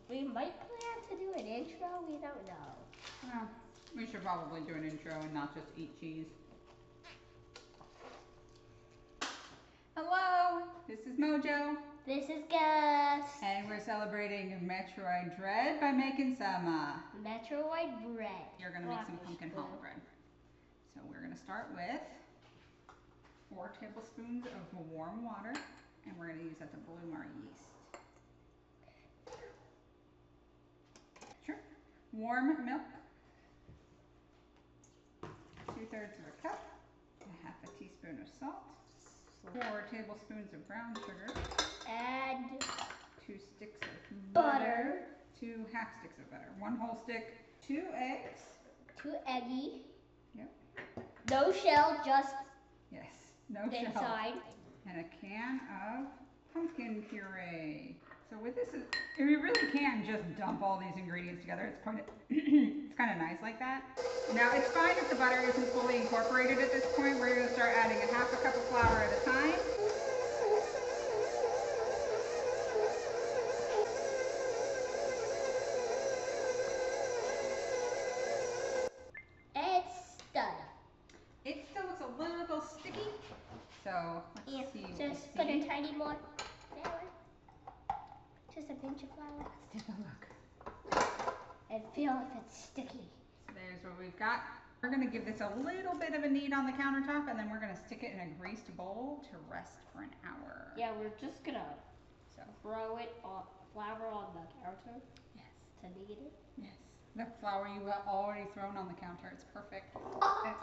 We might plan to do an intro, we don't know. Well, we should probably do an intro and not just eat cheese. Hello, this is Mojo. This is Gus. And we're celebrating Metroid Bread by making some Metroid Bread. You're gonna make some pumpkin hollow bread. So we're gonna start with 4 tablespoons of warm water, and we're gonna use that to bloom our yeast. Sure. Warm milk, 2/3 of a cup, and 1/2 teaspoon of salt, 4 tablespoons of brown sugar, Add 2 sticks of butter, 2 half sticks of butter, 1 whole stick, 2 eggs, 2 eggy. Yep. No shell, just Yes, no shell. inside. And a can of pumpkin puree. So with this, you really can just dump all these ingredients together. It's kind of, it's kind of nice like that. Now it's fine if the butter isn't fully incorporated at this point. We're going to start adding 1/2 cup of flour at a time. It's done. It still looks a little sticky, so let's see. Just put a tiny more flour. Just a pinch of flour. Let's take a look. And feel if it's sticky. So there's what we've got. We're going to give this a little bit of a knead on the countertop, and then we're going to stick it in a greased bowl to rest for an hour. Yeah, we're just gonna throw it on flour on the counter. Yes. To knead it. Yes. The flour you have already thrown on the counter. It's perfect. It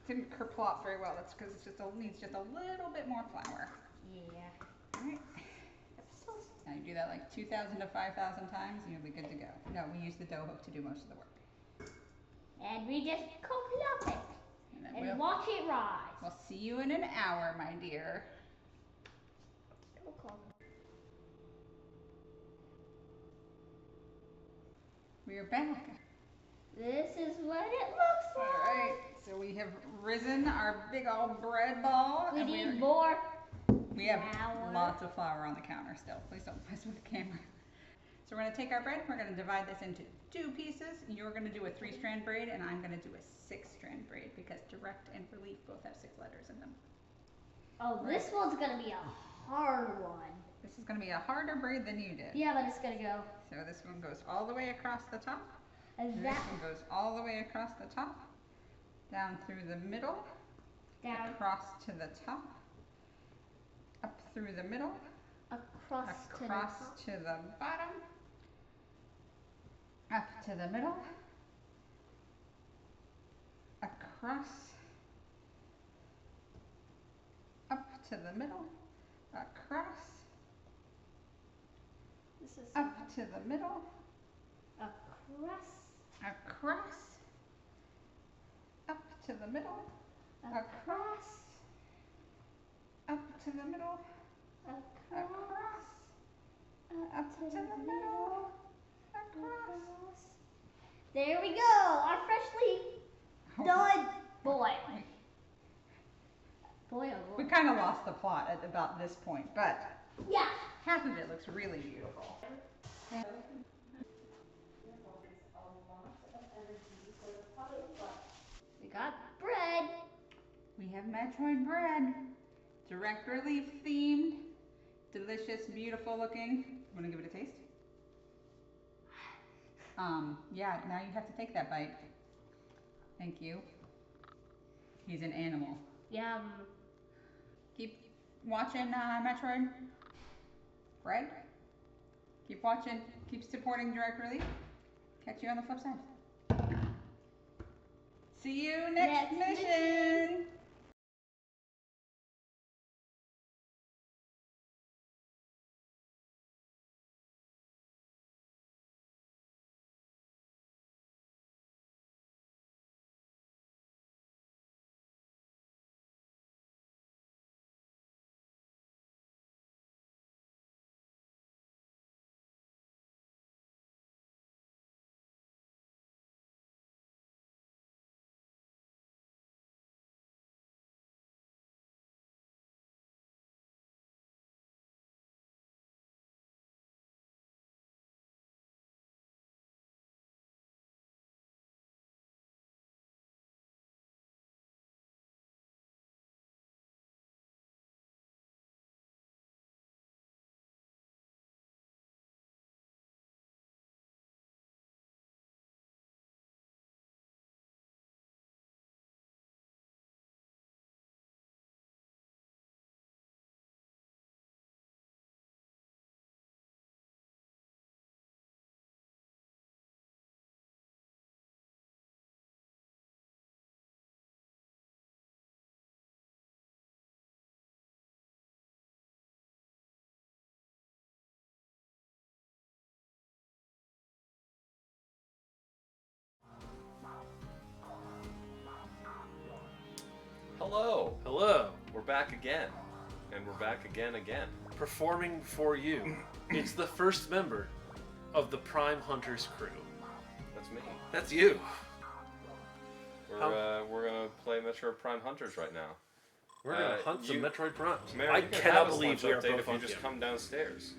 didn't kerplop very well. That's because it needs just a little bit more flour. Yeah. All right. Now you do that like 2,000 to 5,000 times, and you'll be good to go. No, we use the dough hook to do most of the work. And we just plop it. And And watch it rise. We'll see you in an hour, my dear. We are back. This is what it looks like. All right, so we have risen our big old bread ball. We need more. We have flour. lots of flour on the counter still. Please don't mess with the camera. So we're gonna take our bread, we're gonna divide this into 2 pieces. You're gonna do a 3-strand braid, and I'm gonna do a 6-strand braid because direct and relief both have 6 letters in them. Oh, this one's gonna be a hard one. This is gonna be a harder braid than you did. Yeah, but it's gonna go. So this one goes all the way across the top. And This one goes all the way across the top, down through the middle, down, across to the top, up through the middle, across to the bottom, up to the middle, across, up to the middle, across, This is up to the middle, across, across, up to the middle, across, up to the middle, across, up to the middle, across. There we go, our freshly done boy. Boy, oh boy. We kind of lost the plot at about this point, but Yeah. half of it looks really beautiful. We got bread. We have Metroid bread, direct relief themed, delicious, beautiful looking. Want to give it a taste? Yeah, now you have to take that bite. Thank you. He's an animal. Yum. Keep watching Metroid Bread. Keep watching, keep supporting direct relief. Catch you on the flip side. See you next mission. Hello. We're back again. And we're back again. Performing for you. It's the first member of the Prime Hunters crew. That's me. That's you. We're gonna play Metroid Prime Hunters right now. We're gonna hunt some Metroid Primes. Mary, I you can cannot have a believe lunch we are update both if you on just camera. come downstairs.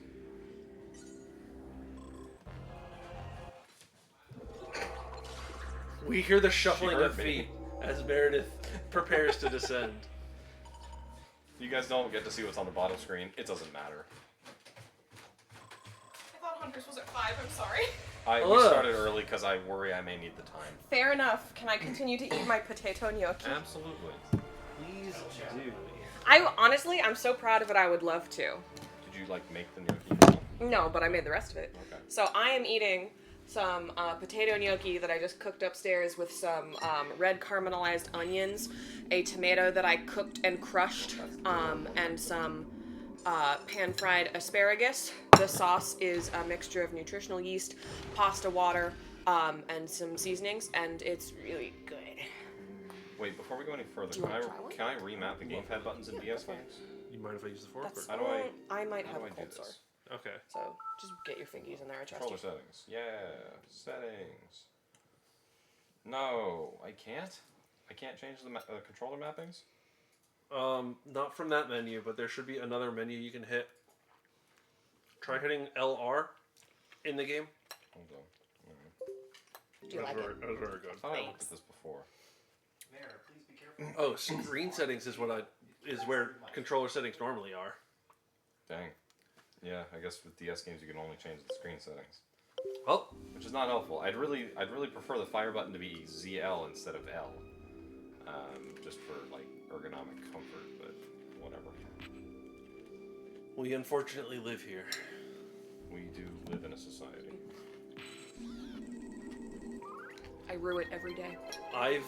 We hear the shuffling heard of me. feet as Meredith prepares to descend. You guys don't get to see what's on the bottom screen. It doesn't matter. I thought Hunters was at 5, I'm sorry. We started early because I worry I may need the time. Fair enough. Can I continue to eat my potato gnocchi? Absolutely. Please do. I'm so proud of it, I would love to. Did you make the gnocchi? No, but I made the rest of it. Okay. So I am eating some potato gnocchi that I just cooked upstairs with some red caramelized onions, a tomato that I cooked and crushed, and some pan-fried asparagus. The sauce is a mixture of nutritional yeast, pasta water, and some seasonings, and it's really good. Wait, before we go any further, Do you wanna try one? can I remap the gamepad buttons in DS games? You mind if I use the fork? That's How do I- I might How have do a I do cold sore. this? Okay. So just get your fingies in there, I trust Controller you. settings. Yeah, settings. No, I can't. I can't change the controller mappings. Not from that menu, but there should be another menu you can hit. Try hitting LR in the game. Hold on. Do you like it? That was very good. I thought I looked at this before. Mayor, please be careful. Oh, screen settings is where controller settings normally are. Dang. Yeah, I guess with DS games you can only change the screen settings, Well, which is not helpful. I'd really prefer the fire button to be ZL instead of L, just for ergonomic comfort. But whatever. we unfortunately live here. We do live in a society. I rue it every day. I've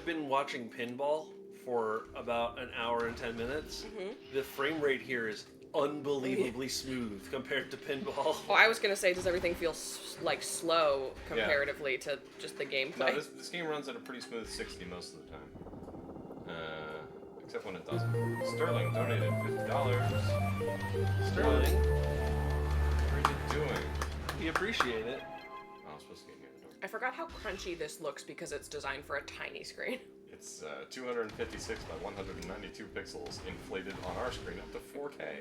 been watching pinball for about an hour and 10 minutes. The frame rate here is unbelievably smooth compared to pinball. Oh, I was gonna say, does everything feel slow comparatively to just the gameplay? No, this game runs at a pretty smooth 60 most of the time. Except when it doesn't. Sterling donated $50. Sterling, What are you doing? we appreciate it. Oh, I was supposed to get near the door. I forgot how crunchy this looks because it's designed for a tiny screen. It's 256 by 192 pixels, inflated on our screen up to 4K.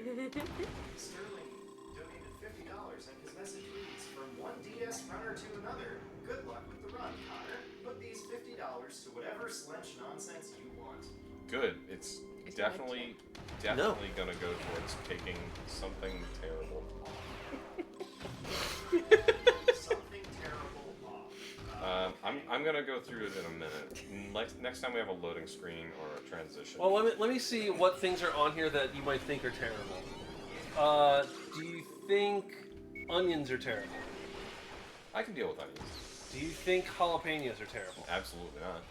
Sterling donated $50, and his message reads, "From one DS runner to another, good luck with the run, Connor. Put these $50 to whatever slench nonsense you want." Good. It's Is it definitely gonna go towards taking something terrible. Something terrible off. I'm gonna go through it in a minute. Next time we have a loading screen or a transition. Well, let me see what things are on here that you might think are terrible. Do you think onions are terrible? I can deal with onions. Do you think jalapenos are terrible? Absolutely not.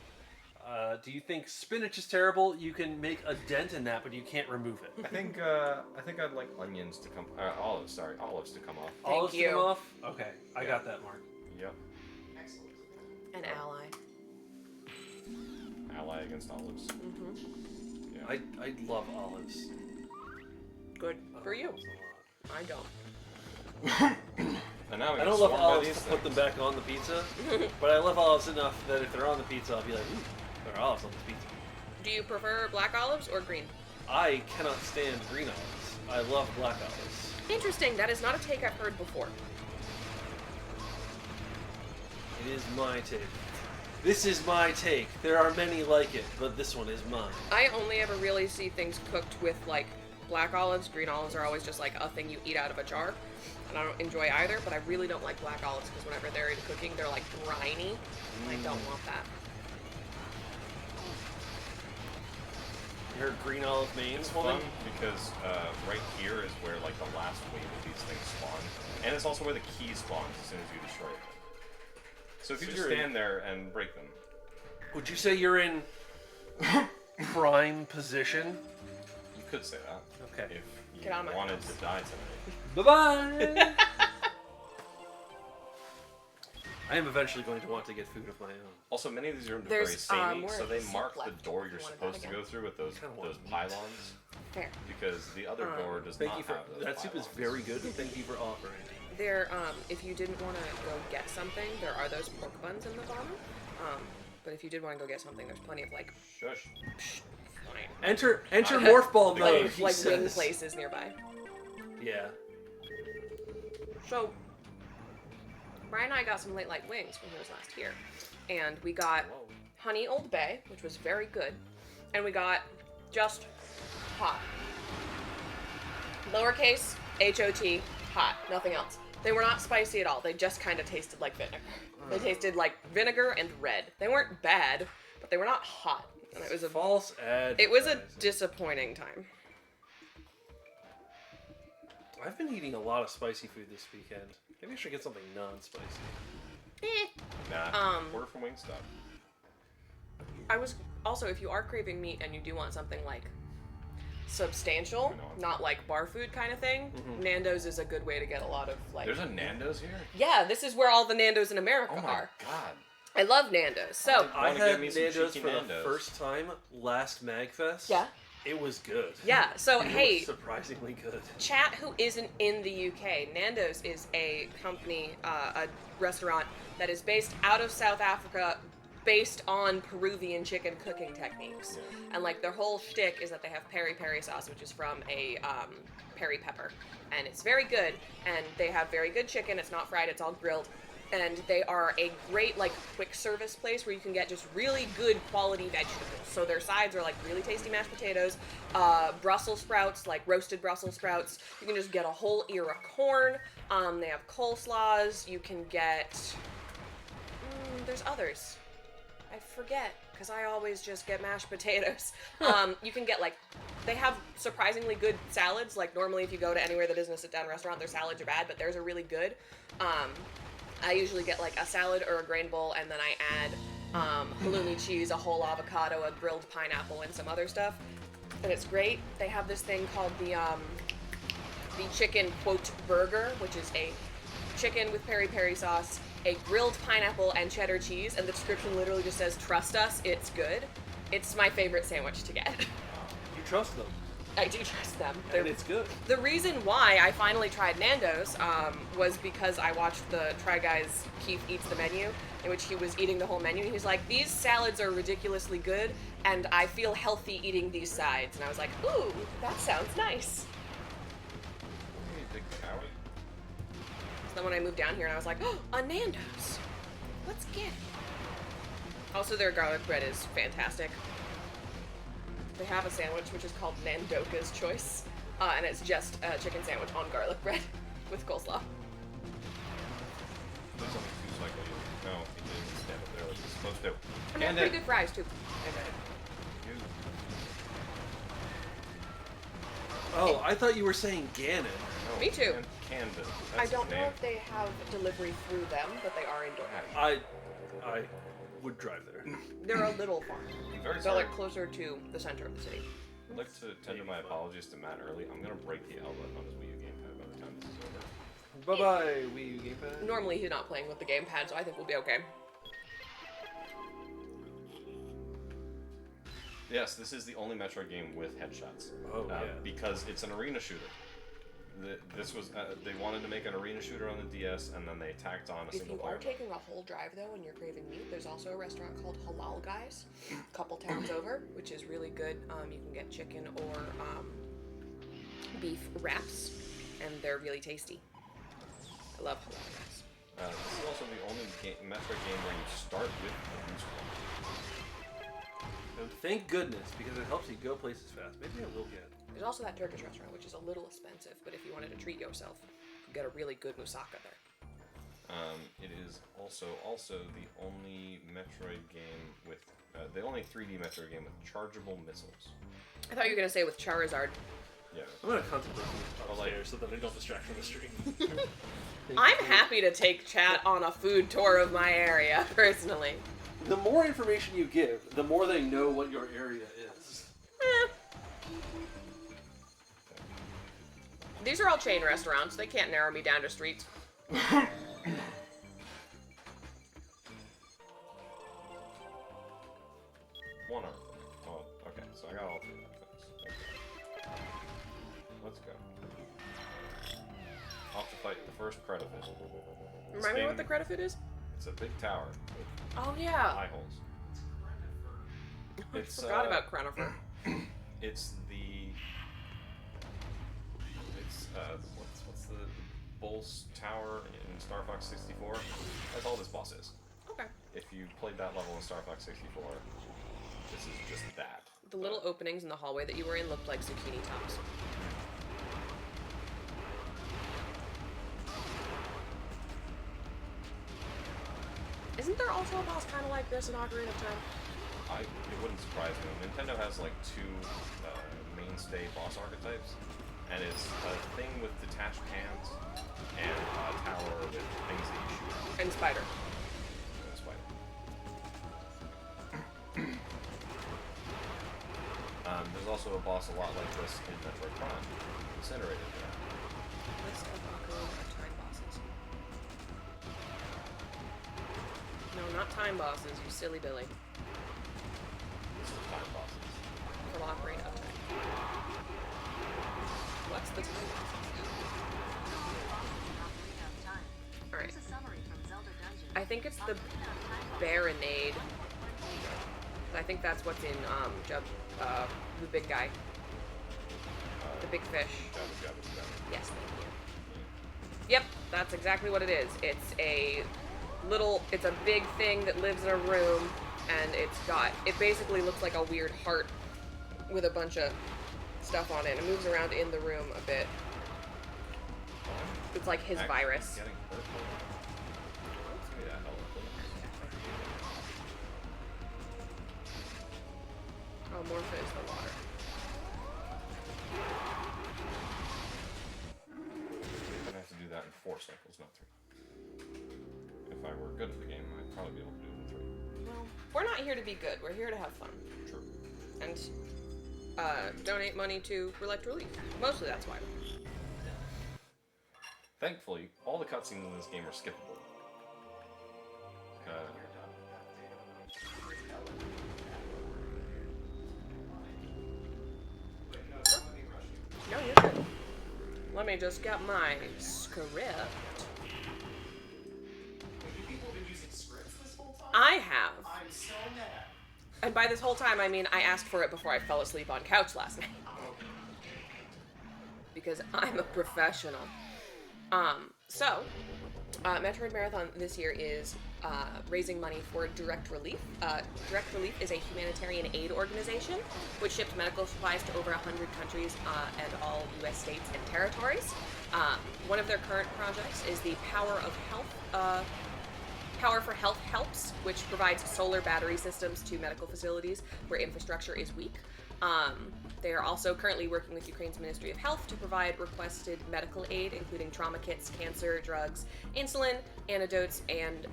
Do you think spinach is terrible? You can make a dent in that, but you can't remove it. I think I'd like onions to come. Olives to come off. Thank Olives to you. come off? Okay, I got that, Mark. Yep. Excellent. An ally. Ally against olives. Mm-hmm. Yeah. I love olives. Good for you. Olives a lot. I don't. And now we I get don't love swarmed by olives these to put them things. back on the pizza, but I love olives enough that if they're on the pizza, I'll be like, ooh, there are olives on this pizza. Do you prefer black olives or green? I cannot stand green olives. I love black olives. Interesting. That is not a take I've heard before. It is my take. This is my take. There are many like it, but this one is mine. I only ever really see things cooked with black olives. Green olives are always just a thing you eat out of a jar. And I don't enjoy either, but I really don't like black olives because whenever they're in cooking, they're briny. And I don't want that. You heard green olive main? It's fun because right here is where the last wave of these things spawn, and it's also where the key spawns as soon as you destroy it. So if you just stand there and break them, Would you say you're in prime position? you could say that. Okay. If you Get out of my wanted house. to die tonight. Bye-bye! I am eventually going to want to get food of my own. Also, many of these rooms are There's, very samey, more so they soup mark the left door if you're you wanted supposed that to go again. through with those Kinda want meat. pylons, Fair. because the other door does Thank not you for have those that soup is pylons. very good. And thank you for offering. There, if you didn't want to go get something, there are those pork buns in the bottom. But if you did want to go get something, there's plenty of like Shush. fine, Enter morph ball mode. like He wing says. places nearby. Yeah. So Brian and I got some late light wings when he was last here, and we got Whoa. honey Old Bay, which was very good, and we got just hot. Lowercase HOT hot, nothing else. They were not spicy at all. They just kind of tasted like vinegar. They tasted like vinegar and red. They weren't bad, but they were not hot. And it was a False ad. it was a disappointing time. I've been eating a lot of spicy food this weekend. Maybe I should get something non-spicy. Nah. Order from Wingstop. I was also, if you are craving meat and you do want something like substantial, not like bar food kind of thing, Nando's is a good way to get a lot of like. There's a Nando's here? Yeah, this is where all the Nando's in America Oh my are. god. I love Nando's. So I Wanna had get me some Nando's cheeky for the Nando's. first time last MagFest. yeah, It was good. yeah. So It hey, was surprisingly good. chat who isn't in the UK, Nando's is a company, a restaurant that is based out of South Africa, based on Peruvian chicken cooking techniques. And like their whole shtick is that they have peri peri sauce, which is from a peri pepper, and it's very good. And they have very good chicken. It's not fried; it's all grilled. And they are a great like quick service place where you can get just really good quality vegetables. So their sides are like really tasty mashed potatoes, Brussels sprouts, like roasted Brussels sprouts. You can just get a whole ear of corn. They have coleslaws. You can get there's others. I forget because I always just get mashed potatoes. You can get like they have surprisingly good salads. Like normally if you go to anywhere that isn't a sit-down restaurant, their salads are bad, but theirs are really good. I usually get like a salad or a grain bowl, and then I add halloumi cheese, a whole avocado, a grilled pineapple, and some other stuff, and it's great. They have this thing called the chicken quote burger, which is a chicken with peri peri sauce, a grilled pineapple, and cheddar cheese, and the description literally just says, "Trust us, it's good." It's my favorite sandwich to get. You trust them, I do trust them. and it's good. The reason why I finally tried Nando's was because I watched the Try Guys Keith Eats the Menu, in which he was eating the whole menu. He's like, these salads are ridiculously good, and I feel healthy eating these sides. And I was like, ooh, that sounds nice. You big coward. So then when I moved down here, and I was like, oh, a Nando's. Let's get it. Also, their garlic bread is fantastic. They have a sandwich which is called Nandoka's Choice, and it's just a chicken sandwich on garlic bread with coleslaw. There's only 2 cycles. No, he didn't stand up there like he's supposed to. And they have pretty good fries, too. You. Oh, I thought you were saying Ganon. No, Me too. Camden. I That's don't his know name. if they have delivery through them, but they are indoor. I would drive there. They're a little far. I'm very They're sorry. like closer to the center of the city. I'd like to tender my apologies to Matt early. I'm gonna break the L button on his Wii U gamepad by the time this is over. Bye-bye, Wii U gamepad. Normally he's not playing with the gamepad, so I think we'll be okay. Yes, this is the only Metroid game with headshots. Oh, yeah. Because it's an arena shooter. This was they wanted to make an arena shooter on the DS, and then they tacked on a If single you player. are taking a whole drive though and you're craving meat, there's also a restaurant called Halal Guys, a couple towns over, which is really good. You can get chicken or beef wraps, and they're really tasty. I love Halal Guys. This is also the only Metroid game where you start with the boost one. And thank goodness, because it helps you go places fast. Maybe I will get. There's also that Turkish restaurant, which is a little expensive, but if you wanted to treat yourself, you could get a really good moussaka there. It is also the only Metroid game with the only 3D Metroid game with chargeable missiles. I thought you were gonna say with Charizard. Yeah. I'm gonna contemplate these upstairs so that I don't distract from the stream. I'm happy to take chat on a food tour of my area, personally. The more information you give, the more they know what your area is. These are all chain restaurants. They can't narrow me down to streets. fight the first Credifit. Remind me what the Credifit is? It's a big tower with Oh yeah. eye holes. I It's, forgot about Credifit. It's what's the Bulls Tower in Star Fox 64? That's all this boss is. Okay. If you played that level in Star Fox 64, this is just that. The little openings in the hallway that you were in looked like zucchini tops. Isn't there also a boss kind of like this in Ocarina of Time? It wouldn't surprise me. Nintendo has like two mainstay boss archetypes, and it's a thing with detached hands and a tower with things that you shoot. And Spider. And a spider. There's also a boss a lot like this in Metroid Prime, Incinerated. List of Ocarina of Time bosses. No, not time bosses, you silly Billy. These are time bosses. From Ocarina of Time. What's the time bosses? Alright. I think it's the Baronade. I think that's what's in the big guy. The big fish. Yes, thank you. Yep, that's exactly what it is. It's a big thing that lives in a room, and it basically looks like a weird heart with a bunch of stuff on it. It moves around in the room a bit. It's like his virus. Getting hurt. Give me that helmet, please. Oh, Morpha is the water. I'd have to do that in 4 cycles, not 3. If I were good at the game, I'd probably be able to do it in 3. Well, we're not here to be good. We're here to have fun. True. And donate money to Elect Relief. Mostly that's why. Thankfully, all the cutscenes in this game are skippable. No, you're good. Let me just get my script. People been using scripts this whole time? I have. I'm so mad. And by this whole time, I mean I asked for it before I fell asleep on couch last night. Because I'm a professional. Metroid Marathon this year is raising money for Direct Relief. Direct Relief is a humanitarian aid organization which ships medical supplies to over 100 countries and all U.S. states and territories. One of their current projects is the Power for Health Helps, which provides solar battery systems to medical facilities where infrastructure is weak. They are also currently working with Ukraine's Ministry of Health to provide requested medical aid, including trauma kits, cancer drugs, insulin, antidotes, and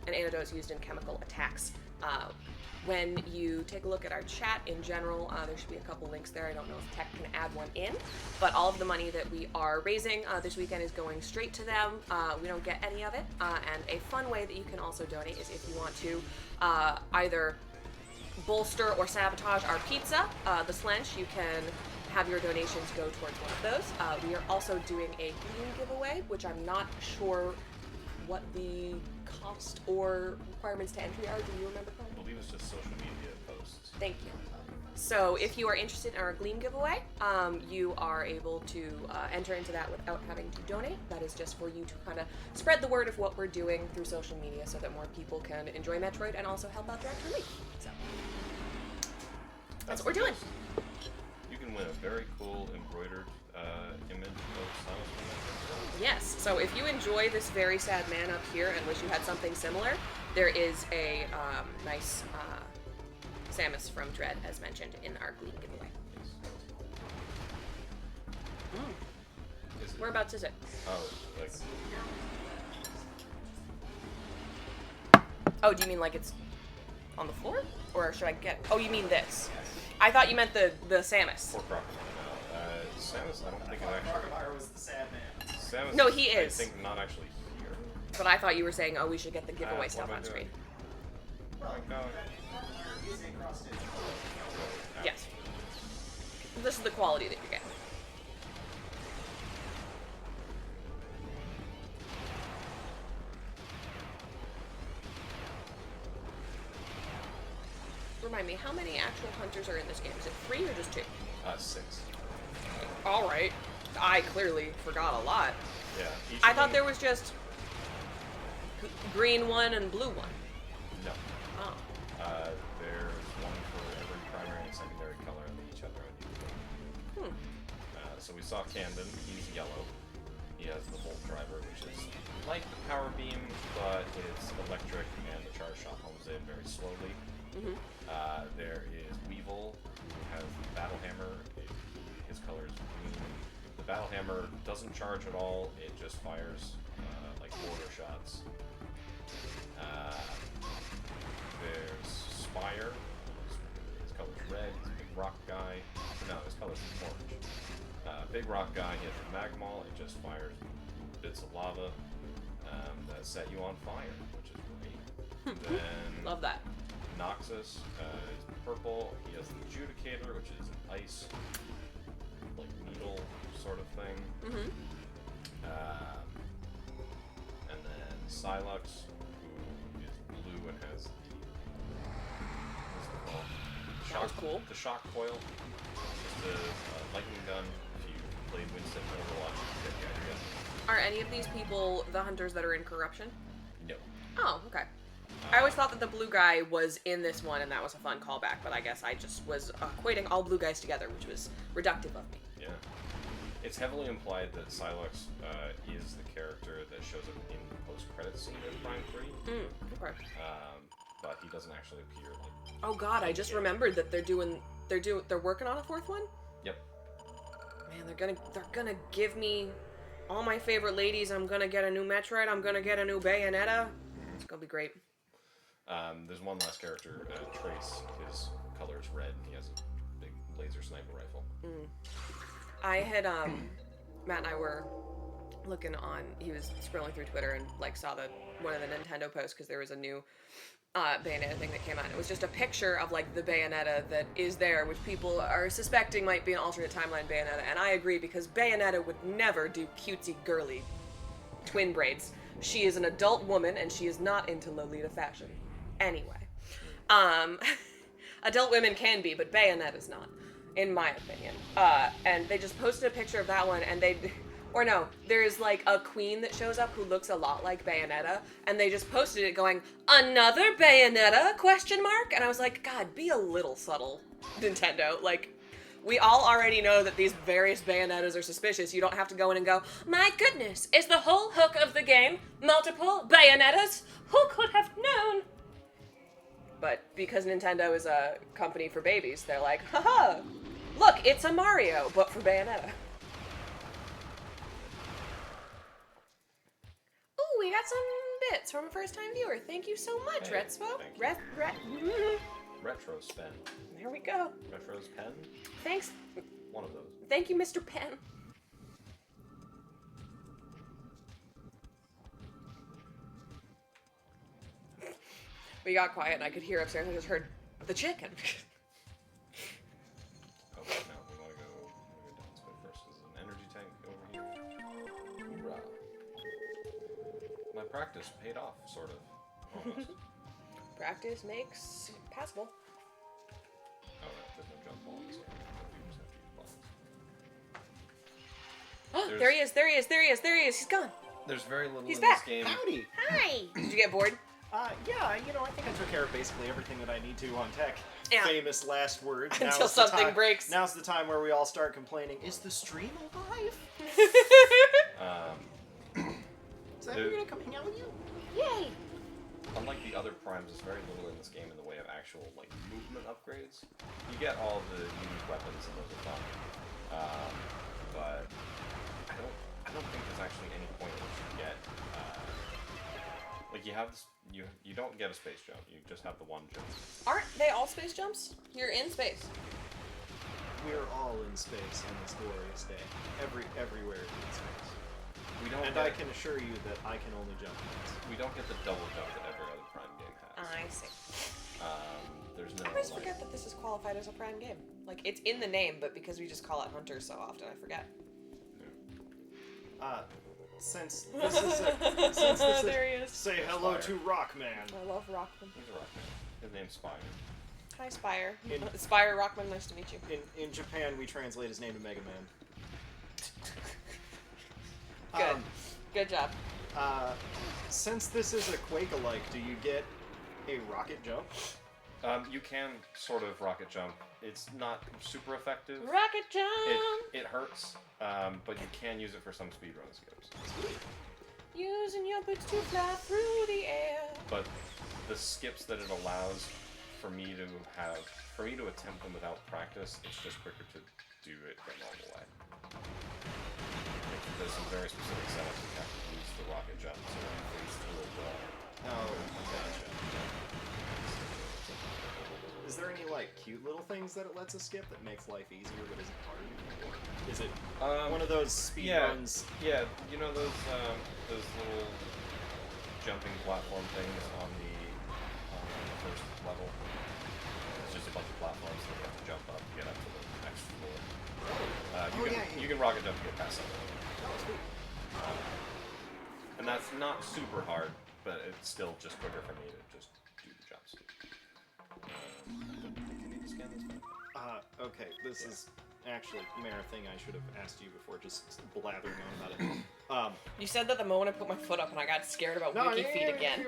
antidotes used in chemical attacks. When you take a look at our chat in general, there should be a couple links there. I don't know if Tech can add one in, but all of the money that we are raising this weekend is going straight to them. We don't get any of it. And a fun way that you can also donate is if you want to either bolster or sabotage our pizza, the Slench, you can have your donations go towards one of those. We are also doing a green giveaway, which I'm not sure what the cost or requirements to entry are. Do you remember, Colin? I believe it's just social media posts. Thank you. So if you are interested in our Gleam giveaway, you are able to enter into that without having to donate. That is just for you to kind of spread the word of what we're doing through social media so that more people can enjoy Metroid and also help out Direct Relief. So that's what we're doing. You can win a very cool embroidered image of Samus from Metroid. Yes, so if you enjoy this very sad man up here and wish you had something similar, there is a nice Samus from Dread, as mentioned, in our Gleam giveaway. Is it? Whereabouts is it? Oh, like... Oh, do you mean like it's on the floor? Or should I get... Oh, you mean this. I thought you meant the Samus. Poor Crocodile. Samus, I don't think is actually... Crocodile was the sad man. Samus No, he is. I think not actually here. But I thought you were saying, oh, we should get the giveaway stuff what am I on screen. Oh my god. You're using cross-stitch. Yes. This is the quality that you're getting. remind me, how many actual hunters are in this game? Is it 3 or just 2? 6. Alright. I clearly forgot a lot. Yeah. I thought there was just green one and blue one. No. Oh. There's one for every primary and secondary color, and they each have their own uniform. So we saw Camden. He's yellow. He has the Volt Driver, which is like the Power Beam, but it's electric, and the charge shot homes in very slowly. There is Weevil, who has the Battle Hammer. His color is green. The Battle Hammer doesn't charge at all. It just fires like mortar shots. There's Spire. His color's red. He's a big rock guy. No, his color's orange. Big rock guy. He has the Magmall. It just fires bits of lava that set you on fire, which is great. Then Love that. Noxus is purple. He has the Adjudicator, which is an ice, like needle sort of thing. And then Silux, who is blue and has what's it called? That was cool. The shock coil. Just a lightning gun. If you played Winston Overwatch, you get the idea. Are any of these people the hunters that are in Corruption? No. Oh, okay. I always thought that the blue guy was in this one, and that was a fun callback, but I guess I just was equating all blue guys together, which was reductive of me. Yeah. It's heavily implied that Silux is the character that shows up in the post-credits scene in Prime 3. Okay. But he doesn't actually appear. Like, Oh God, I just remembered that they're working on a 4th one. Yep. Man, they're gonna give me all my favorite ladies. I'm gonna get a new Metroid. I'm gonna get a new Bayonetta. It's gonna be great. There's one last character, Trace. His color is red, and he has a big laser sniper rifle. I had Matt and I were looking on. He was scrolling through Twitter and like saw one of the Nintendo posts because there was a new Bayonetta thing that came out. It was just a picture of like the Bayonetta that is there, which people are suspecting might be an alternate timeline Bayonetta, and I agree because Bayonetta would never do cutesy girly twin braids. She is an adult woman and she is not into Lolita fashion. Anyway, adult women can be, but Bayonetta's not, in my opinion. And they just posted a picture of that one, and there's like a queen that shows up who looks a lot like Bayonetta, and they just posted it going, "Another Bayonetta?" ? And I was like, God, be a little subtle, Nintendo. Like, we all already know that these various Bayonettas are suspicious. You don't have to go in and go, my goodness, is the whole hook of the game multiple Bayonettas? Who could have known? But because Nintendo is a company for babies, they're like, haha, look, it's a Mario, but for Bayonetta. Ooh, we got some bits from a first-time viewer. Thank you so much, Hey, Retspo. thank you. Retro Pen. There we go. Retro's Pen? Thanks. One of those. Thank you, Mr. Penn. We got quiet and I could hear upstairs. I just heard the chicken. Oh, no, we want to go down this way first. There's an energy tank over here. Hoorah. My practice paid off, sort of. Almost. Practice makes passable. Oh, no, there's no jump balls. You just have to use buttons. Oh, there he is, there he is, there he is, there he is. He's gone. There's very little He's in back. this game. Howdy! Hi. Did you get bored? Yeah, I think I took care of basically everything that I need to on tech. Yeah. Famous last words. Until Now's the something time- breaks. Now's the time where we all start complaining, is the stream alive? Is that Dude. gonna come hang out with you? Yay. Unlike the other primes, there's very little in this game in the way of actual like movement upgrades. You get all of the unique weapons and those are fun, but I don't think there's actually any point at which you get like you have this, you don't get a space jump. You just have the one jump. Aren't they all space jumps? You're in space. We're all in space on this glorious day. Everywhere in space. We don't. And get, I can assure you that I can only jump once. We don't get the double jump that every other prime game has. I see. There's no. I always like, forget that this is qualified as a Prime game. Like, it's in the name, but because we just call it Hunter so often, I forget. Since this is There he is. say hello to Rockman. I love Rockman. He's a rock man. His name's Spire. Hi, Spire. In- Spire Rockman, nice to meet you. In Japan, we translate his name to Mega Man. Good. Good job. Since this is a Quake-alike, do you get a rocket jump? You can sort of rocket jump. It's not super effective. Rocket jump! It hurts, but you can use it for some speedrun skips. Using your boots to fly through the air. But the skips that it allows for me to attempt them without practice, it's just quicker to do it the normal way. There's some very specific setups you have to use the rocket jump to phase through it well. Oh, gotcha. Is there any, like, cute little things that it lets us skip that makes life easier but isn't hard? Is it one of those speed runs? Yeah, you know those little jumping platform things on the first level? It's just a bunch of platforms that you have to jump up to get up to the next floor. You can rocket jump to get past some of them. And that's not super hard, but it's still just quicker for me to just do the jumps. Do you need to scan this back? Okay, this is actually, Mara, thing I should have asked you before, just blathering on about it. You said that the moment I put my foot up and I got scared about wiki feet again.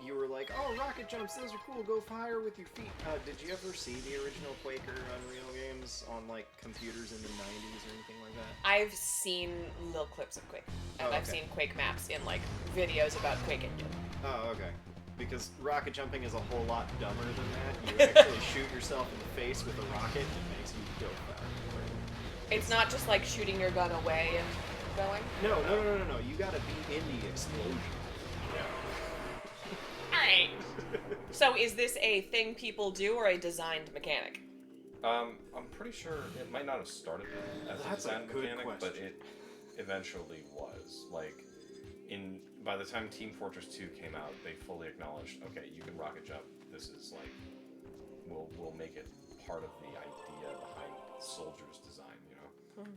You were like, oh, rocket jumps, those are cool, go higher with your feet. Did you ever see the original Quake or Unreal games on, like, computers in the 90s or anything like that? I've seen little clips of Quake. And I've seen Quake maps in, like, videos about Quake Engine. Oh, okay. Because rocket jumping is a whole lot dumber than that. You actually shoot yourself in the face with a rocket and it makes you go faster. It's not just, like, shooting your gun away and going? No. You gotta be in the explosion. Alright. So is this a thing people do or a designed mechanic? I'm pretty sure it might not have started as a design mechanic, but it eventually was. Like, by the time Team Fortress 2 came out, they fully acknowledged, okay, you can rocket jump. This is like, we'll make it part of the idea behind Soldier's design, you know?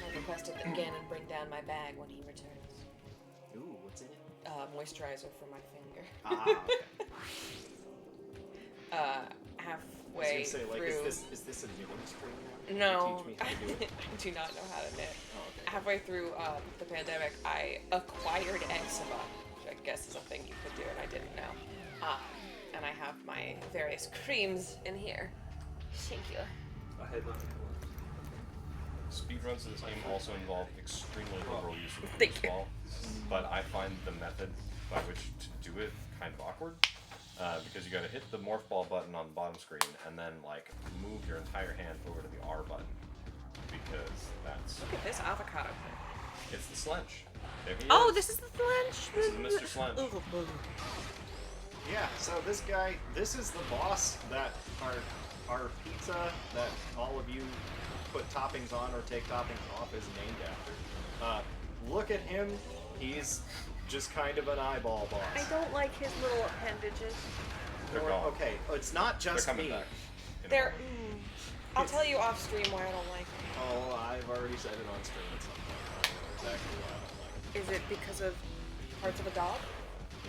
I requested that Ganon bring down my bag when he returns. Ooh, what's in it? Moisturizer for my finger. Okay. Halfway I was gonna say, like, through... is this a knitting screen now? No, Teach me how to do it? I do not know how to knit. Oh, okay. Halfway through the pandemic, I acquired eczema, which I guess is a thing you could do, and I didn't know. And I have my various creams in here. Thank you. Speedruns of this game also involve extremely liberal use of Thank morph you. ball, but I find the method by which to do it kind of awkward, because you gotta hit the morph ball button on the bottom screen and then, like, move your entire hand over to the R button, because that's... Look at this avocado. It's the Slench. There he Oh, is. this is the Slench! This is Mr. Slench. Yeah, so this guy, this is the boss that our pizza that all of you put toppings on or take toppings off is named after. Look at him. He's just kind of an eyeball boss. I don't like his little appendages. They're gone. Okay, it's not They're just coming me. back. They're... I'll tell you off stream why I don't like them. Oh, I've already said it on stream at some point. I know exactly why I don't like Is it because of parts of a dog?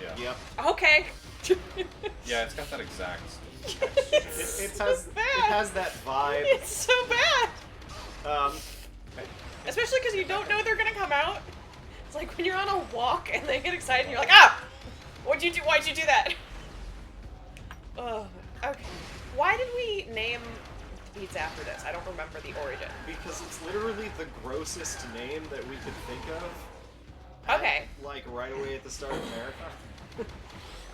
Yeah. it. Yep. Okay. Yeah, it's got that exact... It has that vibe. It's so bad. Um, Especially because you don't know they're gonna come out. It's like when you're on a walk and they get excited and you're like, ah! What'd you do? Why'd you do that? Oh, okay. Why did we name pizza after this? I don't remember the origin. because it's literally the grossest name that we could think of. Okay. Like right away at the start of the marathon.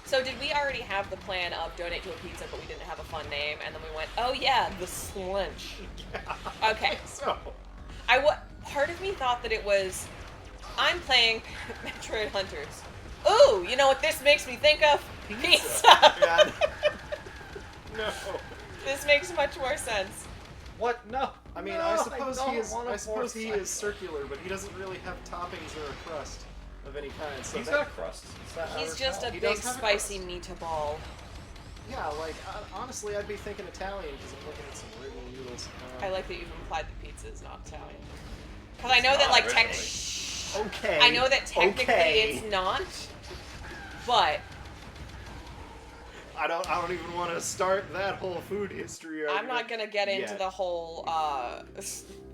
So did we already have the plan of donate to a pizza, but we didn't have a fun name, and then we went, oh yeah, the Slench. Yeah. Okay. So. Part of me thought that it was, I'm playing Metroid Hunters. Ooh, you know what this makes me think of? Pizza. Yeah. No. This makes much more sense. What? No. I mean, No, I suppose don't he is. wanna I suppose he force is circular, but he doesn't really have toppings or a crust of any kind. So He's that, got a crust. It's that He's outer just shell. a He big does have a spicy meatball. yeah, like honestly, I'd be thinking Italian because I'm looking at some wriggle noodles. I like that you've implied that pizza is not Italian. Because I know that, not like, originally. Okay. I know that technically okay. it's not, but I don't even want to start that whole food history argument. I'm not gonna get into yet. the whole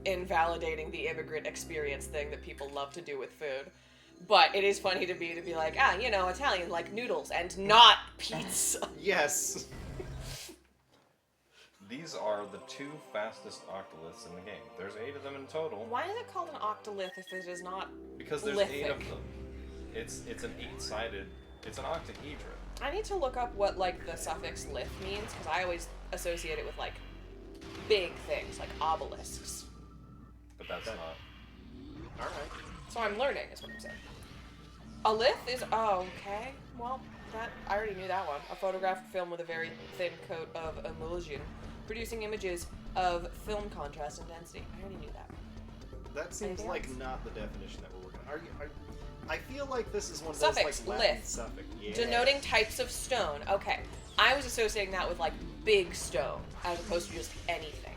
invalidating the immigrant experience thing that people love to do with food. But it is funny to me to be like, you know, Italian like noodles and not pizza. Yes. These are the 2 fastest octoliths in the game. There's 8 of them in total. Why is it called an octolith if it is not Because there's lithic? 8 of them. It's an 8-sided. It's an octahedron. I need to look up what like the suffix lith means because I always associate it with like big things like obelisks. But that's not. All right. So I'm learning is what I'm saying. A lith is okay. Well, that I already knew that one. A photographed film with a very thin coat of emulsion, producing images of film contrast and density. I already knew that. That seems Anything like else? not the definition that we're working on. I feel like this is one of Suffix, those like Latin lith. suffix. Yeah. Denoting types of stone. Okay. I was associating that with like big stone as opposed to just anything.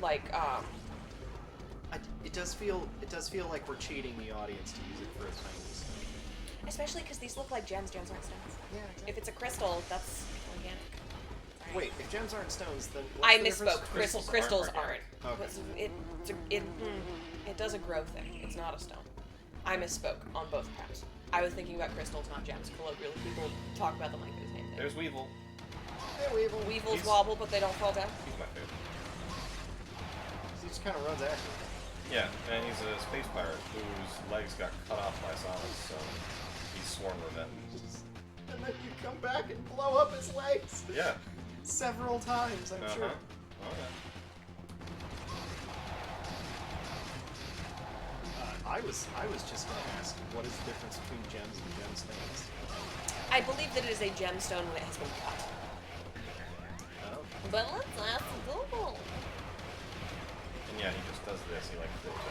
Like, It does feel like we're cheating the audience to use it for a tiny stone. especially because these look like gems. Gems aren't stones. Yeah, exactly. If it's a crystal, that's organic. Sorry. Wait, if gems aren't stones, then I what's the difference? misspoke. Crystals Crystals aren't aren't. Okay. It does a grow thing. It's not a stone. I misspoke on both counts. I was thinking about crystals, not gems. Colloquially, people talk about them like they're the same thing. There's Weevil. Hey, Weevil. Weevils He's- wobble, but they don't fall down. He's my favorite. He just kind of runs after me. Yeah, and he's a space pirate whose legs got cut off by Sonic, so he's sworn revenge. And then you come back and blow up his legs Yeah. several times, I'm sure. Oh, yeah. I was just gonna ask, what is the difference between gems and gemstones? I believe that it is a gemstone when it has been cut. Oh. But let's ask Google. And yeah, he just does this. He like flips it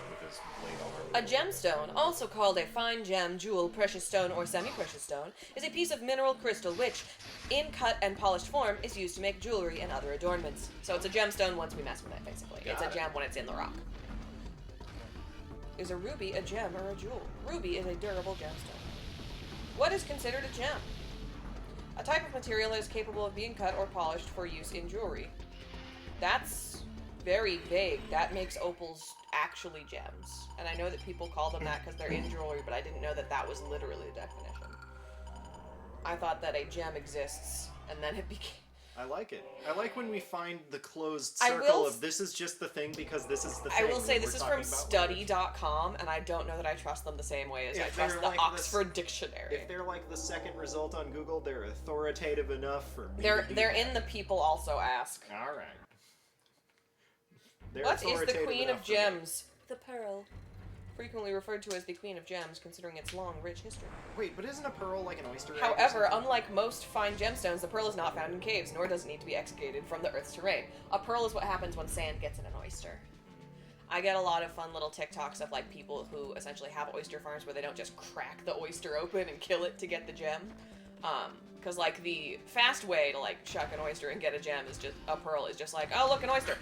with his blade all over. A gemstone, also called a fine gem, jewel, precious stone, or semi-precious stone, is a piece of mineral crystal which, in cut and polished form, is used to make jewelry and other adornments. So it's a gemstone once we mess with it, basically. It's a Got it. gem when it's in the rock. Is a ruby a gem or a jewel? Ruby is a durable gemstone. What is considered a gem? A type of material that is capable of being cut or polished for use in jewelry. That's very vague. That makes opals actually gems. And I know that people call them that because they're in jewelry, but I didn't know that that was literally the definition. I thought that a gem exists, and then it became... I like it. I like when we find the closed I circle will of this is just the thing because this is the I thing. will say that this we're is from talking about. study.com, and I don't know that I trust them the same way as If I trust they're the like Oxford Dictionary. If they're like the second result on Google, they're authoritative enough for me. They're to be they're mad. in the people also ask. All right. They're What is the authoritative Queen of enough for me. Gems? The Pearl. Frequently referred to as the Queen of Gems, considering its long, rich history. Wait, but isn't a pearl like an oyster egg or However, something? unlike most fine gemstones, the pearl is not found in caves, nor does it need to be excavated from the Earth's terrain. A pearl is what happens when sand gets in an oyster. I get a lot of fun little TikToks of like people who essentially have oyster farms where they don't just crack the oyster open and kill it to get the gem. Because like the fast way to like chuck an oyster and get a gem is just a pearl is just like, oh look, an oyster,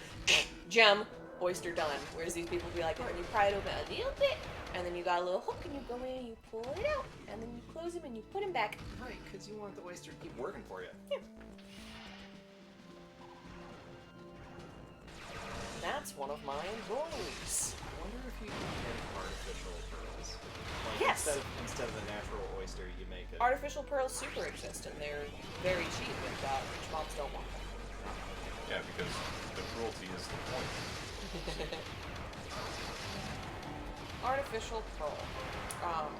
gem, oyster done. Whereas these people be like, oh, and you pry it open a little bit, and then you got a little hook and you go in and you pull it out, and then you close them and you put them back. Right, because you want the oyster to keep working for you. Yeah. That's one of my employees. I wonder if you can make artificial pearls. Like Yes. Instead of a natural oyster, you make it. Artificial pearls super exist, and they're very cheap, and rich moms don't want them. Yeah, because the cruelty is the point. Artificial pearl.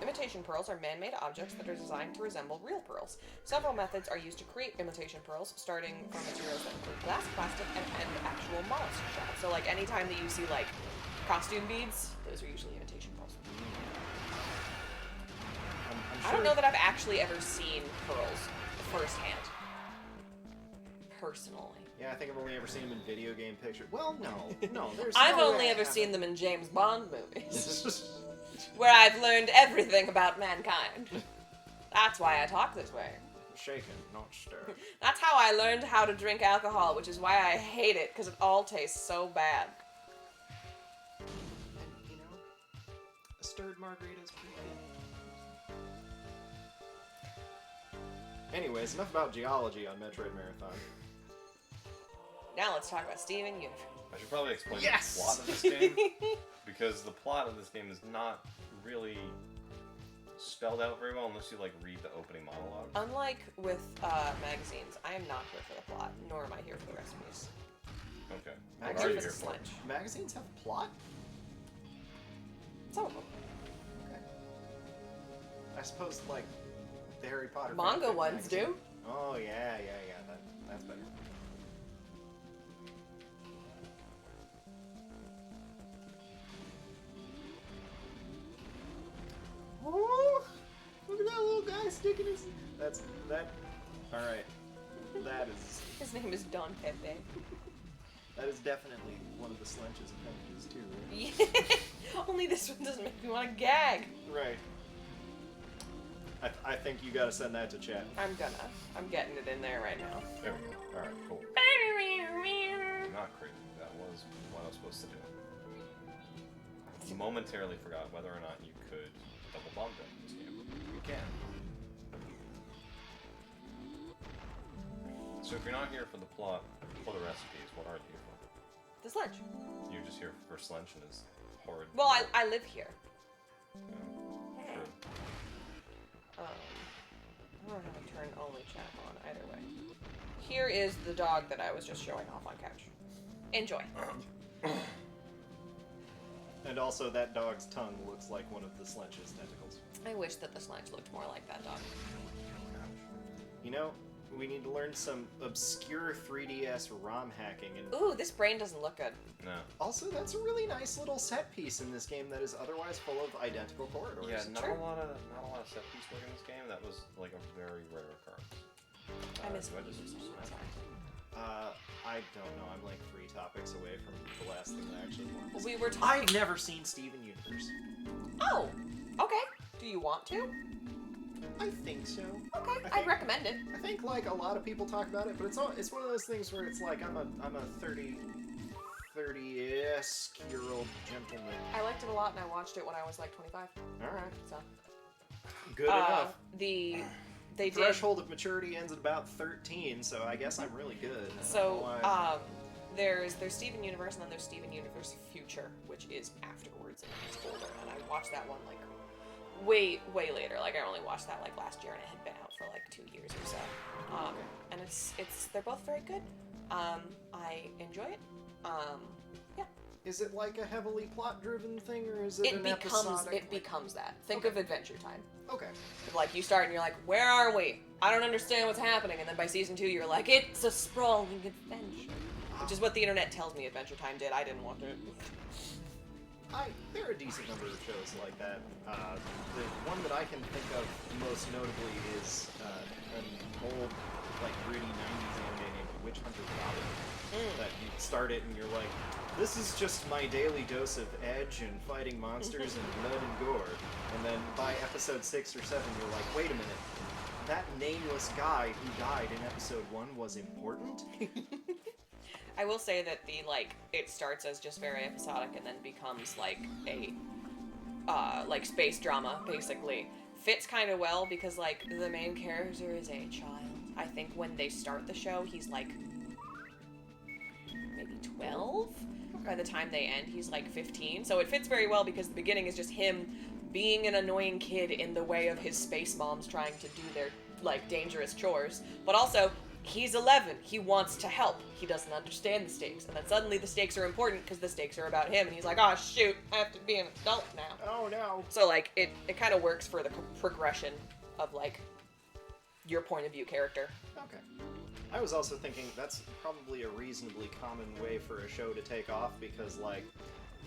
Imitation pearls are man-made objects that are designed to resemble real pearls. Several methods are used to create imitation pearls, starting from materials that include glass, plastic, and actual mollusk shells. So, like, anytime that you see, like, costume beads, those are usually imitation pearls. I'm I don't know that I've actually ever seen pearls firsthand. Personally. Yeah, I think I've only ever seen them in video game pictures. Well, no, there's. I've no only way I ever seen them in James Bond movies, haven't. where I've learned everything about mankind. That's why I talk this way. Shaken, not stirred. That's how I learned how to drink alcohol, which is why I hate it, because it all tastes so bad. stirred margaritas pretty good. Anyways, enough about geology on Metroid Marathon. Now let's talk about Steven Universe. I should probably explain Yes! the plot of this game, because the plot of this game is not really spelled out very well unless you like read the opening monologue. Unlike with magazines, I am not here for the plot, nor am I here for the recipes. Okay. I'm What are here you for here the for? sludge. Magazines have plot? Some of them. Okay. I suppose, like, the Harry Potter Manga fanfic ones magazine. do. Oh, yeah. That's better. Oh, look at that little guy sticking his... That... Alright. That is... His name is Don Pepe. That is definitely one of the Slench's appendages, too, right? Yeah. Only this one doesn't make me want to gag. Right. I think you gotta send that to chat. I'm getting it in there right now. There we go. Alright, cool. Not crazy. That was what I was supposed to do. I momentarily forgot whether or not you could double bomb them in this game. You can. So if you're not here for the plot, for the recipes, what are you here for? The sludge. You're just here for Slench and his horrid... Well, I live here. True. I don't have a turn only chat on either way. Here is the dog that I was just showing off on couch. Enjoy. And also, that dog's tongue looks like one of the Slench's tentacles. I wish that the sludge looked more like that dog. You know, we need to learn some obscure 3DS ROM hacking, and Ooh, this brain doesn't look good. No. also that's a really nice little set piece in this game that is otherwise full of identical corridors. Yeah, not True. a lot of set piece work in this game. That was like a very rare occurrence. I miss do I when you just used to smash do that. I don't know. I'm like 3 topics away from the last thing that I actually want. We were talking. I've never seen Steven Universe. Oh, okay. Do you want to? I think so. Okay, I I'd think- recommend it. I think like a lot of people talk about it, but it's one of those things where it's like I'm a 30-esque-year-old gentleman. I liked it a lot, and I watched it when I was like 25. All right, So good enough. they did. Threshold of maturity ends at about 13, so I guess I'm really good. I don't know So why. there's Steven Universe, and then there's Steven Universe Future, which is afterwards and it's older. And I watched that one like way later. Like I only watched that like last year, and it had been out for like 2 years or so. And it's they're both very good. I enjoy it. Yeah. Is it like a heavily plot-driven thing, or is it It an becomes episodic? that. Think Okay. of Adventure Time. Okay. Like you start and you're like, where are we? I don't understand what's happening. And then by season 2, you're like, it's a sprawling adventure, which is what the internet tells me Adventure Time did. I didn't watch it. There are a decent number of shows like that. The one that I can think of most notably is an old, like, gritty 90s anime named Witch Hunter Robin. That you start it and you're like, this is just my daily dose of edge and fighting monsters and blood and gore. And then by episode 6 or 7, you're like, wait a minute. That nameless guy who died in episode 1 was important? I will say that it starts as just very episodic and then becomes like a like space drama basically. Fits kind of well because like the main character is a child. I think when they start the show, he's like maybe 12. By the time they end, he's like 15. So it fits very well because the beginning is just him being an annoying kid in the way of his space moms trying to do their like dangerous chores, but also he's 11. He wants to help. He doesn't understand the stakes. And then suddenly the stakes are important because the stakes are about him. And he's like, oh, shoot, I have to be an adult now. Oh no. So, like, it kind of works for the progression of, like, your point of view character. Okay. I was also thinking that's probably a reasonably common way for a show to take off because, like,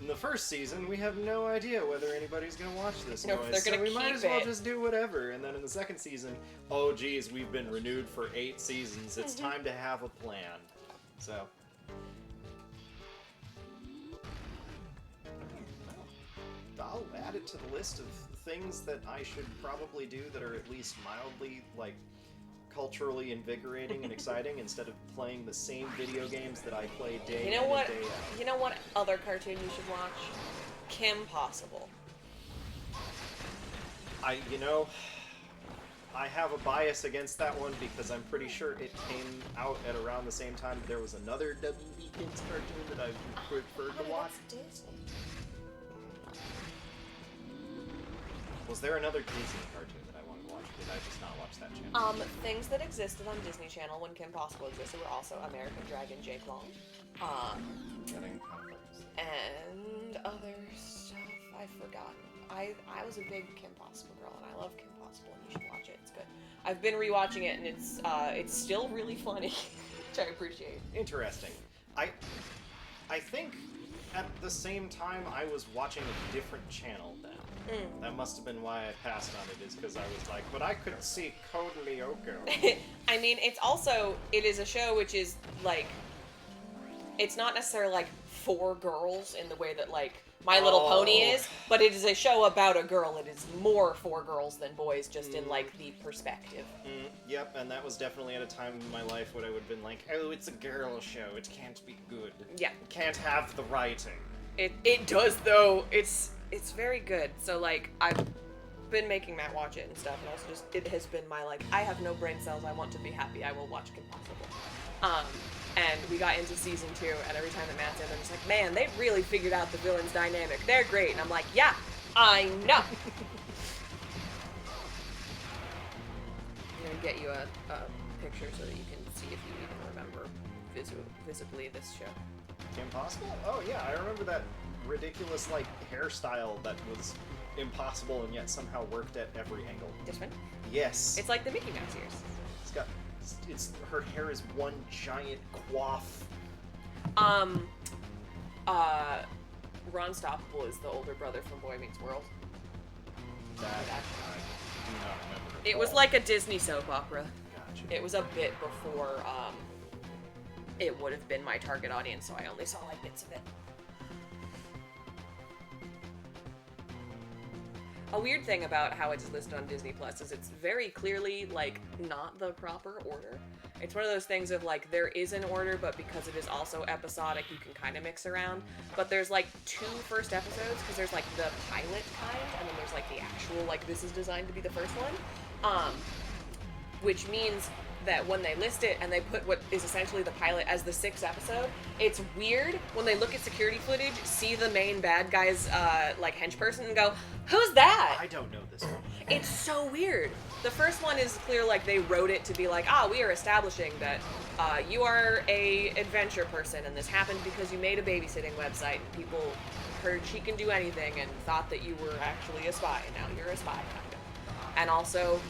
in the first season, we have no idea whether anybody's gonna watch this No, noise, they're gonna so we might keep as well it. just do whatever. And then in the second season, oh geez, we've been renewed for 8 seasons. It's time to have a plan. So. I'll add it to the list of things that I should probably do that are at least mildly, like, culturally invigorating and exciting instead of playing the same video games that I play day You in know and what? day out. You know what other cartoon you should watch? Kim Possible. I have a bias against that one because I'm pretty sure it came out at around the same time there was another WB Kids cartoon that I preferred to watch. Was there another Disney cartoon that I wanted to watch? Did I just not watch that channel? Things that existed on Disney Channel when Kim Possible existed were also American Dragon Jake Long. Getting kind of focused. And other stuff I've forgotten. I was a big Kim Possible girl, and I love Kim Possible, and you should watch it. It's good. I've been rewatching it, and it's still really funny, which I appreciate. Interesting. I think at the same time I was watching a different channel then. That must have been why I passed on it, is because I was like, but I could see Code Lyoko. I mean, it is a show which is, like, it's not necessarily, like, for girls in the way that, like, My Little Pony is, but it is a show about a girl. It is more for girls than boys, just in, like, the perspective. Yep, and that was definitely at a time in my life when I would have been like, oh, it's a girl show, it can't be good. Yeah. It can't have the writing. It does, though. It's very good. So, like, I've been making Matt watch it and stuff, and also just, it has been my, like, I have no brain cells, I want to be happy, I will watch Kim Possible. And we got into season 2, and every time that Matt's in, I'm just like, man, they really figured out the villain's dynamic. They're great. And I'm like, yeah, I know. I'm gonna get you a picture so that you can see if you even remember visibly this show. Kim Possible? Oh yeah, I remember that ridiculous, like, hairstyle that was impossible and yet somehow worked at every angle. This one? Yes. It's like the Mickey Mouse ears. Her hair is one giant coif. Ron Stoppable is the older brother from Boy Meets World. That I do not remember. It was like a Disney soap opera. Gotcha. It was a bit before it would have been my target audience, so I only saw like bits of it. A weird thing about how it's listed on Disney Plus is it's very clearly, like, not the proper order. It's one of those things of, like, there is an order, but because it is also episodic, you can kind of mix around. But there's, like, 2 first episodes, because there's, like, the pilot kind, and then there's, like, the actual, like, this is designed to be the first one. Which means that when they list it and they put what is essentially the pilot as the 6th episode, it's weird when they look at security footage, see the main bad guy's, like, henchperson and go, who's that? I don't know this one. It's so weird. The first one is clear, like, they wrote it to be like, we are establishing that you are a adventure person, and this happened because you made a babysitting website, and people heard she can do anything and thought that you were actually a spy, and now you're a spy, kind of. And also,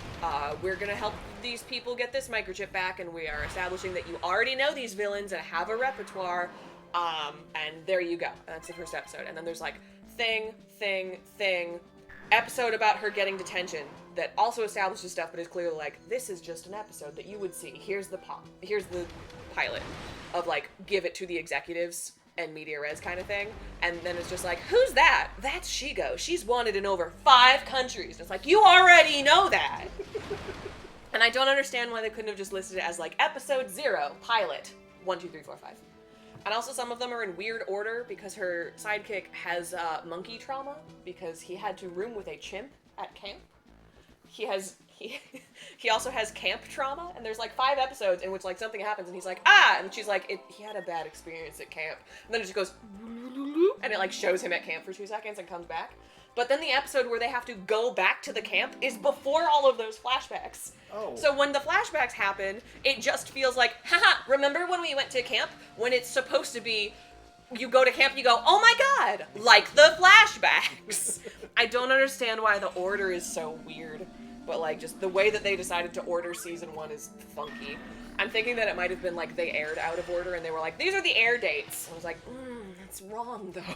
we're gonna help these people get this microchip back, and we are establishing that you already know these villains and have a repertoire, and there you go. That's the first episode. And then there's, like, thing, episode about her getting detention that also establishes stuff, but is clearly like, this is just an episode that you would see. Here's the pilot of, like, give it to the executives and media res kind of thing. And then it's just like, who's that? That's Shigo. She's wanted in over 5 countries. And it's like, you already know that. And I don't understand why they couldn't have just listed it as, like, episode 0, pilot, 1, 2, 3, 4, 5. And also some of them are in weird order because her sidekick has monkey trauma because he had to room with a chimp at camp. He also has camp trauma, and there's like 5 episodes in which like something happens and he's like, and she's like, he had a bad experience at camp. And then it just goes, and it like shows him at camp for 2 seconds and comes back. But then the episode where they have to go back to the camp is before all of those flashbacks. Oh. So when the flashbacks happen, it just feels like, haha, remember when we went to camp? When it's supposed to be, you go to camp, you go, oh my god, like the flashbacks. I don't understand why the order is so weird, but like just the way that they decided to order season 1 is funky. I'm thinking that it might have been like they aired out of order and they were like, these are the air dates. I was like, that's wrong though.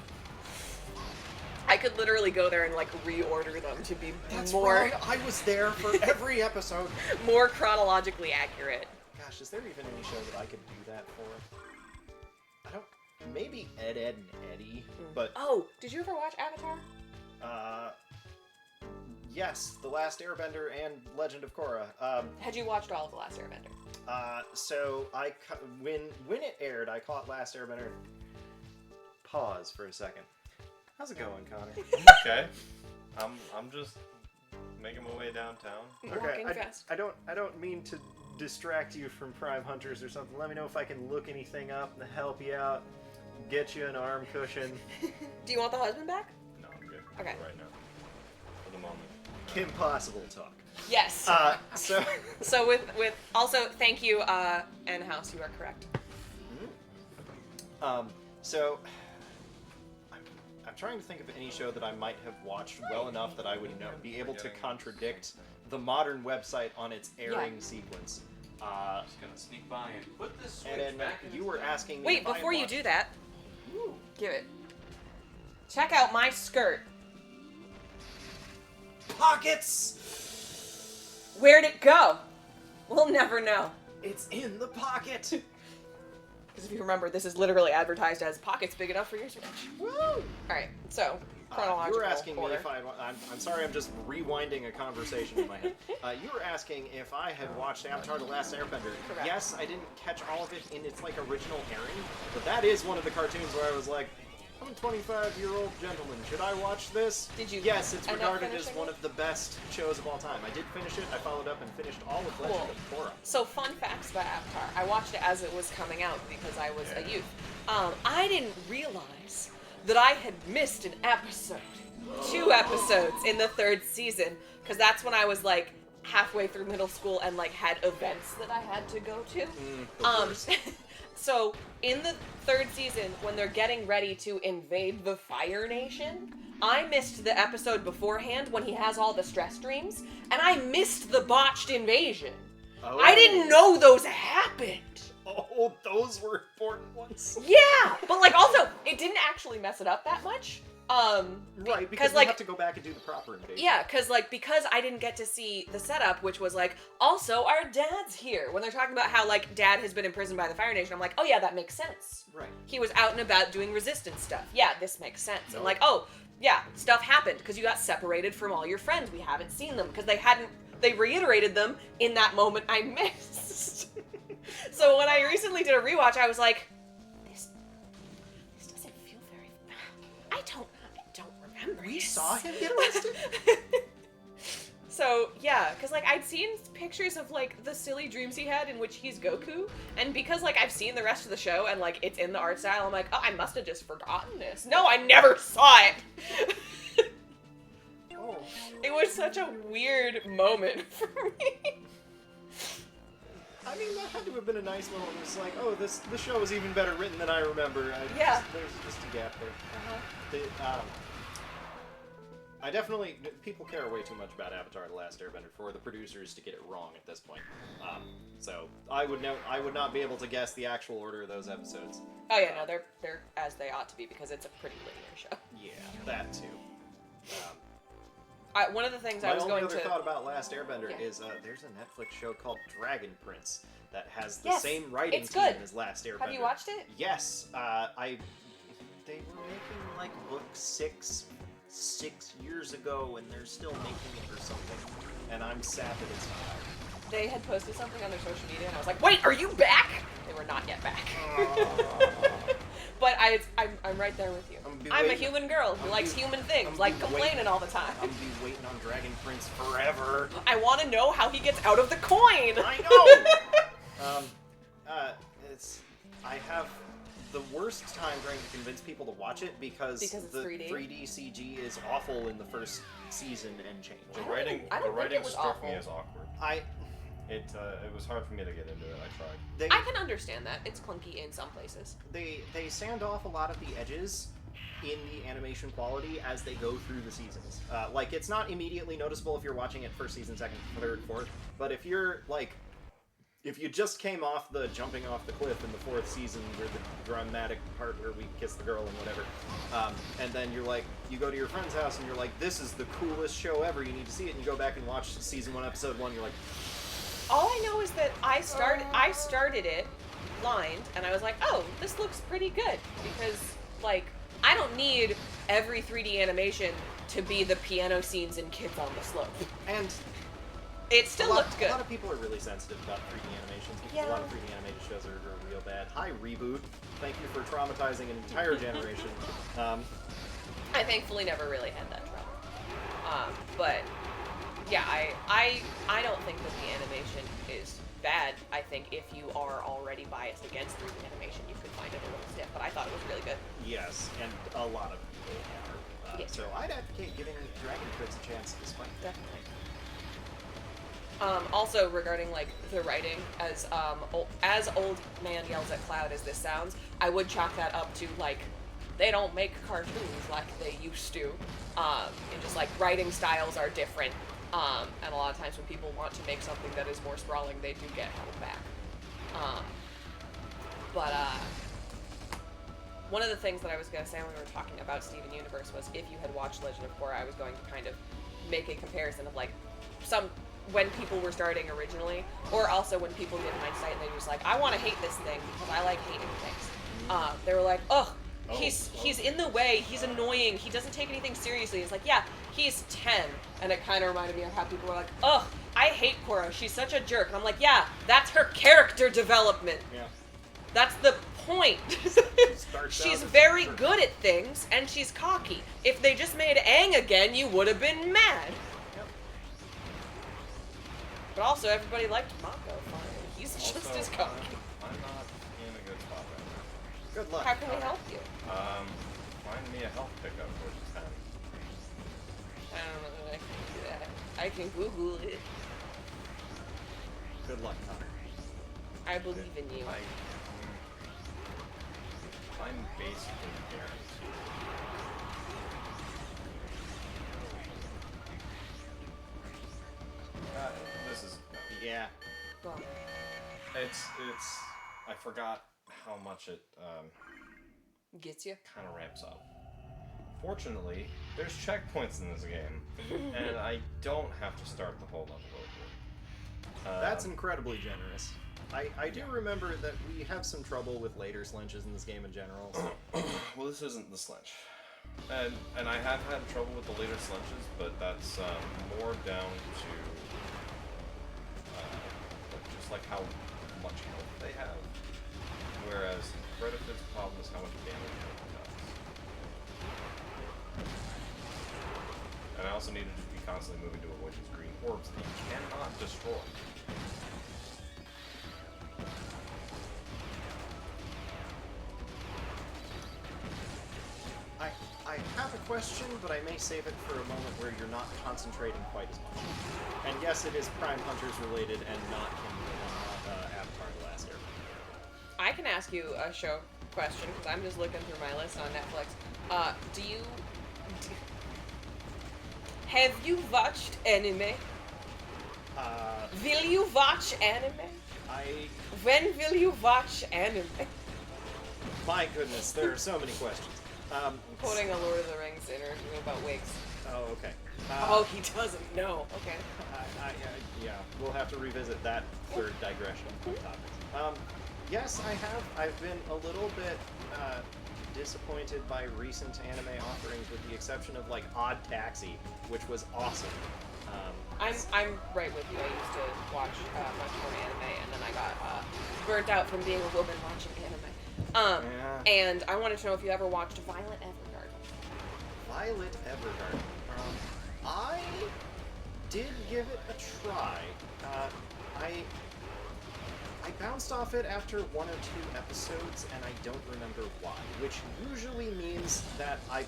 I could literally go there and like reorder them to be more. Wrong. I was there for every episode. More chronologically accurate. Gosh, is there even any show that I could do that for? I don't. Maybe Ed, Ed, and Eddie, but. Oh, did you ever watch Avatar? Yes, The Last Airbender and Legend of Korra. Had you watched all of The Last Airbender? So when it aired, I caught Last Airbender. Pause for a second. How's it going, Connor? Okay. I'm just making my way downtown. Walking Okay, fast. I don't mean to distract you from Prime Hunters or something. Let me know if I can look anything up to help you out, get you an arm cushion. Do you want the husband back? No, I'm good. Okay. Right now. For the moment. Impossible talk. Yes. So So with also thank you, N House. You are correct. So I'm trying to think of any show that I might have watched well enough that I would be able to contradict the modern website on its airing sequence. Just gonna sneak by and put this switch And then back in you its were place. asking me Wait, if I before you watched- do that, Ooh. give it. Check out my skirt. Pockets. Where'd it go? We'll never know. It's in the pocket. Because if you remember, this is literally advertised as pockets big enough for your Switch. Woo! Alright, so, You chronological were asking order. me if I'm sorry, I'm just rewinding a conversation in my head. You were asking if I had watched Avatar: The Last Airbender. Correct. Yes, I didn't catch all of it in its like original airing, but that is one of the cartoons where I was like, I'm a 25-year-old gentleman. Should I watch this? Did you Yes, it's end up regarded as finishing one it? of the best shows of all time. I did finish it. I followed up and finished all of Legend Cool. of Korra. So, fun facts about Avatar. I watched it as it was coming out because I was a youth. I didn't realize that I had missed an episode. 2 episodes in the 3rd season. Because that's when I was like halfway through middle school and like had events that I had to go to. So in the 3rd season, when they're getting ready to invade the Fire Nation, I missed the episode beforehand when he has all the stress dreams, and I missed the botched invasion. Oh. I didn't know those happened. Oh, those were important ones. Yeah, but like also, it didn't actually mess it up that much. Right, because we like have to go back and do the proper invasion. yeah, because I didn't get to see the setup, which was like, also our dad's here. When they're talking about how like dad has been imprisoned by the Fire Nation, I'm like, oh yeah, that makes sense. Right. He was out and about doing resistance stuff. Yeah, this makes sense. No. And like, oh yeah, stuff happened because you got separated from all your friends. We haven't seen them because they reiterated them in that moment I missed. So when I recently did a rewatch, I was like, this doesn't feel very. I don't remember. We this. saw him get arrested? So yeah, because like I'd seen pictures of like the silly dreams he had in which he's Goku, and because like I've seen the rest of the show and like it's in the art style, I'm like, oh, I must have just forgotten this. No, I never saw it. Oh. It was such a weird moment for me. I mean, that had to have been a nice little. It was like, oh, this show is even better written than I remember. Yeah. There's just a gap there. I definitely people care way too much about Avatar: The Last Airbender for the producers to get it wrong at this point. So I would not be able to guess the actual order of those episodes. Oh yeah, no, they're as they ought to be because it's a pretty linear show. Yeah, that too. One of the things My I was only going other to thought about Last Airbender Yeah. is there's a Netflix show called Dragon Prince that has the Yes, same writing it's team good. as Last Airbender. Have you watched it? Yes, they were making like book 6 years ago, and they're still making it or something. And I'm sad that it's not. They had posted something on their social media, and I was like, "Wait, are you back?" They were not yet back. But I'm right there with you. I'm a human girl who likes human things, like complaining all the time. I'm gonna be waiting on Dragon Prince forever. I want to know how he gets out of the coin. I know. I have the worst time trying to convince people to watch it because it's the 3D? 3D CG is awful in the first season and change. The I don't writing, think- I the don't think writing it was struck me awful. as awkward. It It was hard for me to get into it. I tried. they I can understand that. It's clunky in some places. they sand off a lot of the edges in the animation quality as they go through the seasons. Like, it's not immediately noticeable if you're watching it first season, second, third, fourth, but if you're, like, if you just came off the jumping off the cliff in the 4th season, where the dramatic part where we kiss the girl and whatever, and then you're like, you go to your friend's house and you're like, this is the coolest show ever, you need to see it, and you go back and watch season 1, episode 1, you're like, All I know is that I started it blind, and I was like, oh, this looks pretty good. Because, like, I don't need every 3D animation to be the piano scenes in Kids on the Slope. and It still looked good. A lot of people are really sensitive about 3D animations because Yeah. a lot of 3D animated shows are real bad. Hi, Reboot. Thank you for traumatizing an entire generation. I thankfully never really had that trouble. But Yeah, I don't think that the animation is bad. I think if you are already biased against 3D animation, you could find it a little stiff, but I thought it was really good. Yes, and a lot of people are. Yeah. So I'd advocate giving Dragon Quits a chance at this point. Definitely. Also regarding like the writing, as Old Man Yells at Cloud as this sounds, I would chalk that up to like they don't make cartoons like they used to, and just like writing styles are different, and a lot of times when people want to make something that is more sprawling, they do get held back. But one of the things that I was going to say when we were talking about Steven Universe was if you had watched Legend of Korra, I was going to kind of make a comparison of like when people were starting originally, or also when people did hindsight and they were just like, I want to hate this thing because I like hating things. They were like, ugh, he's in the way, he's annoying, he doesn't take anything seriously. It's like, yeah, he's 10. And it kind of reminded me of how people were like, ugh, I hate Korra, she's such a jerk. And I'm like, yeah, that's her character development. Yeah. That's the point. She's very good at things, and she's cocky. If they just made Aang again, you would have been mad. Yep. But also, everybody liked Mako. He's just Also, as cocky. I'm not in a good spot right now. Good luck. How can we help you? Find me a health pickup towards 10. I don't know that I can do that. I can Google it. Good luck, Connor. I believe in you. I'm basically guaranteed. This is Yeah. Well, it's I forgot how much it gets you. kind of ramps up. Fortunately, there's checkpoints in this game, and I don't have to start the whole level over. That's incredibly generous. I do remember that we have some trouble with later slenches in this game in general. So. Well, this isn't the slench. And I have had trouble with the later slenches, but that's more down to just like how much health they have. Whereas Predifit's problem is how much damage it does. And I also needed to be constantly moving to avoid these green orbs that you cannot destroy. I have a question, but I may save it for a moment where you're not concentrating quite as much. And yes, it is Prime Hunters related and not Avatar: The Last Airbender. I can ask you a show question because I'm just looking through my list on Netflix. Have you watched anime? Will you watch anime? When will you watch anime? My goodness, there are so many questions. I'm quoting a Lord of the Rings interview about wigs. Oh, okay. Oh, he doesn't know. Okay. Yeah, we'll have to revisit that for digression on topics. Yes, I have. I've been a little bit disappointed by recent anime offerings, with the exception of like Odd Taxi, which was awesome. I'm right with you. I used to watch much more anime, and then I got burnt out from being a woman watching anime. And I wanted to know if you ever watched Violet Evergarden. Violet Evergarden. I did give it a try. I bounced off it after 1 or 2 episodes, and I don't remember why, which usually means that I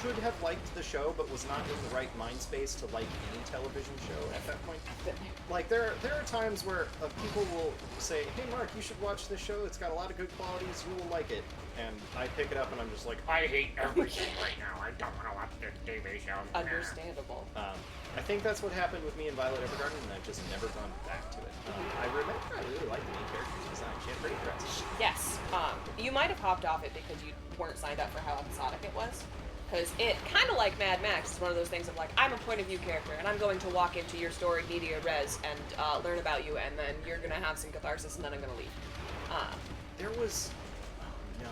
should have liked the show, but was not in the right mind space to like any television show at that point. Like, there are times where people will say, hey Mark, you should watch this show, it's got a lot of good qualities, you will like it. And I pick it up and I'm just like, I hate everything right now, I don't want to watch this TV show. Understandable. I think that's what happened with me in Violet Evergarden, and I've just never gone back to it. I remember I really liked the main character's design. She had pretty dresses. Yes. You might have hopped off it because you weren't signed up for how episodic it was. Because it, kind of like Mad Max, is one of those things of like, I'm a point of view character, and I'm going to walk into your story media res and learn about you, and then you're going to have some catharsis, and then I'm going to leave. There was... Oh, no.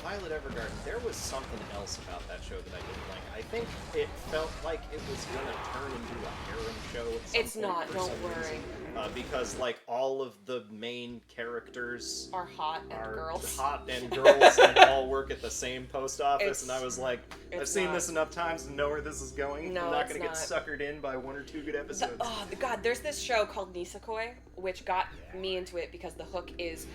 Violet Evergarden, there was something else about that show that I didn't like. I think it felt like it was going to turn into a harem show at some It's point not, for don't some worry. reason. Because, like, all of the main characters Are hot and are girls. hot and girls and all work at the same post office, and I was like, I've it's seen not. this enough times to know where this is going. No, I'm not it's going to get not. suckered in by 1 or 2 good episodes. God, there's this show called Nisekoi, which got me into it because the hook is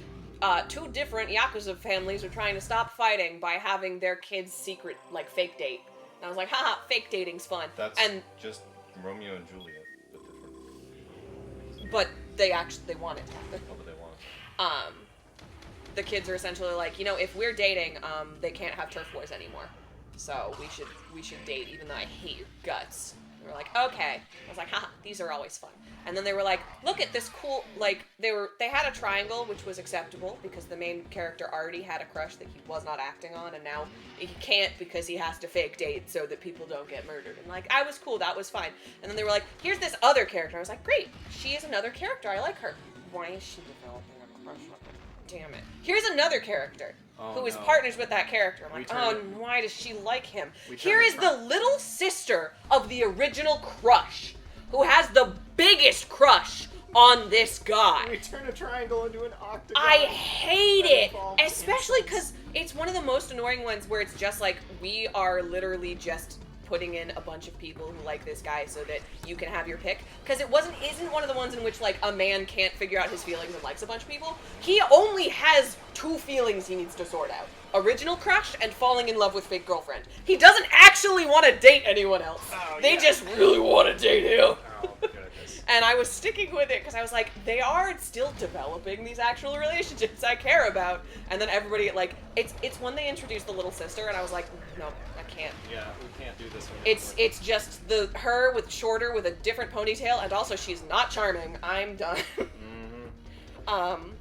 2 different Yakuza families are trying to stop fighting by having their kids' secret, like, fake date. And I was like, haha, fake dating's fun. That's and just Romeo and Juliet, but different. But they want it to happen. Oh, but they want. The kids are essentially like, you know, if we're dating, they can't have turf wars anymore. So we should date, even though I hate your guts. And we're like, okay. I was like, haha, these are always fun. And then they were like, look at this cool, like, they had a triangle, which was acceptable, because the main character already had a crush that he was not acting on, and now he can't because he has to fake date so that people don't get murdered. And, like, I was cool, that was fine. And then they were like, here's this other character. I was like, great, she is another character, I like her. Why is she developing a crush on her? Damn it. Here's another character. Who is partners with that character. I'm like, why does she like him? Here is the little sister of the original crush, who has the biggest crush on this guy. We turn a triangle into an octagon. I hate it, involves especially because it's one of the most annoying ones where it's just like, we are literally just putting in a bunch of people who like this guy so that you can have your pick. Because isn't one of the ones in which, like, a man can't figure out his feelings and likes a bunch of people. He only has 2 feelings he needs to sort out. Original crush and falling in love with fake girlfriend. He doesn't actually want to date anyone else. They just really want to date him. Oh, goodness. And I was sticking with it because I was like, they are still developing these actual relationships I care about. And then everybody, like, it's when they introduced the little sister, and I was like, no, I can't. Yeah, we can't do this one. It's just her with shorter with a different ponytail, and also she's not charming. I'm done.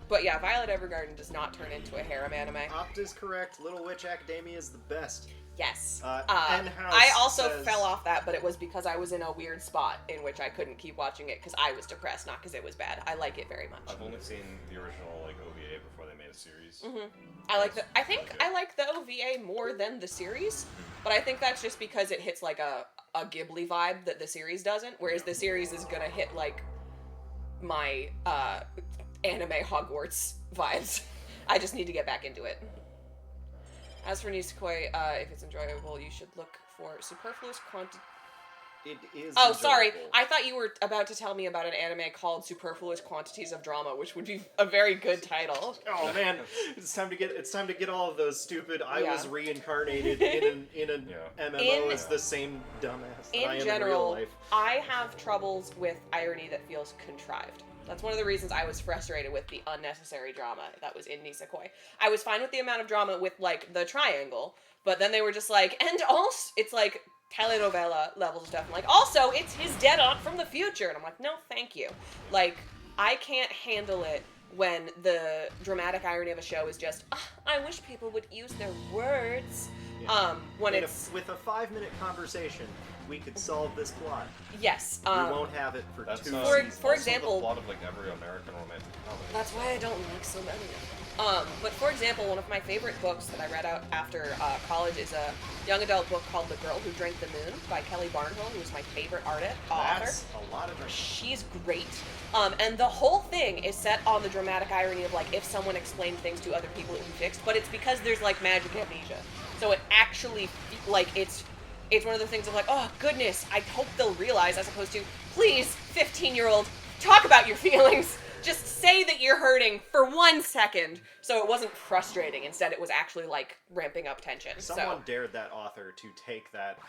But yeah, Violet Evergarden does not turn into a harem anime. Opt is correct. Little Witch Academia is the best. Yes. N-House I also says- fell off that, but it was because I was in a weird spot in which I couldn't keep watching it because I was depressed, not because it was bad. I like it very much. I've only seen the original like OVA before they made a series. I think I like the OVA more than the series, but I think that's just because it hits like a Ghibli vibe that the series doesn't, whereas the series is gonna hit like my anime Hogwarts vibes. I just need to get back into it. As for Nisekoi, if it's enjoyable, you should look for superfluous quantity. It is. Oh, sorry. enjoyable. I thought you were about to tell me about an anime called Superfluous Quantities of Drama, which would be a very good title. Oh man, it's time to get all of those stupid. I Yeah. was reincarnated in an MMO as the same dumbass that I am In in real general, life. I have troubles with irony that feels contrived. That's one of the reasons I was frustrated with the unnecessary drama that was in Nisekoi. I was fine with the amount of drama with, like, the triangle, but then they were just like, and also, it's like telenovela level stuff. I'm like, also, it's his dead aunt from the future. And I'm like, no, thank you. Like, I can't handle it when the dramatic irony of a show is just, I wish people would use their words. Yeah. When it's... with a 5-minute conversation, we could solve this plot. Yes. We won't have it for That's 2 For seasons. for example- the plot of like every American romantic comedy. That's why I don't like so many of them. But for example, one of my favorite books that I read out after college is a young adult book called The Girl Who Drank the Moon by Kelly Barnhill, who is my favorite author. That's a lot of drama. She's great. And the whole thing is set on the dramatic irony of, like, if someone explained things to other people, it would be fixed. But it's because there's, like, magic amnesia. So it actually, like, it's one of the things of, like, oh, goodness, I hope they'll realize, as opposed to, please, 15-year-old, talk about your feelings. Just say that you're hurting for 1 second. So it wasn't frustrating. Instead, it was actually, like, ramping up tension. Someone dared that author to take that,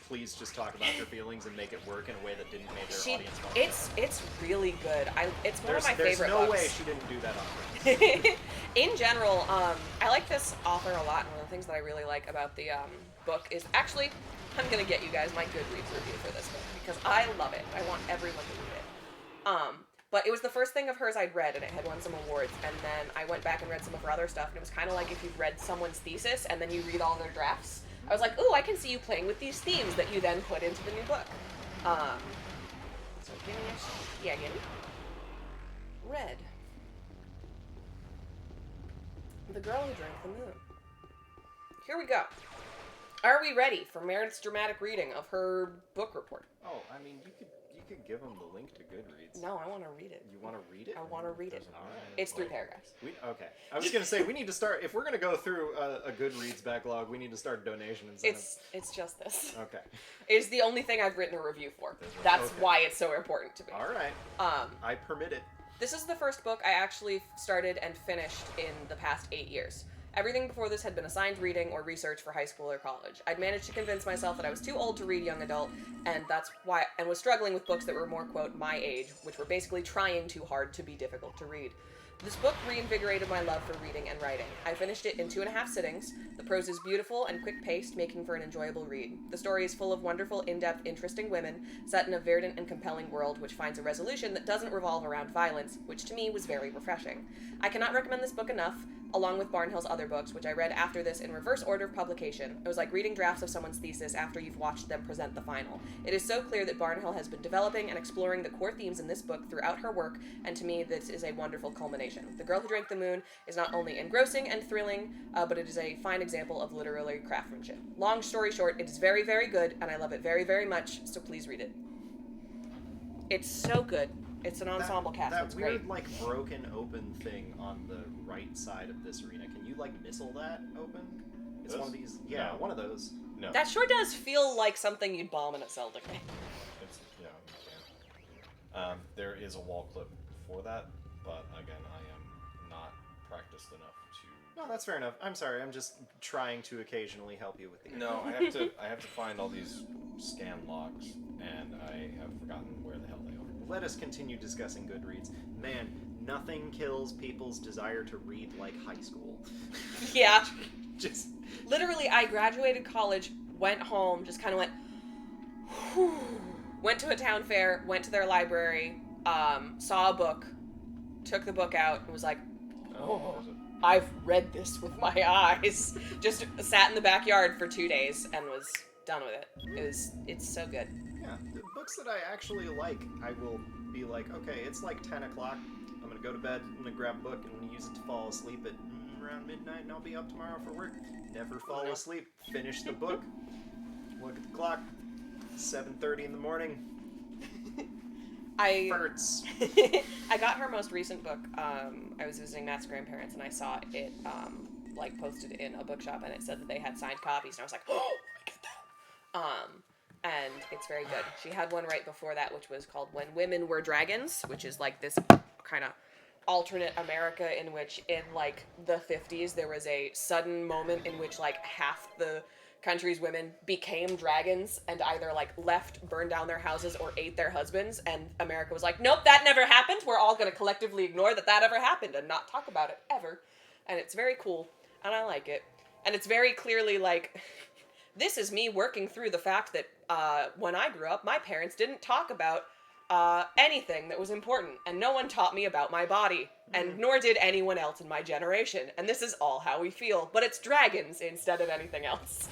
please just talk about your feelings and make it work in a way that didn't make their audience want It's really good. It's one of my there's favorite no books. way she didn't do that on purpose. In general, I like this author a lot, and one of the things that I really like about the book is actually, I'm gonna get you guys my Goodreads review for this book because I love it. I want everyone to read it. But it was the first thing of hers I'd read, and it had won some awards, and then I went back and read some of her other stuff, and it was kind of like if you've read someone's thesis, and then you read all their drafts. I was like, ooh, I can see you playing with these themes that you then put into the new book. So give me a shaggin'. Red. The Girl Who Drank the Moon. here we go. Are we ready for Meredith's dramatic reading of her book report? Oh, I mean, you could give them the link to Goodreads. No, I want to read it. You want to read it? I want to read it. All right. It's 3 paragraphs. Okay. I was gonna say we need to start. If we're gonna go through a Goodreads backlog, we need to start donation incentives. It's just this. Okay. It's the only thing I've written a review for. That's Okay. why it's so important to me. All right. I permit it. This is the first book I actually started and finished in the past 8 years. Everything before this had been assigned reading or research for high school or college. I'd managed to convince myself that I was too old to read young adult, and was struggling with books that were more, quote, my age, which were basically trying too hard to be difficult to read. This book reinvigorated my love for reading and writing. I finished it in 2.5 sittings. The prose is beautiful and quick-paced, making for an enjoyable read. The story is full of wonderful, in-depth, interesting women, set in a verdant and compelling world which finds a resolution that doesn't revolve around violence, which to me was very refreshing. I cannot recommend this book enough, along with Barnhill's other books, which I read after this in reverse order of publication. It was like reading drafts of someone's thesis after you've watched them present the final. It is so clear that Barnhill has been developing and exploring the core themes in this book throughout her work, and to me, this is a wonderful culmination. The Girl Who Drank the Moon is not only engrossing and thrilling, but it is a fine example of literary craftsmanship. Long story short, it is very, very good, and I love it very, very much, so please read it. It's so good. It's an ensemble cast. That It's weird, great. like, broken open thing on the right side of this arena. Can you, like, missile that open? It's This? one of these. Yeah, No. one of those. No. That sure does feel like something you'd bomb in a Zelda game. It's, yeah, you can. There is a wall clip for that, but again, I am not practiced enough to. No, that's fair enough. I'm sorry. I'm just trying to occasionally help you with the. No, I have to find all these scan logs, and I have forgotten where the hell they are. Let us continue discussing Goodreads. Man, nothing kills people's desire to read like high school. Yeah. Just Literally, I graduated college, went home, just kind of went, whew, went to a town fair, went to their library, saw a book, took the book out, and was like, oh, Is it? I've read this with my eyes. Just sat in the backyard for 2 days and was done with it. It's so good. yeah, the books that I actually like, I will be like, okay, it's like 10 o'clock. I'm gonna go to bed. I'm gonna grab a book and use it to fall asleep at around midnight, and I'll be up tomorrow for work. Never fall asleep. Finish the book. Look at the clock. 7:30 in the morning. I Farts. I got her most recent book. I was visiting Matt's grandparents, and I saw it like posted in a bookshop, and it said that they had signed copies, and I was like, oh, I get that. And it's very good. She had one right before that, which was called When Women Were Dragons, which is like this kind of alternate America in which in like the 50s there was a sudden moment in which like half the country's women became dragons and either like left, burned down their houses, or ate their husbands, and America was like, nope, that never happened. We're all going to collectively ignore that ever happened and not talk about it ever. And it's very cool, and I like it. And it's very clearly like, this is me working through the fact that when I grew up, my parents didn't talk about anything that was important, and no one taught me about my body, and nor did anyone else in my generation, and this is all how we feel, but it's dragons instead of anything else.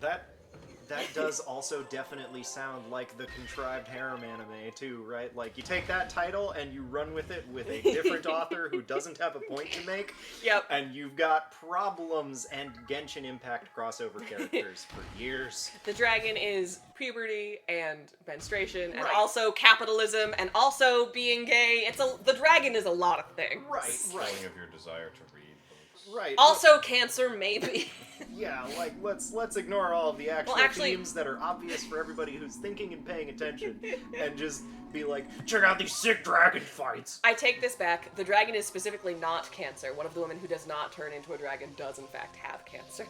That does also definitely sound like the contrived harem anime too, right? Like you take that title and you run with it with a different author who doesn't have a point to make. Yep. And you've got problems and Genshin Impact crossover characters for years. The dragon is puberty and menstruation, and Right. also capitalism, and also being gay. The dragon is a lot of things. Right. Telling of your desire to read books. Right. Also cancer, maybe. Yeah, like let's ignore all of the actual actually- themes that are obvious for everybody who's thinking and paying attention, and just be like, check out these sick dragon fights. I take this back. The dragon is specifically not cancer. One of the women who does not turn into a dragon does in fact have cancer.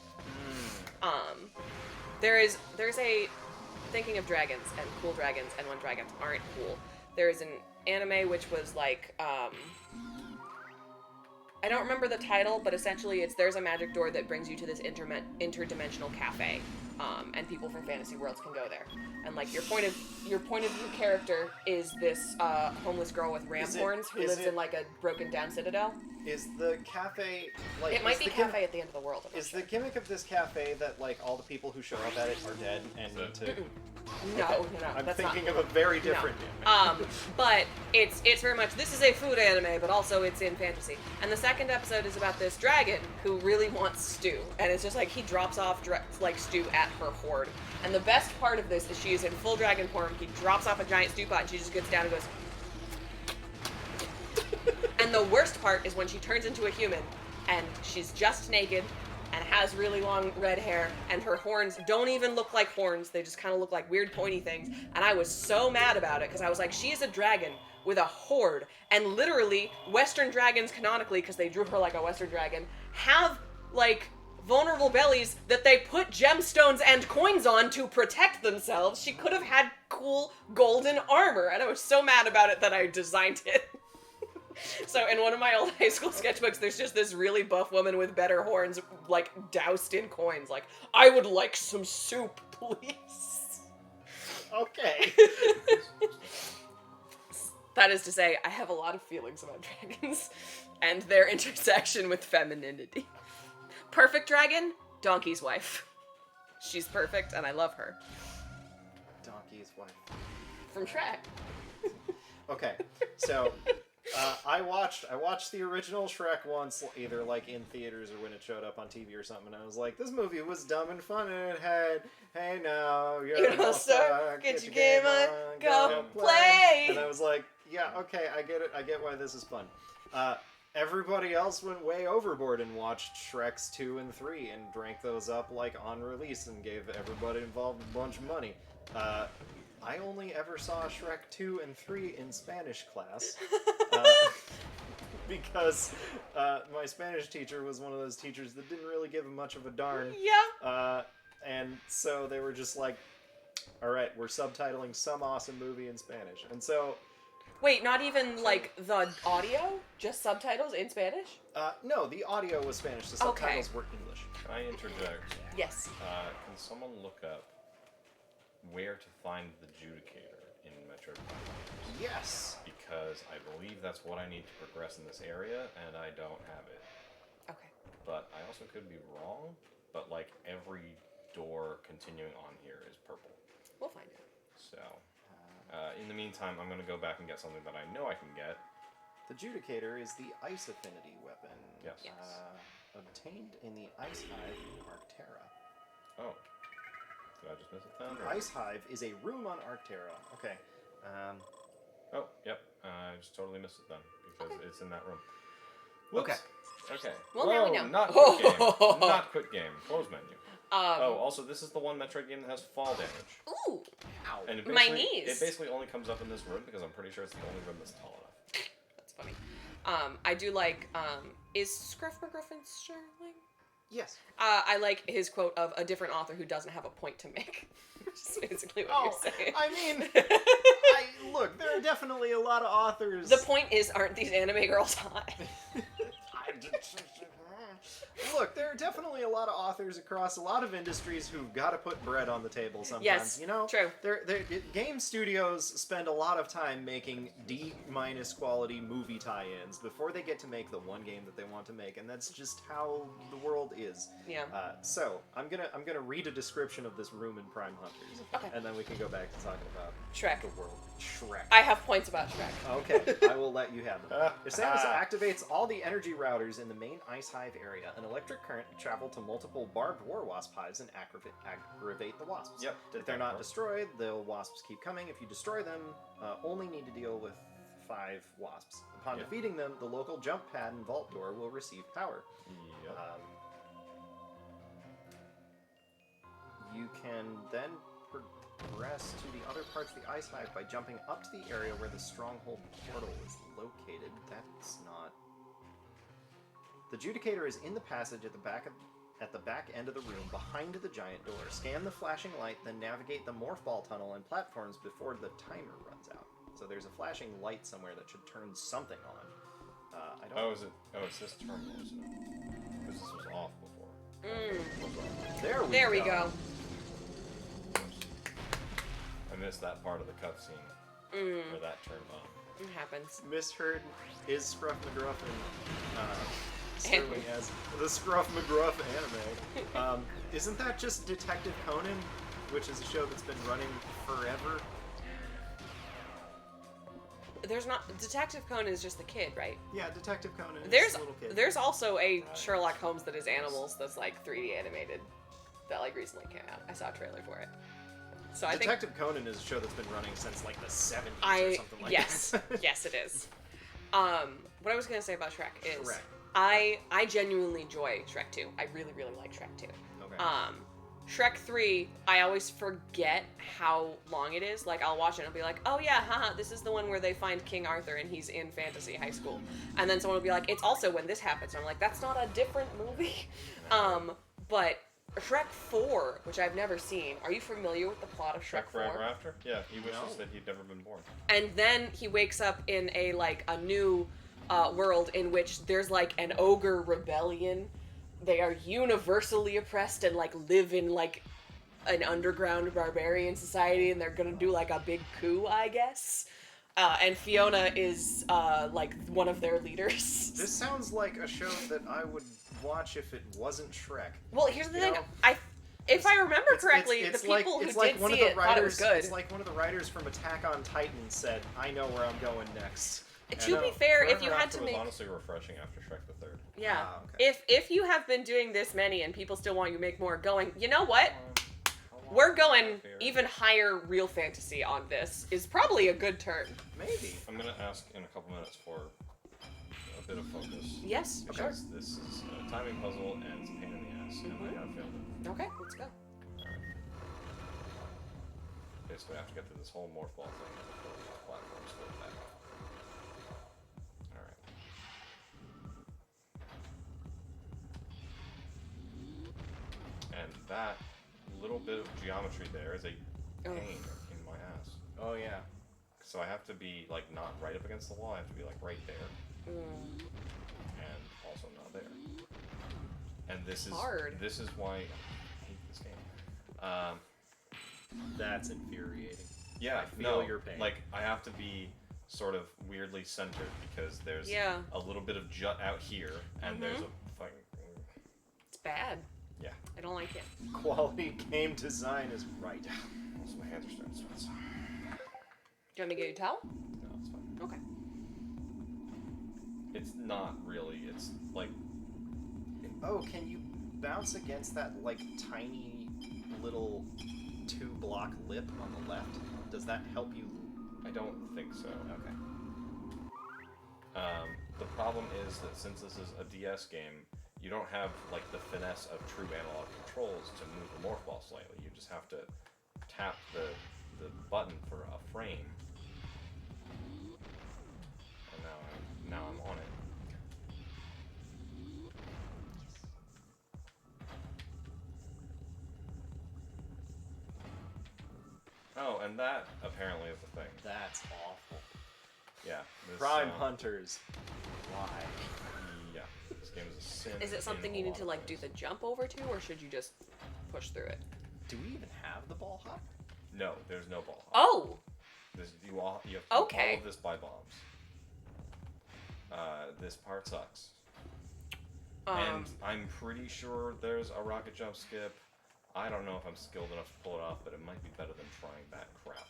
There's a thinking of dragons and cool dragons and when dragons aren't cool. There's an anime which was like I don't remember the title, but essentially there's a magic door that brings you to this interdimensional cafe. and people from fantasy worlds can go there. And like your point of view character is this homeless girl with ram horns who lives in like a broken down citadel. Is the cafe like? It might be cafe at the end of the world. Is the gimmick of this cafe that like all the people who show up at it are dead and need to? No. I'm that's thinking not. of a very different But it's very much, this is a food anime, but also it's in fantasy. And the second episode is about this dragon who really wants stew, and it's just like he drops off like stew at her hoard. And the best part of this is she is in full dragon form. He drops off a giant stew pot, and she just gets down and goes. And the worst part is when she turns into a human, and she's just naked, and has really long red hair, and her horns don't even look like horns, they just kind of look like weird pointy things, and I was so mad about it, because I was like, she is a dragon with a horde, and literally, Western dragons canonically, because they drew her like a Western dragon, have, like, vulnerable bellies that they put gemstones and coins on to protect themselves. She could have had cool golden armor, and I was so mad about it that I designed it. So in one of my old high school sketchbooks, there's just this really buff woman with better horns, like, doused in coins. Like, I would like some soup, please. Okay. That is to say, I have a lot of feelings about dragons and their intersection with femininity. Perfect dragon, Donkey's wife. She's perfect, and I love her. Donkey's wife. From Shrek. Okay, so I watched the original Shrek once, either like in theaters or when it showed up on TV or something, and I was like, this movie was dumb and fun, and it had, hey now, you're an all-star, get your game on, go play! And I was like, yeah, okay, I get it, I get why this is fun. Everybody else went way overboard and watched Shreks 2 and 3 and drank those up like on release and gave everybody involved a bunch of money. I only ever saw Shrek 2 and 3 in Spanish class because my Spanish teacher was one of those teachers that didn't really give much of a darn. Yeah. And so they were just like, all right, we're subtitling some awesome movie in Spanish. And so... Wait, not even, like, the audio? Just subtitles in Spanish? No, the audio was Spanish. The subtitles were English. Can I interject? Yes. Can someone look up where to find the Judicator in Metroid Prime? Yes! Because I believe that's what I need to progress in this area, and I don't have it. Okay. But I also could be wrong, but like every door continuing on here is purple. We'll find it. So, in the meantime, I'm going to go back and get something that I know I can get. The Judicator is the ice affinity weapon. Yes. Obtained in the Ice Hive in Arctera. Oh. Did I just miss it then? The Ice Hive is a room on Arctera. Okay. Oh, yep. I just totally missed it then, because it's in that room. Okay. Okay. Well, now we know. Not quit game. Not quit game. Close menu. Also, this is the one Metroid game that has fall damage. Ooh. Ow. And it My knees. It basically only comes up in this room because I'm pretty sure it's the only room that's tall enough. That's funny. I do like, is Scruff McGruffin Sterling? Yes. I like his quote of a different author who doesn't have a point to make. Which is basically what you're saying. I mean, look, there are definitely a lot of authors. The point is, aren't these anime girls hot? Look, there are definitely a lot of authors across a lot of industries who've got to put bread on the table sometimes. Yes, you know, true. Game studios spend a lot of time making D- quality movie tie-ins before they get to make the one game that they want to make, and that's just how the world is. Yeah. So I'm gonna read a description of this room in Prime Hunters, Okay. and then we can go back to talking about Shrek. the world. Shrek. I have points about Shrek. Okay, I will let you have them. If Samus activates all the energy routers in the main Ice Hive area, an electric current can travel to multiple barbed war wasp hives and aggravate the wasps. Yep. If they're not destroyed, the wasps keep coming. If you destroy them, only need to deal with 5 wasps. Upon defeating them, the local jump pad and vault door will receive power. Yep. You can then progress to the other parts of the Ice Hive by jumping up to the area where the stronghold portal is located. That's not... The Judicator is in the passage at the back end of the room behind the giant door. Scan the flashing light, then navigate the morph ball tunnel and platforms before the timer runs out. So there's a flashing light somewhere that should turn something on. I don't. It's this terminal, isn't it? Because this was off before. There we go. missed that part of the cutscene where that turned on. It happens. Misheard is Scruff McGruff and Sterling as the Scruff McGruff anime. Isn't that just Detective Conan, which is a show that's been running forever? There's not Detective Conan is just the kid, right? Yeah, Detective Conan is There's a little kid. there's also a Sherlock Holmes that is animals that's like 3D animated that like recently came out. I saw a trailer for it. So I think Detective Conan is a show that's been running since like the 70s or something like yes, that. yes it is. What I was gonna say about Shrek is Shrek. I genuinely enjoy Shrek 2. I really like Shrek 2. Okay. Shrek 3, I always forget how long it is. Like, I'll watch it and I'll be like, oh yeah, haha, this is the one where they find King Arthur and he's in fantasy high school. And then someone will be like, it's also when this happens. And I'm like, that's not a different movie. But Shrek 4, which I've never seen, are you familiar with the plot of Shrek 4? Forever After? Yeah, he wishes that he'd never been born. And then he wakes up in a new world in which there's like an ogre rebellion. They are universally oppressed and like live in like an underground barbarian society, and they're gonna do like a big coup, I guess. And Fiona is like one of their leaders. This sounds like a show that I would watch if it wasn't Shrek. Well, here's the You thing. know, If I remember correctly, it's the like- people who it's did like one see of the it thought it was writers- good. It's like one of the writers from Attack on Titan said, "I know where I'm going next." To be fair, if you Forever had After to was make honestly refreshing after Shrek the Third. yeah, Ah, okay. if you have been doing this many and people still want you to make more, going, you know what? We're going even higher real fantasy on this is probably a good turn. Maybe. I'm gonna ask in a couple minutes for a bit of focus. Yes, sure. Because this is a timing puzzle and it's a pain in the ass, and I have failed it. Okay, let's go. Basically, I have to get through this whole morph ball thing before these platforms go back. Alright. And that little bit of geometry there is a pain in my ass. Oh yeah. So I have to be like not right up against the wall, I have to be like right there. And also not there. And this is hard. This is why I hate this game. That's infuriating. Yeah, I feel your pain. Like I have to be sort of weirdly centered because there's Yeah. a little bit of jut out here, and there's a fucking It's bad. yeah. I don't like it. Quality game design is right. Also, my hands are starting to sweat. So. Do you want me to get you a towel? No, it's fine. Okay. It's not really. It's like Oh, can you bounce against that like tiny little 2-block lip on the left? Does that help you? I don't think so. Okay. The problem is that since this is a DS game, you don't have like the finesse of true analog controls to move the morph ball slightly. You just have to tap the button for a frame. And now I'm on it. Oh, and that apparently is the thing. That's awful. Yeah. This, Prime Hunters. Why? Yeah. This game is a sin. Is it something in you a need lot to of like do ways. the jump over to, or should you just push through it? Do we even have the ball hop? No, there's no ball. Oh! This, you have to do all Okay. of this by bombs. This part sucks. And I'm pretty sure there's a rocket jump skip. I don't know if I'm skilled enough to pull it off, but it might be better than trying that crap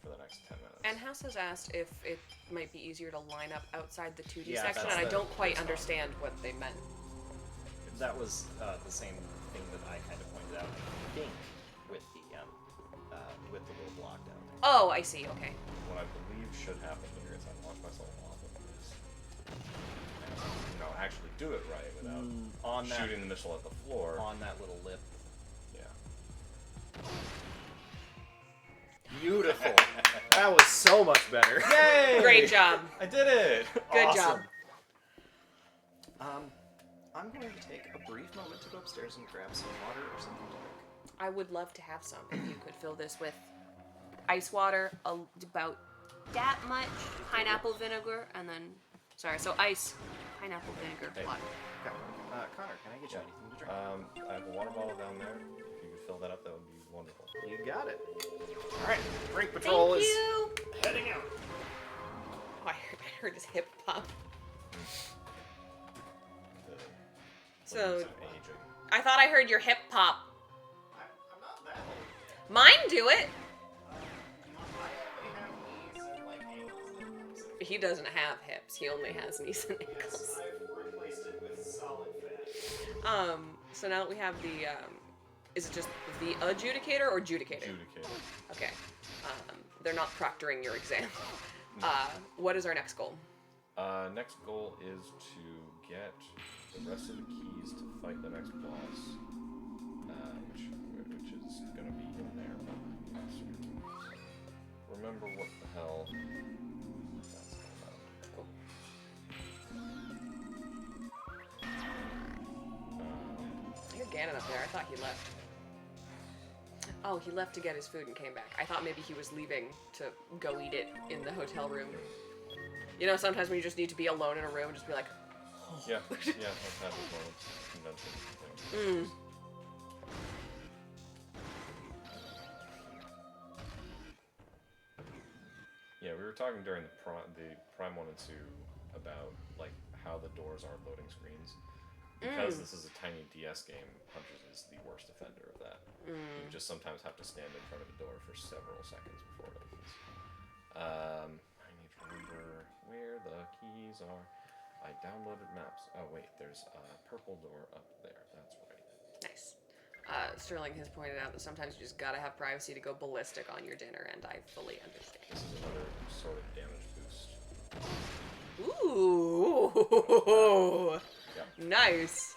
for the next 10 minutes. And House has asked if it might be easier to line up outside the 2D Yeah, section, that's and I the- don't quite that's understand what they meant. That was the same thing that I kind of pointed out, I think, with the little block down there. Oh, I see, okay. What I believe should happen here is I launch myself off of this. And, actually do it right without On that, shooting the missile at the floor. on that little lip. Yeah. Beautiful. That was so much better. Yay! Great job. I did it! Good job. I'm going to take a brief moment to go upstairs and grab some water or something to drink. I would love to have some. If you could fill this with ice water, about that much, pineapple vinegar, and then, so ice, pineapple vinegar, Hey. water. Okay. Connor, can I get you anything to drink? I have a water bottle down there. If you could fill that up, that would be wonderful. You got it. All right, Brink Patrol Thank is you. heading out. Oh, I heard his hip pop. The So- limits of aging. I thought I heard your hip pop. I'm not that old. Mine do it. I only have knees and like ankles that comes in. He doesn't have hips. He only has knees and Yes, ankles. I've replaced it with solid fat. So now that we have the, is it just the adjudicator or adjudicator? Adjudicator. Okay. They're not proctoring your exam. What is our next goal? Next goal is to get the rest of the keys to fight the next boss, which is gonna be in there, but I'm not certain. Remember what the hell that's all about. Cool. I hear Ganon up there. I thought he left. Oh, he left to get his food and came back. I thought maybe he was leaving to go eat it in the hotel room. You know, sometimes when you just need to be alone in a room, just be like, Yeah, I've had this moments. Convention thing. Yeah, we were talking during the Prime 1 and 2 about like how the doors are loading screens. Because this is a tiny DS game, Hunters is the worst offender of that. You just sometimes have to stand in front of the door for several seconds before it opens. I need to remember where the keys are. I downloaded maps. Oh wait, there's a purple door up there. That's right. nice. Sterling has pointed out that sometimes you just gotta have privacy to go ballistic on your dinner, and I fully understand. This is another sort of damage boost. Ooh! Yep. Nice.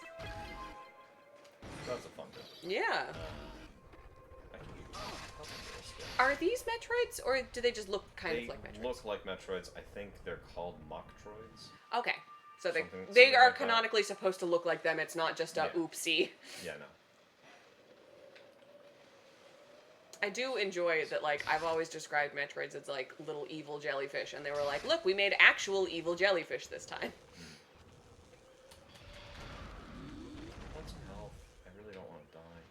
That's a fun bit. Yeah. I can help you still. Are these Metroids, or do they just look kind of like They Metroids? look like Metroids. I think they're called Mocktroids. Okay. So they Something are like that. canonically supposed to look like them. It's not just a Yeah. oopsie. Yeah, no. I do enjoy that, like, I've always described Metroids as, like, little evil jellyfish, and they were like, look, we made actual evil jellyfish this time. I want some health. I really don't want to die.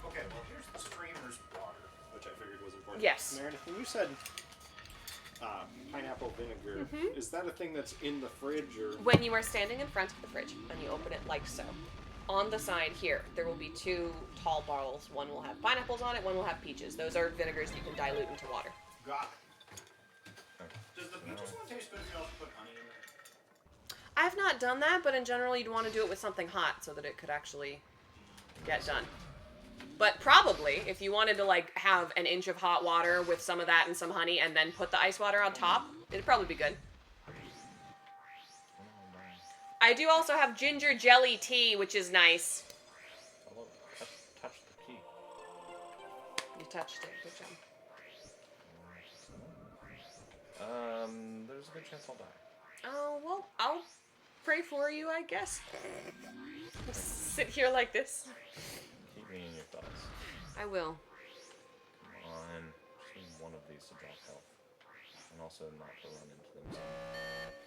Okay, well here's the streamer's water, which I figured was important. Yes. Meredith, when you said pineapple vinegar, is that a thing that's in the fridge or? When you are standing in front of the fridge, and you open it like so, on the side here, there will be two tall bottles. One will have pineapples on it, one will have peaches. Those are vinegars you can dilute into water. Got it. Does the peaches one taste good if you also put honey in there? I've not done that, but in general, you'd want to do it with something hot so that it could actually get done. But probably, if you wanted to, like, have an inch of hot water with some of that and some honey and then put the ice water on top, it'd probably be good. I do also have ginger jelly tea, which is nice. Hello. Touch the key. You touched it. Good job. There's a good chance I'll die. Oh, well, I'll pray for you, I guess. Sit here like this. Keep me in your thoughts. I will. Come on. Just need one of these to drop health. And also not to run into them.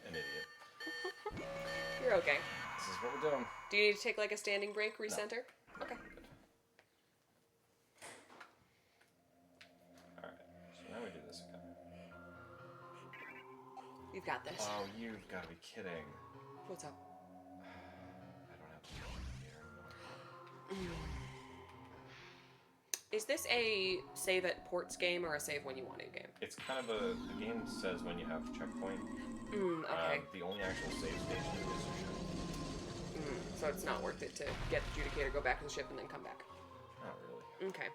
An idiot. You're okay. This is what we're doing. Do you need to take, like, a standing break, recenter? Okay. Alright. So now we do this again. You've got this. Oh, you've got to be kidding. What's up? I don't have the computer anymore. Is this a save at ports game or a save when you want to game? It's kind of a... The game says when you have checkpoint. Okay. The only actual save station is a ship. So it's not worth it to get the adjudicator, go back to the ship, and then come back. Not really. Okay.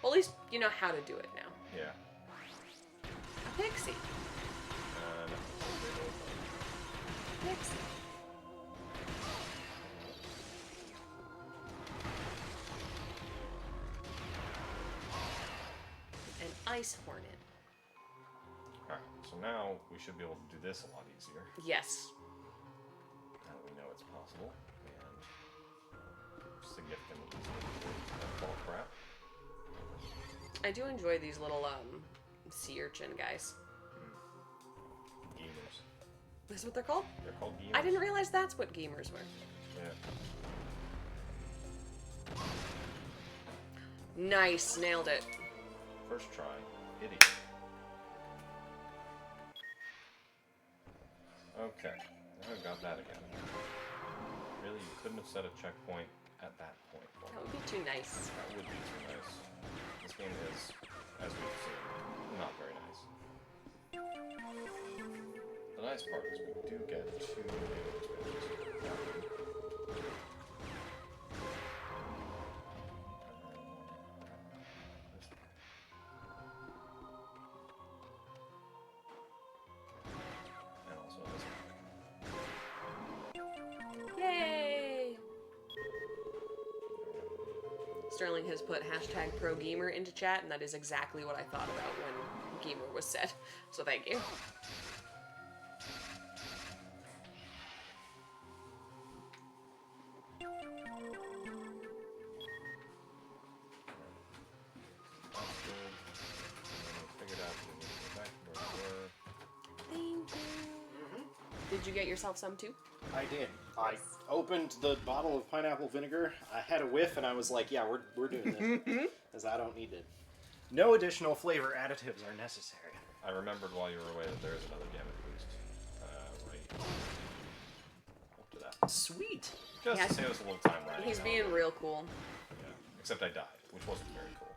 Well, at least you know how to do it now. Yeah. A pixie. No. Pixie. An ice hornet. Alright, so now we should be able to do this a lot easier. Yes. Now that we know it's possible. And significantly easier to do that ball crap. I do enjoy these little sea urchin guys. Gamers. That's what they're called? They're called gamers. I didn't realize that's what gamers were. Yeah. Nice, nailed it. First try. Idiot. Okay. Now I got that again. Really, you couldn't have set a checkpoint at that point. That would be too nice. That would be too nice. This game is, as we've seen, not very nice. The nice part is we do get 2 new expansions. And also this one. Yay! Sterling has put hashtag #ProGamer into chat, and that is exactly what I thought about when gamer was said. So thank you. Figured out we need to go back to where we were. Thank you. Did you get yourself some too? I did. I opened the bottle of pineapple vinegar. I had a whiff, and I was like, "Yeah, we're doing this," because I don't need it. No additional flavor additives are necessary. I remembered while you were away that there is another gamut boost. Right up to that. Sweet. Just Yeah. to save us a little time riding. He's down being the- real cool. Yeah. Except I died, which wasn't very cool.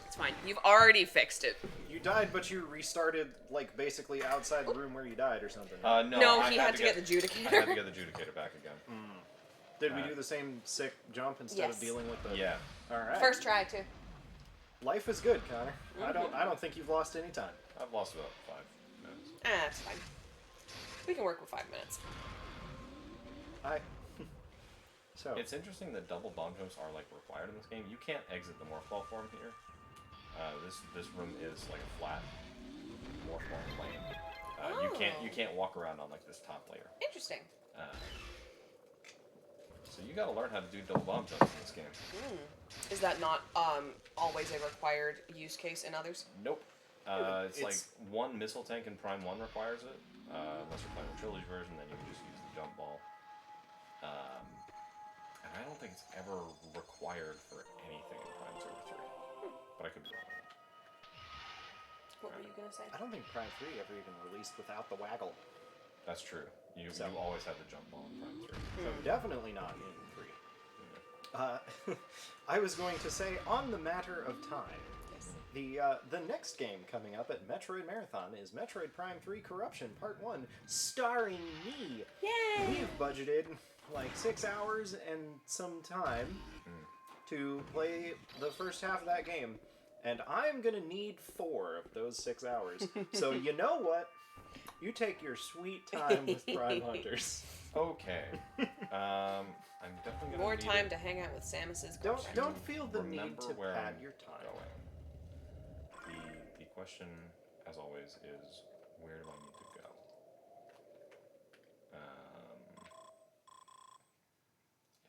It's fine. You've already fixed it. You died, but you restarted like basically outside the room where you died or something. No, I he had to get the I had to judicator. get the judicator back again. Did we do the same sick jump instead Yes. of dealing with the? Yeah. All right. First try too. Life is good, Connor. I don't think you've lost any time. I've lost about 5 minutes. It's fine. We can work with 5 minutes. So It's interesting that double bomb jumps are like required in this game. You can't exit the morph ball form here. This room is like a flat morph ball plane. You can't walk around on like this top layer. Interesting. So you gotta learn how to do double bomb jumps in this game. Is that not always a required use case in others? Nope. It's like one missile tank in Prime 1 requires it. Unless you're playing the trilogy version, then you can just use the jump ball. And I don't think it's ever required for anything in Prime 2 or 3. But I could be wrong. What were you gonna say? I don't think Prime 3 ever even released without the waggle. That's true. You So- always had the jump ball in Prime 3. So definitely not in 3. I was going to say, on the matter of time, the next game coming up at Metroid Marathon is Metroid Prime 3 Corruption Part 1, starring me. Yay! We've budgeted like 6 hours and some time to play the first half of that game, and I'm gonna need 4 of those 6 hours. So you know what? You take your sweet time with Prime Hunters. Okay. I'm definitely gonna More need time it. to hang out with Samus's Don't girlfriend. don't feel the need Remember to where pad I'm your time. going. The question, as always, is where do I need to go?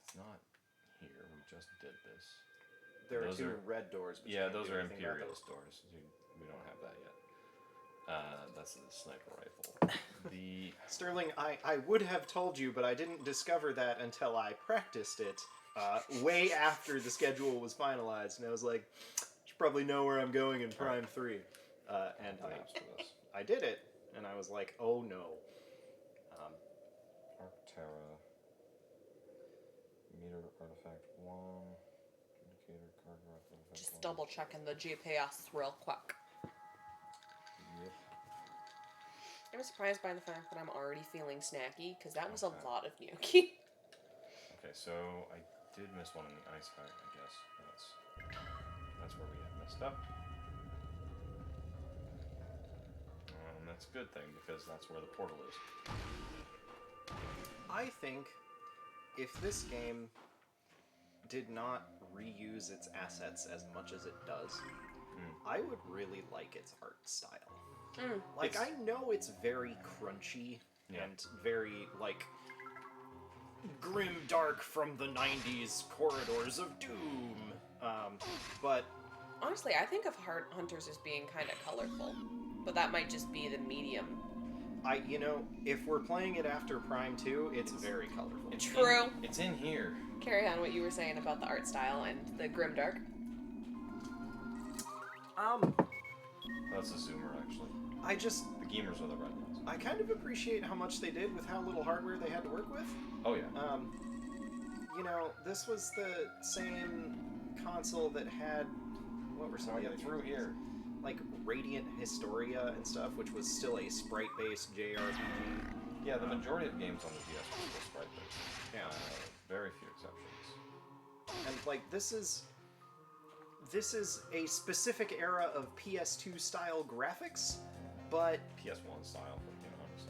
It's not here. We just did this. There are Those 2 are- red doors. But you Yeah, can't those do are anything about Imperialist doors. We don't have that yet. That's the sniper rifle. The Sterling, I would have told you, but I didn't discover that until I practiced it way after the schedule was finalized, and I was like, should probably know where I'm going in Prime 3. And maps for this. I did it, and I was like, oh no. Arctera. Meter artifact 1. Indicator card artifact Just 1. double checking the GPS real quick. Yep. I was surprised by the fact that I'm already feeling snacky, because that was a Okay. lot of gnocchi. Okay, so I did miss one in the ice pack, I guess. That's where we had messed up. And that's a good thing, because that's where the portal is. I think if this game did not reuse its assets as much as it does, I would really like its art style. Like, I know it's very crunchy and very, like, grim dark from the 90s corridors of doom, but Honestly, I think of Heart Hunters as being kind of colorful, but that might just be the medium. If we're playing it after Prime 2, it's very colorful. True. It's in here. Carry on what you were saying about the art style and the grimdark. That's a zoomer, actually. The gamers are the red ones. I kind of appreciate how much they did with how little hardware they had to work with. Oh yeah. This was the same console that had what were some of the other through games? here? Like Radiant Historia and stuff, which was still a sprite-based JRPG. Yeah, the majority of games on the DS were still sprite-based. Yeah. Very few exceptions. And like this is a specific era of PS2 style graphics, but PS1 style, for being honest.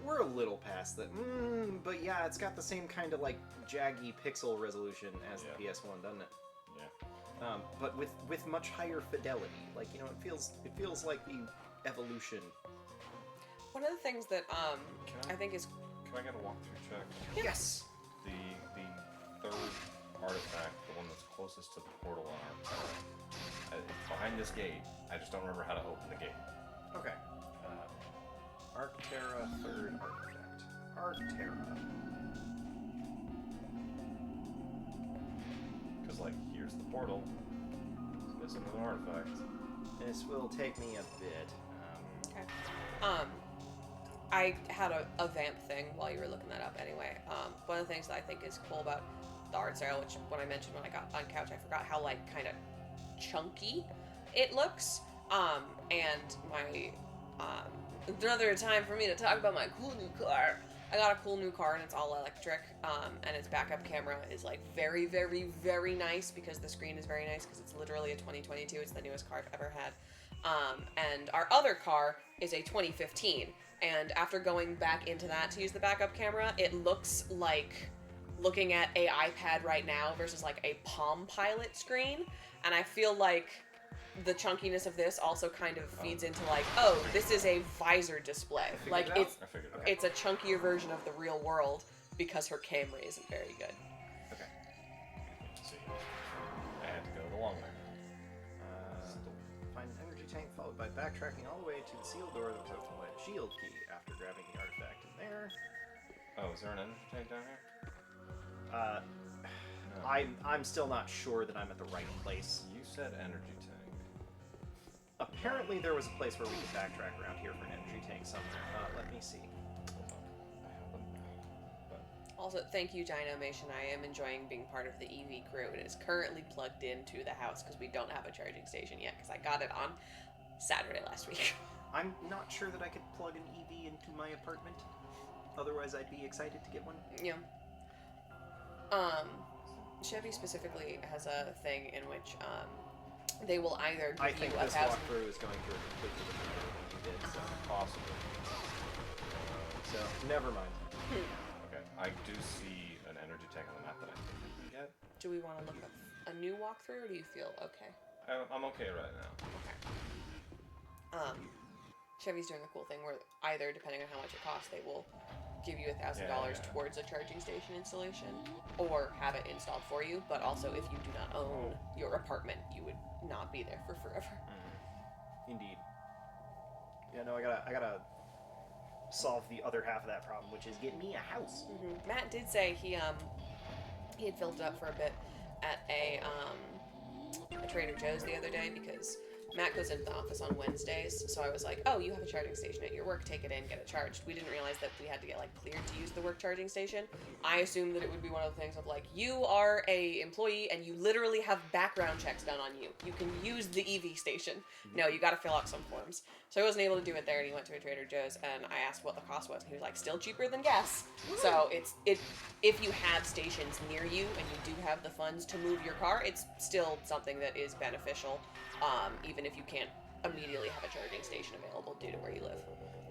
we're a little past that. But yeah, it's got the same kind of like jaggy pixel resolution as the PS1, doesn't it? Yeah. But with much higher fidelity. Like, it feels like the evolution. One of the things that I think is Can I get a walkthrough check? Yes. The third artifact, the one that's closest to the portal on our it's behind this gate. I just don't remember how to open the gate. Okay. Arcterra, third artifact. Arcterra. Because, like, here's the portal. It's missing an artifact. This will take me a bit. okay. I had a vamp thing while you were looking that up anyway. One of the things that I think is cool about the art style, which when I mentioned when I got on couch, I forgot how like kind of chunky it looks. And my another time for me to talk about my cool new car. I got a cool new car and it's all electric. And its backup camera is like very, very, very nice because the screen is very nice because it's literally a 2022. It's the newest car I've ever had. And our other car is a 2015. And after going back into that to use the backup camera, it looks like looking at a iPad right now versus like a Palm Pilot screen. And I feel like the chunkiness of this also kind of feeds into like, oh, this is a visor display. Like I figured it out. it's a chunkier version of the real world because her camera isn't very good. Okay. See, I had to go the long way. Find an energy tank followed by backtracking all the way to the sealed door that was opened by the shield key after grabbing the artifact in there. Oh, is there an energy tank down here? No. I'm still not sure that I'm at the right place. You said energy tank. Apparently there was a place where we could backtrack around here for an energy tank somewhere. Let me see. Hold on. I have them now. But Also, thank you, Dynamation. I am enjoying being part of the EV crew. It is currently plugged into the house because we don't have a charging station yet because I got it on Saturday last week. I'm not sure that I could plug an EV into my apartment. Otherwise, I'd be excited to get one. Yeah. Chevy specifically has a thing in which they will either give I think you this 1,000. walkthrough is going through a completely different route than you did, so possibly. never mind. Okay, I do see an energy tank on the map that I think we can get. Do we want to look up a new walkthrough, or do you feel okay? I'm okay right now. Okay. Chevy's doing the cool thing where either, depending on how much it costs, they will give you $1,000 towards a charging station installation, or have it installed for you. But also, if you do not own your apartment, you would not be there for forever. Indeed. Yeah, no, I gotta solve the other half of that problem, which is get me a house. Matt did say he had filled it up for a bit at a Trader Joe's the other day because Matt goes into the office on Wednesdays, so I was like, oh, you have a charging station at your work, take it in, get it charged. We didn't realize that we had to get like cleared to use the work charging station. I assumed that it would be one of the things of like, you are a employee and you literally have background checks done on you. You can use the EV station. No, you gotta fill out some forms. So I wasn't able to do it there, and he went to a Trader Joe's, and I asked what the cost was, and he was like, still cheaper than gas. So if you have stations near you and you do have the funds to move your car, it's still something that is beneficial, even if you can't immediately have a charging station available due to where you live.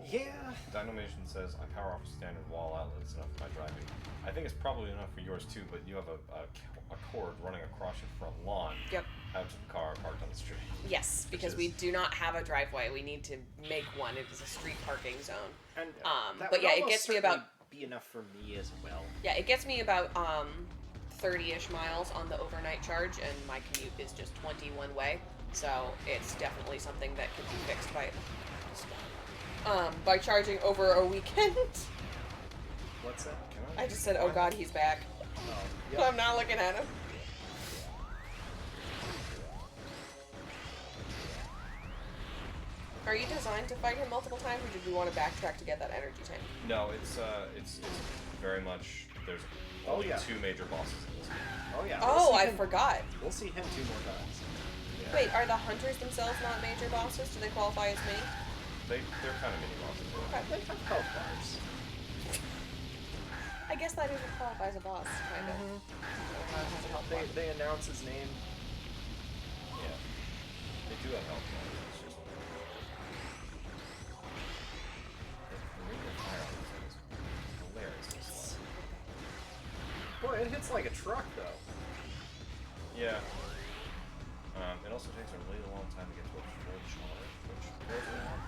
Yeah. Dynamation says I power off standard wall outlets enough for my driving. I think it's probably enough for yours too, but you have a cord running across your front lawn. Yep. Out to the car parked on the street. Yes, because we do not have a driveway. We need to make one. It is a street parking zone. And but yeah, it gets me about be enough for me as well. Yeah, it gets me about 30-ish miles on the overnight charge, and my commute is just 20 one way. So it's definitely something that can be fixed by charging over a weekend. What's that? I just said, oh god, he's back. Oh, But I'm not looking at him. Are you designed to fight him multiple times, or did we want to backtrack to get that energy tank? No, it's very much, there's only two major bosses in this game. Oh yeah. Oh, I forgot. We'll see him 2 more times. Yeah. Wait, are the hunters themselves not major bosses? Do they qualify as mini? They're kind of mini bosses. They have health bars. I guess that even qualifies a boss, kind of. They announce his name. Yeah. They do have health bars. It's just... The rate of fire on this thing is hilariously slow. Boy, it hits like a truck, though. Yeah. It also takes a really long time to get to a full charge, which throws me off.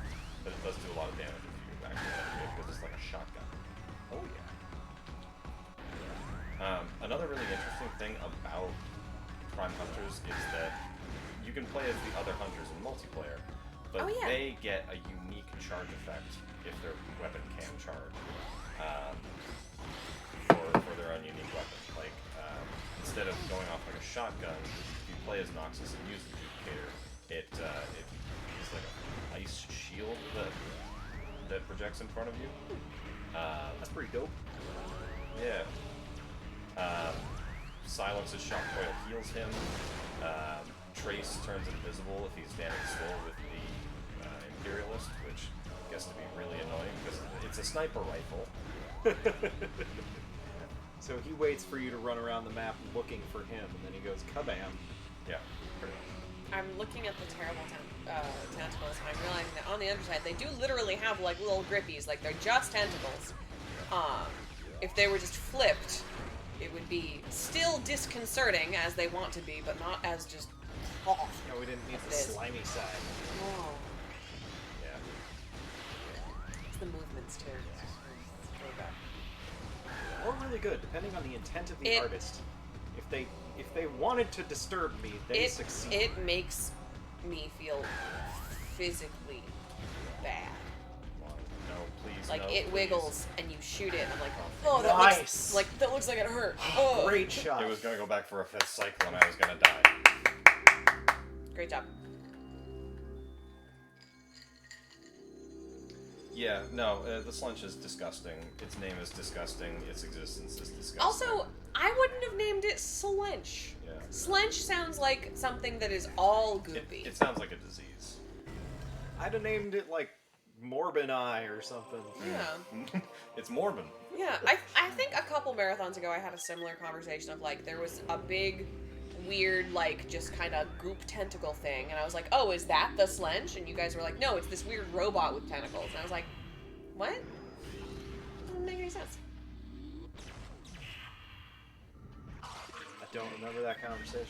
But it does do a lot of damage if you actually have it, because it's like a shotgun. Oh yeah. Another really interesting thing about Prime Hunters is that you can play as the other hunters in multiplayer, but they get a unique charge effect if their weapon can charge for their own unique weapon. Like, instead of going off like a shotgun, if you play as Noxus and use the duplicator, it is like an ice shield that projects in front of you. That's pretty dope. Yeah. Silence's shock coil heals him. Trace turns invisible if he's standing still with the Imperialist, which gets to be really annoying because it's a sniper rifle. So he waits for you to run around the map looking for him, and then he goes kabam. Yeah, pretty much. I'm looking at the terrible tentacles, and I'm realizing that on the underside, they do literally have like little grippies, like they're just tentacles. If they were just flipped, it would be still disconcerting as they want to be, but not as just. No, we didn't need the slimy side. Oh, Yeah. it's the movements too. Or really good, depending on the intent of the artist. If they wanted to disturb me, they succeed. It makes me feel physically bad. No, please. Like no, it please. wiggles and you shoot it, and I'm like, oh, Nice. that looks like it hurt. Oh, Great shot. It was gonna go back for a 5th cycle, and I was gonna die. great job. Yeah, no, the Slunch is disgusting. Its name is disgusting. Its existence is disgusting. Also, I wouldn't have named it Slench. Yeah. Slench sounds like something that is all goopy. It sounds like a disease. I'd have named it like Morbin Eye or something. Yeah. It's morbid. Yeah, I think a couple marathons ago I had a similar conversation of like there was a big, weird like just kind of goop tentacle thing, and I was like, oh, is that the Slench? And you guys were like, no, it's this weird robot with tentacles. And I was like, what? Doesn't make any sense. I don't remember that conversation.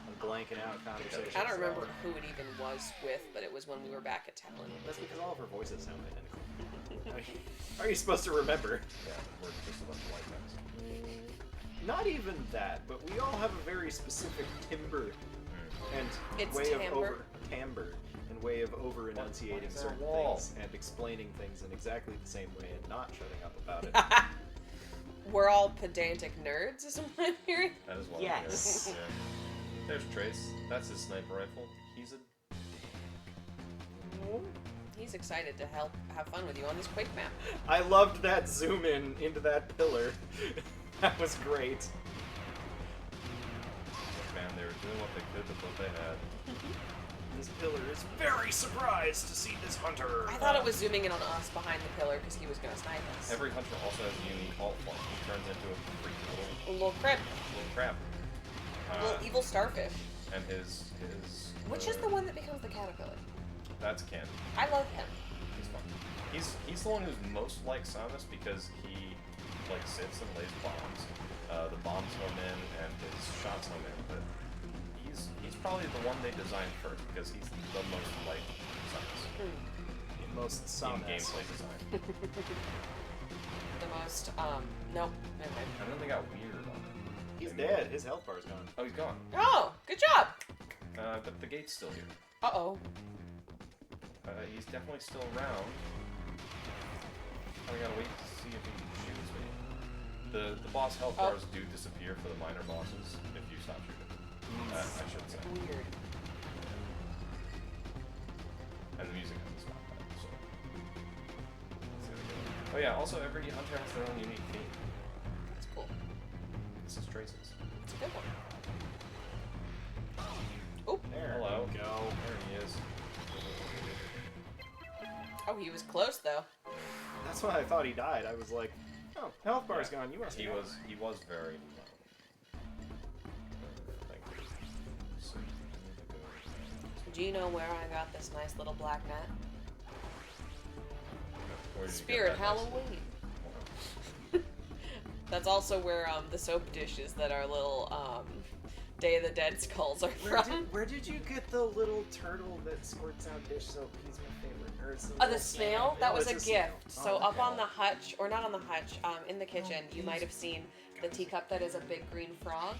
I'm blanking out conversations. I don't remember who it even was with, but it was when we were back at Talon. That's because all of her voices sound identical. How are you supposed to remember? Yeah, we're just a bunch of white guys. Not even that, but we all have a very specific timbre and It's way timbre. and way of over enunciating What is certain their wall? things and explaining things in exactly the same way and not shutting up about it. We're all pedantic nerds, is what I'm hearing. That is one Yes. of them. Yeah. There's Trace. That's his sniper rifle. He's excited to have fun with you on this Quake map. I loved that zoom in into that pillar. That was great. Man, they were doing what they could with what they had. This pillar is very surprised to see this hunter. I thought it was zooming in on us behind the pillar because he was going to snipe us. Every hunter also has a unique alt form. He turns into a freaky A little crib. little crab. A little evil starfish. And his Which is the one that becomes the caterpillar? That's Ken. I love him. He's fun. He's the one who's most like Samus because he like sits and lays bombs. The bombs home in and his shots home in, but he's probably the one they designed first because he's the most like Samus Most in Samus. gameplay design. The most, nope, never mind. And then they got weird on it. He's dead. His health bar's gone. Oh, he's gone. Oh, good job. But the gate's still here. Uh-oh. He's definitely still around. I gotta wait to see if he shoots me. The boss health bars do disappear for the minor bosses if you stop shooting. I should say. Weird. And the music hasn't stopped that, so. Let's see how we go. Oh yeah, also every hunter has their own unique theme. That's cool. This is Trace's. It's a good one. Oh, There Hello. we go. There he is. oh, he was close though. That's why I thought he died. I was like, oh, health bar's gone. You must He have was very low. Thank you. So, Do you know where I got this nice little black net? where did you get Spirit that nice- Halloween. That's also where the soap dishes that are little Day of the Dead skulls are from. Where did you get the little turtle that squirts out dish soap? He's my favorite. Or it's Oh, the snail? That was a it's gift. snail. So Oh, up okay. on the hutch, or not on the hutch, in the kitchen, you might have seen the teacup that is a big green frog.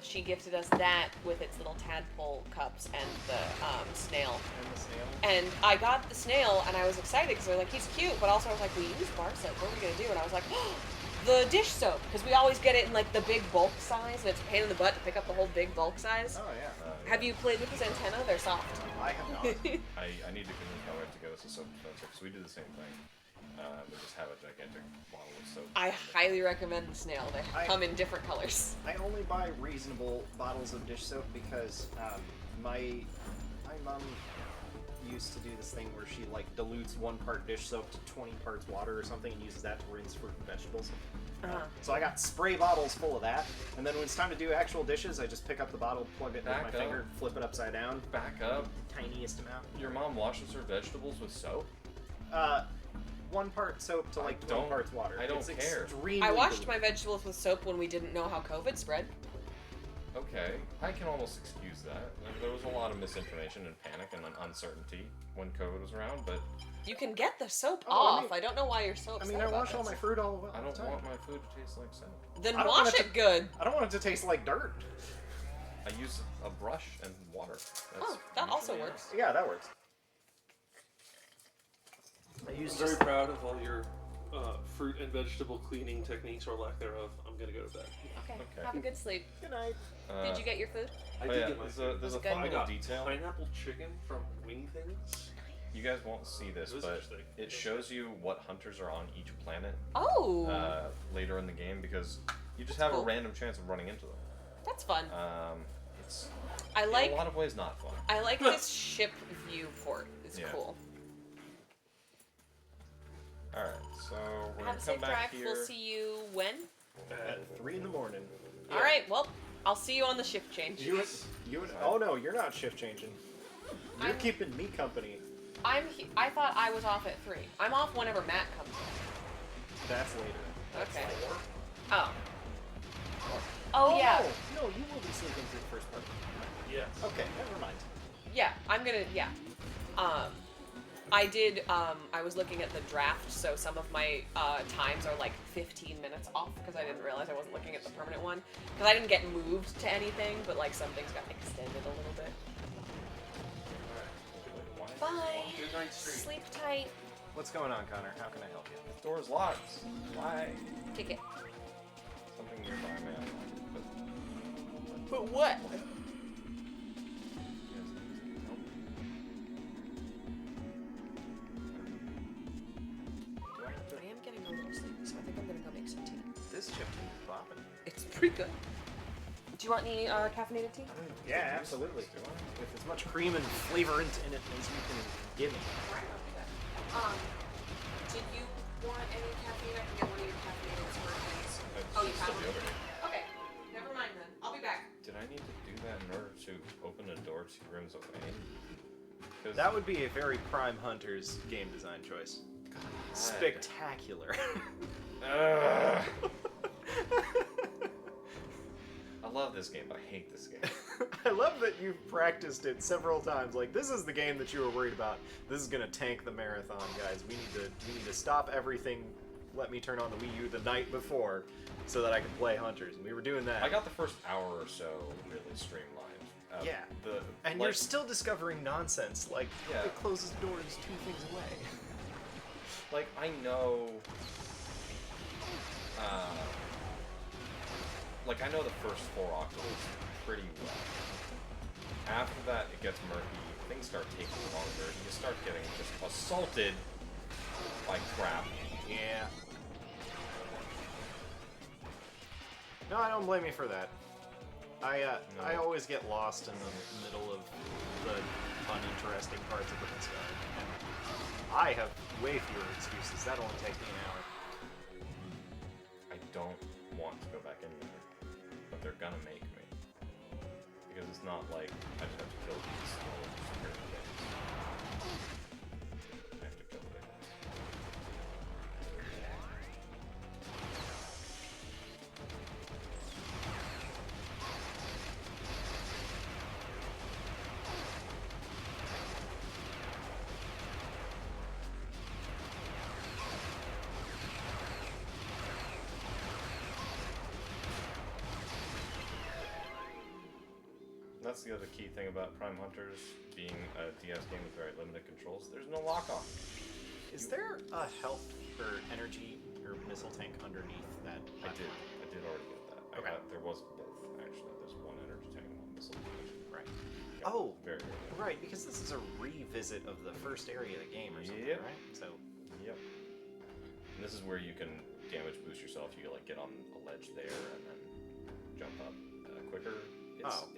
She gifted us that with its little tadpole cups and the snail. And the snail. And I got the snail, and I was excited because I was like, he's cute, but also I was like, we use bar soap. What are we gonna do? And I was like, the dish soap, because we always get it in like the big bulk size, and it's a pain in the butt to pick up the whole big bulk size. Oh yeah. Have you played with his antenna? They're soft. I have not. I need to convince my wife to get us a soap dispenser, so we do the same thing. We just have a gigantic bottle of soap. I highly recommend the snail. They come in different colors. I only buy reasonable bottles of dish soap because my mom used to do this thing where she like dilutes 1 part dish soap to 20 parts water or something and uses that to rinse fruit and vegetables. So I got spray bottles full of that, and then when it's time to do actual dishes, I just pick up the bottle, plug it with my finger, flip it upside down. Back up. Tiniest amount. Your mom washes her vegetables with soap? 1 part soap to like 20 parts water. I don't It's care. Extremely I washed dilute. my vegetables with soap when we didn't know how COVID spread. Okay, I can almost excuse that. There was a lot of misinformation and panic and uncertainty when COVID was around, but You can get the soap Oh, off. I don't know why you're so I upset mean, I about wash all this. my fruit all I the don't time. want my food to taste like soap. Then I don't wash want it it good. I don't want it to taste like dirt. I use a brush and water. Oh, that also usually works. Yeah, that works. I use I'm very proud of all your fruit and vegetable cleaning techniques or lack thereof. I'm gonna go to bed. Okay. Okay. Have a good sleep. Good night. Did you get your food? I Oh did yeah, get my food. there's a Good. fun I little got detail. pineapple chicken from Wing Things. You guys won't see this, It was but interesting. it shows you what hunters are on each planet Oh, later in the game because you just have cool. a random chance of running into them. that's fun. It's I in like a lot of ways not fun. I like this ship viewport. It's Yeah. cool. Alright, so we're Have gonna a come safe drive. back here. We'll see you when? At 3 in the morning. All right. Well, I'll see you on the shift change. Oh no, you're not shift changing. You're I'm- keeping me company. I thought I was off at 3. I'm off whenever Matt comes in. That's later. Okay. Oh. Oh yeah. No, you will be sleeping through the first part. Yes. Okay, never mind. Yeah. I'm gonna. Yeah. I did. I was looking at the draft, so some of my times are like 15 minutes off because I didn't realize I wasn't looking at the permanent one because I didn't get moved to anything, but like some things got extended a little bit. Bye. Good night, street. Sleep tight. What's going on, Connor? How can I help you? The door's locked. Why? Kick it. Something nearby, man. But what? I am getting a little sleepy, so I think I'm gonna go make some tea. This chip tea is popping. It's pretty good. Do you want any caffeinated tea? Yeah, absolutely. With as much cream and flavor in it as you can give me. Did you want any caffeine? I can get one of your caffeinated smoothies. Oh, you have one? Okay, never mind then. I'll be back. Did I need to do that in order to open a door 2 rooms away? 'Cause That would be a very Prime Hunters game design choice. Spectacular. Ugh. I love this game, but I hate this game. I love that you've practiced it several times. Like, this is the game that you were worried about. This is gonna tank the marathon, guys. We need to stop everything let me turn on the Wii U the night before so that I could play Hunters, and we were doing that. I got the first hour or so really streamlined. Yeah. And like, you're still discovering nonsense, like, Yeah. it closes doors 2 things away. like I know, like I know the first 4 octaves pretty well. After that, it gets murky. Things start taking longer. You start getting just assaulted by crap. Yeah. No, I don't blame you for that. I always get lost in the middle of the uninteresting parts of the stuff. And I have way fewer excuses. That'll only take me an hour. I don't want to go back in there, but they're gonna make me. Because it's not like I just have to kill these little security things. I have to kill the big ones. That's the other key thing about Prime Hunters being a DS game with very limited controls. There's no lock-on. Is there a health or energy or missile tank underneath that? I did already get that. Okay. There was both, actually. There's one energy tank and one missile tank. Right. Yeah, Oh, very early. right, because this is a revisit of the first area of the game or something, Yep. right? So, Yep. And this is where you can damage boost yourself. You like get on a ledge there and then jump up quicker.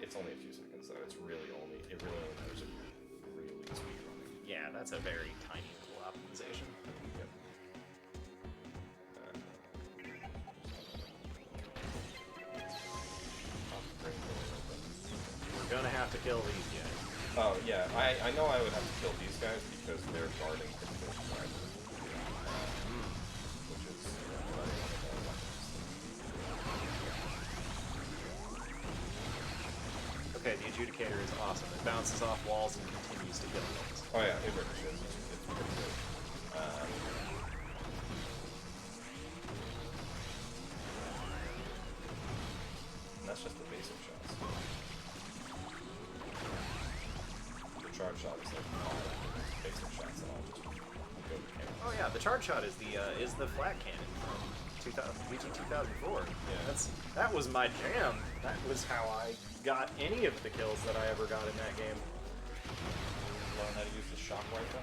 It's only a few seconds though. It really only matters if you're really speed running. yeah, that's a very tiny little optimization. Yep. We're gonna have to kill these guys. Oh yeah, I know I would have to kill these guys because they're guarding critical strike, which is what I want to know. Okay, the adjudicator is awesome. It bounces off walls and continues to kill things. Oh yeah, it ricochets. It's pretty good. And that's just the basic shots. The charge shot is like basic shots that I'll just go to camera. Oh yeah, the charge shot is the flat cannon from 2004. Yeah. That was my jam. That was how I got any of the kills that I ever got in that game. Learn how to use the shock rifle.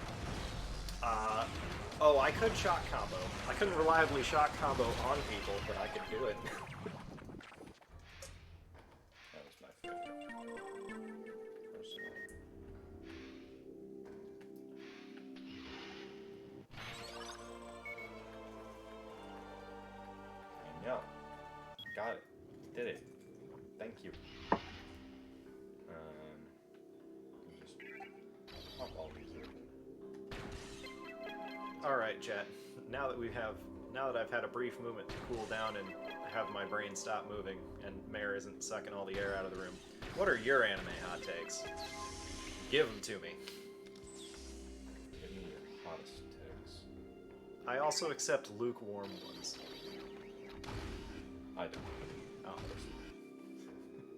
Oh, I could shock combo. I couldn't reliably shock combo on people, but I could do it. That was my favorite. Personally. And yeah, got it. Did it. Thank you. Just pop all these open. All right, chat. Now that I've had a brief moment to cool down and have my brain stop moving, and Mare isn't sucking all the air out of the room, what are your anime hot takes? Give them to me. Give me your hottest takes. I also accept lukewarm ones. I don't. Oh.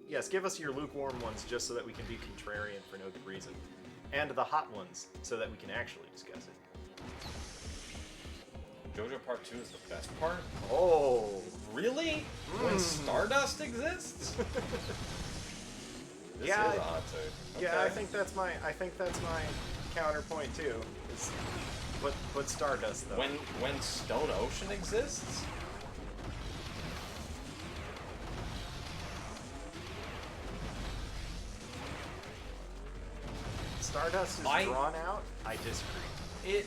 Yes, give us your lukewarm ones just so that we can be contrarian for no good reason. And the hot ones so that we can actually discuss it. JoJo Part 2 is the best part? Oh! Really? When Stardust exists? This Yeah, is a hot take. Yeah, Okay. I think that's my counterpoint too. Is, but Stardust though. When Stone Ocean exists? Stardust is drawn out, I disagree.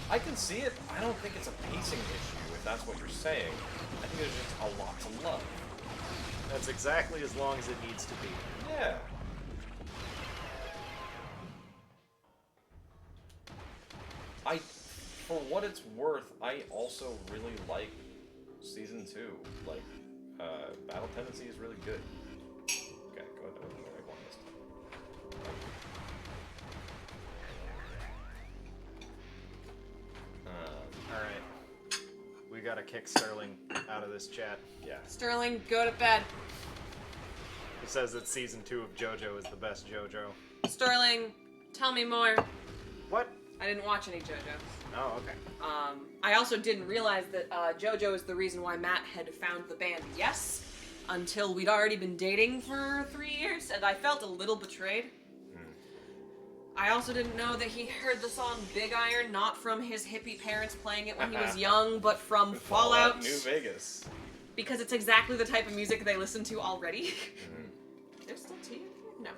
I can see it. I don't think it's a pacing issue, if that's what you're saying. I think there's just a lot to love. That's exactly as long as it needs to be. Yeah. For what it's worth, I also really like Season 2. Like, Battle Tendency is really good. Okay, go ahead with the right one this time. Alright. gotta kick Sterling out of this chat. Yeah. Sterling, go to bed. He says that season 2 of JoJo is the best JoJo. Sterling, tell me more. What? I didn't watch any JoJo. Oh, okay. I also didn't realize that JoJo is the reason why Matt had found the band Yes, until we'd already been dating for 3 years, and I felt a little betrayed. I also didn't know that he heard the song Big Iron not from his hippie parents playing it when he was young, but from Fallout New Vegas. Because it's exactly the type of music they listen to already. There's still tea in here? No.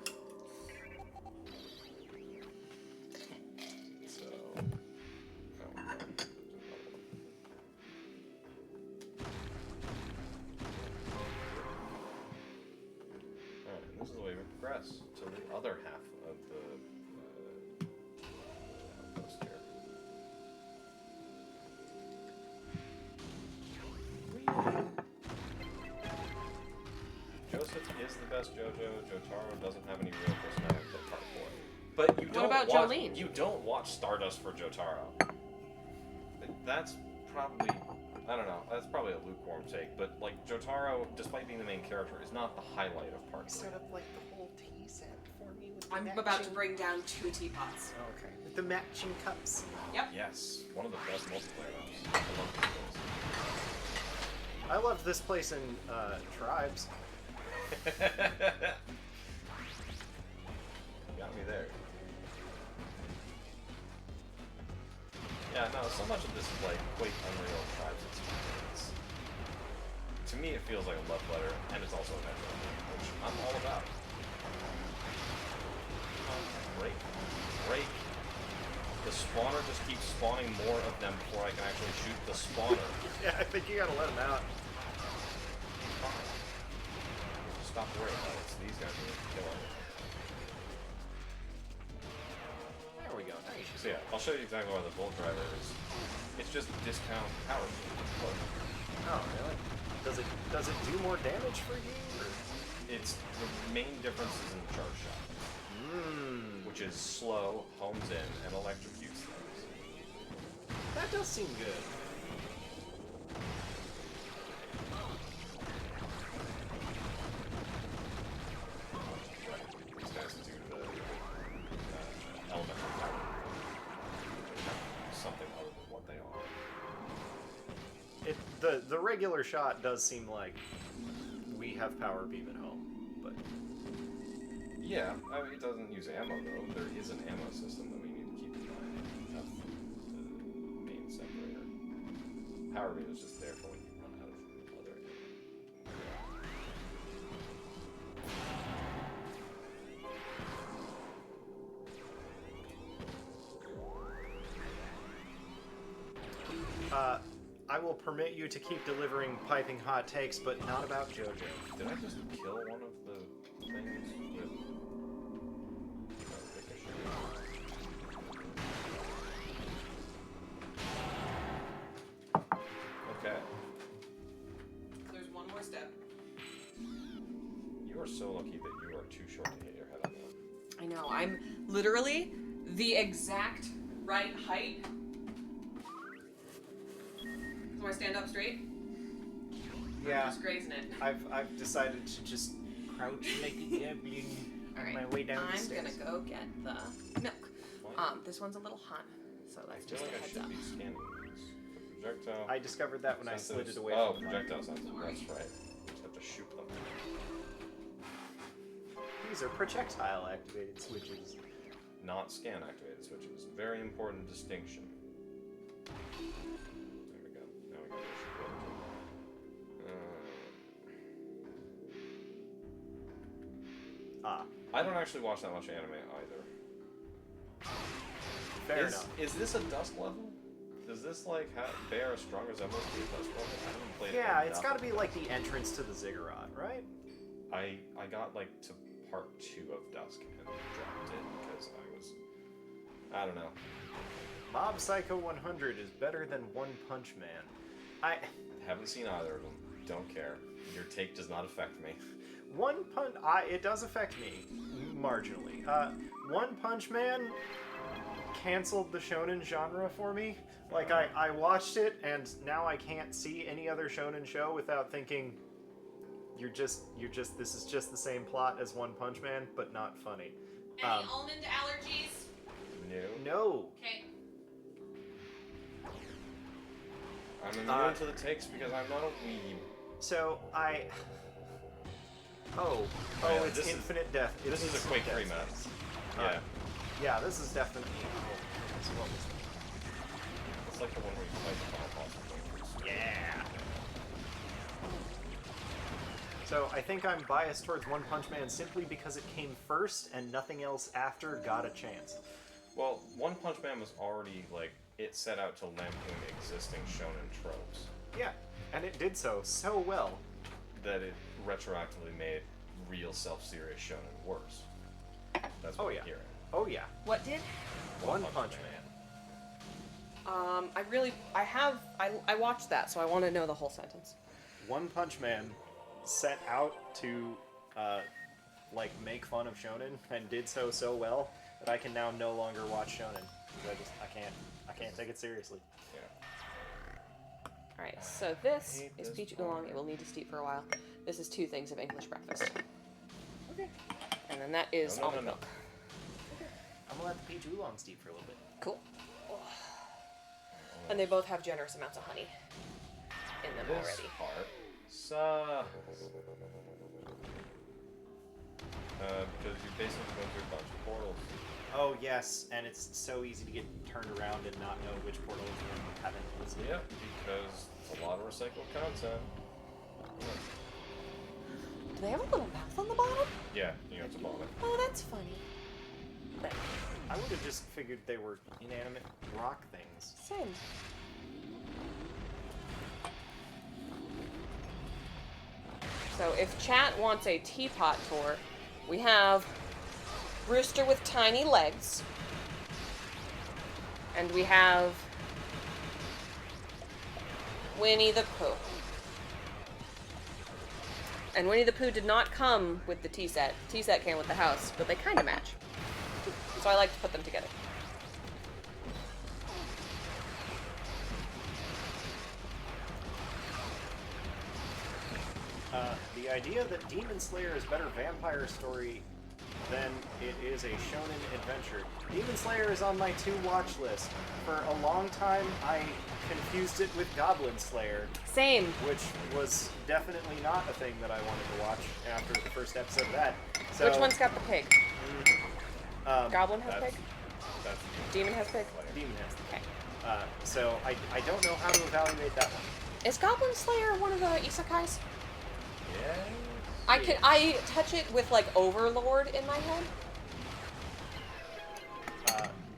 So. Alright, this is the way we progress to the other half of the outpost here. Joseph is the best JoJo. Jotaro doesn't have any real personality to part for. But you don't about watch, Jolene? You don't watch Stardust for Jotaro. That's probably, I don't know, that's probably a lukewarm take, but like Jotaro, despite being the main character, is not the highlight of part 3. Set up like the whole tea set for me with the I'm matching... about to bring down 2 teapots. Oh, okay. With the matching cups. Yep. Yes, one of the best multiplayer maps. I love this place. I love this place in Tribes. Got me there. Yeah, no, so much of this is like Quake Unreal Tribes experience. To me, it feels like a love letter, and it's also a Metroid, which I'm all about. Break. Break. The spawner just keeps spawning more of them before I can actually shoot the spawner. Yeah, I think you gotta let him out. Stop worrying about it. It's these guys are killing it. There we go. Nice. So yeah, I'll show you exactly why the Volt Driver is. It's just discount power. Look, Oh, really? Does it do more damage for you? Or? it's the main difference is in the charge shot, which is slow, homes in, and electrocutes things. That does seem good. These guys do the elemental power. Something other than what they are. The regular shot does seem like we have power beam at home, but Yeah, I mean, it doesn't use ammo though. There is an ammo system that we need to keep in mind. That's the main separator. Power beam is just there for when you run out of other ammo. I will permit you to keep delivering piping hot takes, but not about JoJo. Did I just kill one of the things with... Okay. There's one more step. You are so lucky that you are too short to hit your head on that. I know, I'm literally the exact right height. Do I stand up straight? Yeah, I'm just grazing it. I've decided to just crouch like a goblin on my way down the I'm stairs. gonna go get the milk. This one's a little hot, so I that's feel just like a I heads should up. be scanning these. Projectile. I discovered that when I slid it away Oh, from the projectile sensors. That's right. You just have to shoot them. These are projectile activated switches. Not scan activated switches. Very important distinction. There we go. Now we got this. I don't actually watch that much anime either. Fair enough. Is this a Dusk level? Does this like bear a strong resemblance to a Dusk level? I haven't played it. Yeah, it's got to be like the entrance to the ziggurat, right? I got like to part 2 of Dusk and dropped it because I don't know. Mob Psycho 100 is better than One Punch Man. I Haven't seen either of them. Don't care. Your take does not affect me. One Punch, it does affect me marginally. One Punch Man canceled the shonen genre for me. Like, I watched it, and now I can't see any other shonen show without thinking, this is just the same plot as One Punch Man, but not funny. Any almond allergies? No. Okay. I'm immune to the takes because I'm not a weeb. So, Oh, yeah, it's this is- infinite death. This is a Quake 3 map. Yeah. Yeah, this is definitely... so what was that? It's like the one where you fight the final boss in Quake 3. Yeah. So I think I'm biased towards One Punch Man simply because it came first and nothing else after got a chance. Well, One Punch Man was already, like, it set out to lampoon existing shonen tropes. Yeah, and it did so well. That it retroactively made real self-serious shonen worse. That's what I'm hearing. Oh yeah. What did? One Punch Man. I watched that, so I want to know the whole sentence. One Punch Man set out to, make fun of shonen and did so well that I can now no longer watch shonen because I can't take it seriously. Yeah. Alright, so this hate is this Peach part. Oolong. It will need to steep for a while. This is 2 things of English breakfast. Okay. And then that is No. almond milk. I'm gonna let the peach oolong steep for a little bit. Cool. And they both have generous amounts of honey in them This already. part sucks. Because you're basically going through a bunch of portals. Oh yes, and it's so easy to get turned around and not know which portal you're in. Haven't listened. Yep, because it's a lot of recycled content. Do they have a little mouth on the bottom? Yeah, you have to bomb it. Oh, that's funny. But I would have just figured they were inanimate rock things. same. So if chat wants a teapot tour, we have Rooster with tiny legs. And we have Winnie the Pooh. And Winnie the Pooh did not come with the tea set. Tea set came with the house, but they kind of match. So I like to put them together. The idea that Demon Slayer is better vampire story than it is a shonen adventure. Demon Slayer is on my to-watch list. For a long time, I confused it with Goblin Slayer, Same. which was definitely not a thing that I wanted to watch after the first episode of that. So, Which one's got the pig? Goblin has That's- pig? That's Demon has pig? Demon has the Okay. So I don't know how to evaluate that one. Is Goblin Slayer one of the isekais? Yeah. I touch it with like Overlord in my head.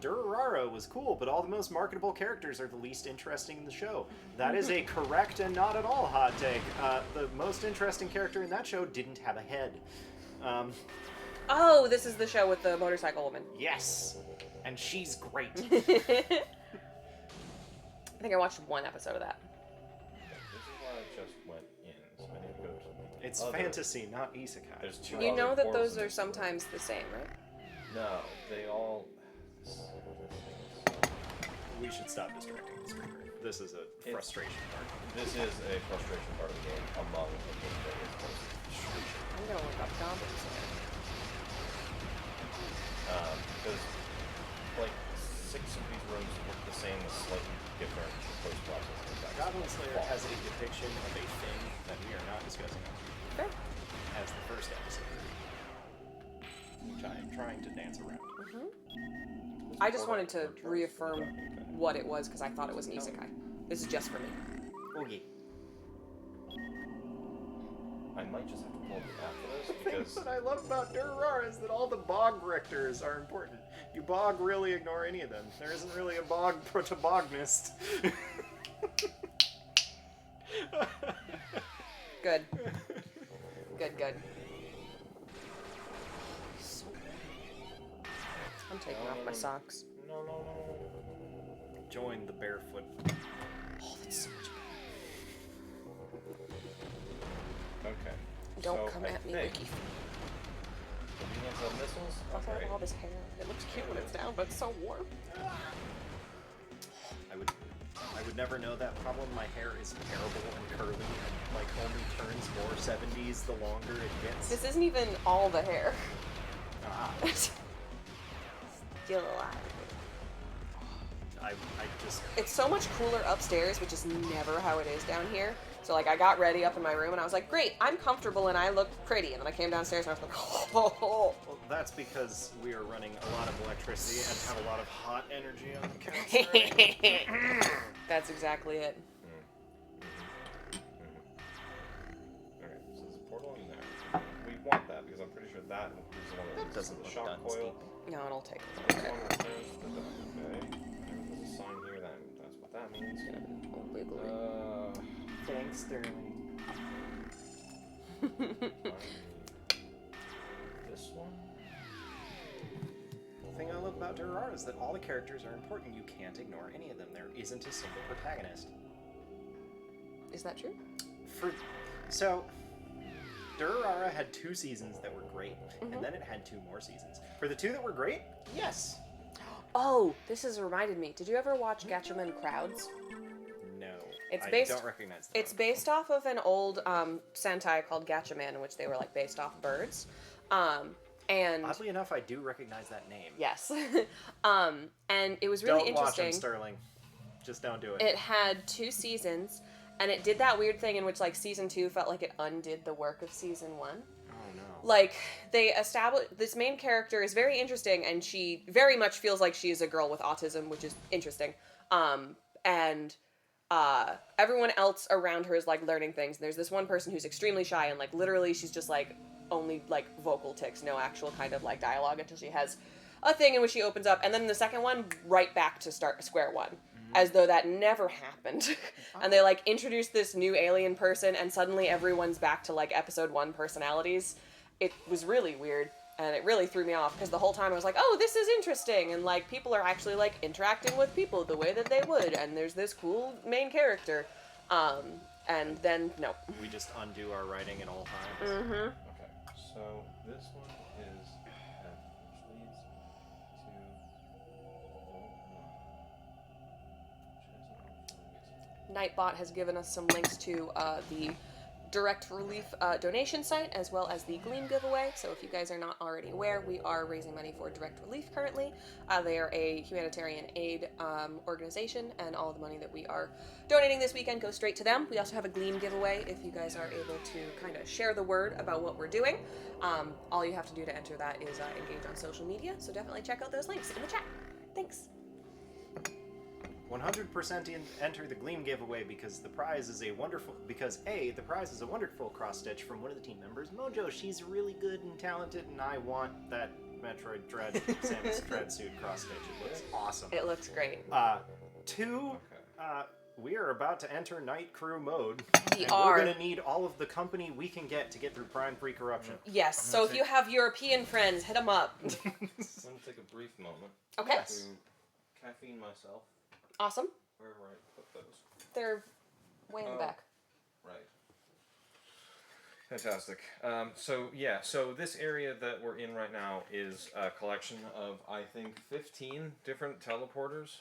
Durarara was cool, but all the most marketable characters are the least interesting in the show. That is a correct and not at all hot take. The most interesting character in that show didn't have a head. Oh, this is the show with the motorcycle woman. Yes, and she's great. I think I watched one episode of that. This is why I just went in, so I need to go to It's other- fantasy, not isekai. There's 2 You other know that portals those in are this sometimes the same, right? world. No, they all... We should stop distracting the screen. This is a frustration part. This is a frustration part of the game among the game that is most frustration. I'm gonna look up Goblin Slayer. Because, like, 6 of these rooms look the same with slightly different post-processing effects. Goblin Slayer has a depiction of a thing that we are not discussing Fair. as the first episode, which I am trying to dance around. I just wanted to reaffirm what it was because I thought it was an isekai. This is just for me. Oogie. I might just have to pull the map for The this, thing because... that I love about Durarara is that all the bog rectors are important. You bog really ignore any of them. There isn't really a bog protagonist. Good. Good. I'm taking off my socks. No. Join the barefoot. Oh, that's so much better. Okay. Don't so come I at me, think Wiki. the Venus of missiles Also, Okay. all this hair. It looks cute when it's down, but it's so warm. I would never know that problem. My hair is terrible and curly and like only turns more 70s the longer it gets. This isn't even all the hair. Ah, Still alive. I just It's so much cooler upstairs, which is never how it is down here. So like I got ready up in my room and I was like, great, I'm comfortable and I look pretty. And then I came downstairs and I was like, oh. well, that's because we are running a lot of electricity and have a lot of hot energy on the couch. Right? That's exactly it. Okay, so there's a portal in there. We want that because I'm pretty sure that is one of That doesn't the look shock done, coil. No, it'll take a This little one bit. repairs the duct. Okay. There's a sign here that's what that means. Oh, wiggly. Thanks, Sterling. This one? The thing I love about Durarara is that all the characters are important. You can't ignore any of them. There isn't a single protagonist. Is that true? So, Durarara had 2 seasons that were great, and then it had 2 more seasons. For the 2 that were great, yes. Oh, this has reminded me. Did you ever watch Gatchaman Crowds? No. It's I based- don't recognize that. It's based off of an old Sentai called Gatchaman, in which they were like based off birds. And Oddly enough, I do recognize that name. yes. And it was really Don't watch interesting. him, Sterling. Just don't do it. It had 2 seasons, and it did that weird thing in which like season 2 felt like it undid the work of season 1. Oh no. Like they established this main character is very interesting, and she very much feels like she is a girl with autism, which is interesting. And everyone else around her is like learning things. And there's this one person who's extremely shy, and like literally she's just like only like vocal tics, no actual kind of like dialogue until she has a thing in which she opens up, and then the second one right back to start square one. As though that never happened. And they like introduced this new alien person, and suddenly everyone's back to like episode 1 personalities. It was really weird, and it really threw me off because the whole time I was like, oh, this is interesting, and like people are actually like interacting with people the way that they would, and there's this cool main character. And then no. We just undo our writing at all times. Mm-hmm. Okay, so this one is which leads to Nightbot has given us some links to the Direct Relief donation site, as well as the Gleam giveaway. So if you guys are not already aware, we are raising money for Direct Relief currently. They are a humanitarian aid organization, and all the money that we are donating this weekend goes straight to them. We also have a Gleam giveaway if you guys are able to kind of share the word about what we're doing. All you have to do to enter that is engage on social media, so definitely check out those links in the chat. Thanks. 100% enter the Gleam giveaway because the prize is a wonderful cross stitch from one of the team members, Mojo. She's really good and talented, and I want that Metroid Dread Samus Dread suit cross stitch. It looks awesome. It looks great. 2, we are about to enter Night Crew mode. We and are. We're gonna need all of the company we can get to get through Prime Free Corruption. Yes, so if you have European friends, hit them up. I'm going to take a brief moment Okay. Yes. to caffeine myself. Awesome. Wherever I put those. They're way in the back. Right. Fantastic. So this area that we're in right now is a collection of, I think, 15 different teleporters.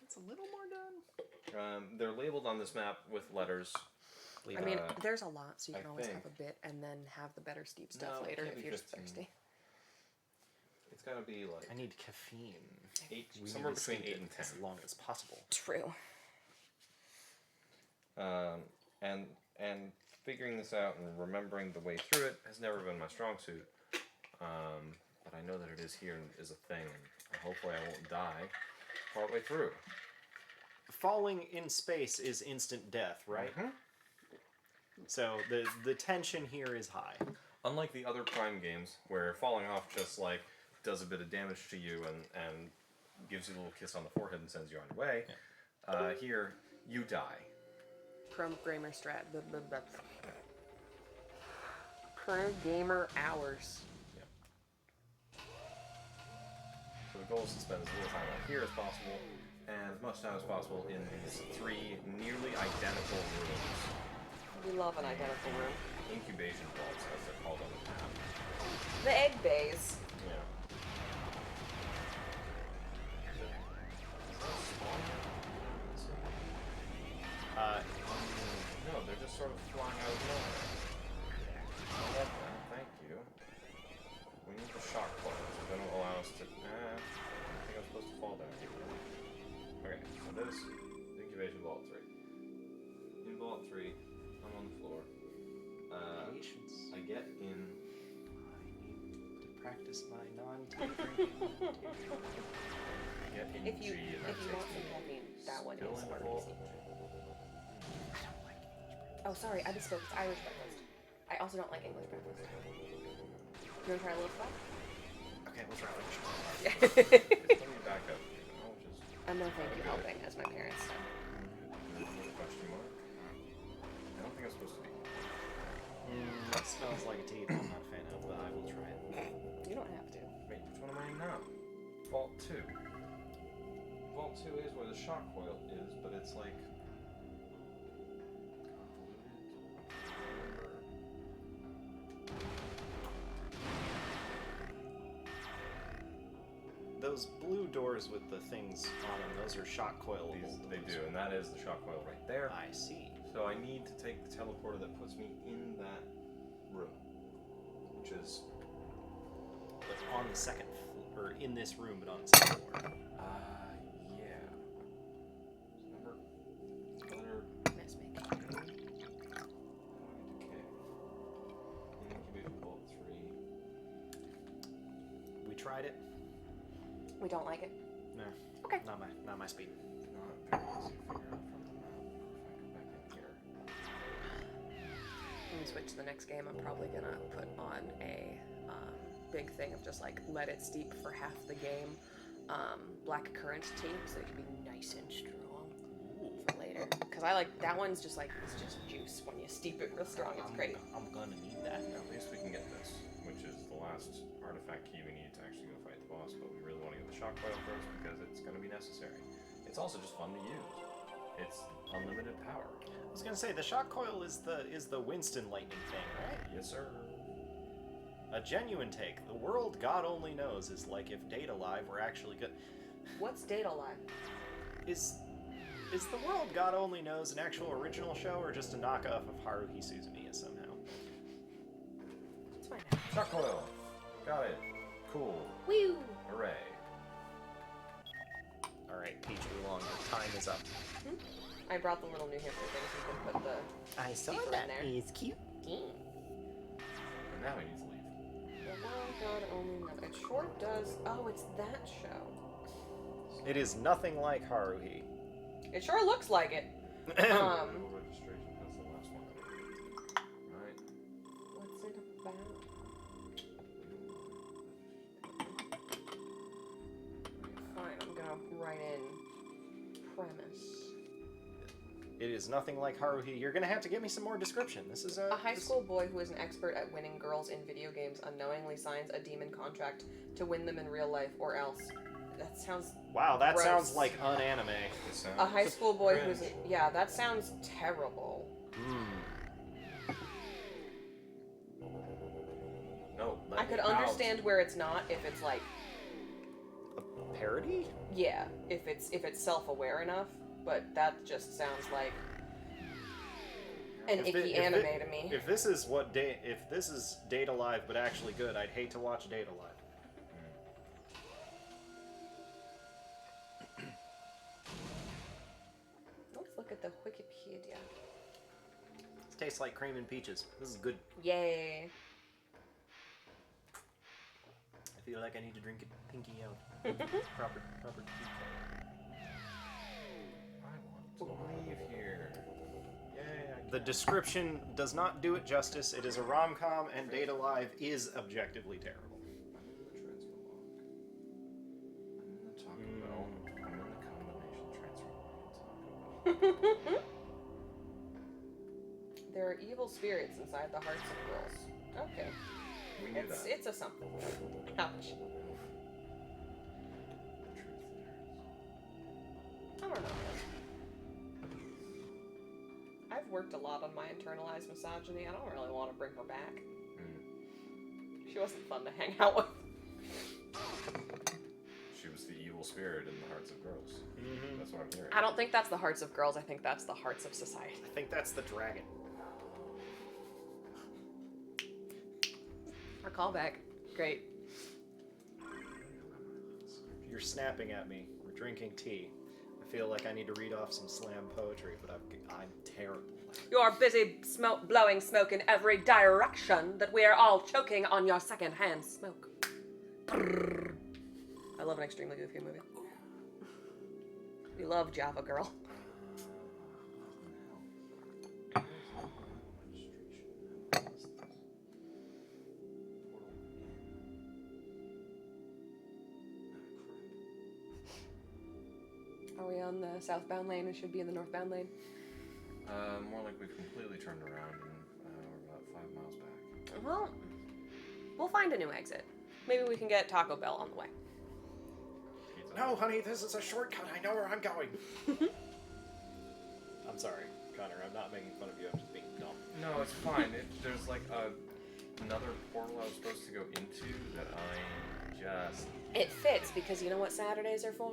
It's a little more done. They're labeled on this map with letters. I mean, there's a lot, so you I can always think. have a bit and then have the better steep stuff No, it later can't if be you're just 15. thirsty. It's got to be like I need caffeine. 8, We somewhere need to between steep 8 it and 10. as long as possible. True. And figuring this out and remembering the way through it has never been my strong suit. But I know that it is here and is a thing, and hopefully I won't die partway through. Falling in space is instant death, right? Mhm. So the tension here is high. Unlike the other Prime games, where falling off just like does a bit of damage to you and gives you a little kiss on the forehead and sends you on your way, here you die. Pro gamer strat. Pro gamer hours. So the goal is to spend as little time out here as possible, and as much time as possible in these 3 nearly identical rooms. We love an identical room. Incubation vaults, as they're called on the map. The egg bays. Yeah. for this. Incubation vault 3. In vault 3, I'm on the floor. Patience. I get in. I need to practice my non-tea drinking. I get in If you G, and that want some takes me caffeine, that one still is in sort of vault. easy. Oh, sorry, I misspoke. It's Irish breakfast. I also don't like English breakfast. You want to try a little spot? Okay, we'll try it. Let me back up. I'll just. I'm no thank you helping, as my parents said. Question mark? I don't think I'm supposed to be. That smells like a tea that I'm not a fan of, but I will try it. You don't have to. Wait, which one am I in now? Vault 2. Vault 2 is where the shock coil is, but it's like. Those blue doors with the things on them, those are shock coilable. They do, and that is the shock coil right there. I see. So I need to take the teleporter that puts me in that room, which is But on the second floor, or in this room, but on the second floor. yeah. Number. Letter. Miss me. Okay. Incubation vault 3. We tried it. We don't like it. No. Okay. Not my speed. Not very easy to figure out from the map. If I go back in here. When we switch to the next game, I'm probably gonna put on a big thing of just like let it steep for half the game. Black currant tea, so it can be nice and strong for later. Because I like that one's just like it's just juice when you steep it real strong. It's great. I'm gonna need that. At least we can get this, which is the last artifact key we need to actually go fight the boss, but we really want to get the shock coil first because it's going to be necessary. It's also just fun to use. It's unlimited power. I was gonna say the shock coil is the Winston lightning thing, right? Yes, sir. A genuine take. The world God only knows is like if Data Live were actually good. What's Data Live? Is the world God only knows an actual original show or just a knockoff of Haruhi Suzumiya somehow? Let's find out. Shock coil. Got it. Cool. Woo! Hooray. All right, Peach Oolong, your time is up. I brought the little new hipster things. You can put the I saw Keep that there. He's cute. And now he needs to leave. The world God only knows. It sure does. Oh, it's that show. It is nothing like Haruhi. It sure looks like it. No registration. That's the last one. Right. What's it about? Fine, I'm gonna write in premise. It is nothing like Haruhi. You're gonna have to give me some more description. This is A high school boy who is an expert at winning girls in video games unknowingly signs a demon contract to win them in real life, or else. That sounds. Wow, that gross. sounds like unanime. It sounds A high school boy cringe. who's. Yeah, that sounds terrible. No. I could understand where it's not if it's like. A parody? Yeah, if it's self-aware enough, but that just sounds like an If icky it- if anime it- to me. If this is if this is Data Live but actually good, I'd hate to watch Data Live. Let's look at the Wikipedia. It tastes like cream and peaches. This is good. Yay. I feel like I need to drink it pinky out. proper. I want to leave here. Yay. The description does not do it justice. It is a rom-com, and Data Live is objectively terrible. I'm in the Taco Bell. I'm in the combination transfer Taco Bell. There are evil spirits inside the hearts of girls. Okay. We knew that. It's a something. Ouch. I don't know. I've worked a lot on my internalized misogyny. I don't really want to bring her back. She wasn't fun to hang out with. She was the evil spirit in the hearts of girls. That's what I'm hearing. I don't think that's the hearts of girls. I think that's the hearts of society. I think that's the dragon. A callback. Great. You're snapping at me. We're drinking tea. I feel like I need to read off some slam poetry, but I'm terrible. You're busy blowing smoke in every direction that we are all choking on your secondhand smoke. Brrr. I love an extremely goofy movie. We love Java Girl. Are we on the southbound lane? It should be in the northbound lane. More like we've completely turned around and we're about 5 miles back. Well, we'll find a new exit. Maybe we can get Taco Bell on the way. Pizza. No, honey, this is a shortcut. I know where I'm going. I'm sorry, Connor. I'm not making fun of you. I'm just being dumb. No, it's fine. There's like another portal I was supposed to go into that I just... It fits because you know what Saturdays are for?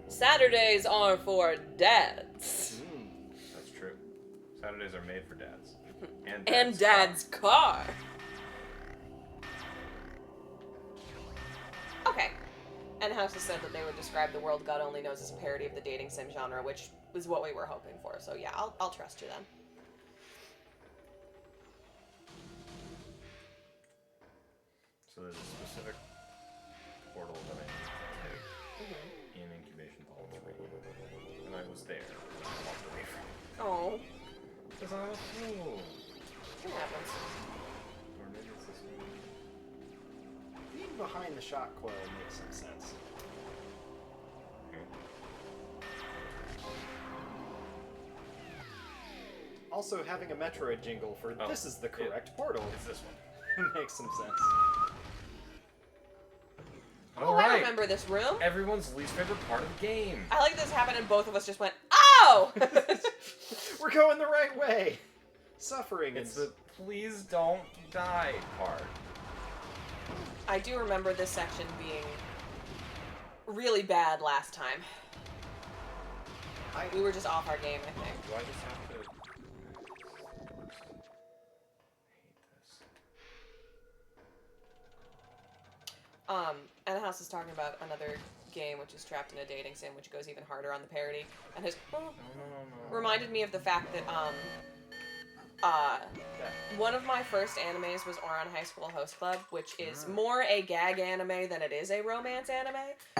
Saturdays are for dads. That's true. Saturdays are made for dads. And dad's car. Okay. And House has said that they would describe The World God Only Knows as a parody of the dating sim genre, which is what we were hoping for. So yeah, I'll trust you then. So there's a specific portal that I need to hit in Incubation Vault 3. And I was there. And I walked away from it. Oh, Because I'm a fool. it happens. Or maybe it's this one. Being behind the shot coil makes some sense. Also, having a Metroid jingle for this is the correct portal It's this one. makes some sense. Oh, I remember this room. Everyone's least favorite part of the game. I like this happened and both of us just went, oh! We're going the right way. Suffering It's is the please don't die part. I do remember this section being really bad last time. We were just off our game, I think. Do I just have to... And the house is talking about another game which is trapped in a dating sim, which goes even harder on the parody, and has reminded me of the fact that one of my first animes was Ouran High School Host Club, which is more a gag anime than it is a romance anime.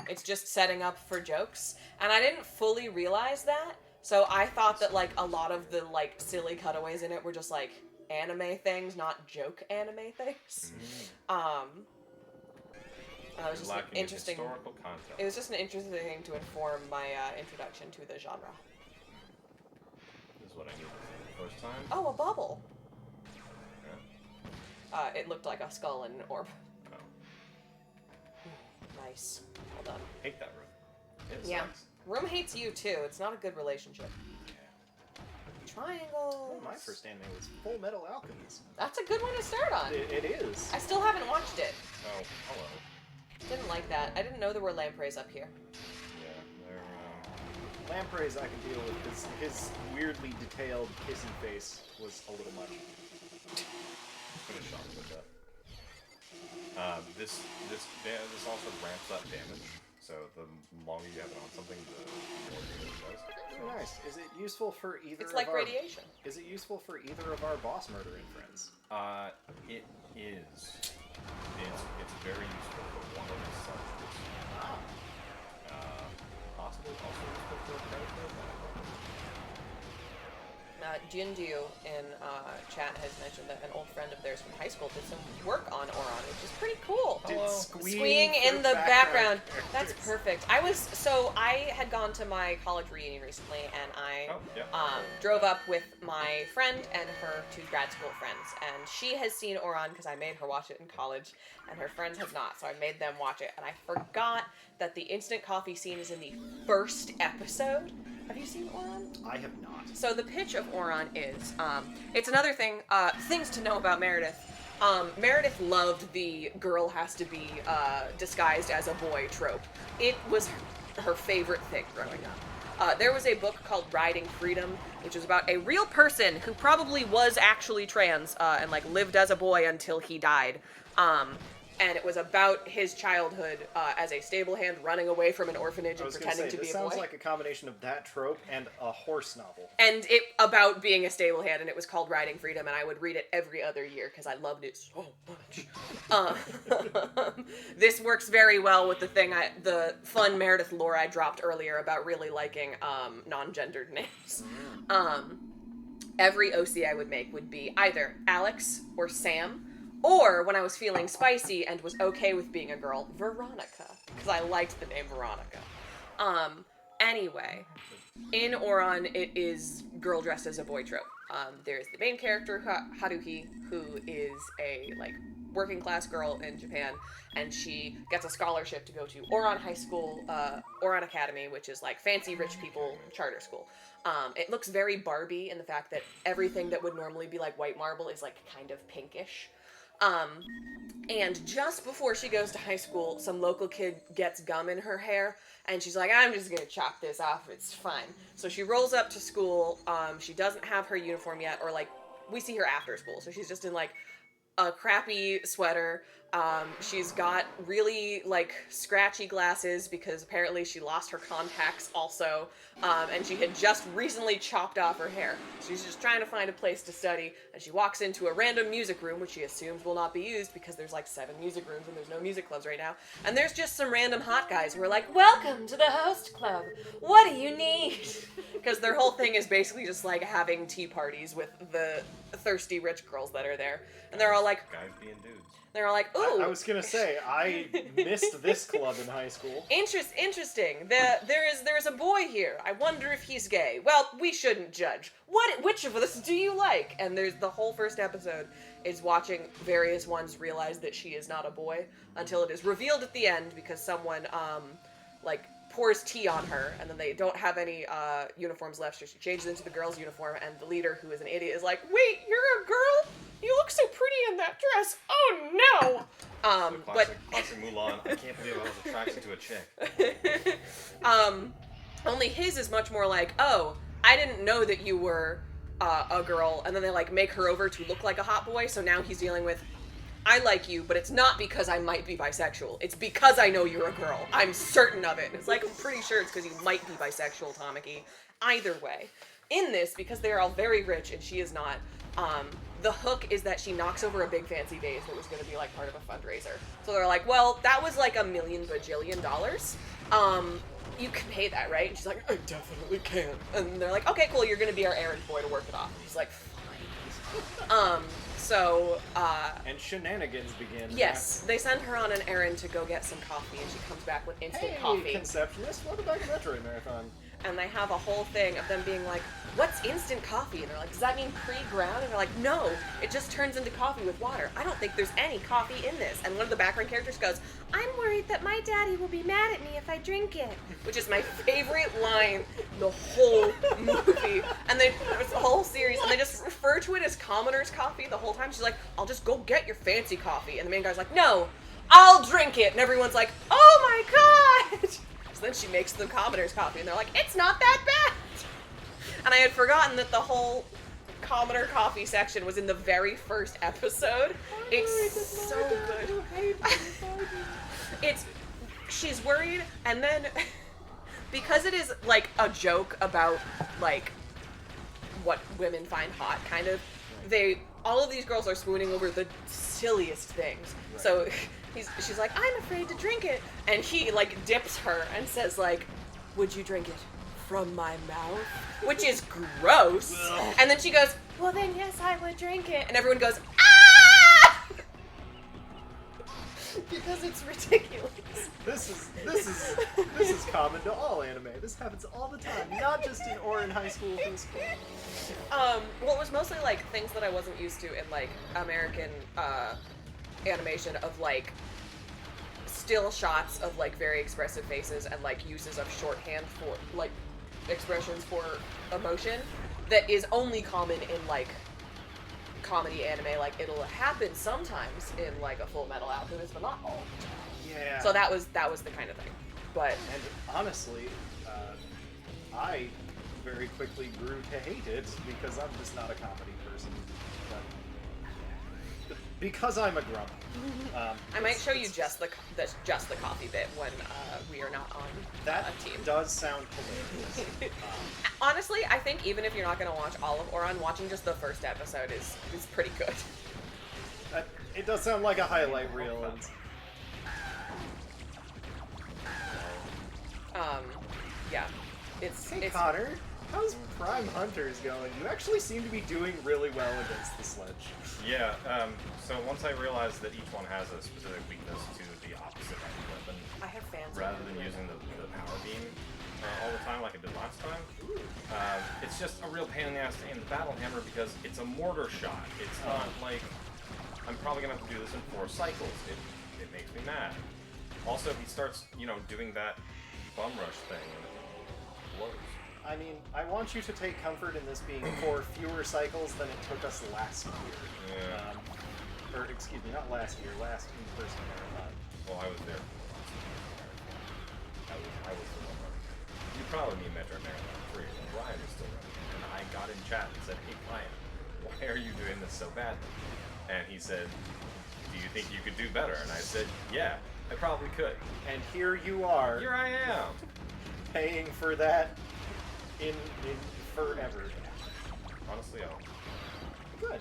It's just setting up for jokes, and I didn't fully realize that, so I thought that like a lot of the like silly cutaways in it were just like anime things, not joke anime things. It was just an interesting. Historical context. It was just an interesting thing to inform my introduction to the genre. This is what I needed for the first time. Oh, a bubble. Yeah. It looked like a skull and an orb. Oh. Nice. Well done. Hate that room. It Yeah. sucks. Room hates you too. It's not a good relationship. Triangle. my first anime was Full Metal Alchemist. That's a good one to start on. It is. I still haven't watched it. Oh, hello. Didn't like that. I didn't know there were lampreys up here. Yeah, they're, Lampreys I can deal with because his weirdly detailed kissing face was a little much. kind of shocked with that. This also ramps up damage, so the longer you have it on something, the more damage it does. Oh, nice. Is it useful for either It's of like our... radiation. Is it useful for either of our boss murdering friends? It is. It's very useful for one of the subjects. Possibly also useful for Predator. Jindu in chat has mentioned that an old friend of theirs from high school did some work on Ouran, which is pretty cool. Did Squeeing in the background. That's perfect. I had gone to my college reunion recently, and I drove up with my friend and her two grad school friends, and she has seen Ouran because I made her watch it in college, and her friends have not, so I made them watch it, and I forgot that the instant coffee scene is in the first episode. Have you seen Ouran? I have not. So the pitch of Ouran is, it's another thing, things to know about Meredith. Meredith loved the girl has to be disguised as a boy trope. It was her favorite thing growing up. There was a book called Riding Freedom, which was about a real person who probably was actually trans and like lived as a boy until he died. and it was about his childhood as a stable hand running away from an orphanage I and was going to pretending say, to be this a boy. sounds like a combination of that trope and a horse novel. And it about being a stable hand, and it was called Riding Freedom, and I would read it every other year because I loved it so much. This works very well with the fun Meredith lore I dropped earlier about really liking non-gendered names. Every OC I would make would be either Alex or Sam, or when I was feeling spicy and was okay with being a girl, Veronica, because I liked the name Veronica. Anyway, in Oron, it is girl dressed as a boy trope. There's the main character, Haruhi, who is a, working class girl in Japan, and she gets a scholarship to go to Oron High School, Oron Academy, which is, fancy rich people charter school. It looks very Barbie in the fact that everything that would normally be, white marble is, kind of pinkish. And just before she goes to high school, some local kid gets gum in her hair, and she's like, I'm just gonna chop this off, it's fine. So she rolls up to school, she doesn't have her uniform yet, or we see her after school, so she's just in a crappy sweater. She's got really scratchy glasses because apparently she lost her contacts also, and she had just recently chopped off her hair. She's just trying to find a place to study, and she walks into a random music room, which she assumes will not be used because there's 7 music rooms and there's no music clubs right now. And there's just some random hot guys who are like, welcome to the host club. What do you need? Because their whole thing is basically just having tea parties with the thirsty rich girls that are there. And they're all like, Guys being dudes. they're all like, ooh. I was going to say, I missed this club in high school. Interesting. There is a boy here. I wonder if he's gay. Well, we shouldn't judge. Which of us do you like? And there's the whole first episode is watching various ones realize that she is not a boy until it is revealed at the end because someone pours tea on her, and then they don't have any uniforms left, so she changes into the girl's uniform, and the leader, who is an idiot, is like, wait, you're a girl? You look so pretty in that dress. Oh no! Classic Mulan. I can't believe I was attracted to a chick. Only his is much more like, oh, I didn't know that you were a girl, and then they make her over to look like a hot boy, so now he's dealing with, I like you, but it's not because I might be bisexual. It's because I know you're a girl. I'm certain of it. It's I'm pretty sure it's because you might be bisexual, Tamaki. Either way. In this, because they are all very rich and she is not, the hook is that she knocks over a big fancy vase that was going to be part of a fundraiser. So they're like, well, that was $1 million bajillion. You can pay that, right? And she's like, I definitely can. And they're like, okay, cool, you're going to be our errand boy to work it off. And she's like, fine. And shenanigans begin. Yes, they send her on an errand to go get some coffee, and she comes back with instant Hey, coffee. conceptionist, welcome back to Metroid Marathon. And they have a whole thing of them being like, what's instant coffee? And they're like, does that mean pre-ground? And they're like, no, it just turns into coffee with water. I don't think there's any coffee in this. And one of the background characters goes, I'm worried that my daddy will be mad at me if I drink it. Which is my favorite line the whole movie. And there's a whole series, and they just refer to it as commoner's coffee the whole time. She's like, I'll just go get your fancy coffee. And the main guy's like, no, I'll drink it. And everyone's like, oh my god! So then she makes them commoner's coffee, and they're like, it's not that bad! And I had forgotten that the whole commoner coffee section was in the very first episode. It's so good. She's worried, and then, because it is, a joke about, what women find hot, kind of, all of these girls are swooning over the silliest things. Right. So she's like, I'm afraid to drink it. And he, dips her and says, would you drink it from my mouth? Which is gross. And then she goes, well then, yes, I would drink it. And everyone goes, ah! Because it's ridiculous. This is common to all anime. This happens all the time, not just in Orin High School from school. Well, it was mostly things that I wasn't used to in American animation of still shots of very expressive faces and uses of shorthand for expressions for emotion that is only common in comedy anime. It'll happen sometimes in a Full Metal Alchemist, but not all the time. Yeah. So that was the kind of thing. But and honestly, I very quickly grew to hate it because I'm just not a comedy person. But because I'm a grump. I might show you just the coffee bit when we are not on That a team. does sound hilarious. Honestly, I think even if you're not going to watch all of Oran, watching just the first episode is pretty good. It does sound like a highlight reel. And... Yeah. It's Connor, how's Prime Hunters going? You actually seem to be doing really well against the sledge. Yeah, so once I realized that each one has a specific weakness to the opposite of the weapon, I have fans. rather than using the power beam all the time like I did last time, it's just a real pain in the ass to aim the battle hammer because it's a mortar shot. It's not like I'm probably gonna have to do this in 4 cycles. It makes me mad. Also, he starts, doing that bum rush thing and it blows. I mean, I want you to take comfort in this being 4 fewer cycles than it took us last year. Yeah. Or, excuse me, not last year, last in-person marathon. Well, I was there. I was the one running. You probably mean Metroid Marathon 3 when Ryan was still running. And I got in chat and said, hey Ryan, why are you doing this so badly? And he said, do you think you could do better? And I said, yeah, I probably could. And here you are. Here I am. Paying for that in forever. Honestly, I don't. Good.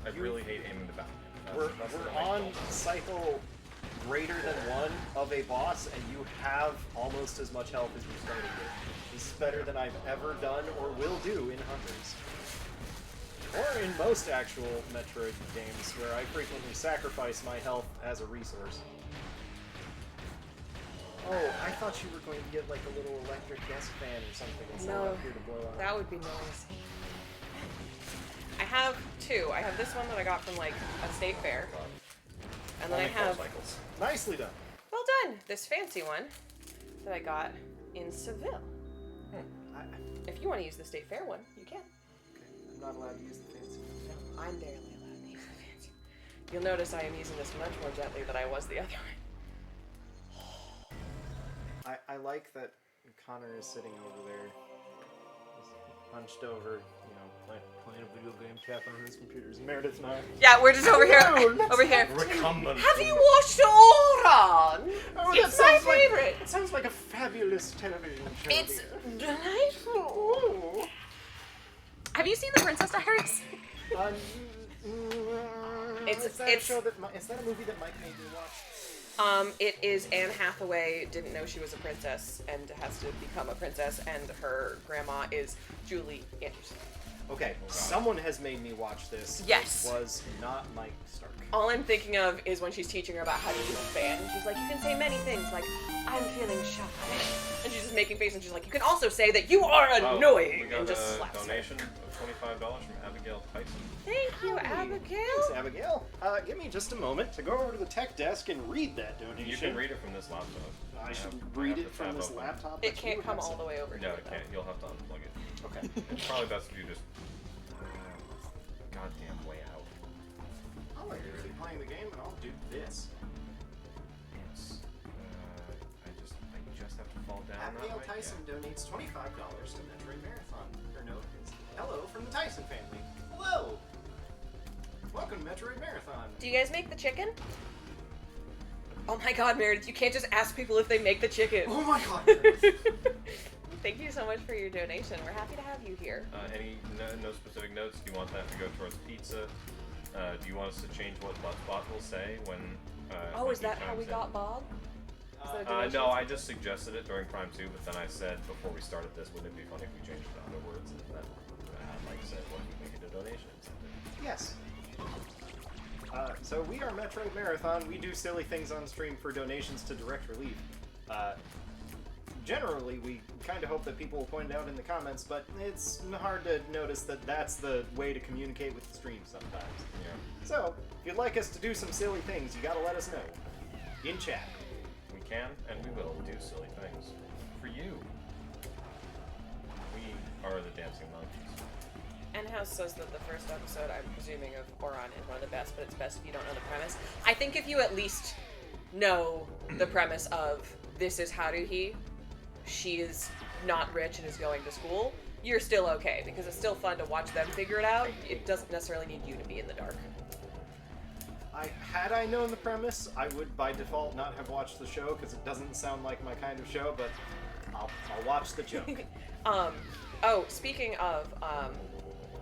I really hate aiming the battle. We're on cycle greater than 1 of a boss, and you have almost as much health as you started with. This is better than I've ever done or will do in Hunters. Or in most actual Metroid games, where I frequently sacrifice my health as a resource. Oh, I thought you were going to get like a little electric desk fan or something and send it up here to blow out. That would be nice. I have 2. I have this one that I got from like a state fair. And then I have, Nicely done. well done, this fancy one that I got in Seville. If you want to use the state fair one, you can. I'm not allowed to use the fancy one. I'm barely allowed to use the fancy. You'll notice I am using this much more gently than I was the other one. I like that Connor is sitting over there, just hunched over, playing a video game, tapping on his computers. Meredith and I. Yeah, we're just over here. Hello, Over here. Recumbent. Have you watched Oran? Oh, It's my favorite. It sounds like a fabulous television show. It's delightful. Have you seen The Princess Diaries? Is that a movie that Mike made me watch? It is Anne Hathaway didn't know she was a princess and has to become a princess, and her grandma is Julie Anderson. Okay, someone has made me watch this. Yes. It was not Mike Stark. All I'm thinking of is when she's teaching her about how to use a fan, and she's like, you can say many things, like, I'm feeling shy. And she's just making faces, and she's like, you can also say that you are annoying, We got and just a slaps her. donation of $25 from Abigail Tyson. Thank you, Abigail. Thanks, Abigail. Give me just a moment to go over to the tech desk and read that donation. You can read it from this laptop. I should have- read I it have the from tab this open. laptop. It can't come all the way over No, here, it though. can't. You'll have to unplug it. Okay. It's probably best if you just goddamn way out. I'll let you really playing the game, and I'll do this. Yes. I just have to fall down that Abigail way. Tyson donates $25 to Metroid Marathon. Her note is, hello from the Tyson family. Hello! Welcome to Metroid Marathon. Do you guys make the chicken? Oh my god, Meredith, you can't just ask people if they make the chicken. Oh my god! Meredith. Thank you so much for your donation. We're happy to have you here. Any no specific notes? Do you want that to go towards pizza? Do you want us to change what Bot will say when? Oh, when is he that how we chimes in? got Bob? Is that a donation? No, I just suggested it during Prime 2, but then I said before we started this, wouldn't it be funny if we changed it to other words? And then Mike said, well, we make it a donation. Yes. So we are Metroid Marathon. We do silly things on stream for donations to Direct Relief. Generally, we kind of hope that people will point it out in the comments, but it's hard to notice that that's the way to communicate with the stream sometimes. Yeah. So, if you'd like us to do some silly things, you gotta let us know. In chat. We can and we will do silly things for you. We are the dancing monkeys. N-House says that the first episode, I'm presuming, of Oran is one of the best, but it's best if you don't know the premise. I think if you at least know the premise of this is Haruhi, she is not rich and is going to school, you're still okay, because it's still fun to watch them figure it out. It doesn't necessarily need you to be in the dark. Had I known the premise, I would by default not have watched the show because it doesn't sound like my kind of show. But I'll watch the joke. Oh, speaking of,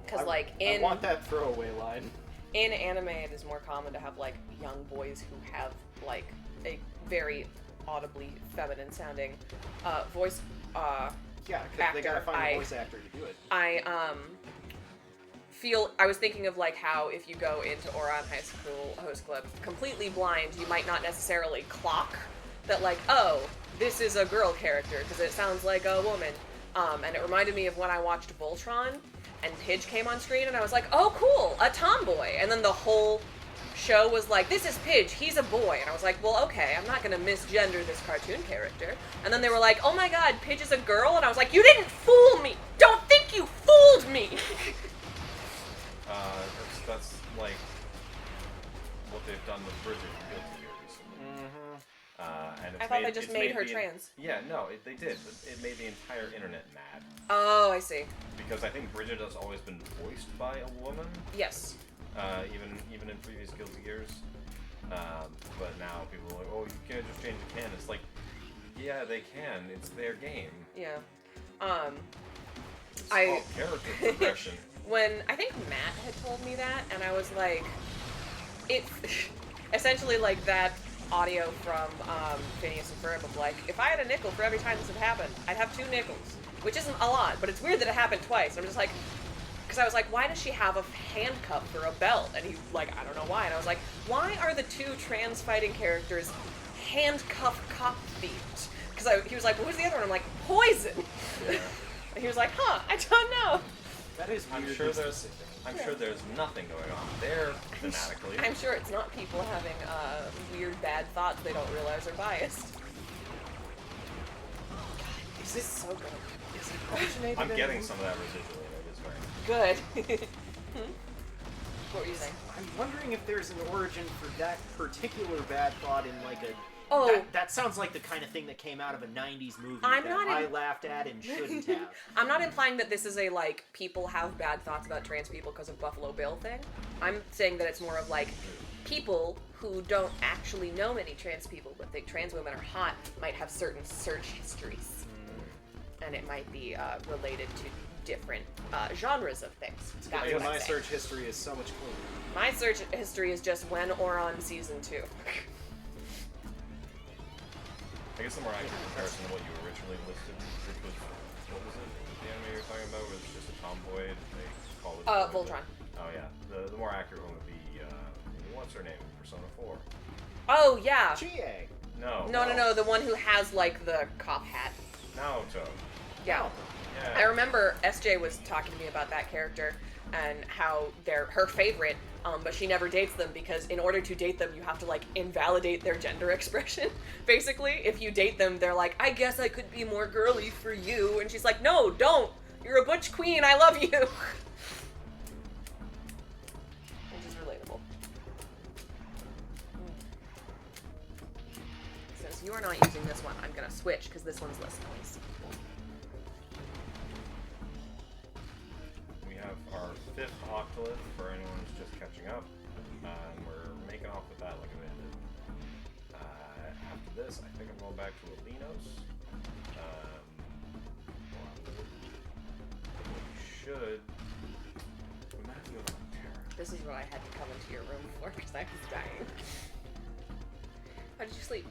because like I want that throwaway line. In anime, it is more common to have like young boys who have like a very audibly feminine sounding voice. Yeah, because they gotta find a voice actor to do it. I was thinking of like how if you go into Ouran High School Host Club completely blind, you might not necessarily clock that like, oh, this is a girl character because it sounds like a woman. And it reminded me of when I watched Voltron and Pidge came on screen and I was like, oh cool, a tomboy. And then the whole show was like, this is Pidge, he's a boy. And I was like, well, okay, I'm not gonna misgender this cartoon character. And then they were like, oh my god, Pidge is a girl? And I was like, you didn't fool me! Don't think you fooled me! That's like what they've done with Bridget from Guilty Gear recently. And it's I thought they just made her trans. Yeah, no, they did, but it made the entire internet mad. Oh, I see. Because I think Bridget has always been voiced by a woman. Yes. Even in previous Guilty Gears. But now people are like, oh, you can't just change the canon. It's like, yeah, they can. It's their game. Yeah. It's called character progression. When I think Matt had told me that, and I was like, it essentially like that audio from Phineas and Ferb of like, if I had a nickel for every time this had happened, I'd have 2 nickels, which isn't a lot, but it's weird that it happened twice. And I'm just like, because I was like, why does she have a handcuff for a belt? And he like, I don't know why. And I was like, why are the 2 trans fighting characters handcuff cop feet? Because he was like, well, who's the other one? I'm like, poison. Yeah. And he was like, huh, I don't know. That is weird. I'm sure there's nothing going on there thematically. I'm sure it's not people having weird bad thoughts they don't realize are biased. God, Is it so good. Is it originated I'm in getting some of that residual in it. It's very Good. What were you saying? I'm wondering if there's an origin for that particular bad thought in like a. Oh. That sounds like the kind of thing that came out of a 90s movie I'm that not I laughed at and shouldn't have. I'm not implying that this is a, like, people have bad thoughts about trans people because of Buffalo Bill thing. I'm saying that it's more of, like, people who don't actually know many trans people but think trans women are hot might have certain search histories. And it might be related to different genres of things. That's Yeah, what I'm my saying. search history is so much cleaner. My search history is just when Ouran Season 2. I guess the more accurate comparison to what you originally listed, which was, what was it? The anime you were talking about was just a tomboy. They call it. Voltron. Oh yeah, the more accurate one would be what's her name? Persona 4. Oh yeah. Chie. No. No. The one who has like the cop hat. Naoto. Yeah. Yeah. I remember SJ was talking to me about that character and how they're her favorite, but she never dates them because in order to date them, you have to like invalidate their gender expression. Basically, if you date them, they're like, I guess I could be more girly for you, and she's like, no, don't. You're a butch queen. I love you. Which is relatable. Since you are not using this one, I'm gonna switch because this one's less noise. We have our 5th octolith for anyone who's just catching up, and we're making off with that like a minute. After this, I think I'm going back to Alinos. We might have to go to Terra. This is what I had to come into your room for because I was dying. How did you sleep?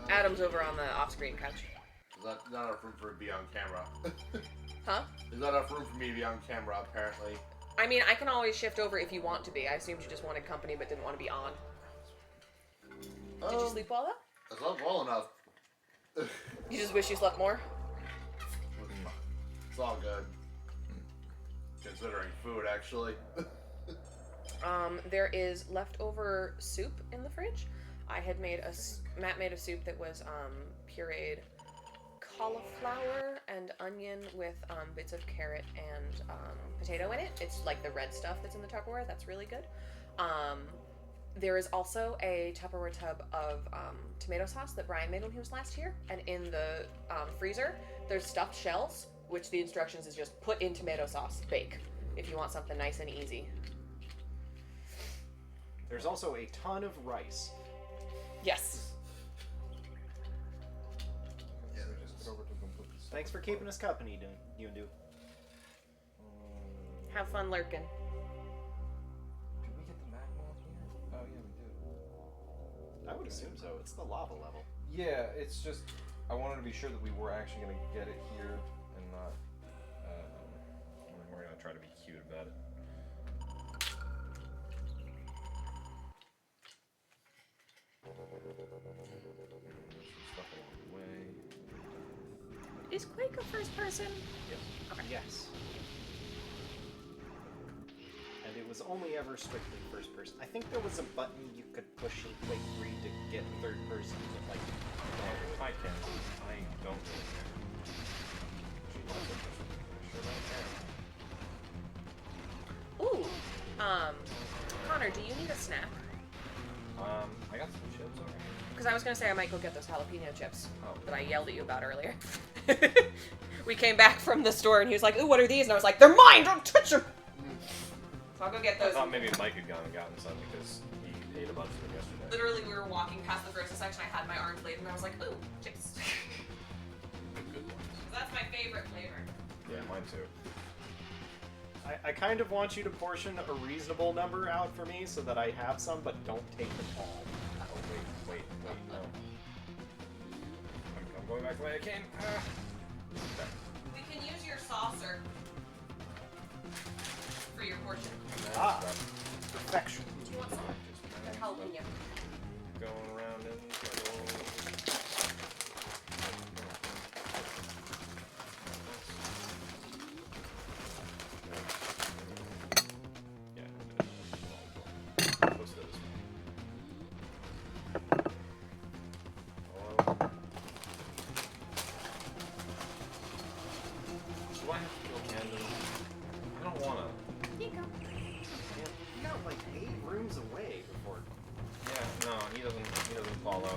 Adam's over on the off-screen couch. There's not enough room for it to be on camera. Huh? There's not enough room for me to be on camera, apparently. I mean, I can always shift over if you want to be. I assumed you just wanted company but didn't want to be on. Did you sleep well though? I slept well enough. You just wish you slept more? It's all good. Considering food, actually. There is leftover soup in the fridge. Matt made a soup that was pureed cauliflower and onion with bits of carrot and potato in it. It's like the red stuff that's in the Tupperware. That's really good. There is also a Tupperware tub of tomato sauce that Brian made when he was last here, and in the freezer, there's stuffed shells, which the instructions is just put in tomato sauce, bake, if you want something nice and easy. There's also a ton of rice. Yes. Yeah, we just go over to complete this. Thanks for keeping us company, you and do. Have fun lurking. Did we get the magma up here? Oh yeah, we did. I would assume so. It's the lava level. Yeah, it's just I wanted to be sure that we were actually gonna get it here and not. We're gonna try to be cute about it. There's some stuff along the way. Is Quake a first person? Yes. Yes. And it was only ever strictly first person. I think there was a button you could push in Quake 3 to get third person, but like, If I can, I don't really care. She loves it. I sure don't care. Ooh. Connor, do you need a snack? I got some chips over here. Because I was going to say I might go get those jalapeno chips Oh. that I yelled at you about earlier. We came back from the store and he was like, ooh, what are these? And I was like, they're mine! Don't touch them! So I'll go get I those. thought maybe Mike had gone and gotten some because he ate a bunch of them yesterday. Literally, we were walking past the frozen section. I had my arms laid and I was like, ooh, chips. The good ones. That's my favorite flavor. Yeah, mine too. I kind of want you to portion a reasonable number out for me so that I have some, but don't take them all. Oh, wait, no. I'm going back the way I came. Okay. We can use your saucer for your portion. Ah, perfection. Do you want some? Or jalapeno? Going around in circles. Yeah, let's do this one. Hello? Do I have to kill Camden? I don't wanna. Here you go. You got like 8 rooms away before. Yeah, no, he doesn't follow.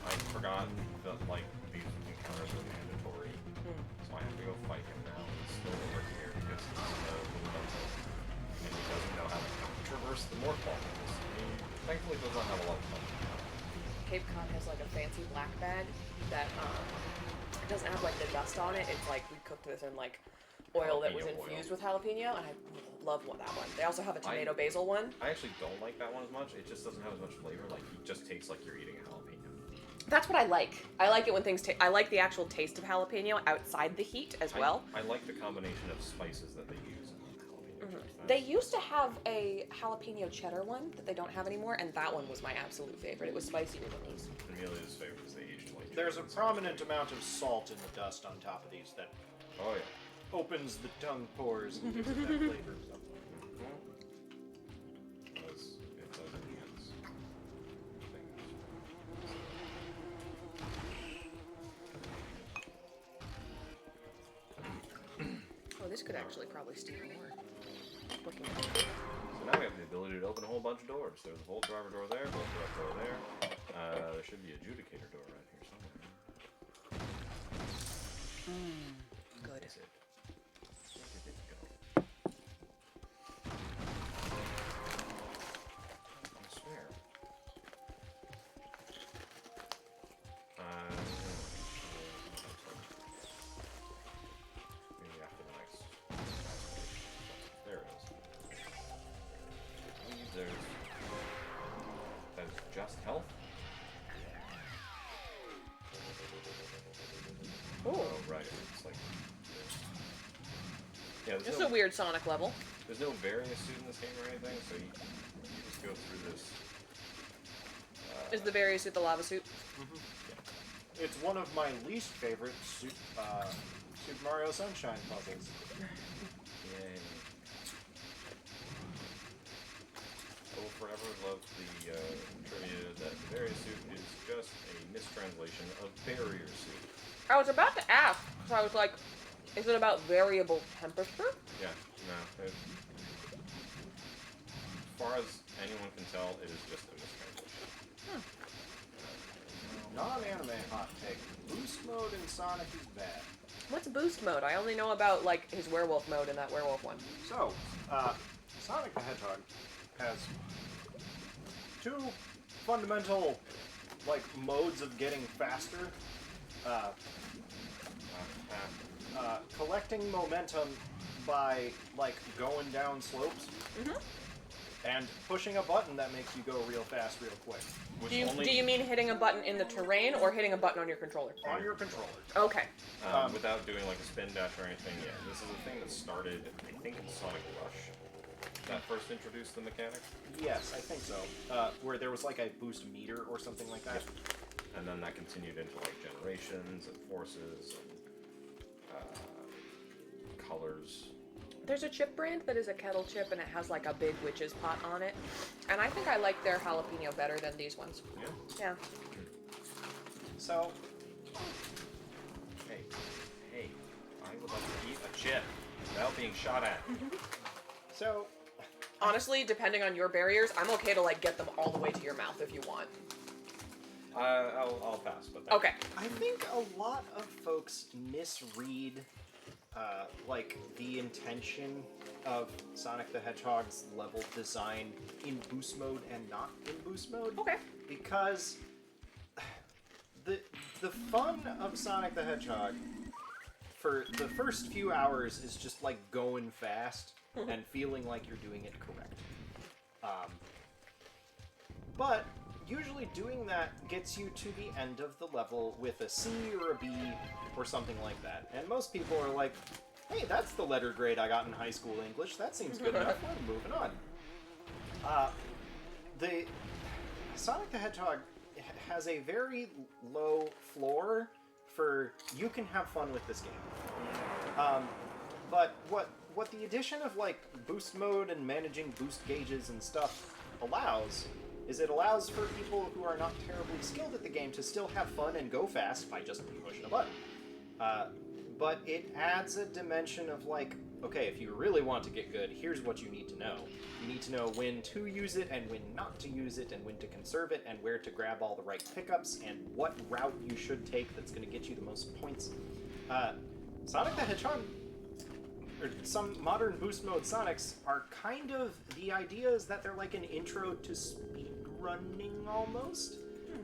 I forgot that like these encounters are mandatory. So I have to go fight him now. He's still over here because he's and he doesn't know how to traverse the morph balls. He thankfully does not have a lot of fun. Cape Cod has like a fancy black bag that it doesn't have like the dust on it. It's like we cooked this in like oil that was Jalapeno infused oil. with jalapeno, and I love that one. They also have a tomato basil one. I actually don't like that one as much. It just doesn't have as much flavor. Like it just tastes like you're eating a jalapeno. That's what I like. I like it when things I like the actual taste of jalapeno outside the heat as well. I like the combination of spices that they use in the jalapeno. They used to have a jalapeno cheddar one that they don't have anymore, and that one was my absolute favorite. It was spicier than these. Amelia's favorite is the aged white. There's a prominent amount of salt in the dust on top of these that Oh yeah. opens the tongue pores and gives it that flavor. It does enhance things. Oh, this could actually probably steal more. Looking at it. So now we have the ability to open a whole bunch of doors. There's a Volt Driver door there, Volt Driver door there. There should be a Adjudicator door right here somewhere. Good. That's it. Where did it go? I swear. Maybe after the next. There it is. There's. That is just health? Oh, right. It's like. Yeah, This is there's a weird Sonic level. there's no various suit in this game or anything, so you just go through this. Is the berry suit the lava suit? It's one of my least favorite Super Mario Sunshine puzzles. Yay. I will forever love the trivia that the barrier suit is just a mistranslation of barrier suit. I was about to ask, because I was like, is it about variable temperature? Yeah, no. As far as anyone can tell, it is just a mistake. Non-anime hot take. Boost mode in Sonic is bad. What's boost mode? I only know about like his werewolf mode in that werewolf one. So, Sonic the Hedgehog has two fundamental, like, modes of getting faster. Collecting momentum by, like, going down slopes. And pushing a button that makes you go real fast, real quick. Do you mean hitting a button in the terrain or hitting a button on your controller? On your controller. Okay. Without doing like a spin dash or anything, yeah. This is a thing that started, I think, in Sonic Rush. That first introduced the mechanic. Yes, I think so. Where there was like a boost meter or something like that. And then that continued into like generations and forces and colors. There's a chip brand that is a kettle chip and it has like a big witch's pot on it. And I think I like their jalapeno better than these ones. Yeah. Yeah. So, Hey, I would like to eat a chip without being shot at. so Honestly, depending on your barriers, I'm okay to like get them all the way to your mouth if you want. I'll pass, but Okay. I think a lot of folks misread like the intention of Sonic the Hedgehog's level design in boost mode and not in boost mode. Okay. Because the fun of Sonic the Hedgehog for the first few hours is just like going fast and feeling like you're doing it correct. But usually doing that gets you to the end of the level with a C or a B or something like that. And most people are like, hey, that's the letter grade I got in high school English. That seems good enough. We're moving on. The Sonic the Hedgehog has a very low floor for you can have fun with this game. But what the addition of like boost mode and managing boost gauges and stuff allows is it allows for people who are not terribly skilled at the game to still have fun and go fast by just pushing a button. But it adds a dimension of like, okay, if you really want to get good, here's what you need to know. You need to know when to use it and when not to use it and when to conserve it and where to grab all the right pickups and what route you should take that's going to get you the most points. Sonic the Hedgehog, or some modern boost mode Sonics, are kind of, the idea is that they're like an intro to speedrunning almost,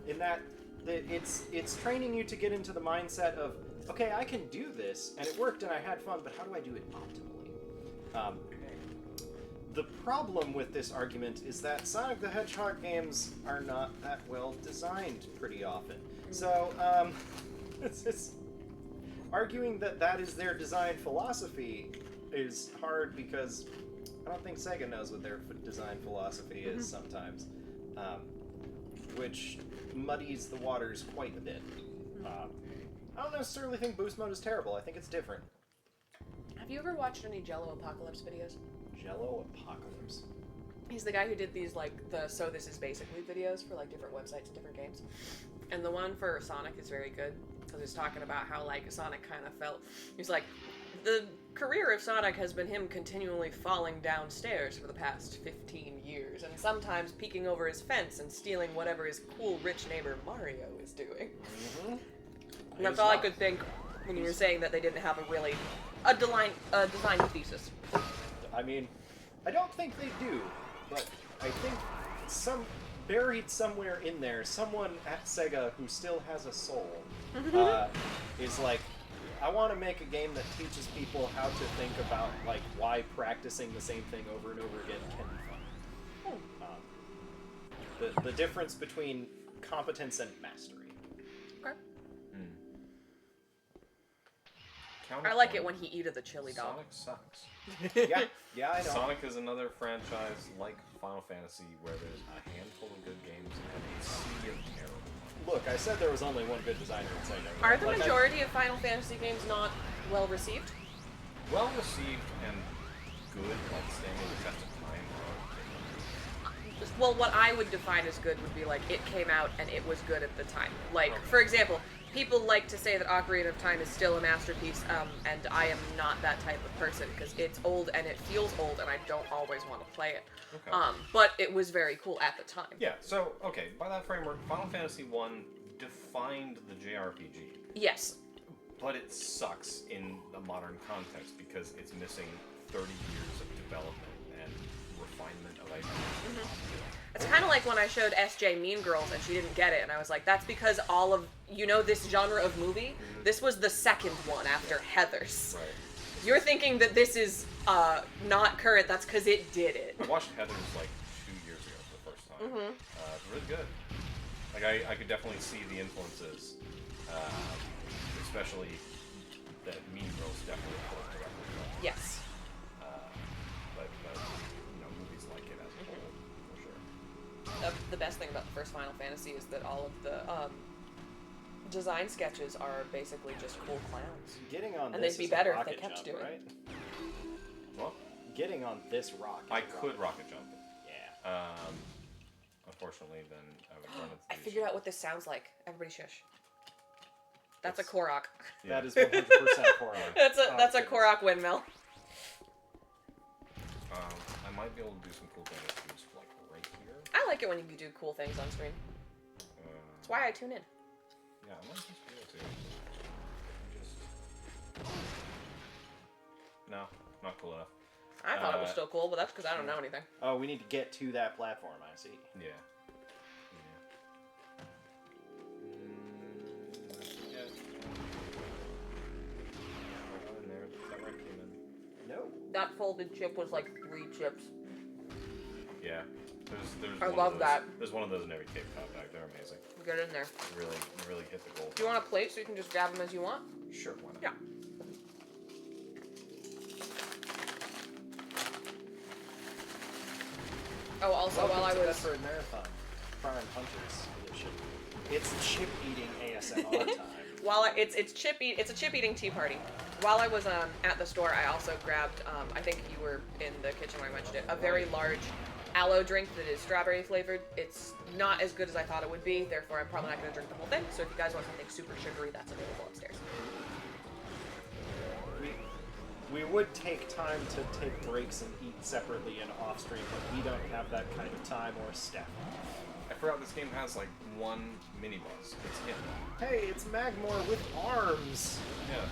in that it's training you to get into the mindset of, okay, I can do this, and it worked and I had fun, but how do I do it optimally? The problem with this argument is that Sonic the Hedgehog games are not that well designed pretty often. So, it's arguing that is their design philosophy is hard because I don't think Sega knows what their design philosophy is sometimes, which muddies the waters quite a bit. I don't necessarily think boost mode is terrible. I think it's different. Have you ever watched any Jello Apocalypse videos? Jello Apocalypse. He's the guy who did these like the So This Is Basically videos for like different websites and different games. And the one for Sonic is very good because he's talking about how like Sonic kind of felt. He's like, the career of Sonic has been him continually falling downstairs for the past 15 years and sometimes peeking over his fence and stealing whatever his cool rich neighbor Mario is doing. Mm-hmm. And that's all I could think when you were saying that they didn't have a design thesis. I mean, I don't think they do, but I think buried somewhere in there, someone at Sega who still has a soul is like, I want to make a game that teaches people how to think about like why practicing the same thing over and over again can be fun. The difference between competence and mastery. Okay. Counterpoint, I like it when he eats the chili dog. Sonic sucks. Yeah, I know. Sonic is another franchise like Final Fantasy where there's a handful of good games and a sea of terrible. Look, I said there was only one good designer at Sega. Are the majority of Final Fantasy games not well received? Well received and good, like standing the test of time. Well, what I would define as good would be like it came out and it was good at the time. Like, for example, people like to say that Ocarina of Time is still a masterpiece, and I am not that type of person because it's old and it feels old, and I don't always want to play it. Okay. But it was very cool at the time. Yeah, so, okay, by that framework, Final Fantasy 1 defined the JRPG. Yes. But it sucks in the modern context because it's missing 30 years of development and refinement of ideas. It's kind of like when I showed SJ Mean Girls and she didn't get it, and I was like, that's because all of, this genre of movie, this was the second one after Heathers. Right. You're thinking that this is not current, that's because it did it. I watched Heathers like 2 years ago for the first time. It's really good. Like, I could definitely see the influences, especially that Mean Girls definitely pulled directly from. Yes. But movies like it as a whole, for sure. The best thing about the first Final Fantasy is that all of the design sketches are basically just cool clowns. Getting on And this they'd be is a better if rocket they kept jump, doing it. right? What? Getting on this rock. I could rocket jump. Yeah. Unfortunately, then I would run into I these- figured out what this sounds like. Everybody shush. That's a Korok. Yeah. That is 100% Korok. That's a Korok windmill. I might be able to do some cool things just like right here. I like it when you can do cool things on screen. That's why I tune in. Yeah, I might just be able to. No, not cool enough. I thought it was still cool, but that's because I don't know anything. Oh, we need to get to that platform, I see. Yeah. No. That folded chip was like 3 chips. Yeah. There's I one love of those, that. There's one of those in every Cape Cod bag. They're amazing. Get in there. You really hit the goal. Do you want a plate so you can just grab them as you want? Sure, why not? Yeah. Oh, also, Welcome while I to was... Metroid Marathon, Prime Hunters Edition. It's chip eating ASMR time. It's a chip eating tea party. While I was at the store, I also grabbed I think you were in the kitchen when I mentioned it, a very large aloe drink that is strawberry flavored. It's not as good as I thought it would be, therefore I'm probably not going to drink the whole thing. So if you guys want something super sugary, that's available upstairs. We would take time to take breaks and eat separately and off stream, but we don't have that kind of time or staff. I forgot this game has like one mini boss. It's him. Hey, it's Magmore with arms. Yeah.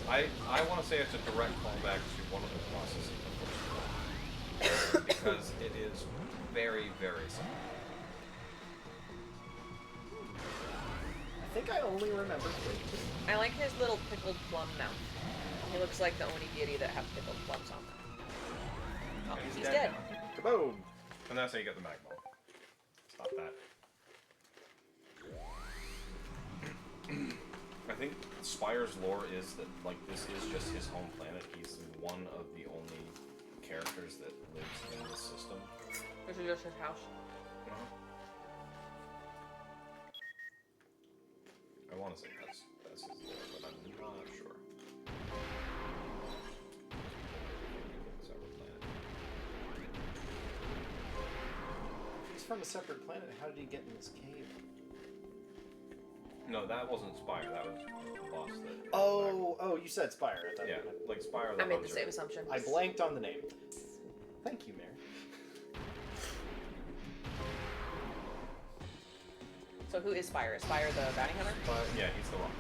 I want to say it's a direct callback to one of the bosses in the first one. Because it is very, very similar. I think I only remember 3. I like his little pickled plum mouth. He looks like the only deity that have pickled plums on them. Oh, And he's dead. now. Kaboom! And that's how you get the Magmore. Stop that. I think Spire's lore is that, like, this is just his home planet. He's one of the only characters that lives in this system. This is just his house. I want to say that's his lore, but I'm not sure. Separate planet. He's from a separate planet. How did he get in this cave? No, that wasn't Spire. That was the boss that. Oh, you said Spire. I thought Yeah, you meant- like Spire. The I made the Hunter. same assumption. I blanked on the name. Thank you, Mary. So who is Spire? Is Spire the bounty hunter? Yeah, he's the rock.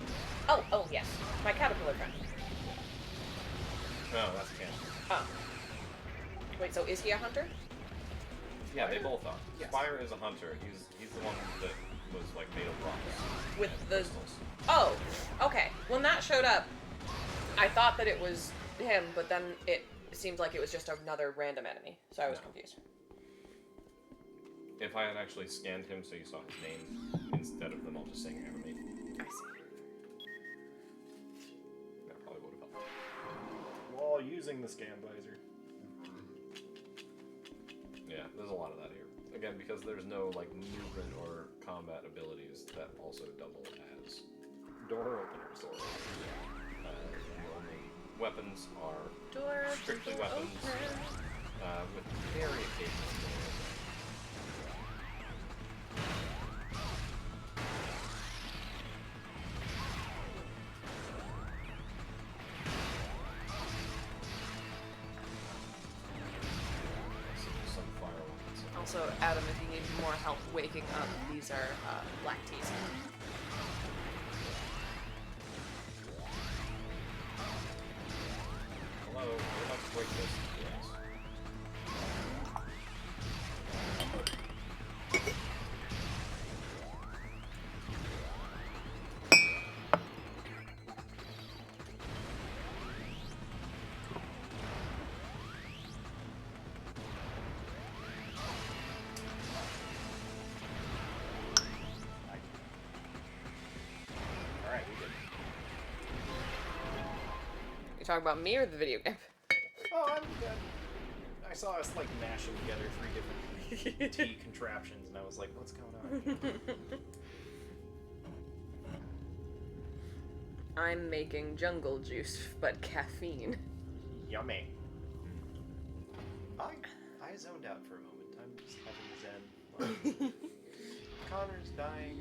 Oh, yes. My caterpillar friend. No, that's Cam. Oh. Wait, so is he a hunter? Yeah, they both are. Yes. Spire is a hunter. He's the one that was like made of rocks. With and the... crystals. Oh, okay. When that showed up, I thought that it was him, but then it seemed like it was just another random enemy, so I was confused. If I had actually scanned him so you saw his name instead of them all just saying enemy, I see. that probably would have helped. While using the scan visor. Yeah, there's a lot of that here. Again, because there's no like movement or combat abilities that also double as Door openers. the only weapons are Door strictly open. weapons with very occasional. Also, Adam, if you need more help waking up, these are black teas. Hello, we're about to break this. Yes. Alright, we good. You talking about me or the video game? Oh, I'm good. I saw us like mashing together 3 different tea contraptions, and I was like, what's going on? I'm making jungle juice, but caffeine. Yummy. I zoned out for a moment. I'm just having zen. Like, Connor's dying.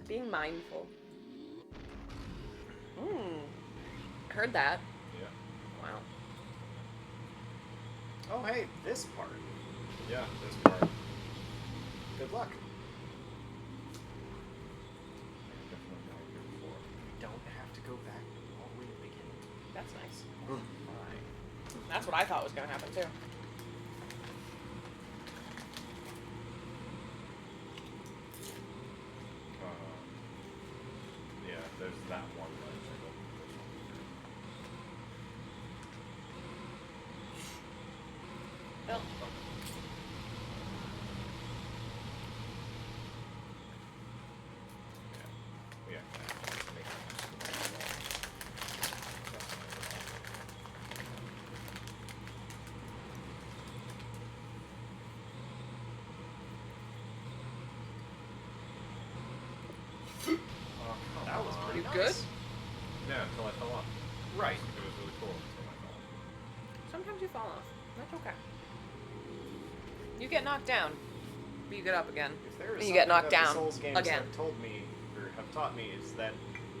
Being mindful. Heard that. Yeah. Wow. Oh, hey, this part. Yeah, this part. Good luck. Definitely not here before. We don't have to go back all the way to the beginning. That's nice. Fine. That's what I thought was gonna happen too. Yeah, there's that one ledge. Well, Yeah. That was pretty you nice. good? Yeah, until I fell off. Right. It was really cool until I fell off. Sometimes you fall off. That's okay. You get knocked down, but you get up again. If there is You get something knocked that down the Souls games again. have told me, or have taught me, is that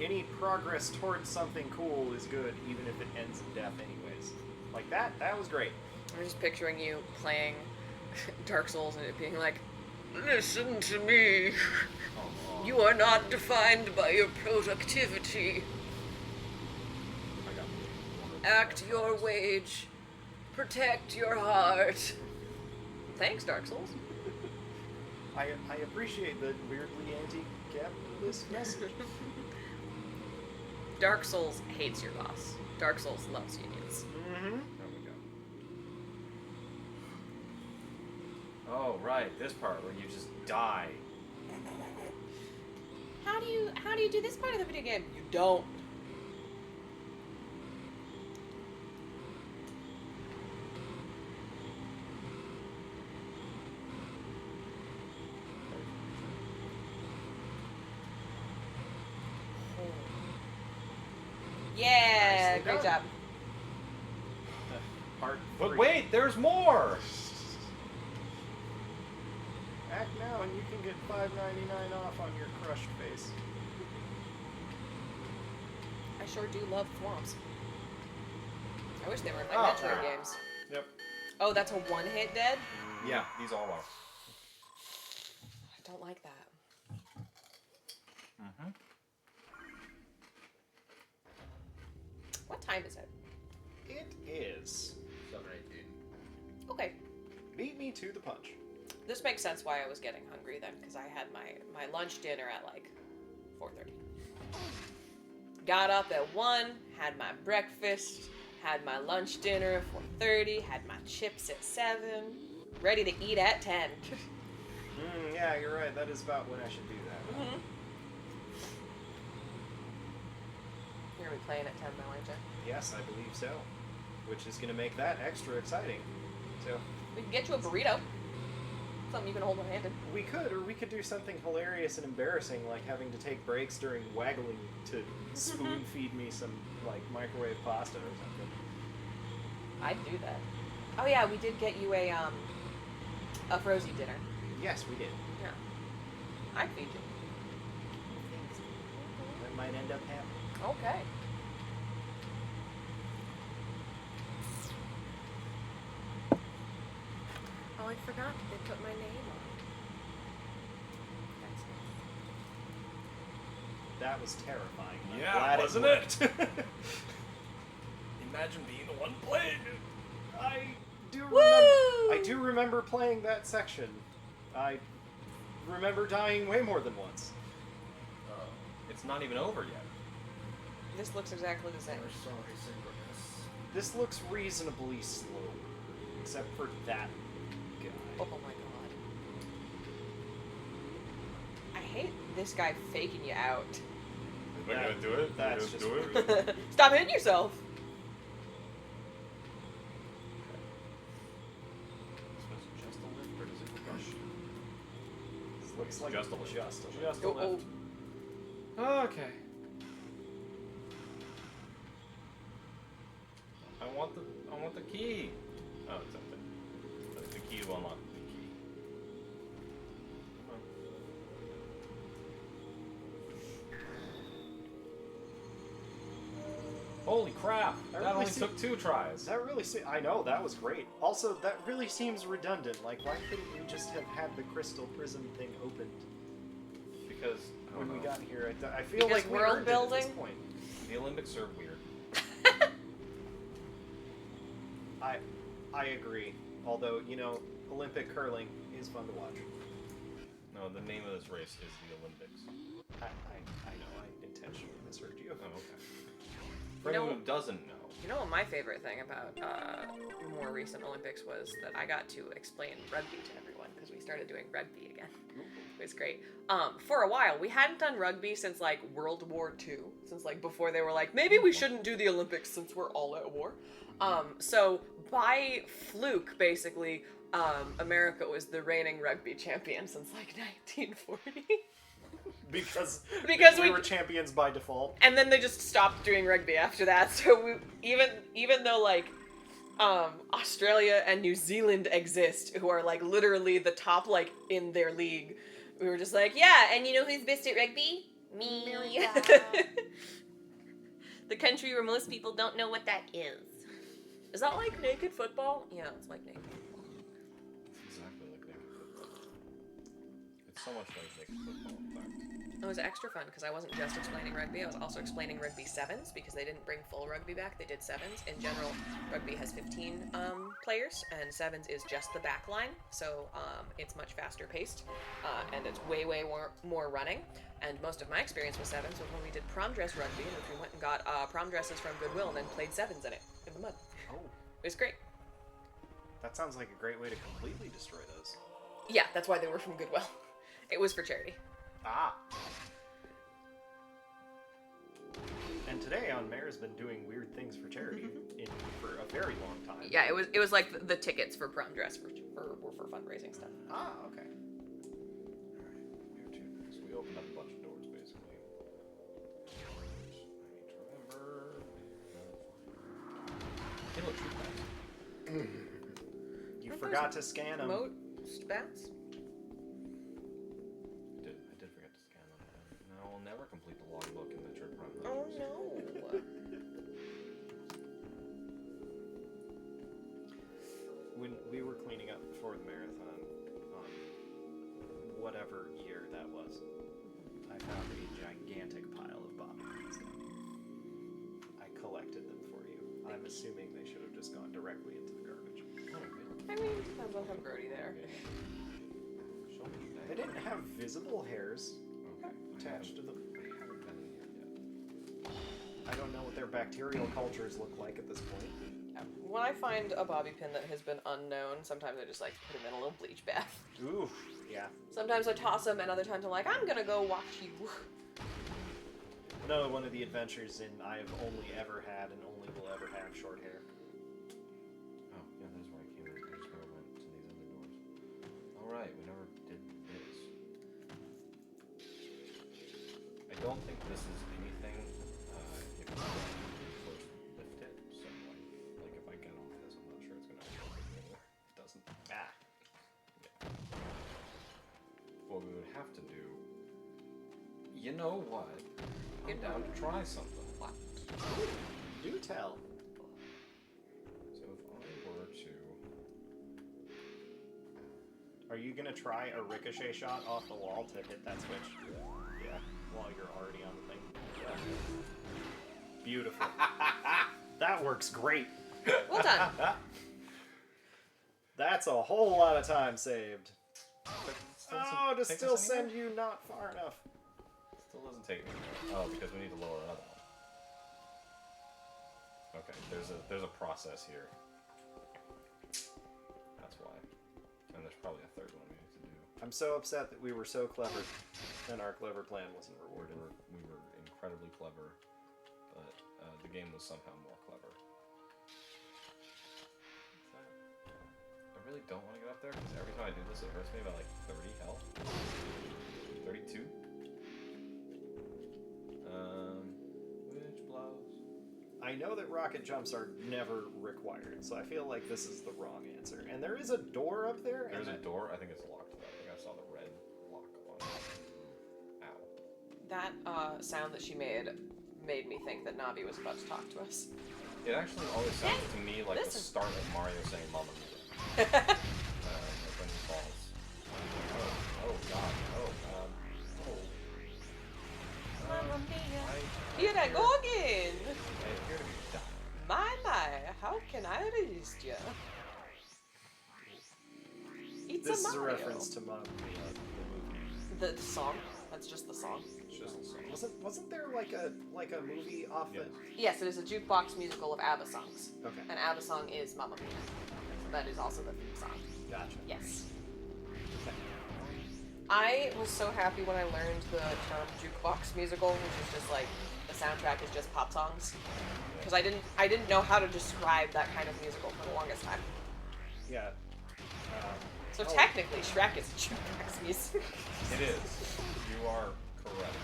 any progress towards something cool is good, even if it ends in death anyways. Like that was great. I'm just picturing you playing Dark Souls and it being like, listen to me. You are not defined by your productivity. I got Act your wage. Protect your heart. Thanks, Dark Souls. I appreciate the weirdly anti-capitalist message. Dark Souls hates your boss. Dark Souls loves unions. Mm-hmm. There we go. Oh, right, this part where you just die. How do you do this part of the video game? You don't. Yeah, Nicely great done. job. Part But 3. wait, there's more! Act now and you can get $5.99 off on your crushed face. I sure do love thwomps. I wish they were in my Oh. Metroid games. Yep. Oh, that's a one-hit dead? Yeah, these all are. I don't like that. Mm-hmm. What time is it? It is. 7:18. Okay. Beat me to the punch. This makes sense why I was getting hungry then, because I had my lunch dinner at like 4:30. Got up at 1, had my breakfast, had my lunch dinner at 4:30, had my chips at 7, ready to eat at 10. Yeah, you're right. That is about when I should do that. Mm-hmm. You're gonna be playing at 10 though, aren't you? Yes, I believe so. Which is going to make that extra exciting. So We can get you a burrito. Something you can hold one-handed. we could, or we could do something hilarious and embarrassing, like having to take breaks during waggling to spoon feed me some like microwave pasta or something. I'd do that. Oh yeah, we did get you a frozen dinner. Yes, we did. Yeah. I'd feed you. That might end up happening. Okay. Oh, I forgot. They put my name on. That's nice. That was terrifying. I'm Yeah, glad wasn't worked. it? Imagine being the one playing it. I do remember playing that section. I remember dying way more than once. It's not even over yet. This looks exactly the same. We're sorry, synchronous. This looks reasonably slow, except for that guy. Oh my god. I hate this guy faking you out. We're gonna do it. That's We're just gonna do rude. it. Stop hitting yourself. This was just a lift, or does it crush? This looks like Just a lift. just a Oh, lift. Okay. I want the key. Oh, it's up there. That's the key to unlock the key. Come on. Holy crap! I That really only see- took 2 tries. That really I know, that was great. Also, that really seems redundant. Like, why couldn't we just have had the crystal prism thing opened Because I when don't we know. got here? I feel Because like we world earned it at this building? point. The Olympics are weird. I agree. Although, you know, Olympic curling is fun to watch. No, the name of this race is the Olympics. I know, I intentionally misheard you. Oh, okay. For You know- anyone who doesn't know, You know what my favorite thing about more recent Olympics was that I got to explain rugby to everyone because we started doing rugby again. It was great. For a while, we hadn't done rugby since like World War II, since like before they were like, maybe we shouldn't do the Olympics since we're all at war. So by fluke, basically, America was the reigning rugby champion since like 1940. Because Because we we- were champions by default. And then they just stopped doing rugby after that. So we even though like Australia and New Zealand exist, who are like literally the top like in their league, we were just like, yeah. And you know who's best at rugby? Me. America. The country where most people don't know what that is. Is that like naked football? Yeah, it's like naked football. it's exactly like naked football. It's so much like naked football, in fact. It was extra fun because I wasn't just explaining rugby, I was also explaining rugby sevens because they didn't bring full rugby back, they did sevens. In general, rugby has 15 players and sevens is just the back line, so it's much faster paced and it's way more running. And most of my experience with sevens was when we did prom dress rugby, in which we went and got prom dresses from Goodwill and then played sevens in it, in the mud. Oh, It was great. that sounds like a great way to completely destroy those. Yeah, that's why they were from Goodwill. It was for charity. Ah. And today on Mayor's been doing weird things for charity for a very long time. Yeah, it was like the tickets for prom dress were for fundraising stuff. Ah, okay. Where to next? We opened up a bunch of doors, basically. I need to remember. They look too fast. You Aren't forgot those to scan them. Most bats? I did forget to scan them. Now I'll never complete the logbook in Metroid Prime. Oh no. When we were cleaning up for the marathon, whatever year that was, I found a gigantic pile of Bobby pins. I collected them for you. I'm assuming they should have just gone directly into the garbage. Oh, really? I mean, depends on how grody they are. Show me They didn't have visible hairs Okay. attached to them. I haven't been in here yet. I don't know what their bacterial cultures look like at this point. When I find a bobby pin that has been unknown, sometimes I just like put him in a little bleach bath. Ooh, yeah. Sometimes I toss them, and other times I'm like, I'm gonna go watch you. Another one of the adventures in I have only ever had and only will ever have short hair. Oh, yeah, that's where I came in. That's where I went to these other doors. Alright, we never did this. I don't think this is anything if you first lift it, so like if I get on this, I'm not sure it's gonna open anymore. It doesn't. Ah. Yeah. What we would have to do, you know what? I'm down to try something. What? Do tell. So if I were to Are you gonna try a ricochet shot off the wall to hit that switch? Yeah. While you're already on the thing. Yeah. Beautiful. That works great. Well done. That's a whole lot of time saved. Still doesn't Oh, to take us still send anywhere? you not far enough. Still doesn't take me anywhere. Oh, because we need to lower another one. Okay, there's a process here. That's why. And there's probably a third one we need to do. I'm so upset that we were so clever, and our clever plan wasn't rewarded. We were incredibly clever, but the game was somehow more clever. I really don't want to get up there because every time I do this, it hurts me by like 30 health. 32. Which blows? I know that rocket jumps are never required, so I feel like this is the wrong answer. And there is a door up there. There's a and door. I think it's locked. Though. I think I saw the red lock on it. Ow. That sound that she made me think that Navi was about to talk to us. It actually always sounds to me like the Listen. start of Mario saying "Mamma Mia." Like when he falls. Oh God! Oh God! Oh. Mamma mia. I Here I go again. appear to be dying. My, how can I resist ya? It's this a is a Mario. reference to Mamma Mia, the movie. The song. That's just the song. It's just a song. Wasn't there like a movie off Yes. Yes, it is a jukebox musical of ABBA songs. the? Okay, An ABBA song is Mamma Mia. So that is also the theme song. gotcha. Yes. I was so happy when I learned the term jukebox musical, which is just like the soundtrack is just pop songs, because I didn't know how to describe that kind of musical for the longest time. Yeah. So Oh. technically, Shrek is a jukebox music. It is. You are correct.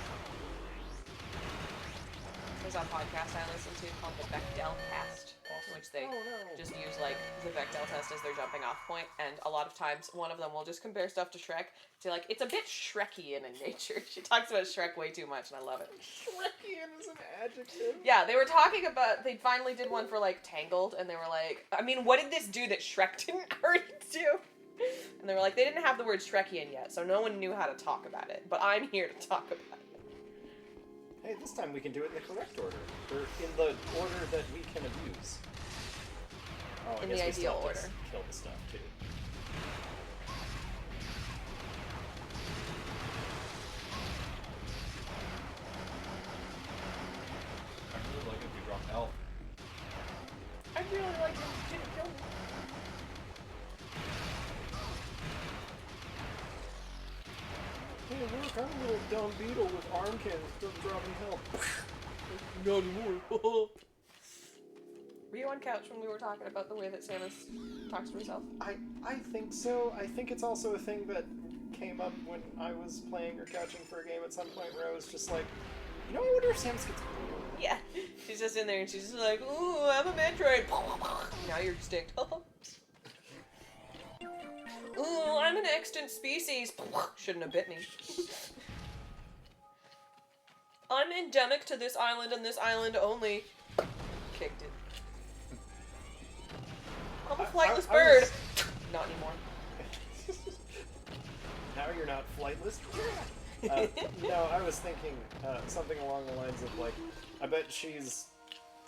There's a podcast I listen to called the Bechdel Cast, in which they just use like the Bechdel test as their jumping off point, and a lot of times one of them will just compare stuff to Shrek to like it's a bit Shrekian in nature. She talks about Shrek way too much, and I love it. Shrekian is an adjective. Yeah, they were talking about they finally did one for like Tangled, and they were like, I mean, what did this do that Shrek didn't already do? And they were like, they didn't have the word Shrekian yet, so no one knew how to talk about it. But I'm here to talk about it. Hey, this time we can do it in the correct order, or in the order that we can abuse. Oh, I In guess the we still ideal have to order. Kill the stuff too. I really like it if you drop health. I really like him to kill me. Hey, look, I'm a little dumb beetle with arm cannons still dropping help. Not anymore. Were you on couch when we were talking about the way that Samus talks to herself? I think so. I think it's also a thing that came up when I was playing or couching for a game at some point where I was just like, you know, I wonder if Samus gets Yeah. She's just in there and she's just like, ooh, I'm a Metroid. Now you're extinct. Ooh, I'm an extant species. Shouldn't have bit me. I'm endemic to this island and this island only. Kicked it. I'm a flightless I bird. was- Not anymore. Now you're not flightless. No, I was thinking something along the lines of like, I bet she's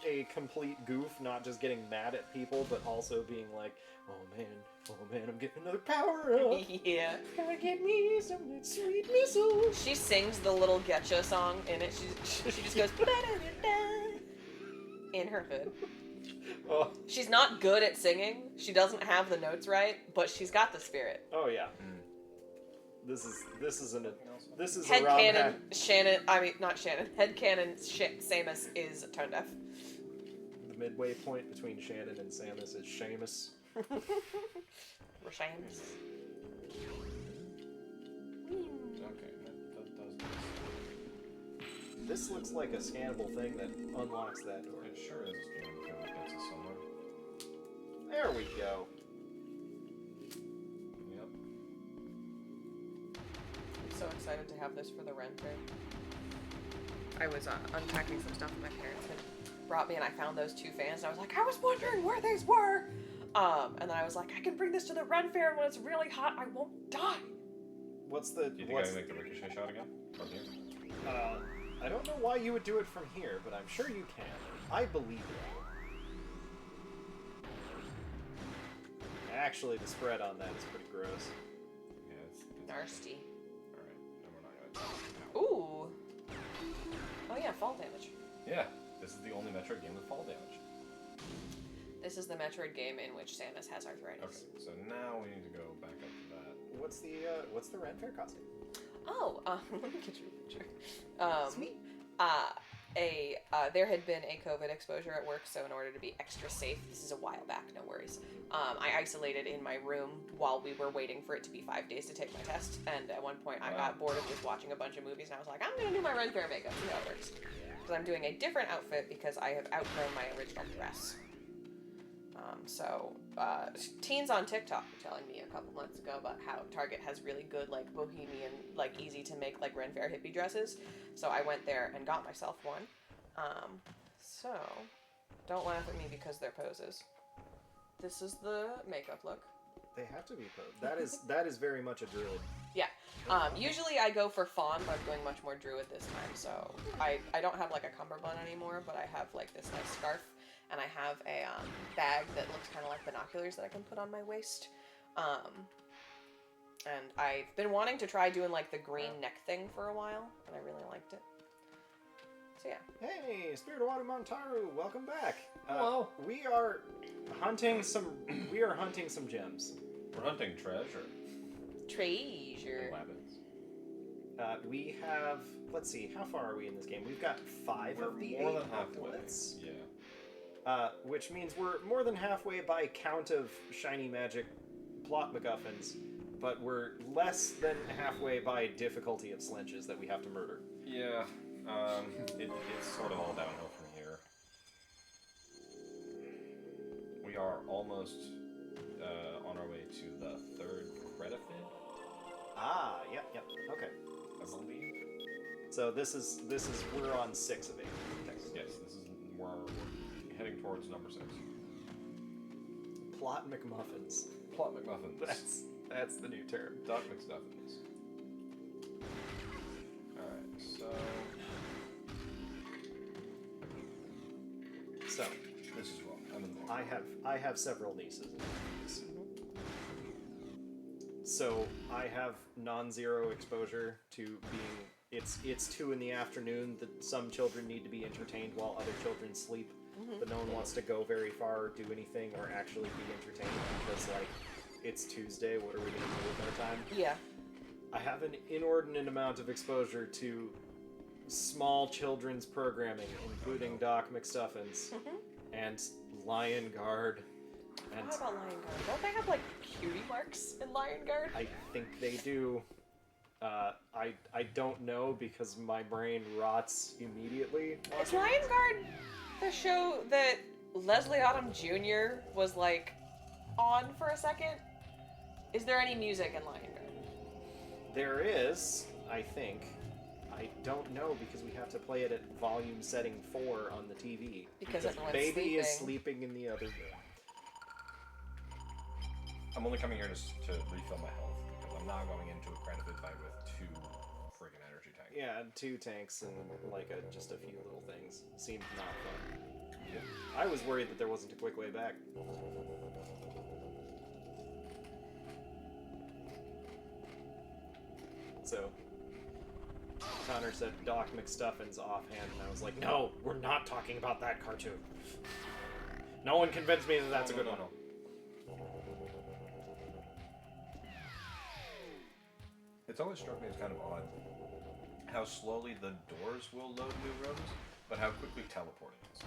a complete goof, not just getting mad at people, but also being like, oh man, I'm getting another power up. Yeah. Gotta get me some sweet missiles. She sings the little Getcha song in it. She just goes "Ba-da-da-da" in her hood. Oh, She's not good at singing. She doesn't have the notes right, but she's got the spirit. oh yeah. This is a Head Rob canon hack. Shannon. I mean, not Shannon. Head canon Samus is tone deaf. The midway point between Shannon and Samus is Seamus. We're Samus. Okay, that does this. This looks like a scannable thing that unlocks that door. It sure is a game that gets us somewhere. There we go. Yep. I'm so excited to have this for the rent fair. I was unpacking some stuff that my parents had brought me, and I found those two fans, and I was like, I was wondering where these were. And then I was like, I can bring this to the Ren Fair, and when it's really hot, I won't die. What's the? Do you think I can make the ricochet shot again? From here? I don't know why you would do it from here, but I'm sure you can. I believe you. Actually, the spread on that is pretty gross. Yeah, it's Nasty. Alright, then we're not gonna. Ooh. Oh yeah, fall damage. Yeah, this is the only Metroid game with fall damage. This is the Metroid game in which Samus has arthritis. Okay, so now we need to go back up to that. What's the Ren Fair costume? Oh, let me get you a picture. Sweet. There had been a COVID exposure at work, so in order to be extra safe, this is a while back, no worries. I isolated in my room while we were waiting for it to be 5 days to take my test, and at one point I got bored of just watching a bunch of movies, and I was like, I'm gonna do my Ren Fair makeup, see how it works. Because I'm doing a different outfit because I have outgrown my original dress. Teens on TikTok were telling me a couple months ago about how Target has really good, like, bohemian, like, easy to make, like, Ren Fair hippie dresses. So I went there and got myself one. So, don't laugh at me because they're poses. This is the makeup look. They have to be posed. That is very much a druid. Yeah. Usually I go for fawn, but I'm going much more druid this time. So I don't have, like, a cummerbund anymore, but I have, like, this nice scarf. And I have a bag that looks kind of like binoculars that I can put on my waist. And I've been wanting to try doing like the green neck thing for a while, and I really liked it. So yeah. Hey, Spirit of Water Montaru, welcome back. Hello. We are hunting some. We are hunting some gems. We're hunting treasure. Treasure. And weapons. We have. Let's see. How far are we in this game? We've got 5 of the 8 more than halfway. outlets. Yeah. Which means we're more than halfway by count of shiny magic plot MacGuffins, but we're less than halfway by difficulty of slenches that we have to murder. Yeah. It's sort of all downhill from here. We are almost on our way to the 3rd credit fin. Ah, yep. Okay. I believe. So this is we're on 6 of 8. Yes, this is we're heading towards number 6. Plot McMuffins. Plot McMuffins. That's the new term. Doc McStuffins. Alright, So this is wrong. I'm in the wrong. I have several nieces and nephews. So I have non-zero exposure to being it's 2 in the afternoon that some children need to be entertained while other children sleep. But no one wants to go very far or do anything or actually be entertained because, like, it's Tuesday, what are we going to do with our time? Yeah. I have an inordinate amount of exposure to small children's programming, including Doc McStuffins and Lion Guard. And What about Lion Guard? Don't they have, like, cutie marks in Lion Guard? I think they do. I don't know because my brain rots immediately. Is Lion Guard the show that Leslie Odom Jr. was, like, on for a second? Is there any music in Lion Guard? There is, I think. I don't know because we have to play it at volume setting 4 on the TV. Because everyone's baby sleeping. is sleeping in the other room. I'm only coming here to refill my health because I'm not going into a credit fight with 2 freaking energy tanks. Yeah, 2 tanks and like just a few little things. Seemed not fun. Yeah. I was worried that there wasn't a quick way back. So, Connor said Doc McStuffins offhand, and I was like, no, we're not talking about that cartoon. No one convinced me that that's a good one. It's always struck me as kind of odd how slowly the doors will load new rooms, but how quickly teleporting is.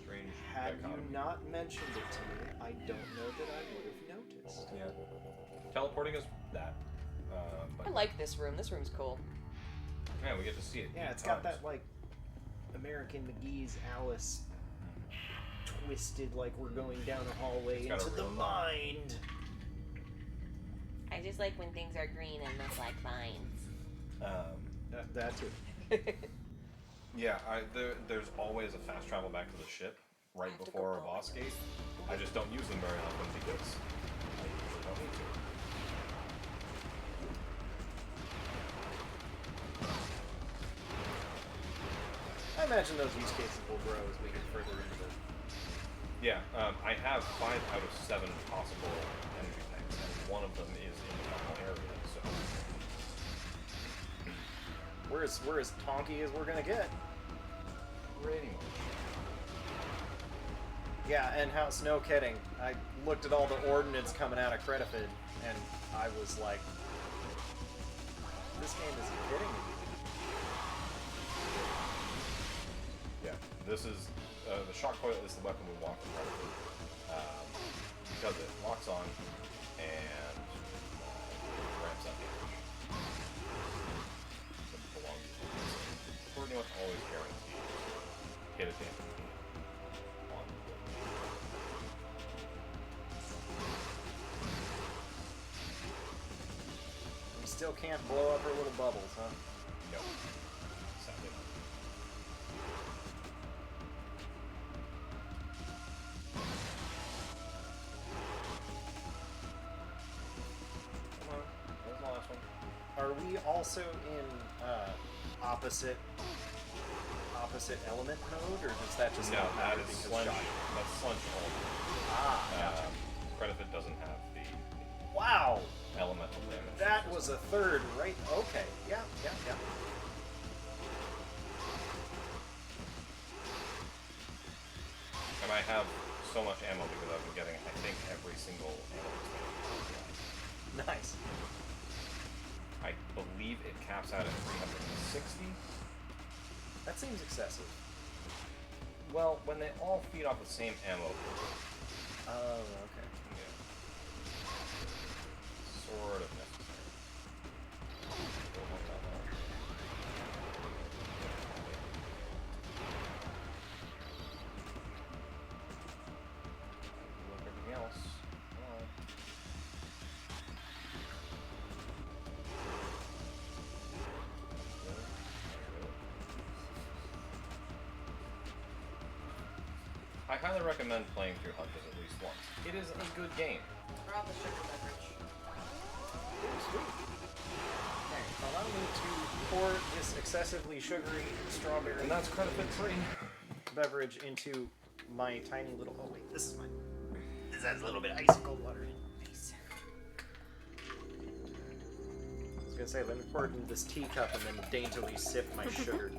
Strange Had dichotomy. you not mentioned it to me, I don't know that I would have noticed. Yeah. Teleporting is that. I like this room. This room's cool. Yeah, we get to see it. Yeah, it's got that, like, American McGee's Alice twisted, like we're going down a hallway got a into the real vibe. mind. I just like when things are green and look like vines. That too. Yeah, there's always a fast travel back to the ship right have to before go a boss gate. I just don't use them very often because I usually don't need to. I imagine those use cases will grow as we get further into the... Yeah, I have 5 out of 7 possible energy tanks, and one of them is in the normal area, so... We're as tonky as we're gonna get. Pretty much. Yeah, and House, no kidding. I looked at all the ordnance coming out of Credifid, and I was like, this game isn't kidding me. Yeah, this is... the shock coil is the weapon we want from Predator. Because it locks on, and ramps up damage. It belongs to this. Pretty much always guaranteed hit a damage on the build. We still can't blow up our little bubbles, huh? No. Sadly not. Come on. Where's the last one? Are we also in opposite element mode, or does that just No, not that matter is because sludge. shock? That's sludge only. Ah, gotcha. Credifid doesn't have the Wow, elemental damage. that was a third, right? Okay, yeah. And I have so much ammo because I've been getting, I think, every single ammo expansion. Nice. I believe it caps out at 360. That seems excessive. Well, when they all feed off the same ammo pool, Oh, okay. yeah. Sort of necessary. Don't want that now. Look, everything else. Oh. I highly recommend playing through Hunters at least once. It is a good game. We're on the sugar beverage. Okay, allow me to pour this excessively sugary strawberry And that's Credifid free. beverage into my tiny little... Oh wait, this is mine. This has a little bit of icicle water in it. Nice. I was gonna say, let me pour it into this teacup and then daintily sip my sugar.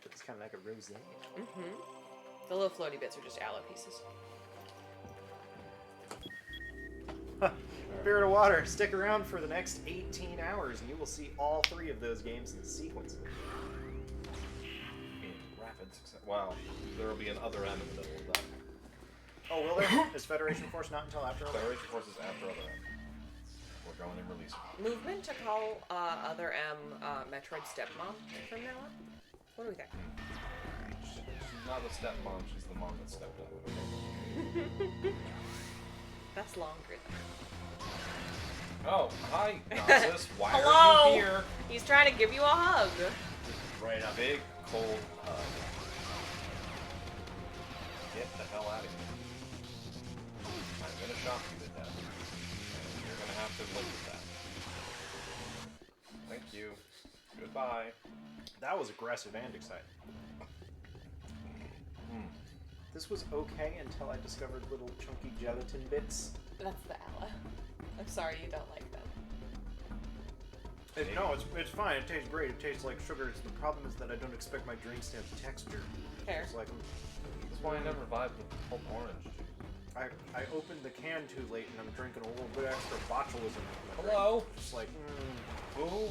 It's kind of like a rosé. Mm-hmm. The little floaty bits are just aloe pieces. Spirit of Water, stick around for the next 18 hours and you will see all 3 of those games in sequence. In rapid success. Wow, there will be an other M in the middle of that. Oh, will there? Is Federation Force not until after? Federation Force is after other M. We're going in release. Movement to call other M Metroid stepmom from now on? What do we think? She's not a stepmom, she's the mom that stepped up. That's longer than. Oh, hi, Nazis. Why Hello? are you here? He's trying to give you a hug. Right, a big, cold hug. Get the hell out of here. I'm gonna shock you to death. And you're gonna have to live with that. Thank you. Goodbye. That was aggressive and exciting. This was okay until I discovered little chunky gelatin bits. That's the aloe. I'm sorry you don't like them. No, it's fine. It tastes great. It tastes like sugar. The problem is that I don't expect my drinks to have texture. Fair. It's like That's why I never vibed with pulp orange juice. I opened the can too late and I'm drinking a little bit extra botulism. Hello? Just like, Who?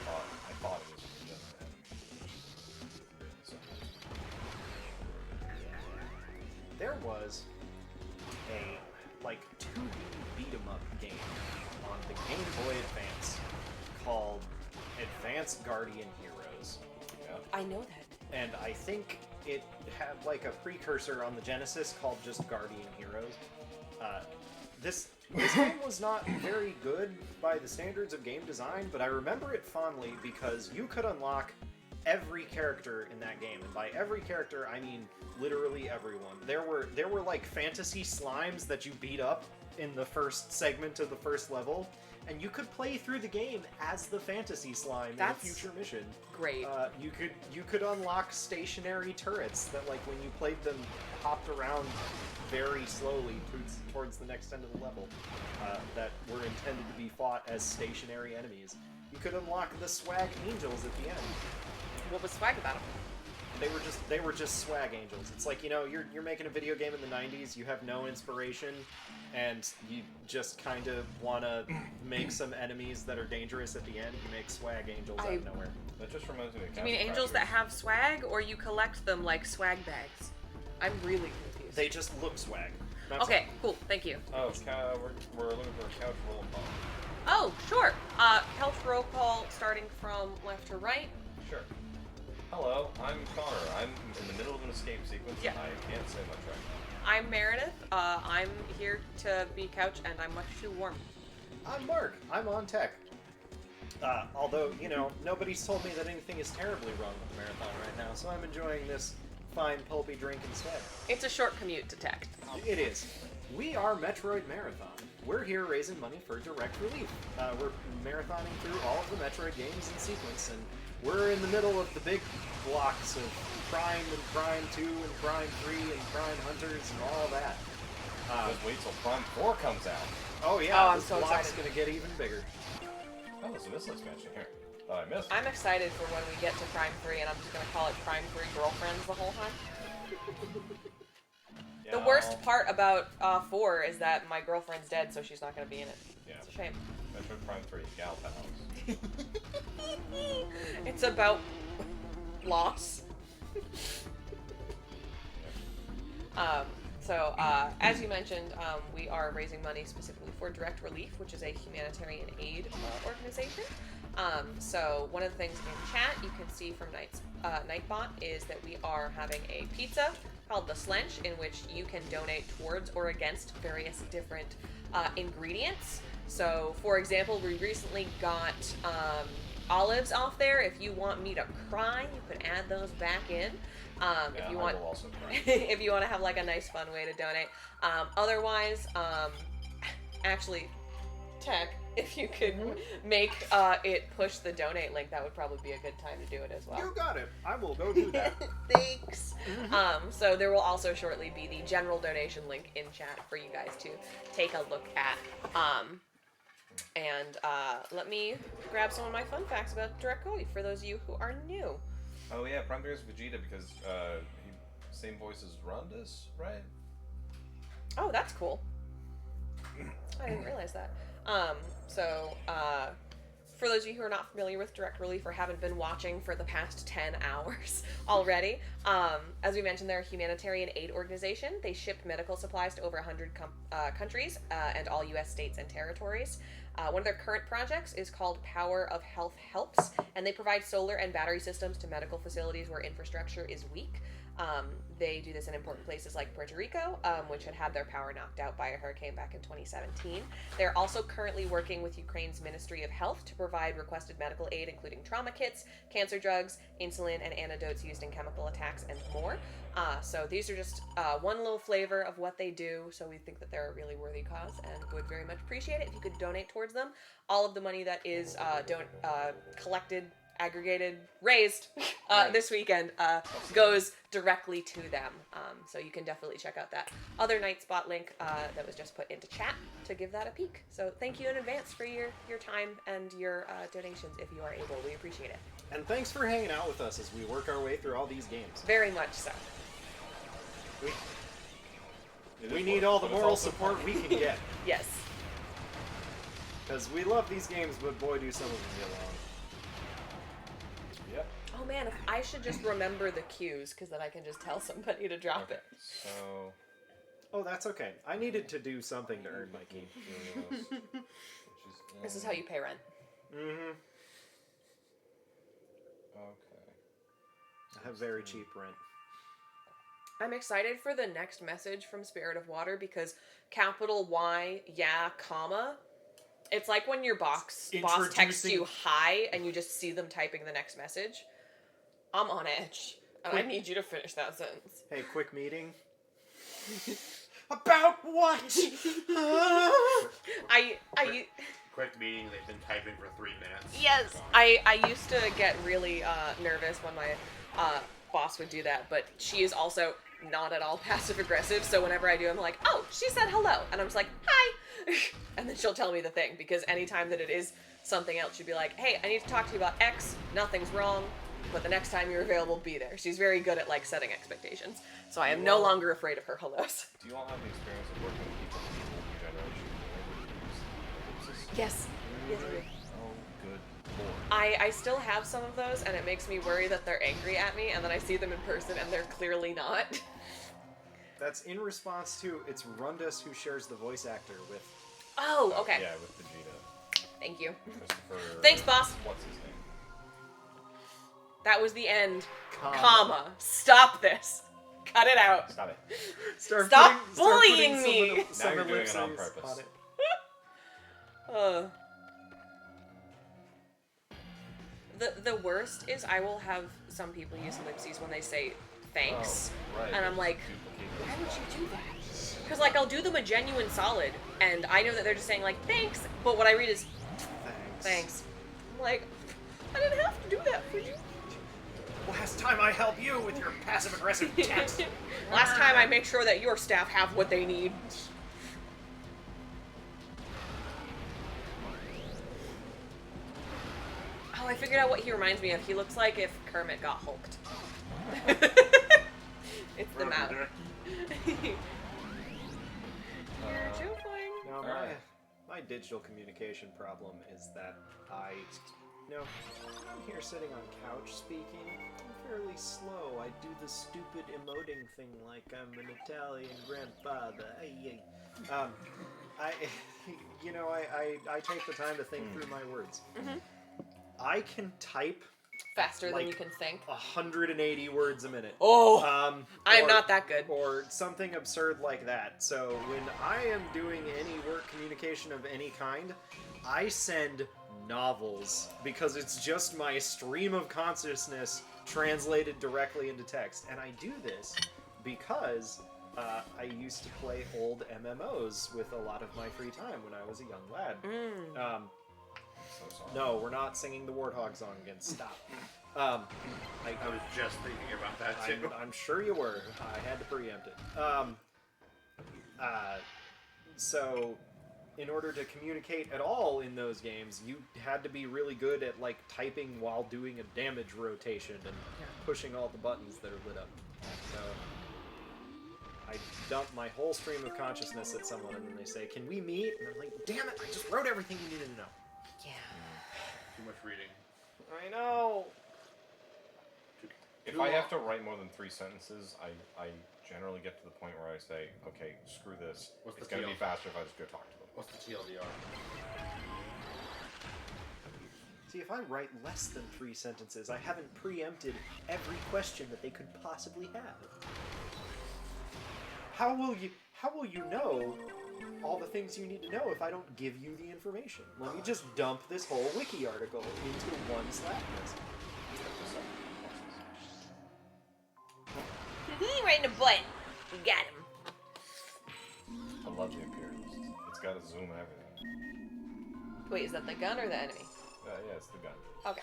I thought it was just there was a like 2D beat 'em up game on the Game Boy Advance called Advanced Guardian Heroes. Yeah. I know that. And I think it had like a precursor on the Genesis called just Guardian Heroes. This game was not very good by the standards of game design, but I remember it fondly because you could unlock every character in that game, and by every character I mean literally everyone. There were like fantasy slimes that you beat up in the first segment of the first level, and you could play through the game as the fantasy slime in a future mission. Great. You could unlock stationary turrets that, like, when you played them, hopped around very slowly towards the next end of the level, that were intended to be fought as stationary enemies. You could unlock the swag angels at the end. What was swag about them? They were just swag angels. It's like, you know, you're making a video game in the 90s, you have no inspiration, and you just kind of want to make some enemies that are dangerous at the end. You make swag angels out of nowhere. That just reminds me of Do you mean angels that have swag, or you collect them like swag bags? I'm really confused. They just look swag. That's Okay, cool. Thank you. Oh, we're looking for a couch roll call. Oh, sure. Couch roll call starting from left to right. Sure. Hello, I'm Connor. I'm in the middle of an escape sequence. Yeah. And I can't say much right now. I'm Meredith. I'm here to be couch, and I'm much too warm. I'm Mark. I'm on tech. Although, you know, nobody's told me that anything is terribly wrong with the marathon right now, so I'm enjoying this fine pulpy drink instead. It's a short commute to tech. It is. We are Metroid Marathon. We're here raising money for direct relief. We're marathoning through all of the Metroid games in sequence, and we're in the middle of the big blocks of Prime and Prime 2 and Prime 3 and Prime Hunters and all that. Just wait till Prime 4 comes out. Oh yeah, Oh, I'm this so block's excited. gonna get even bigger. Oh, there's a missile expansion here. Oh, I missed. I'm excited for when we get to Prime 3, and I'm just gonna call it Prime 3 Girlfriends the whole time. Yeah, The worst part about 4 is that my girlfriend's dead, so she's not gonna be in it. Yeah. It's a shame. Metroid Prime 3, Gal Pals. It's about loss. As you mentioned, we are raising money specifically for Direct Relief, which is a humanitarian aid organization. So one of the things in chat you can see from Nightbot is that we are having a pizza called the Slench, in which you can donate towards or against various different ingredients. So, for example, we recently got olives off there. If you want me to cry, you can add those back in. If you want, I will also cry. if you want to have like a nice, fun way to donate. Otherwise, actually, Tech, if you could make it push the donate link, that would probably be a good time to do it as well. You got it. I will go do that. Thanks. So there will also shortly be the general donation link in chat for you guys to take a look at. Let me grab some of my fun facts about Direct Relief for those of you who are new. Oh yeah, Prime 3 is Vegeta because same voice as Rondus, right? Oh, that's cool. I didn't realize that. For those of you who are not familiar with Direct Relief or haven't been watching for the past 10 hours already, as we mentioned, they're a humanitarian aid organization. They ship medical supplies to over 100 countries and all U.S. states and territories. One of their current projects is called Power of Health Helps, and they provide solar and battery systems to medical facilities where infrastructure is weak. They do this in important places like Puerto Rico, which had their power knocked out by a hurricane back in 2017. They're also currently working with Ukraine's Ministry of Health to provide requested medical aid, including trauma kits, cancer drugs, insulin, and antidotes used in chemical attacks, and more. So these are just one little flavor of what they do, so we think that they're a really worthy cause and would very much appreciate it if you could donate towards them. All of the money that is collected, aggregated, raised this weekend goes directly to them. So you can definitely check out that other Nightspot link that was just put into chat to give that a peek. So thank you in advance for your time and your donations if you are able. We appreciate it. And thanks for hanging out with us as we work our way through all these games. Very much so. We need all the moral support we can get. Yes. Because we love these games, but boy, do some of them get long. Yep. Oh man, I should just remember the cues, because then I can just tell somebody to drop it. So. Oh, that's okay. I needed to do something to earn my keep. This is how you pay rent. Mm-hmm. Okay. I have very cheap rent. I'm excited for the next message from Spirit of Water because capital Y, yeah, comma. It's like when your boss texts you hi and you just see them typing the next message. I'm on edge. And I need you to finish that sentence. Hey, quick meeting. About what? Quick meeting, they've been typing for 3 minutes. Yes, I used to get really nervous when my boss would do that, but she is also not at all passive aggressive, so whenever I do, I'm like, oh, she said hello, and I'm just like, hi, and then she'll tell me the thing, because anytime that it is something else, she'd be like, hey, I need to talk to you about X, nothing's wrong, but the next time you're available, be there. She's very good at, like, setting expectations, so I am no longer afraid of her hellos. Do you all have the experience of working with people from the new generation who use ellipses? Yes. Yes, I do. Oh, good lord. I still have some of those, and it makes me worry that they're angry at me, and then I see them in person, and they're clearly not. That's in response to, it's Rundus who shares the voice actor with. Oh, okay. Yeah, with Vegeta. Thank you. Christopher... Thanks, boss. What's his name? That was the end. Comma. Stop this. Cut it out. Stop it. Stop bullying me. Now you're doing it on purpose. The worst is I will have some people use ellipses when they say thanks. Oh, right. And I'm like, why would you do that? Because, like, I'll do them a genuine solid, and I know that they're just saying, like, thanks, but what I read is, thanks. I'm like, I didn't have to do that for you. Last time I helped you with your passive-aggressive text. Last time I make sure that your staff have what they need. Oh, I figured out what he reminds me of. He looks like if Kermit got hulked. It's the mouth. No, my digital communication problem is that I'm here sitting on couch speaking. I'm fairly slow. I do the stupid emoting thing like I'm an Italian grandfather. I take the time to think through my words. Mm-hmm. I can type faster than you can think. 180 words a minute. Oh, I'm not that good. Or something absurd like that. So when I am doing any work communication of any kind, I send novels because it's just my stream of consciousness translated directly into text. And I do this because I used to play old MMOs with a lot of my free time when I was a young lad. So sorry. No, we're not singing the Warthog song again. Stop. I was just thinking about that too. I'm sure you were. I had to preempt it. So, in order to communicate at all in those games, you had to be really good at like typing while doing a damage rotation and pushing all the buttons that are lit up. So, I dump my whole stream of consciousness at someone, and then they say, "Can we meet?" And I'm like, "Damn it! I just wrote everything you needed to know." Yeah. Too much reading. I know. If I have to write more than 3 sentences, I generally get to the point where I say, okay, screw this. It's going to be faster if I just go talk to them. What's the TLDR? See, if I write less than 3 sentences, I haven't preempted every question that they could possibly have. How will you know all the things you need to know if I don't give you the information? Let me just dump this whole wiki article into one Slack message. Right in the butt. We got him. I love the Imperialist. It's got a zoom and everything. Wait, is that the gun or the enemy? Yeah, it's the gun. Okay.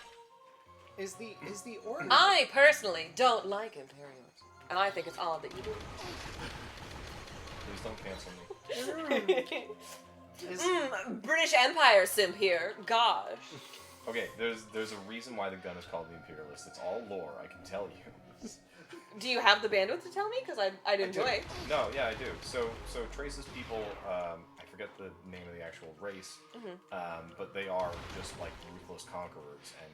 Is the order? I personally don't like Imperials, and I think it's odd that you do. Please don't cancel me. British Empire simp here. Gosh. Okay, there's a reason why the gun is called the Imperialist. It's all lore, I can tell you. Do you have the bandwidth to tell me? Because I'd enjoy. No, yeah, I do. So Trace's people, I forget the name of the actual race, but they are just like ruthless conquerors, and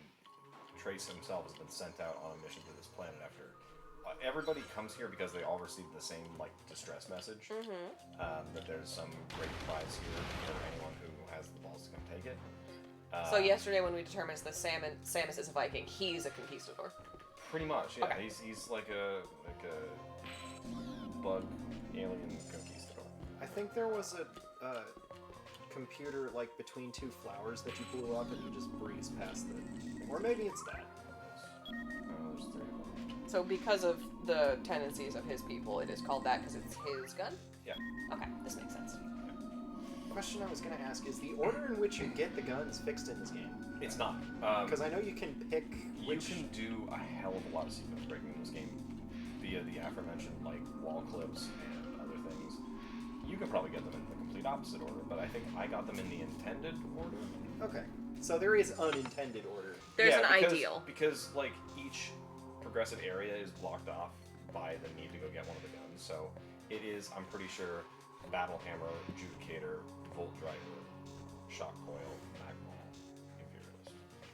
Trace himself has been sent out on a mission to this planet after. Everybody comes here because they all received the same like distress message that there's some great prize here for anyone who has the balls to come take it. So yesterday when we determined that Samus is a Viking, he's a conquistador. Pretty much, yeah. Okay. He's like a bug alien conquistador. I think there was a computer like between two flowers that you blew up and you just breeze past it. Or maybe it's that. There's 3 of them. So because of the tendencies of his people, it is called that because it's his gun? Yeah. Okay, this makes sense. Question I was going to ask is the order in which you get the guns fixed in this game? It's not. Because I know you can pick which... You can do a hell of a lot of sequence breaking in this game via the aforementioned like wall clips and other things. You can probably get them in the complete opposite order, but I think I got them in the intended order. Okay. So there is unintended order. There's Yeah, an because, ideal. Because like each progressive area is blocked off by the need to go get one of the guns. So it is, I'm pretty sure, Battle Hammer, Adjudicator, Volt Driver, Shock Coil, Magmall, Imperialist.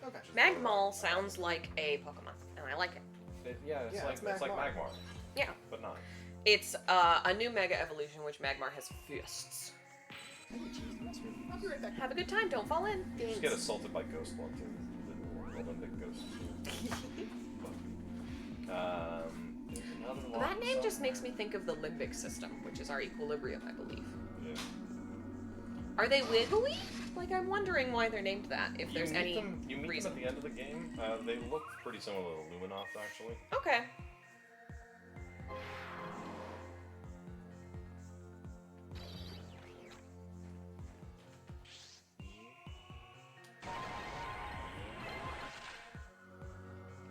Okay. Magmall sounds like a Pokemon, and I like it. It's Yeah, like it's it's like Magmar. Magmar, Yeah. but not. It's a new Mega Evolution, which Magmar has fists. I'll be right back. Have a good time, don't fall in. Just get assaulted by Ghost Blood too. The Olympic Ghost. There's another one. That name just makes me think of the limbic system, which is our equilibrium, I believe. Yeah. Are they wiggly? Like, I'm wondering why they're named that, if there's any You meet reason. them at the end of the game. They look pretty similar to Luminoth, actually. Okay.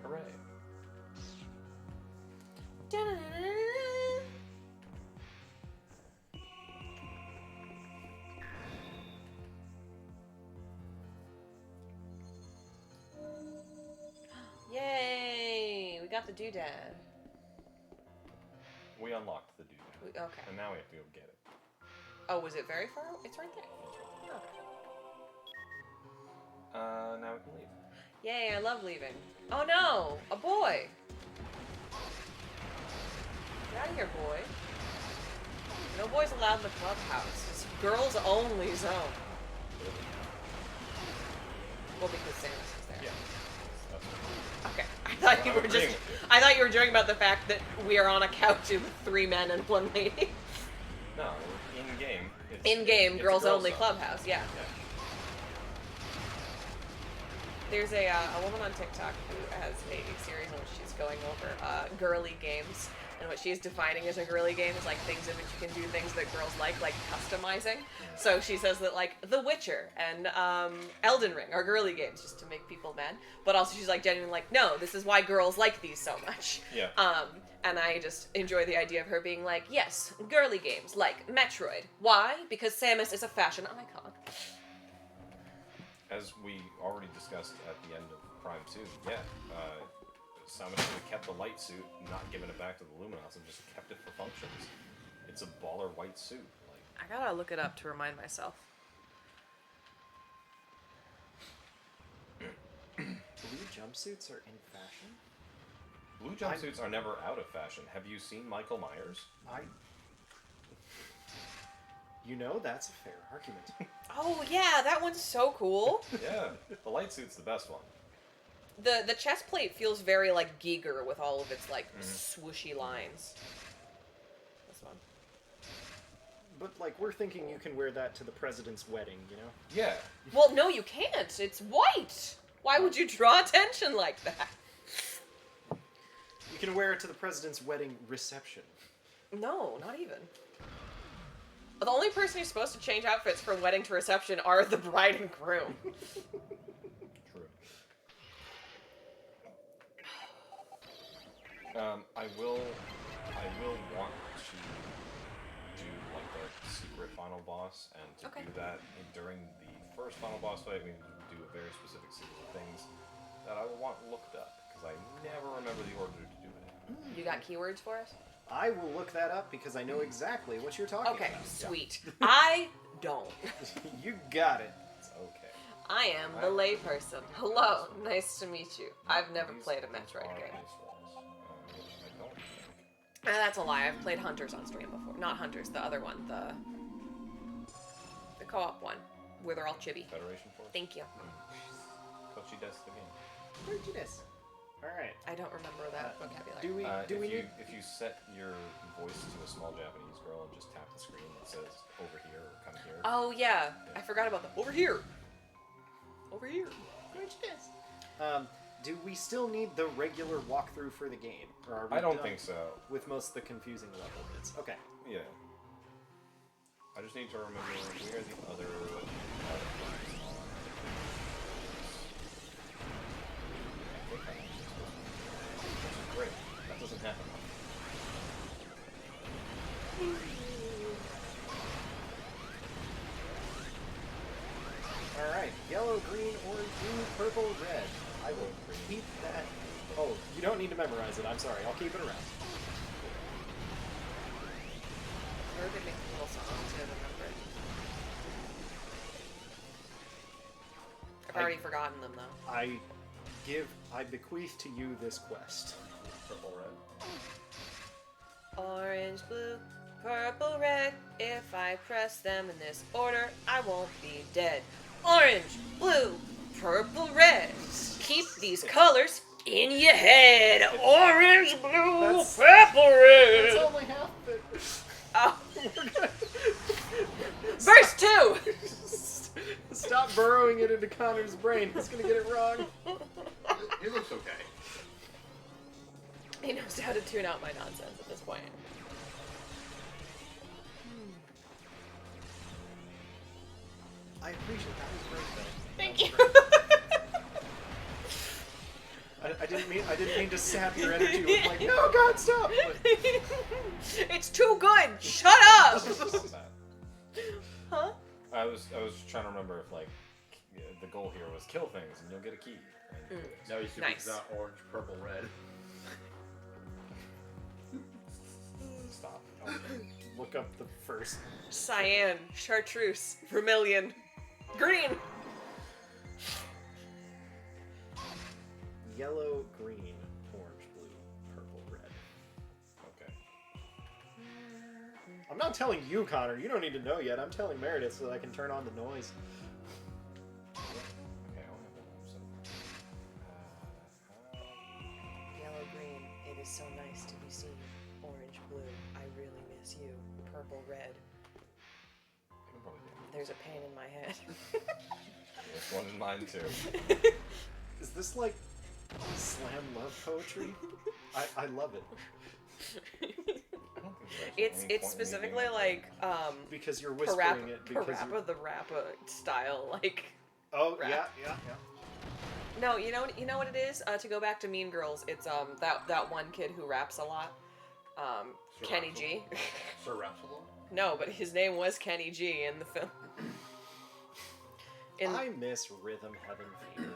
Hooray. Da-da-da-da-da. Yay! We got the doodad. We unlocked the dude. Okay. And now we have to go get it. Oh, was it very far? It's right there. Oh. Now we can leave. Yay, I love leaving. Oh no! A boy! Get out of here, boy. No boys allowed in the clubhouse. It's girls only zone. Well, because Samus is there. Yeah. Okay. I thought you were just. I thought you were joking about the fact that we are on a couch with 3 men and 1 lady. No, in game. In game, it's girls only zone. clubhouse. Yeah. Yeah. There's a woman on TikTok who has a series in which she's going over girly games, and what she's defining as a girly game is like things in which you can do things that girls like customizing. So she says that like The Witcher and Elden Ring are girly games just to make people mad, but also she's like genuinely like, no, this is why girls like these so much. Yeah. And I just enjoy the idea of her being like, yes, girly games like Metroid. Why? Because Samus is a fashion icon. As we already discussed at the end of Prime 2, yeah, Samus should have kept the light suit, not given it back to the Luminos, and just kept it for functions. It's a baller white suit. Like, I gotta look it up to remind myself. Blue jumpsuits are in fashion? blue jumpsuits are never out of fashion. Have you seen Michael Myers? You know, that's a fair argument. Oh yeah, that one's so cool. Yeah, the light suit's the best one. The chest plate feels very like Giger with all of its like swooshy lines. This one. But, like, we're thinking you can wear that to the president's wedding, you know? Yeah. Well, no, you can't. It's white. Why would you draw attention like that? You can wear it to the president's wedding reception. No, not even. The only person who's supposed to change outfits from wedding to reception are the bride and groom. True. I will want to do like the secret final boss, and to do that during the first final boss fight, we need to do a very specific series of things that I will want looked up because I never remember the order to do it. You got keywords for us? I will look that up because I know exactly what you're talking Okay, about. sweet. I don't. You got it. It's okay. I am the layperson. Hello, nice to meet you. I've never played a Metroid game. Ice walls, which I don't think. That's a lie. I've played Hunters on stream before. Not Hunters, the other one. The co-op one, where they're all chibi. Federation Force. Thank you. Kochi Desu the game. Where'd you this? Alright. I don't remember that vocabulary. Do we need... If you set your voice to a small Japanese girl and just tap the screen that says over here or come here. Oh yeah, I forgot about that. Over here. Over here. Do we still need the regular walkthrough for the game? Or are we I don't done think so. with most of the confusing level bits? Okay. Yeah. I just need to remember where the other great. That doesn't happen. Alright. Yellow, green, orange, blue, purple, red. I will keep that. Oh, you don't need to memorize it. I'm sorry. I'll keep it around. Or they make little songs to remember it. I've already forgotten them though. I bequeath to you this quest. Purple, red. Orange, blue, purple, red. If I press them in this order, I won't be dead. Orange, blue, purple, red. Keep these colors in your head. Orange, blue, purple, red. That's only half of it. Oh. Verse 2! Stop burrowing it into Connor's brain. He's gonna get it wrong. He looks okay. He knows how to tune out my nonsense at this point. I appreciate that. Was great though. Thank you. I didn't mean to sap your energy with like, no, God, stop! But... It's too good! Shut up! Huh? I was trying to remember if like the goal here was kill things and you'll get a key. And Now you see Nice. it's not orange, purple, red. stop. Look up the first. Cyan, chartreuse, vermilion, green. Yellow, green, orange, blue, purple, red. Okay. I'm not telling you, Connor. You don't need to know yet. I'm telling Meredith so that I can turn on the noise. Okay, I only have one so Yellow, green, it is so nice to be seen. Orange, blue, I really miss you. Purple, red, I can probably do there's a pain in my head. this one in mine too. Is this like slam love poetry? I love it. I don't think there's actually any It's point in me specifically being like Because you're whispering it. Because Parappa you're... the Rappa style, like. Oh, rap. yeah. No, you know what it is. To go back to Mean Girls, it's that one kid who raps a lot, Sir Kenny Rapsalo? G. Sir Rapsalo? No, but his name was Kenny G in the film. I miss Rhythm Heaven Fever.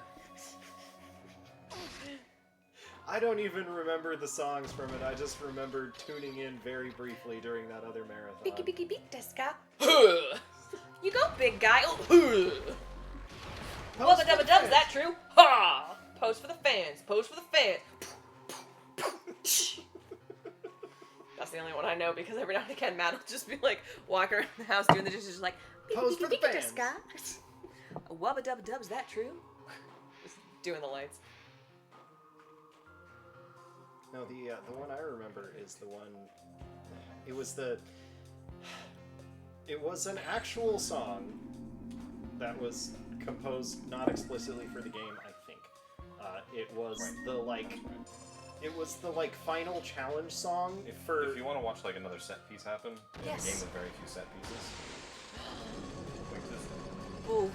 I don't even remember the songs from it. I just remember tuning in very briefly during that other marathon. Bicky bicky beak deska. You go, big guy. Oh. Wubba dubba dub, is that true? Ha! Pose for the fans. Pose for the fans. That's the only one I know because every now and again Matt will just be like walking around the house doing the dishes, just like Pose for the fans. Wubba dubba dub, is that true? Just doing the lights. No, the one I remember is the one. It was an actual song that was composed not explicitly for the game. I think it was it was the final challenge song If you want to watch like another set piece happen in a Yes. game with very few set pieces, like this, Ooh.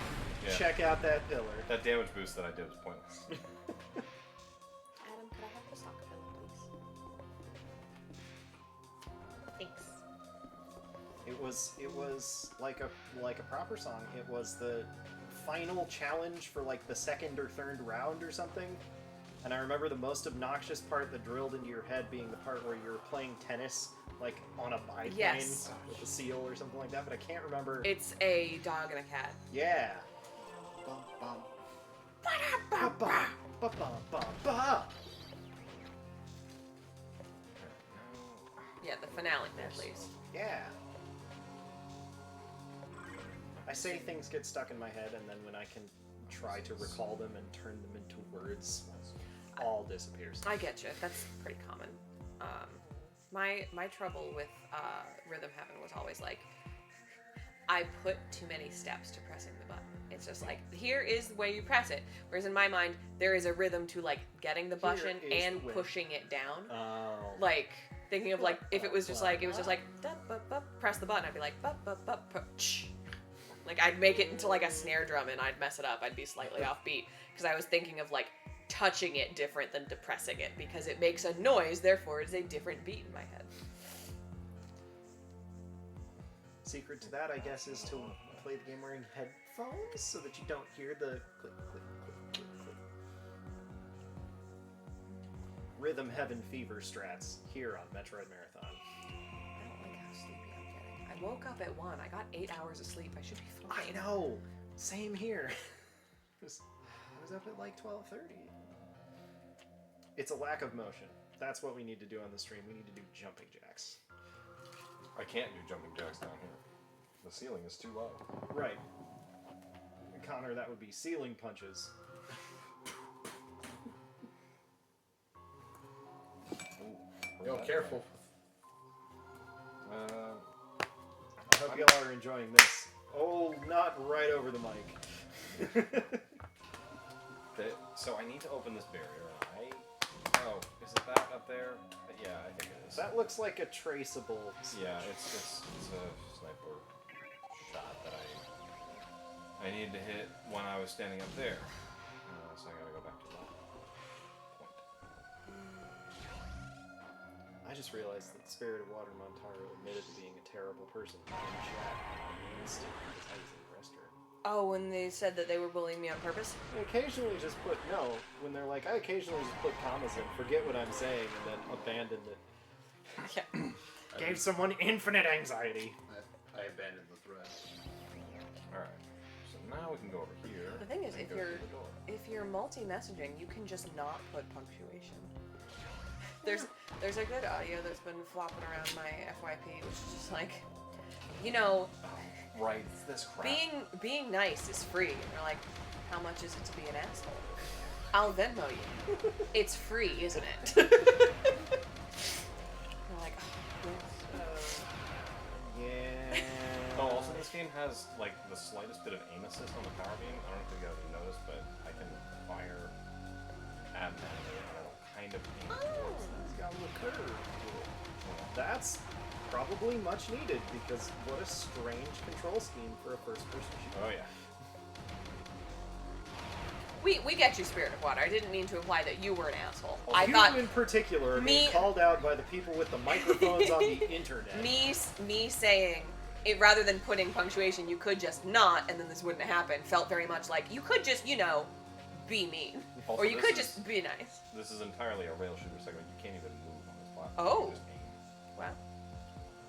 yeah, Check out that pillar. that damage boost that I did was pointless. Adam, could I have the soccer pillow, please? Thanks. It was like a proper song. It was the final challenge for like the second or third round or something. And I remember the most obnoxious part that drilled into your head being the part where you're playing tennis like on a biplane Yes. with a seal or something like that, but I can't remember. It's a dog and a cat. Yeah. Yeah, the finale, at least. Yeah. I say things get stuck in my head, and then when I can try to recall them and turn them into words, all disappears. I get you. That's pretty common. My trouble with Rhythm Heaven was always like, I put too many steps to pressing the button. It's just like, here is the way you press it. Whereas in my mind, there is a rhythm to like getting the button and the way. pushing it down. Oh. Like thinking of like if it was just like dup, bup, bup, press the button, I'd be like bup, bup, bup, ch. Like I'd make it into like a snare drum and I'd mess it up. I'd be slightly off beat because I was thinking of like touching it different than depressing it because it makes a noise, therefore it's a different beat in my head. Secret to that, I guess, is to play the game wearing headphones so that you don't hear the click, click, click, click, click. Rhythm Heaven Fever strats here on Metroid Marathon. I don't like how sleepy I'm getting. I woke up at 1. I got 8 hours of sleep. I should be fine. I know! Same here. I was up at like 12:30. It's a lack of motion. That's what we need to do on the stream. We need to do jumping jacks. I can't do jumping jacks down here. The ceiling is too low. Right. Connor, that would be ceiling punches. Yo, careful. I hope y'all are enjoying this. Oh, not right over the mic. So I need to open this barrier. Oh, is it that up there? Yeah, I think it is. That looks like a traceable. Yeah, it's a sniper shot that I needed to hit when I was standing up there. So I gotta go back to that point. I just realized that the Spirit of Water Montaro admitted to being a terrible person in chat because I was in the restroom. Oh, when they said that they were bullying me on purpose? I occasionally just put, when they're like, I occasionally just put commas in, forget what I'm saying, and then abandoned it. Yeah. Gave someone infinite anxiety. I abandoned the thread. Alright. So now we can go over here. The thing is, and if go you're through the door. if you're multi-messaging, you can just not put punctuation. There's a good audio that's been flopping around my FYP, which is just like, Right, it's this crap. being nice is free. And you're like, how much is it to be an asshole? I'll Venmo you. It's free, isn't it? You're like, oh, yes. Yeah. Oh, also this game has like the slightest bit of aim assist on the power beam. I don't know if you guys have noticed, but I can fire at an enemy and it'll kind of aim towards them. It's got a little curve. That's probably much needed because what a strange control scheme for a first-person shooter. Oh yeah. We get you, Spirit of Water. I didn't mean to imply that you were an asshole. Well, I you thought in particular are being called out by the people with the microphones on the internet. me saying it rather than putting punctuation, you could just not, and then this wouldn't happen. Felt very much like you could just, be mean, Also, or you this could is- just be nice. This is entirely a rail shooter segment. You can't even move on this platform. Oh. You just aim. Wow.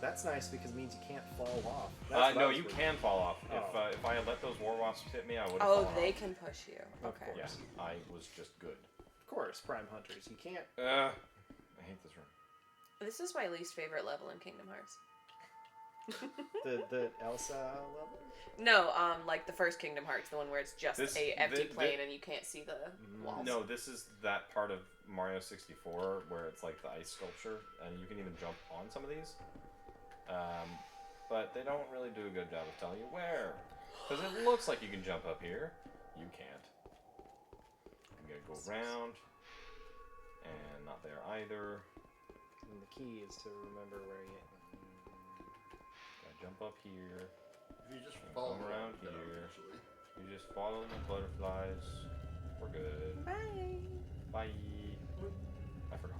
That's nice because it means you can't fall off. That's what I No, was you worried. can fall off. Oh. If I had let those war wasps hit me, I would have Oh, fallen they off. can push you. Of Okay. course. Yes, I was just good. Of course, Prime Hunters. You can't. I hate this room. This is my least favorite level in Kingdom Hearts. The Elsa level? No, like the first Kingdom Hearts, the one where it's just This- a empty thi- plane and you can't see the walls. No, this is that part of Mario 64 where it's like the ice sculpture, and you can even jump on some of these. But they don't really do a good job of telling you where. Because it looks like you can jump up here. You can't. I'm gonna go around. And not there either. And the key is to remember where you. Gotta jump up here. If you just And follow come around down, here. actually. You just follow the butterflies. We're good. Bye. Bye. I forgot.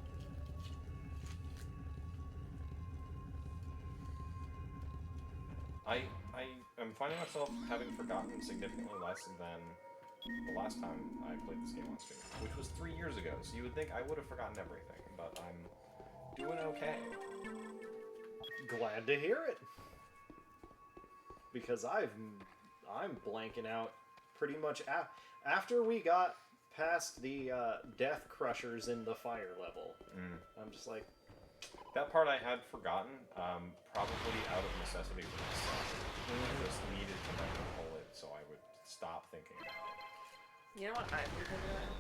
I am finding myself having forgotten significantly less than the last time I played this game on stream, which was 3 years ago. So you would think I would have forgotten everything, but I'm doing okay. Glad to hear it. Because I'm blanking out pretty much after we got past the Death Crushers in the fire level. I'm just like, That part I had forgotten, probably out of necessity for myself. I just needed to pull it so I would stop thinking about it. You know what I've been doing?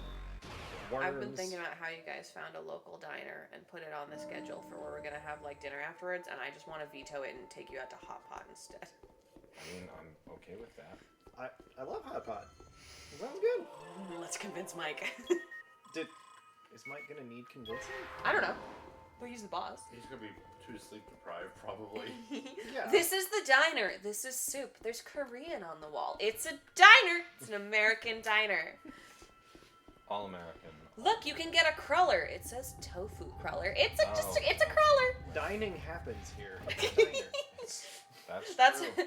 Worms. I've been thinking about how you guys found a local diner and put it on the schedule for where we're gonna have like dinner afterwards, and I just want to veto it and take you out to Hot Pot instead. I mean, I'm okay with that. I love Hot Pot. Sounds good. Let's convince Mike. Is Mike gonna need convincing? I don't know. But he's the boss. He's gonna be too sleep deprived, probably. Yeah. This is the diner. This is soup. There's Korean on the wall. It's a diner. It's an American diner. All American. Look, you can get a cruller. It says tofu cruller. It's a Oh. it's a cruller. Dining happens here. It's a diner. That's That's true.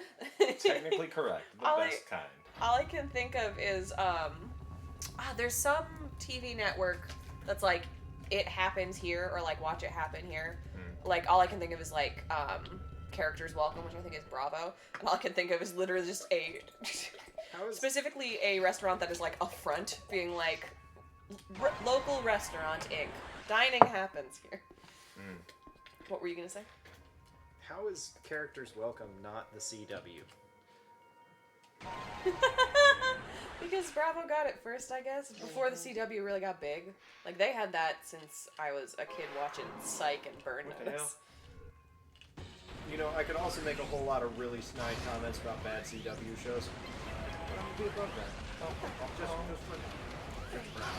Technically correct. The All best kind. all I can think of is there's some TV network that's like It Happens Here or like Watch It Happen Here. Like all I can think of is like Characters Welcome, which I think is Bravo, and all I can think of is literally just a specifically a restaurant that is like a front being like local restaurant Inc. Dining happens here. What were you gonna say? How is Characters Welcome not the CW? Because Bravo got it first, I guess, before the CW really got big. Like, they had that since I was a kid watching Psych and Burn What the Notice. You know, I could also make a whole lot of really snide comments about bad CW shows. But I'm gonna be above that. Just for now.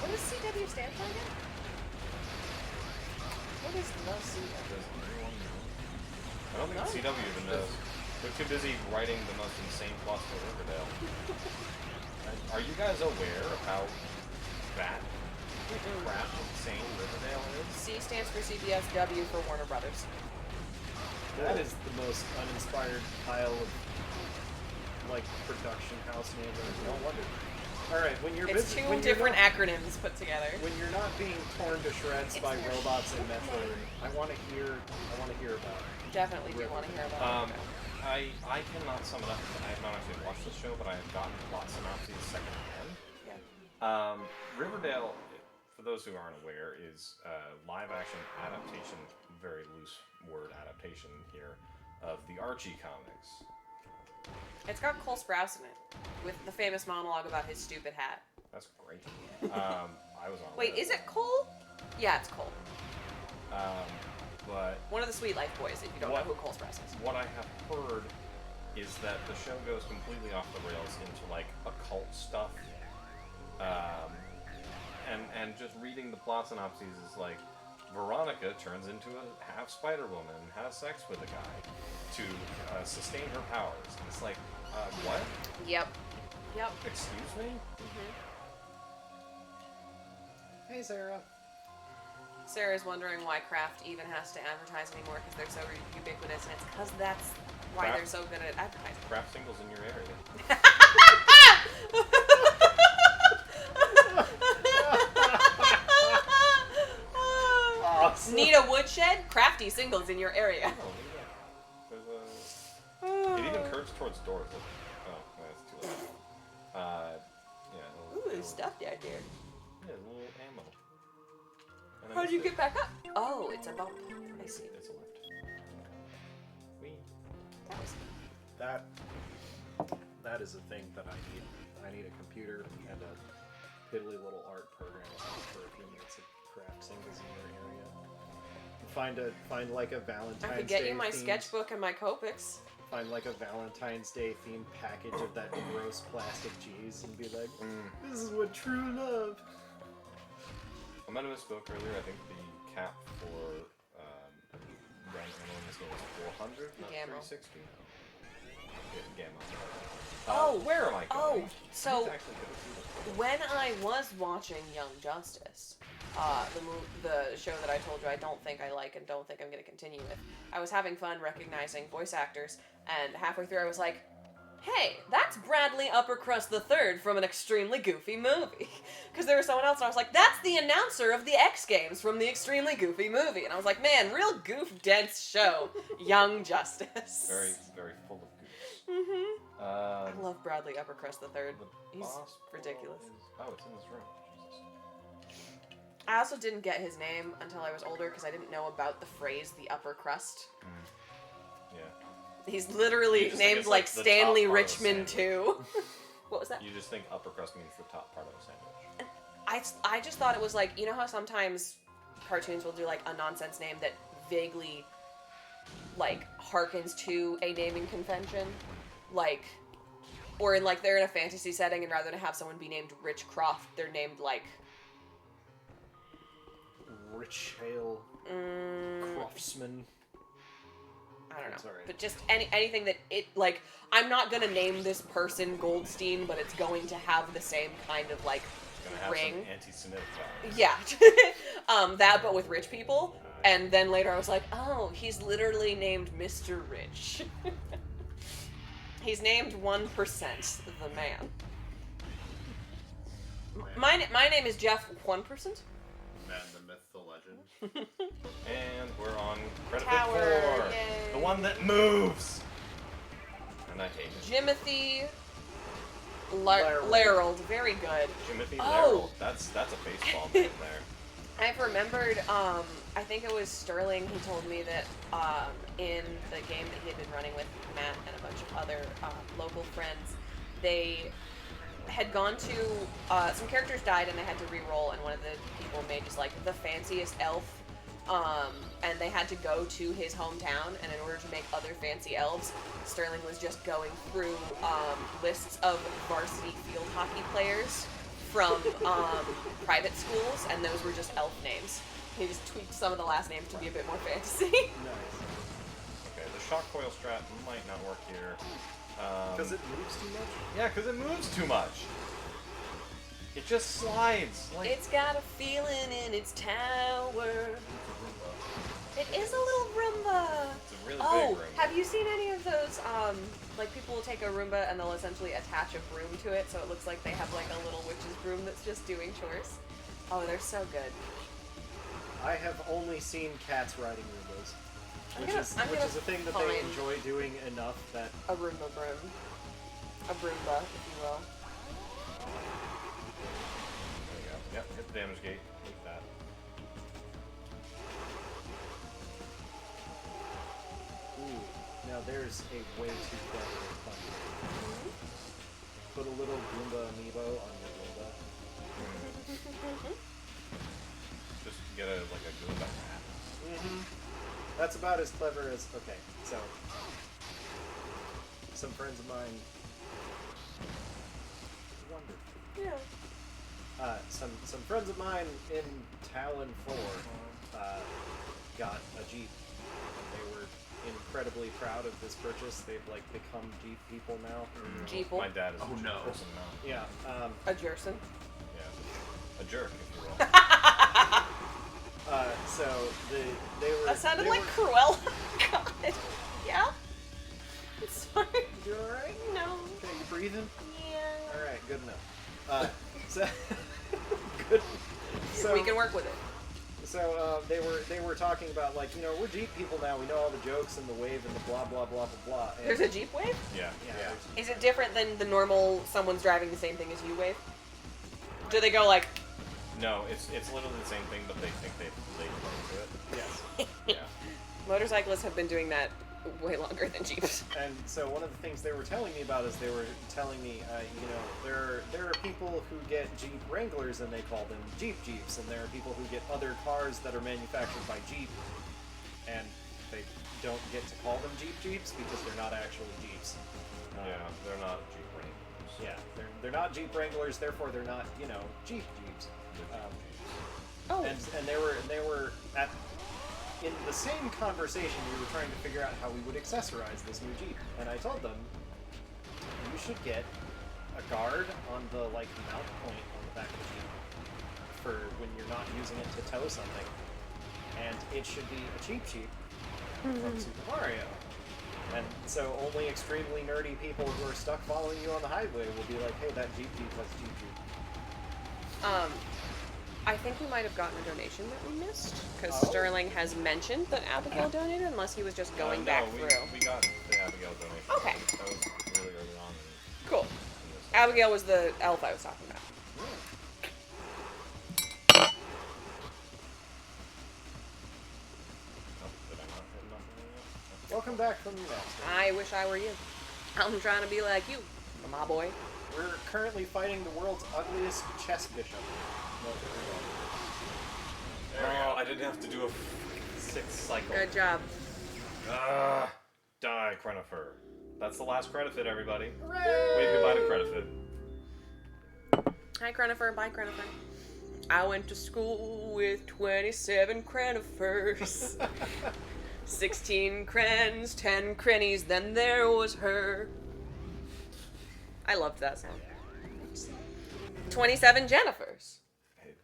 What does CW stand for again? What is the CW? Does anyone know? I don't think the CW even knows. They're too busy writing the most insane plots for Riverdale. Are you guys aware of how bad, crap, insane Riverdale is? C stands for CBS, W for Warner Brothers. That is the most uninspired pile of, like, production house names. No wonder. Alright, when you're It's busy, two when different you're not, acronyms put together. when you're not being torn to shreds by robots in Metroid, I want to hear about it. Definitely do want to hear about it. I cannot sum it up. I have not actually watched the show, but I have gotten plot synopses secondhand. Yeah. Riverdale, for those who aren't aware, is a live-action adaptation, very loose word adaptation here, of the Archie comics. It's got Cole Sprouse in it, with the famous monologue about his stupid hat. That's great. I was on. Wait, is it Cole? Yeah, it's Cole. But One of the Sweet Life boys, if you don't know who Cole Sprouse is. what I have heard is that the show goes completely off the rails into like occult stuff, and just reading the plot synopses is like Veronica turns into a half Spider Woman and has sex with a guy to sustain her powers. And it's like, what? Yep. Yep. Excuse me? Hey, Sarah. Sarah's wondering why Kraft even has to advertise anymore because they're so ubiquitous, and it's because that's why Kraft? they're so good at advertising. Craft singles in your area. Awesome. Need a woodshed? Crafty singles in your area. Oh, yeah. There's it even curves towards doors. Oh, that's too late. Yeah. Ooh, there's stuff down there. Yeah, a little ammo. And then How do you it's get back up? Oh, it's a bump. I see. It's a lift. Whee. That was That is a thing that I need. I need a computer and a piddly little art program for a few minutes of craft singles in your area. Find like a Valentine's Day. I could get you my themed- sketchbook and my Copics. Find like a Valentine's Day themed package of that gross plastic cheese and be like, this is what true love. I might have misspoke earlier. I think the cap for Grand Ammo in this game is 400, not Gamma. 360. Yeah, Gamma. Oh, where am I going? so He's actually good at shooting. when I was watching Young Justice, the show that I told you I don't think I like and don't think I'm going to continue with, I was having fun recognizing voice actors, and halfway through I was like, hey, that's Bradley Uppercrust III from an extremely goofy movie. Because there was someone else, and I was like, that's the announcer of the X Games from the extremely goofy movie. And I was like, man, real goof-dense show. Young Justice. Very, very full of goofs. Mm-hmm. I Um, love Bradley Uppercrust III. the He's boss ridiculous. Oh, it's in this room. Jesus. I also didn't get his name until I was older because I didn't know about the phrase "the upper crust." Yeah. He's literally You just think named it's like like the Stanley top part of Richmond too. What was that? You just think upper crust means the top part of a sandwich. I just thought it was like, you know how sometimes cartoons will do like a nonsense name that vaguely like harkens to a naming convention, like, or in like they're in a fantasy setting and rather than have someone be named Rich Croft, they're named like Rich Hale Croftsman. I don't know, It's alright. but just anything that it like. I'm not gonna name this person Goldstein, but it's going to have the same kind of like It's gonna have ring. some anti-Semitic vibes. Yeah, that but with rich people. And then later I was like, oh, he's literally named Mr. Rich. He's named 1%, the man. My name is Jeff 1%. Man, the myth, the legend. And we're on credit Tower, 4. yay. The one that moves. And I hate it. Jimothy Larold. Larold, very good. Jimothy Oh. Larold. That's a baseball name there. I've remembered, I think it was Sterling who told me that in the game that he had been running with Matt and a bunch of other local friends, they had gone to, some characters died and they had to re-roll, and one of the people made just like the fanciest elf, and they had to go to his hometown, and in order to make other fancy elves, Sterling was just going through lists of varsity field hockey players from private schools, and those were just elf names. He just tweaked some of the last names to be a bit more fantasy. Nice. Okay, the shock coil strap might not work here. Because it moves too much? Yeah, because it moves too much. It just slides. Like, It's got a feeling in its tower. It is a little Roomba. it's a really Oh, big room. have you seen any of those, like people will take a Roomba and they'll essentially attach a broom to it so it looks like they have like a little witch's broom that's just doing chores? Oh, they're so good. I have only seen cats riding Roombas. I'm Which gonna is a thing that they find- enjoy doing enough that A Roomba broom. A Roomba, if you will. There you go. Yep, hit the damage gate. Take that. ooh, now there's a way too clever funny. Put a little Goomba amiibo on your Roomba. Just get a Goomba hat. That's about as clever as okay, so some friends of mine wonder. Yeah. Some friends of mine in Talon 4 got a Jeep, and they were incredibly proud of this purchase. They've like become Jeep people now. Jeeple. My dad is a Oh, Jeep no. person now. Yeah. A Jerson. Yeah. A jerk, if you will. So they were. That sounded they like were, Cruella. God. Yeah? Sorry. You alright? No. Okay, you breathing? Yeah. All right, good enough. So good. So We can work with it. So they were talking about like, you know, we're Jeep people now. We know all the jokes and the wave and the blah blah blah blah blah. And There's a Jeep wave? Yeah. yeah. Is it different than the normal someone's driving the same thing as you wave? Do they go like, No, it's literally the same thing, but they think they into it. Yes. Yeah. motorcyclists have been doing that way longer than Jeeps. And so one of the things they were telling me about is they were telling me, you know, there are people who get Jeep Wranglers and they call them Jeeps, and there are people who get other cars that are manufactured by Jeep, and they don't get to call them Jeeps because they're not actually Jeeps. Yeah, they're not Jeep Wranglers. Yeah, they're not Jeep Wranglers, therefore they're not, you know, Jeeps. Oh. And they were at in the same conversation we were trying to figure out how we would accessorize this new Jeep, and I told them you should get a guard on the like mount point on the back of the Jeep for when you're not using it to tow something, and it should be a cheap Jeep from Super Mario. And so only extremely nerdy people who are stuck following you on the highway will be like, hey, that Jeep was Jeep. I think we might have gotten a donation that we missed, because Oh. Sterling has mentioned that Abigail donated, unless he was just going back no, through. We got the Abigail donation. Okay. That was really early on. Cool. In this. Abigail was the elf I was talking about. Oh, did I not hit nothing yet? Welcome back from the master. I wish I were you. I'm trying to be like you, my boy. We're currently fighting the world's ugliest chess bishop. Oh, I didn't have to do a 6th cycle. Good job. Die, Crenifer. That's the last Credifit, everybody. Wave goodbye to Credifit. Hi, Crenifer. Bye, Crenifer. I went to school with 27 Crenifers. 16 crens, 10 crennies, then there was her. I loved that song. 27 Jennifers.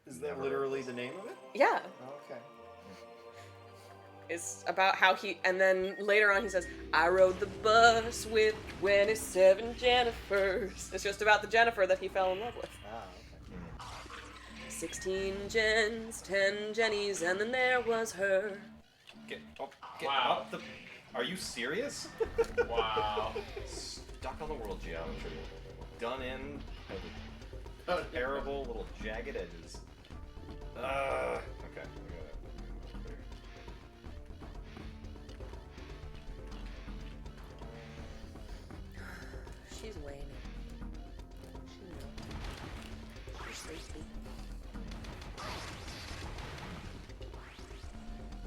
Is that literally the name of it? Yeah. Oh, okay. It's about how he, and then later on he says, I rode the bus with 27 Jennifers. It's just about the Jennifer that he fell in love with. Ah, okay. 16 Jens, 10 Jennies, and then there was her. Get up Wow. the... Are you serious? Wow. Stuck on the world geometry. Done in with terrible little jagged edges. Okay. We got it. She's waning. She knows. She's sleepy.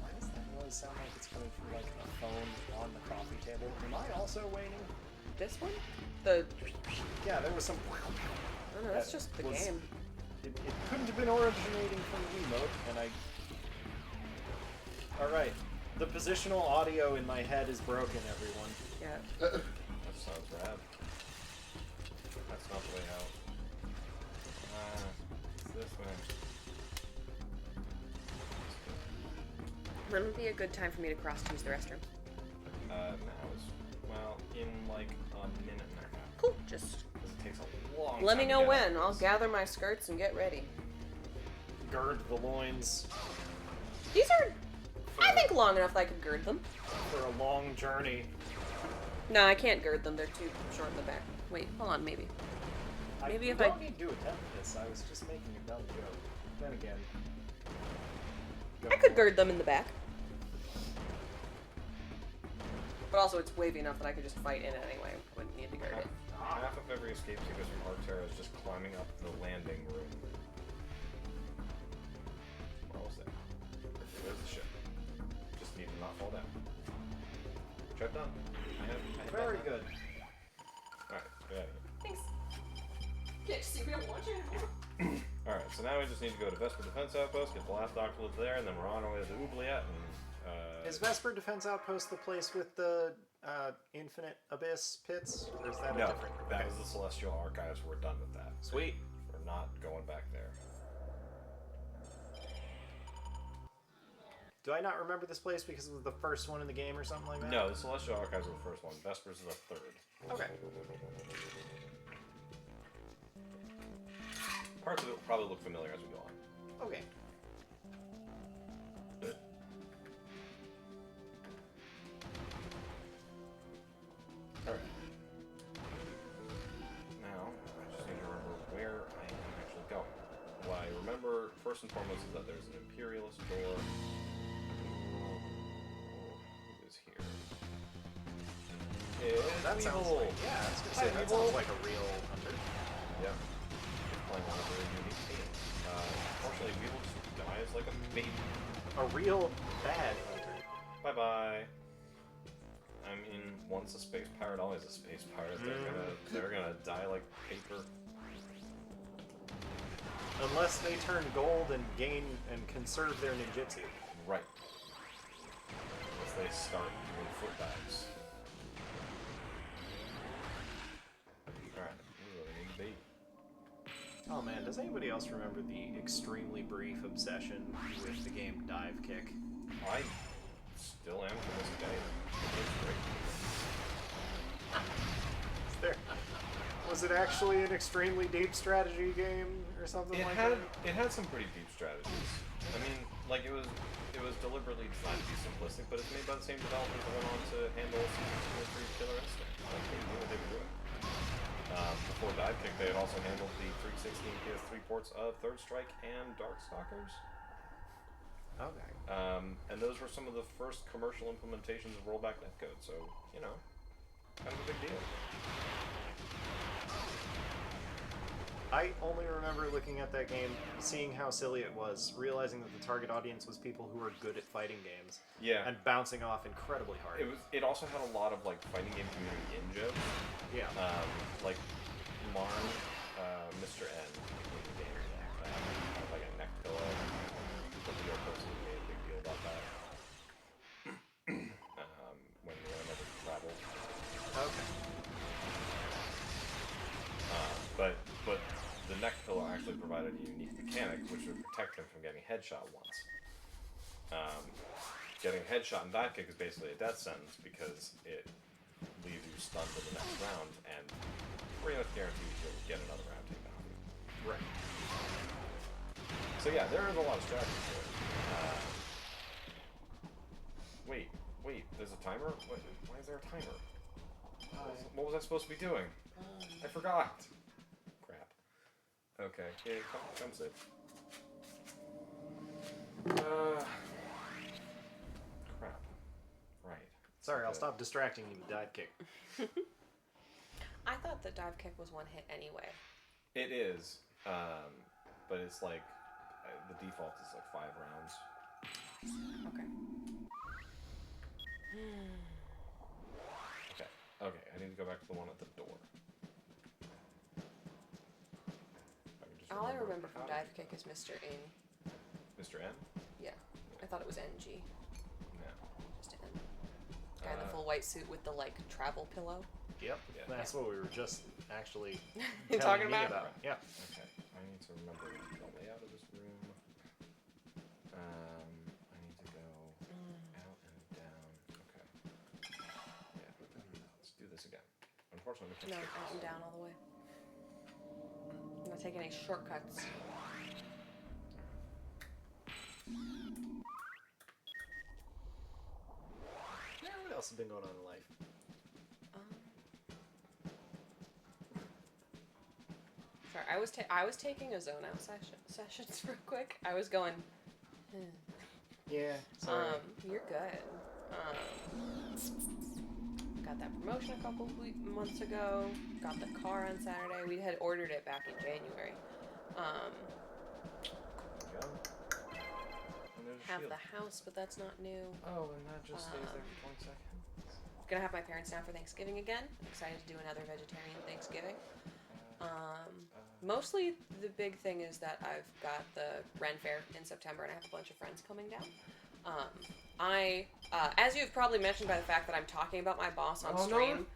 Why does that noise sound like it's coming from like a phone on the coffee table? Am I also waning? This one? The... Yeah, there was some. Oh no, that's That just the was- game. It couldn't have been originating from the Wiimote, and I. Alright. The positional audio in my head is broken, everyone. Yeah. That sounds rad. That's not the way out. It's this way. When would be a good time for me to cross to use the restroom? Now is, well, in like a minute and a half. Cool. Just Because it takes a long time. let me to know get when. up I'll this. gather my skirts and get ready. Gird the loins These are, I think, long enough that I could gird them. for a long journey. No, I can't gird them. They're too short in the back. Wait, hold on, maybe. Maybe You if I- don't need to attempt this. I was just making a dumb joke. Then again. I could gird them in the back. But also, it's wavy enough that I could just fight in it anyway. I wouldn't need to gird it. Half of every escape sequence from Arcterra is just climbing up the landing room. We're almost there. There's the ship. Just need to not fall down. Trip done. I have Very that. good. Alright, get out of here. Thanks. Can't see me, I'm watching. Alright, so now we just need to go to Vesper Defense Outpost, get the last Octolith there, and then we're on our way to Oubliette, and Is Vesper Defense Outpost the place with the infinite abyss pits? Or is that a no, different? that Okay. was the Celestial Archives. We're done with that. Sweet. We're not going back there. Do I not remember this place because it was the first one in the game or something like that? No, the Celestial Archives are the first one. Vespers is the third. Okay. Parts of it will probably look familiar as we go on. Okay. Alright. Now, I just need to remember where I am actually going. What I remember, first and foremost, is that there's an Imperialist door. Who is here? It's That sounds Weevil. like, yeah, I was gonna Hi, say that Weevil. sounds like a real hunter. Yep. It's playing one of their unique themes. Unfortunately, Weevil just dies like a baby. A real bad hunter. Bye bye. I mean, once a space pirate, always a space pirate. They're gonna die like paper. Unless they turn gold and gain and conserve their ninjutsu. Right. Unless they start doing foot dives. Alright, this is what I need to be. Oh man, does anybody else remember the extremely brief obsession with the game Dive Kick? I still am to this day. It's great. Was it actually an extremely deep strategy game or something It like had that? it had some pretty deep strategies. I mean, like it was deliberately designed to be simplistic, but it's made by the same developers that went on to handle Season 2 and 3 Killer Instinct. Like they knew what they were doing. Before Dive Kick, they had also handled the 360 and PS3 ports of Third Strike and Darkstalkers. Okay. And those were some of the first commercial implementations of rollback netcode, so, you know, kind of a big deal. I only remember looking at that game, seeing how silly it was, realizing that the target audience was people who are good at fighting games. Yeah. And bouncing off incredibly hard. It also had a lot of like fighting game community in jokes. Yeah. Like Marn, Mr. N, in the game, had like a neck pillow. The video person made a big deal about that. When we went over to travel. Okay. But the neck pillow actually provided a unique mechanic which would protect him from getting headshot once. Getting headshot in dive kick is basically a death sentence because it leaves you stunned in the next round and pretty much guarantees you'll get another round taken off you. Right. So yeah, there is a lot of strategy to it. Wait, there's a timer? Why is there a timer? What was I supposed to be doing? I forgot. Crap. Okay, yeah, come save. Crap. Right. Sorry, I'll stop distracting you with dive kick. I thought the dive kick was one hit anyway. It is, but it's like, the default is like 5 rounds. Okay. Okay, I need to go back to the one at the door. All I remember from dive kick is Mr. N. Mr. N? Yeah. I thought it was NG. No. Just N. Guy in the full white suit with the, like, travel pillow. Yep, Yeah. that's what we were just actually Talking telling me about? about. Yeah. Okay, I need to remember the layout of this room. I need to go out and down. Okay. Yeah, let's do this again. Unfortunately, we No, can't skip out and this. down all the way. I'm not taking any shortcuts. Yeah, what else has been going on in life? Sorry, I was taking a zone out sessions real quick. I was going. Yeah, sorry. You're good. Got that promotion a couple months ago. Got the car on Saturday. We had ordered it back in January. There we go. And there's a Have shield. the house, but that's not new. Oh, and that just stays there for 20 seconds. Gonna have my parents down for Thanksgiving again. I'm excited to do another vegetarian Thanksgiving. Mostly the big thing is that I've got the Ren Fair in September and I have a bunch of friends coming down. As you've probably mentioned by the fact that I'm talking about my boss on stream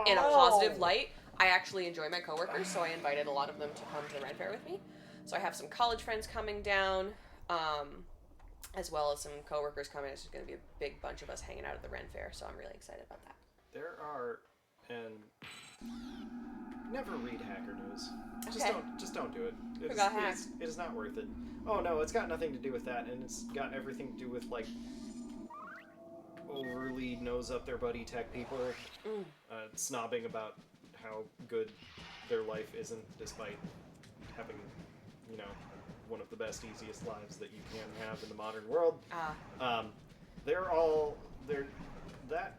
in a positive light, I actually enjoy my coworkers, so I invited a lot of them to come to the Ren Fair with me. So I have some college friends coming down, as well as some coworkers coming. It's just going to be a big bunch of us hanging out at the Ren Fair, so I'm really excited about that. There are, and never read Hacker News. Okay. Just don't do it. Who got hacked? It is not worth it. Oh no, it's got nothing to do with that, and it's got everything to do with like overly nose up their buddy tech people, snobbing about how good their life isn't, despite having, you know, one of the best, easiest lives that you can have in the modern world. That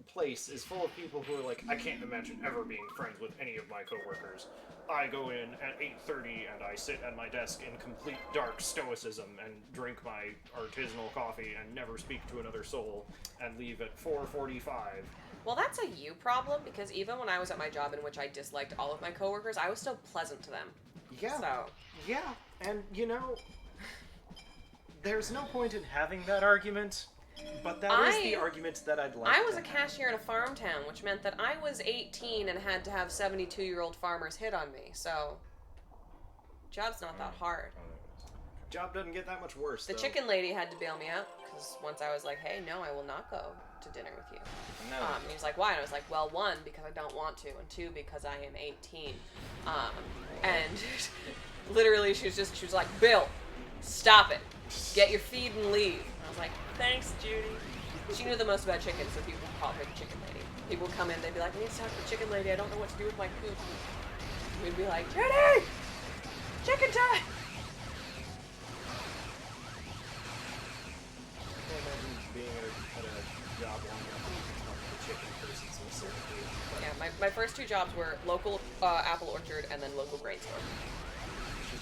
place is full of people who are like, I can't imagine ever being friends with any of my coworkers. I go in at 8:30 and I sit at my desk in complete dark stoicism and drink my artisanal coffee and never speak to another soul and leave at 4:45. Well, that's a you problem, because even when I was at my job in which I disliked all of my coworkers, I was still pleasant to them. Yeah. So. Yeah, and you know, there's no point in having that argument, but that is the argument that I'd like I was to a have. cashier in a farm town, which meant that I was 18 and had to have 72-year-old farmers hit on me, so job's not that hard. Job doesn't get that much worse, The though. chicken lady had to bail me out, because once I was like, hey, no, I will not go to dinner with you. No. And he was like, why? And I was like, well, 1, because I don't want to, and 2, because I am 18. And literally she was like, Bill, stop it. Get your feed and leave. And I was like, thanks, Judy. She knew the most about chicken, so people called her the chicken lady. People would come in, they'd be like, I need to talk to the chicken lady. I don't know what to do with my poop. We'd be like, Judy! Chicken time! I can't imagine being at a job long enough to talk to the chicken person specifically. Yeah, my first 2 jobs were local apple orchard and then local grain store.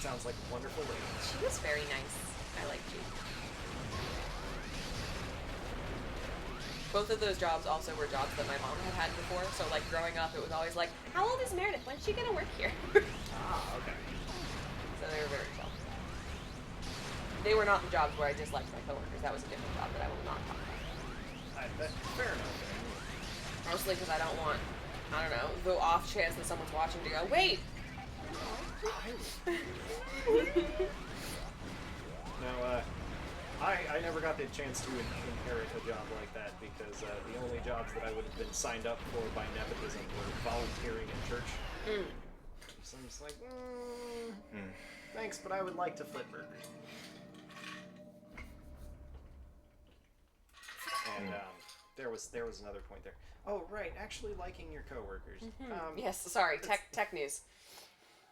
sounds like a wonderful lady. She was very nice. I liked you. Both of those jobs also were jobs that my mom had had before, so like growing up, it was always like, how old is Meredith? When's she gonna work here? Okay. So they were very chill. They were not the jobs where I disliked my coworkers. That was a different job that I will not talk about. Fair enough. Mostly because I don't want, I don't know, the off chance that someone's watching to go, wait! No, I never got the chance to inherit a job like that because the only jobs that I would have been signed up for by nepotism were volunteering in church. So I'm just like, thanks, but I would like to flip burgers. And there was another point there. Oh, right, actually liking your coworkers. Yes, sorry, tech news.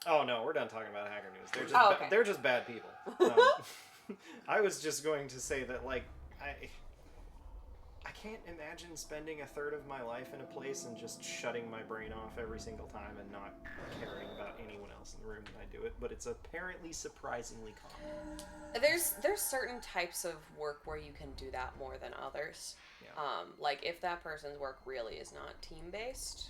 Oh no, we're done talking about Hacker News. They're just Oh, okay. they're just bad people. I was just going to say that like I can't imagine spending a third of my life in a place and just shutting my brain off every single time and not caring about anyone else in the room when I do it. But it's apparently surprisingly common. There's certain types of work where you can do that more than others. Yeah. Like if that person's work really is not team based,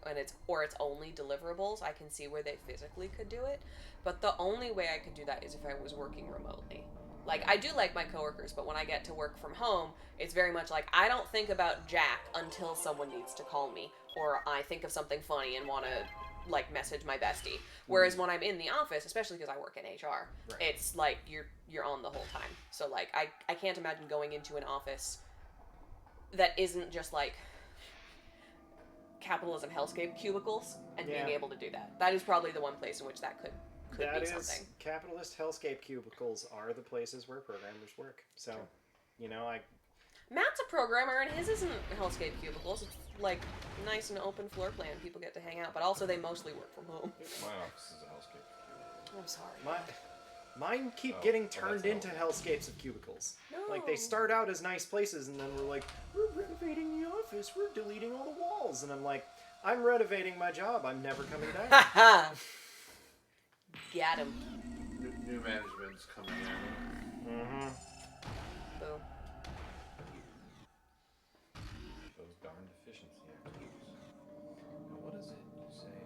and it's only deliverables, I can see where they physically could do it. But the only way I could do that is if I was working remotely. Like, I do like my coworkers, but when I get to work from home, it's very much like, I don't think about Jack until someone needs to call me, or I think of something funny and want to, like, message my bestie. Whereas when I'm in the office, especially because I work in HR, it's like, you're on the whole time. So, like, I can't imagine going into an office that isn't just, like, capitalism hellscape cubicles and being able to do that. That is probably the one place in which that could be something. Capitalist hellscape cubicles are the places where programmers work. So, you know, Matt's a programmer and his isn't hellscape cubicles. It's like nice and open floor plan. People get to hang out, but also they mostly work from home. My office is a hellscape. I'm sorry. Mine keep getting turned into hellscapes of cubicles. No. Like, they start out as nice places, and then we're like, we're renovating the office, we're deleting all the walls. And I'm like, I'm renovating my job, I'm never coming back. Got him. New management's coming in. Mm-hmm. Boom. Those darn efficiency activities. Now, what is it you say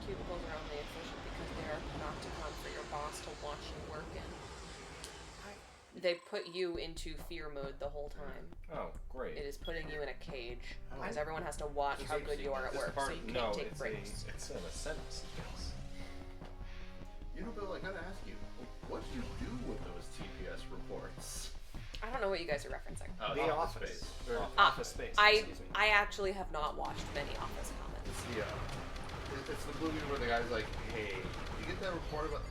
Cubicles are only efficient because they are panopticon for your boss to watch you work in. They put you into fear mode the whole time. Oh, great. It is putting you in a cage because everyone has to watch how good you are at work, so you can't take breaks. It's in a sentence. Yes. You know, Bill, I gotta ask you, what do you do with those TPS reports? I don't know what you guys are referencing. The Office office. Space. Or Office Space, excuse me. I actually have not watched many Office comments. Yeah. It's the movie where the guy's like, hey, did you get that report about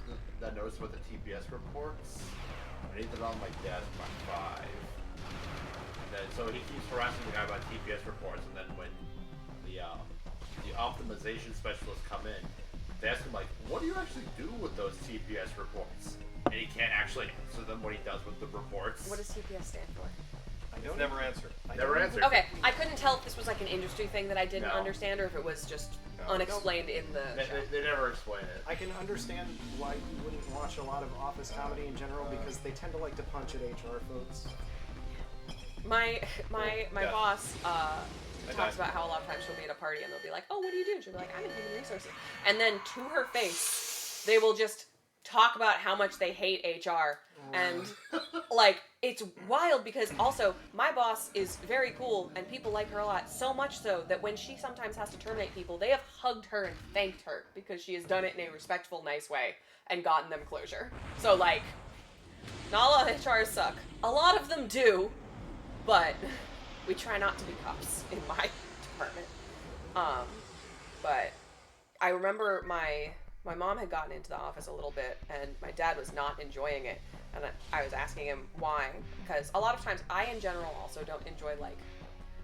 that notice about the TPS reports? I need that on my desk by 5. And then, so he keeps harassing the guy about TPS reports, and then when the optimization specialists come in, they ask him, like, what do you actually do with those TPS reports? And he can't actually answer them what he does with the reports. What does TPS stand for? It's never answered. Never answered. Okay, I couldn't tell if this was like an industry thing that I didn't No. understand or if it was just unexplained in the show. They never explain it. I can understand why you wouldn't watch a lot of office comedy in general because they tend to like to punch at HR folks. My Yeah. boss talks about how a lot of times she'll be at a party and they'll be like, oh, what do you do? And she'll be like, I'm in human resources. And then to her face, they will just talk about how much they hate HR. And like, it's wild because also my boss is very cool and people like her a lot, so much so that when she sometimes has to terminate people, they have hugged her and thanked her because she has done it in a respectful, nice way and gotten them closure. So like, not a lot of HRs suck. A lot of them do, but we try not to be cops in my department. But I remember my mom had gotten into the office a little bit, and my dad was not enjoying it. And I was asking him why, because a lot of times I, in general, also don't enjoy like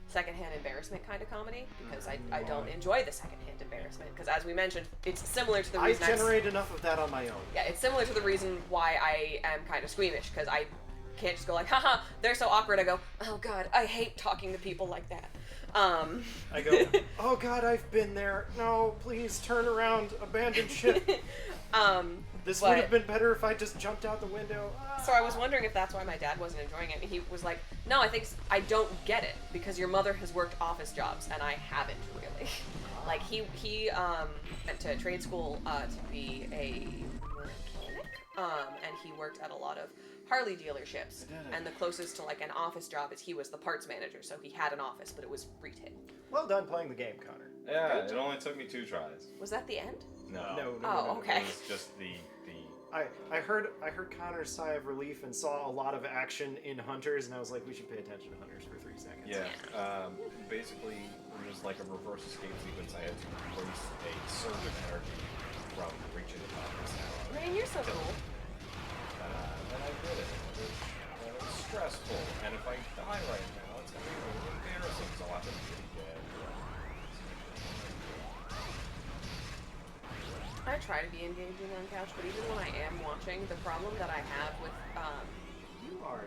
secondhand embarrassment kind of comedy because I don't enjoy the secondhand embarrassment because, as we mentioned, it's similar to the reason I generate enough of that on my own. yeah, it's similar to the reason why I am kind of squeamish because I can't just go like, haha, they're so awkward. I go, oh god, I hate talking to people like that. I go, oh god, I've been there. No, please turn around. Abandoned ship. This would have been better if I just jumped out the window. So I was wondering if that's why my dad wasn't enjoying it. And he was like, no, I don't get it because your mother has worked office jobs and I haven't really. Like he went to trade school to be a mechanic, and he worked at a lot of Harley dealerships. And the closest to like an office job is he was the parts manager, so he had an office, but it was retail. Well done playing the game, Connor. Yeah, it only took me 2 tries. Was that the end? No. Oh, okay. It was just the I heard Connor's sigh of relief and saw a lot of action in Hunters, and I was like, we should pay attention to Hunters for 3 seconds. Yeah, basically, it was like a reverse escape sequence. I had to replace a surge of energy from reaching the top of the tower. Man, you're so cool. And I did it. It was stressful, and if I die right now, it's going to be really embarrassing, so I'll have to be dead. I try to be engaging on couch, but even when I am watching, the problem that I have with You are.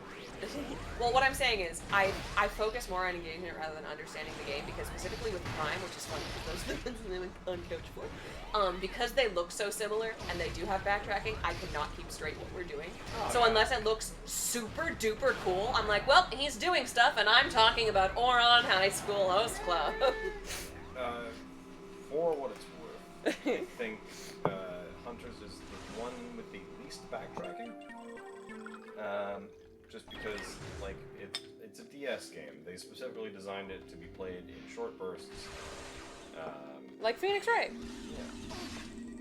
well, what I'm saying is, I focus more on engagement rather than understanding the game, because specifically with Prime, which is fun because those are the things that I'm on couch for, because they look so similar and they do have backtracking, I cannot keep straight what we're doing. So unless it looks super duper cool, I'm like, well, he's doing stuff and I'm talking about Oron High School Host Club. For what it's worth, I think Hunters is the one with the least backtracking. Just because, like, it's a DS game. They specifically designed it to be played in short bursts. Like Phoenix Wright. Yeah,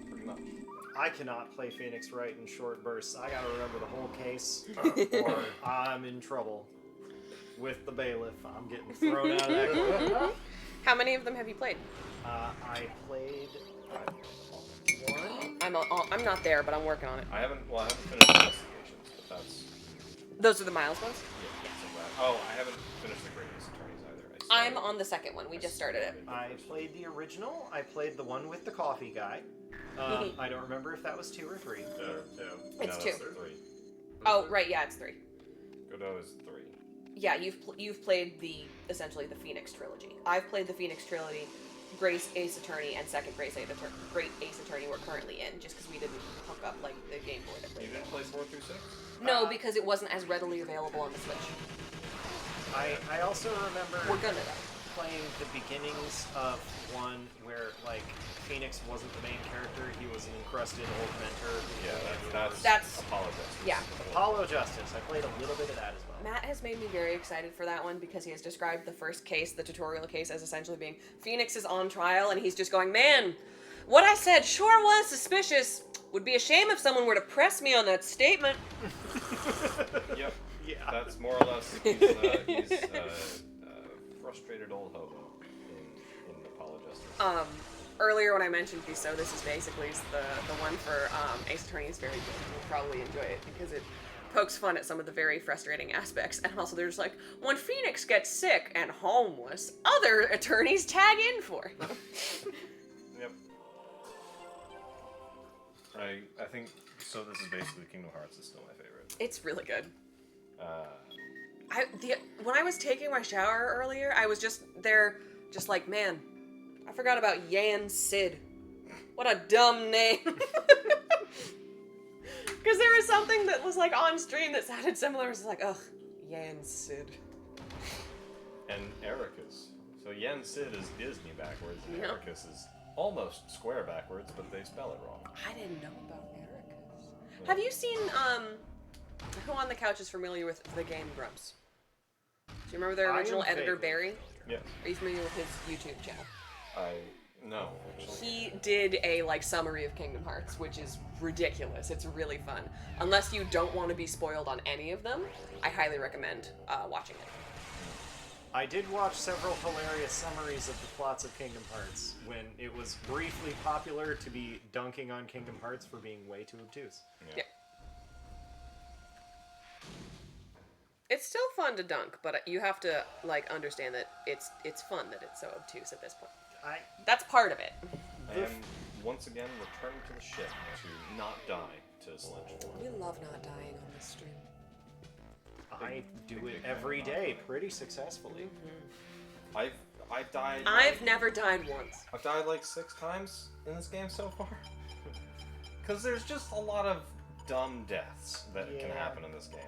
pretty much. I cannot play Phoenix Wright in short bursts. I gotta remember the whole case, or I'm in trouble with the bailiff. I'm getting thrown out of that group. How many of them have you played? I played one. I'm not there, but I'm working on it. I haven't finished Investigations, but that's... Those are the Miles ones? Yeah. Oh, I haven't finished the Greatest Attorneys either. I'm on the second one. We just started it. I played the original. I played the one with the coffee guy. I don't remember if that was 2 or 3. It's No, 2. 3. Oh, right, yeah, it's 3. Godot is 3. Yeah, you've played essentially the Phoenix trilogy. I've played the Phoenix trilogy. Grace Ace Attorney and second Great Ace Attorney we're currently in, just because we didn't hook up like the Game Boy. You didn't play 4 through 6? No, because it wasn't as readily available on the Switch. I also remember We're gonna though. playing the beginnings of one where like Phoenix wasn't the main character; he was an encrusted old mentor. Yeah, That's Apollo Justice. yeah. Apollo Justice. I played a little bit of that as well. Matt has made me very excited for that one because he has described the first case, the tutorial case, as essentially being Phoenix is on trial and he's just going, man, what I said sure was suspicious. Would be a shame if someone were to press me on that statement. Yep. Yeah. That's more or less. He's frustrated old hobo in Apollo Justice. Earlier when I mentioned this is basically the one for Ace Attorney is very good. You'll probably enjoy it because it pokes fun at some of the very frustrating aspects. And also there's like, when Phoenix gets sick and homeless, other attorneys tag in for him. Yep. I think so. This is basically Kingdom Hearts is still my favorite. It's really good. When I was taking my shower earlier, I was just there, just like, man, I forgot about Yan Sid. What a dumb name. Because there was something that was like on stream that sounded similar. It was like, ugh, Yan Sid. And Ericus. So Yen Sid is Disney backwards, and Yep. Ericus is almost square backwards, but they spell it wrong. I didn't know about Ericus. Have you seen, who on the couch is familiar with the game Grumps? Do you remember their original editor, vaguely. Barry? Yeah. Are you familiar with his YouTube channel? No, actually. He did a like summary of Kingdom Hearts, which is ridiculous. It's really fun. Unless you don't want to be spoiled on any of them, I highly recommend watching it. I did watch several hilarious summaries of the plots of Kingdom Hearts when it was briefly popular to be dunking on Kingdom Hearts for being way too obtuse. Yeah. It's still fun to dunk, but you have to like understand that it's fun that it's so obtuse at this point. That's part of it. I am once again returning to the ship to not die to Sledge 4. We love not dying on this stream. I do it every day pretty successfully. I've died. I've never died once. I've died like 6 times in this game so far. Because there's just a lot of dumb deaths that can happen in this game.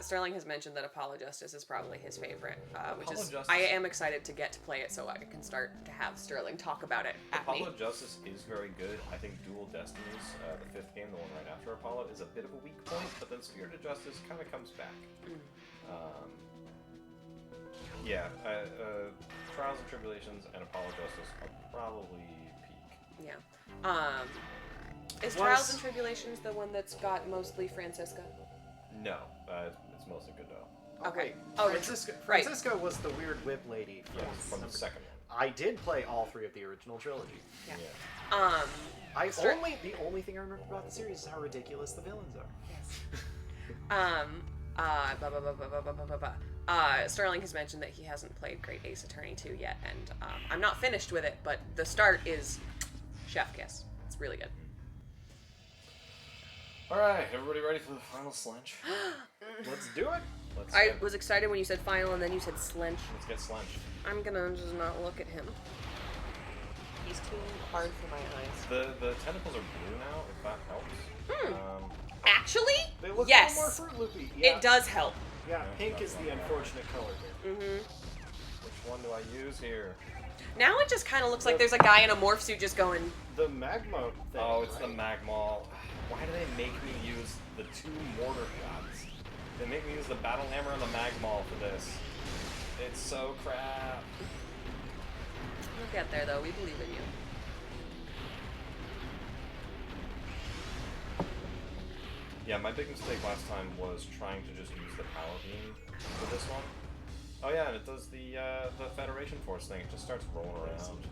Sterling has mentioned that Apollo Justice is probably his favorite, which Apollo is Justice- I am excited to get to play it so I can start to have Sterling talk about it at me. Apollo Justice is very good. I think Dual Destinies, the 5th game, the one right after Apollo, is a bit of a weak point, but then Spirited Justice kind of comes back. Trials and Tribulations and Apollo Justice are probably peak. Yeah. Is Trials and Tribulations the one that's got mostly Francisca? No, it's mostly Godot. Okay. Francisco was the weird whip lady From the second one. I did play all 3 of the original trilogy. Yeah. The only thing I remember about the series is how ridiculous the villains are. Yes. Sterling has mentioned that he hasn't played Great Ace Attorney 2 yet, and I'm not finished with it, but the start is chef kiss. It's really good. Alright, everybody ready for the final slench? Let's do it. I was excited when you said final, and then you said slench. Let's get slenched. I'm gonna just not look at him. He's too hard for my eyes. The tentacles are blue now, if that helps. Actually, They look yes, a little more Fruit Loopy. Yeah. it does help. Yeah, pink is the unfortunate color here. Which one do I use here? Now it just kind of looks like there's a guy in a morph suit just going. The magma thing. Oh, it's right? the Magmal. Why do they make me use the 2 mortar shots? They make me use the Battle Hammer and the Magmal for this. It's so crap. You'll get there, though. We believe in you. Yeah, my big mistake last time was trying to just use the Power Beam for this one. Oh yeah, and it does the Federation Force thing. It just starts rolling around.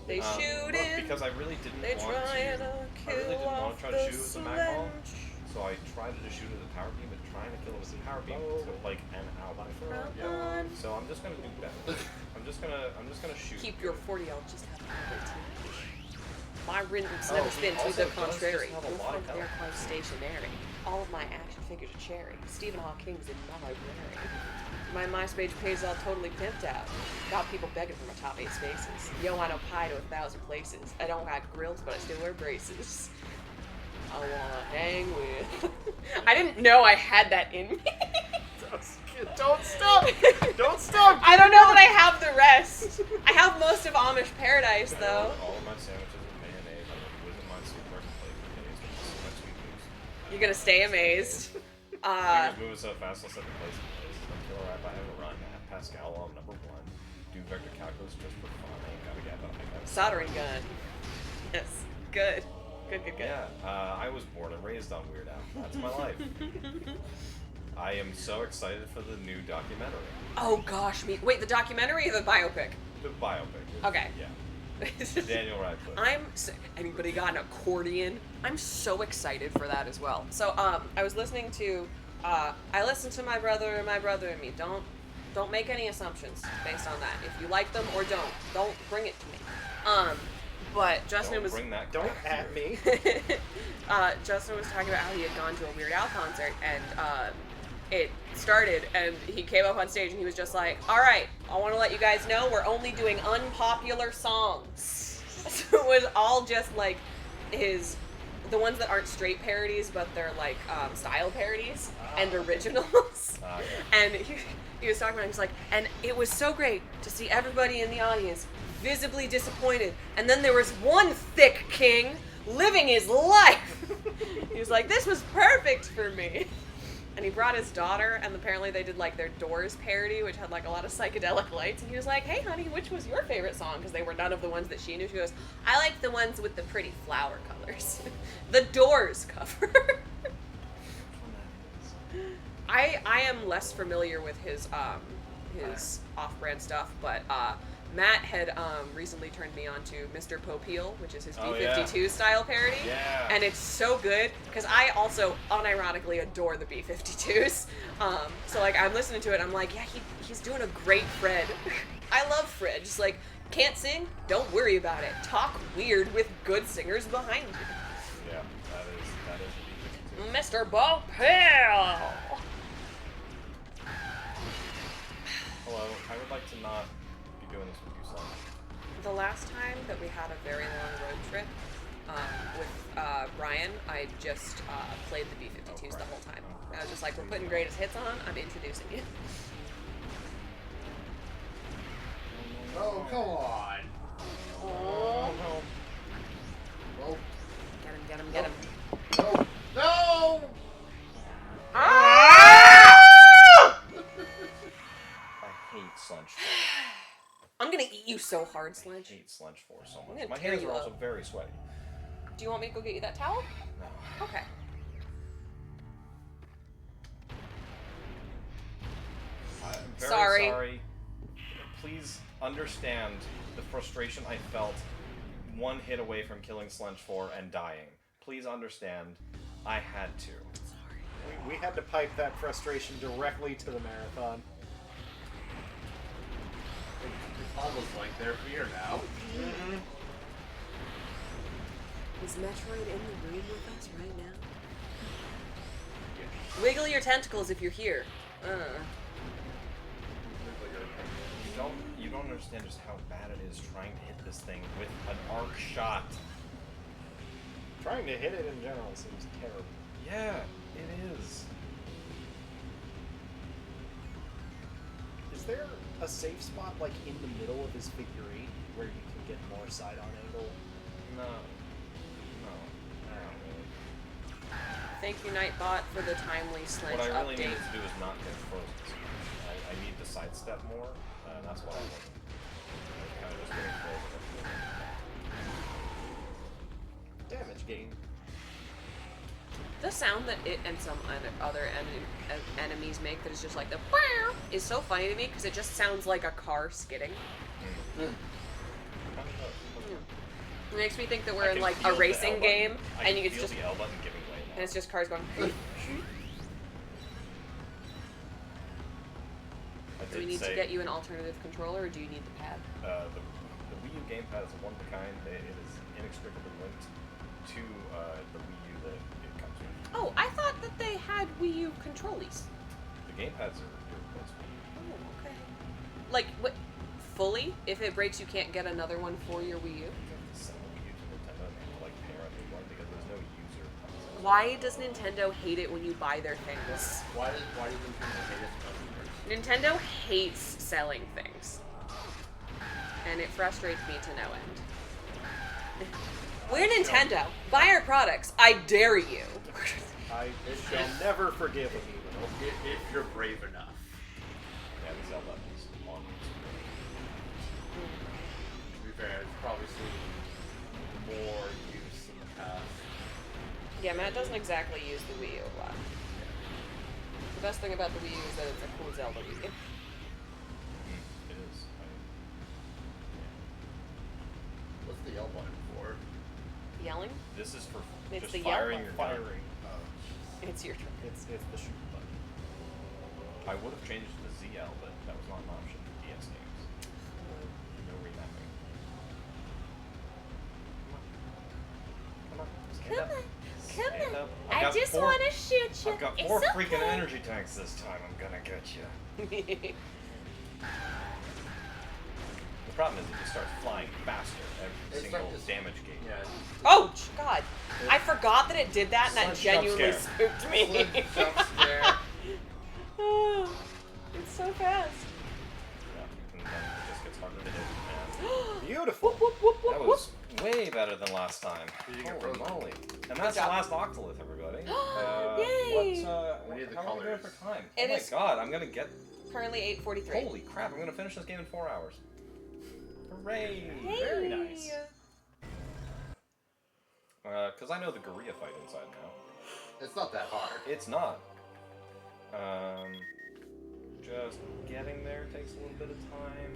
They shoot him. Because I really didn't They want try to. to I really kill didn't want off to try to the shoot with the Magmal. sledge. So I tried to just shoot with the Power Beam, but trying to kill it with the Power Beam took like an hour. Run. So I'm just gonna do better. I'm just gonna shoot. Keep your 40. I'll just have to. My rhythms never spin to also the does contrary. just have a lot of They're health. quite stationary. All of my action figures are cherry. Stephen Hawking's in my library. My MySpace page is all totally pimped out. Got people begging for my top 8 spaces. Yo, I know pie to 1,000 places. I don't have grills, but I still wear braces. I wanna hang with. I didn't know I had that in me. Don't stop! Don't stop! I don't know that I have the rest. I have most of Amish Paradise, though. All of my sandwiches with mayonnaise. I'm gonna visit my supermarket place with mayonnaise with so much sweet moves. You're gonna stay amazed. I just move so fast, I'll set the place in place. I'm killer rap, I have a run. At Pascal, I'm number 1. Do vector calculus just for fun. I ain't gotta get, but I gotta. Soldering gun. Yes. Good. Good. Yeah, I was born and raised on Weird Al. That's my life. I am so excited for the new documentary. Oh gosh, me. Wait, the documentary or the biopic? The biopic. Okay. Yeah. Daniel Radcliffe. Anybody got an accordion? I'm so excited for that as well. So, I was listening to, I listened to my brother and me. Don't make any assumptions based on that. If you like them or don't bring it to me. But Justin Don't was. bring that Don't crap at me. Justin was talking about how he had gone to a Weird Al concert and it started and he came up on stage and he was just like, all right, I want to let you guys know we're only doing unpopular songs. So it was all just like the ones that aren't straight parodies, but they're like style parodies and originals. And he was talking about it, he was like, and it was so great to see everybody in the audience visibly disappointed. And then there was one thick king living his life. He was like, this was perfect for me. And he brought his daughter, and apparently they did like their Doors parody, which had like a lot of psychedelic lights. And he was like, hey honey, which was your favorite song? Because they were none of the ones that she knew. She goes, I like the ones with the pretty flower colors. The Doors cover. I am less familiar with his off-brand stuff, but Matt had recently turned me on to Mr. Popeil, which is his B-52 style parody. Yeah. And it's so good, because I also unironically adore the B-52s. So like I'm listening to it, I'm like, yeah, he's doing a great Fred. I love Fred. Just like, can't sing? Don't worry about it. Talk weird with good singers behind you. Yeah, that is a B-52. Mr. Bo Pill! Hello, I would like to not be doing this with you, son. The last time that we had a very long road trip with Brian, I just played the B-52s the whole time. I was just like, we're putting greatest hits on, I'm introducing you. Oh, come on. Oh. Oh, Get him, get him, get him. no. No! Ah! I hate Slunch 4. I'm gonna eat you so hard, I Sledge. hate Slunch 4 so I'm much. gonna My tear hands you are also up. very sweaty. Do you want me to go get you that towel? No. Okay. I'm very Sorry. sorry. Please understand the frustration I felt one hit away from killing Slunch 4 and dying. Please understand, I had to. We had to pipe that frustration directly to the marathon. It's almost like they're here now. Is Metroid in the room with us right now? Wiggle your tentacles if you're here. You don't understand just how bad it is trying to hit this thing with an arc shot. Trying to hit it in general seems terrible. Yeah, it is. Is there a safe spot like in the middle of his figure 8 where you can get more side-on angle? No. Not really. Thank you, Nightbot, for the timely Sledge What I really update. need to do is not get frozen. I need to sidestep more, and that's what I'm looking. Kind of just getting frozen. Damage gain. The sound that it and some other enemies make that is just like the "Wow" is so funny to me because it just sounds like a car skidding. It makes me think that we're in like a racing game, and you feel it's just the L button giving way now. and it's just cars going. Do we need to get you an alternative controller, or do you need the pad? The Wii U gamepad is one of a kind. It is inextricably linked to the Wii U that it comes with. Oh, I thought that they had Wii U controllies. The gamepads are irreplaceable. Oh, okay. Like, what? Fully? If it breaks, you can't get another one for your Wii U? You have to sell the Wii U to Nintendo and they have to like pair a new one because there's no user concept. Why does Nintendo hate it when you buy their things? Why did Nintendo hate its customers? Nintendo hates selling things. And it frustrates me to no end. We're Nintendo. Buy our products. I dare you. I shall never forgive a Milo. If you're brave enough. Yeah, the L button is on. To be fair, it's probably seen more use in the past. Yeah, Matt doesn't exactly use the Wii U a lot. The best thing about the Wii U is that it's a cool Zelda Wii U. It is. What's the L button for? Yelling? This is for It's just the yell firing your gun. Firing. It's your turn. It's the shoot button. I would have changed it to ZL, but that was not an option for DS games. No remapping. Come on. Stand up. Stand up. I've got four- to shoot I've got 4 freaking energy tanks this time. I'm gonna get you. The problem is it just starts flying faster every It's single like this- damage gauge. Yeah. Oh, God. I forgot that it did that, and that Sludge jump genuinely scare. spooked me. Slip jump scare. It's so fast. Yeah, and then it just gets harder to hit. Beautiful. That was way better than last time. Did you get Holy frozen? moly. And that's the job. last Octolith, everybody. Yay! How We need the are we doing colors. for time? It Oh my is- god, I'm gonna get... Currently 8:43. Holy crap, I'm gonna finish this game in 4 hours. Hooray! Hey. Very nice. Because I know the Guerrilla fight inside now. It's not that hard. It's not. Just getting there takes a little bit of time.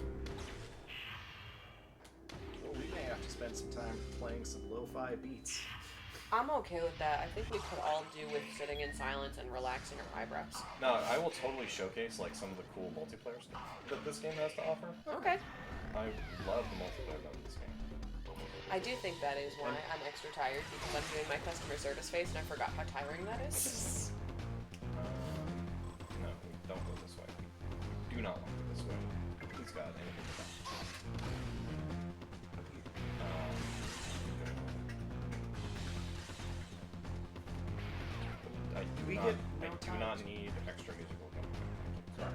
Well, we may have to spend some time playing some lo-fi beats. I'm okay with that. I think we could all do with sitting in silence and relaxing our eyebrows. No, I will totally showcase like some of the cool multiplayer stuff that this game has to offer. Okay. I love the multiplayer mode of this game. I do think that is why I'm extra tired, because I'm doing my customer service face and I forgot how tiring that is. No, don't go this way. Do not want to go this way. Please God, anything but that. I do not need extra musical accompaniment. Sorry.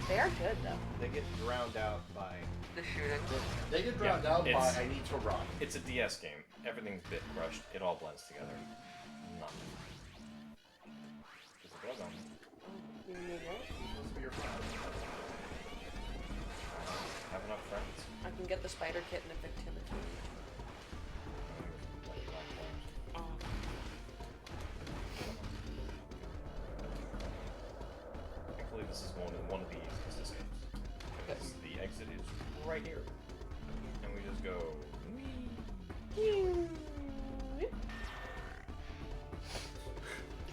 They are good though. They get drowned out by The shooting. They get drowned out by it's- I need to run. It's a DS game. Everything's bit crushed. It all blends together. Nothing. Just a bug on. You need what? Supposed to be your friend. Have enough friends. I can get the spider kitten and evict him if you need. Thankfully, this is one of the easiest escapes. Because the exit is right here. And we just go...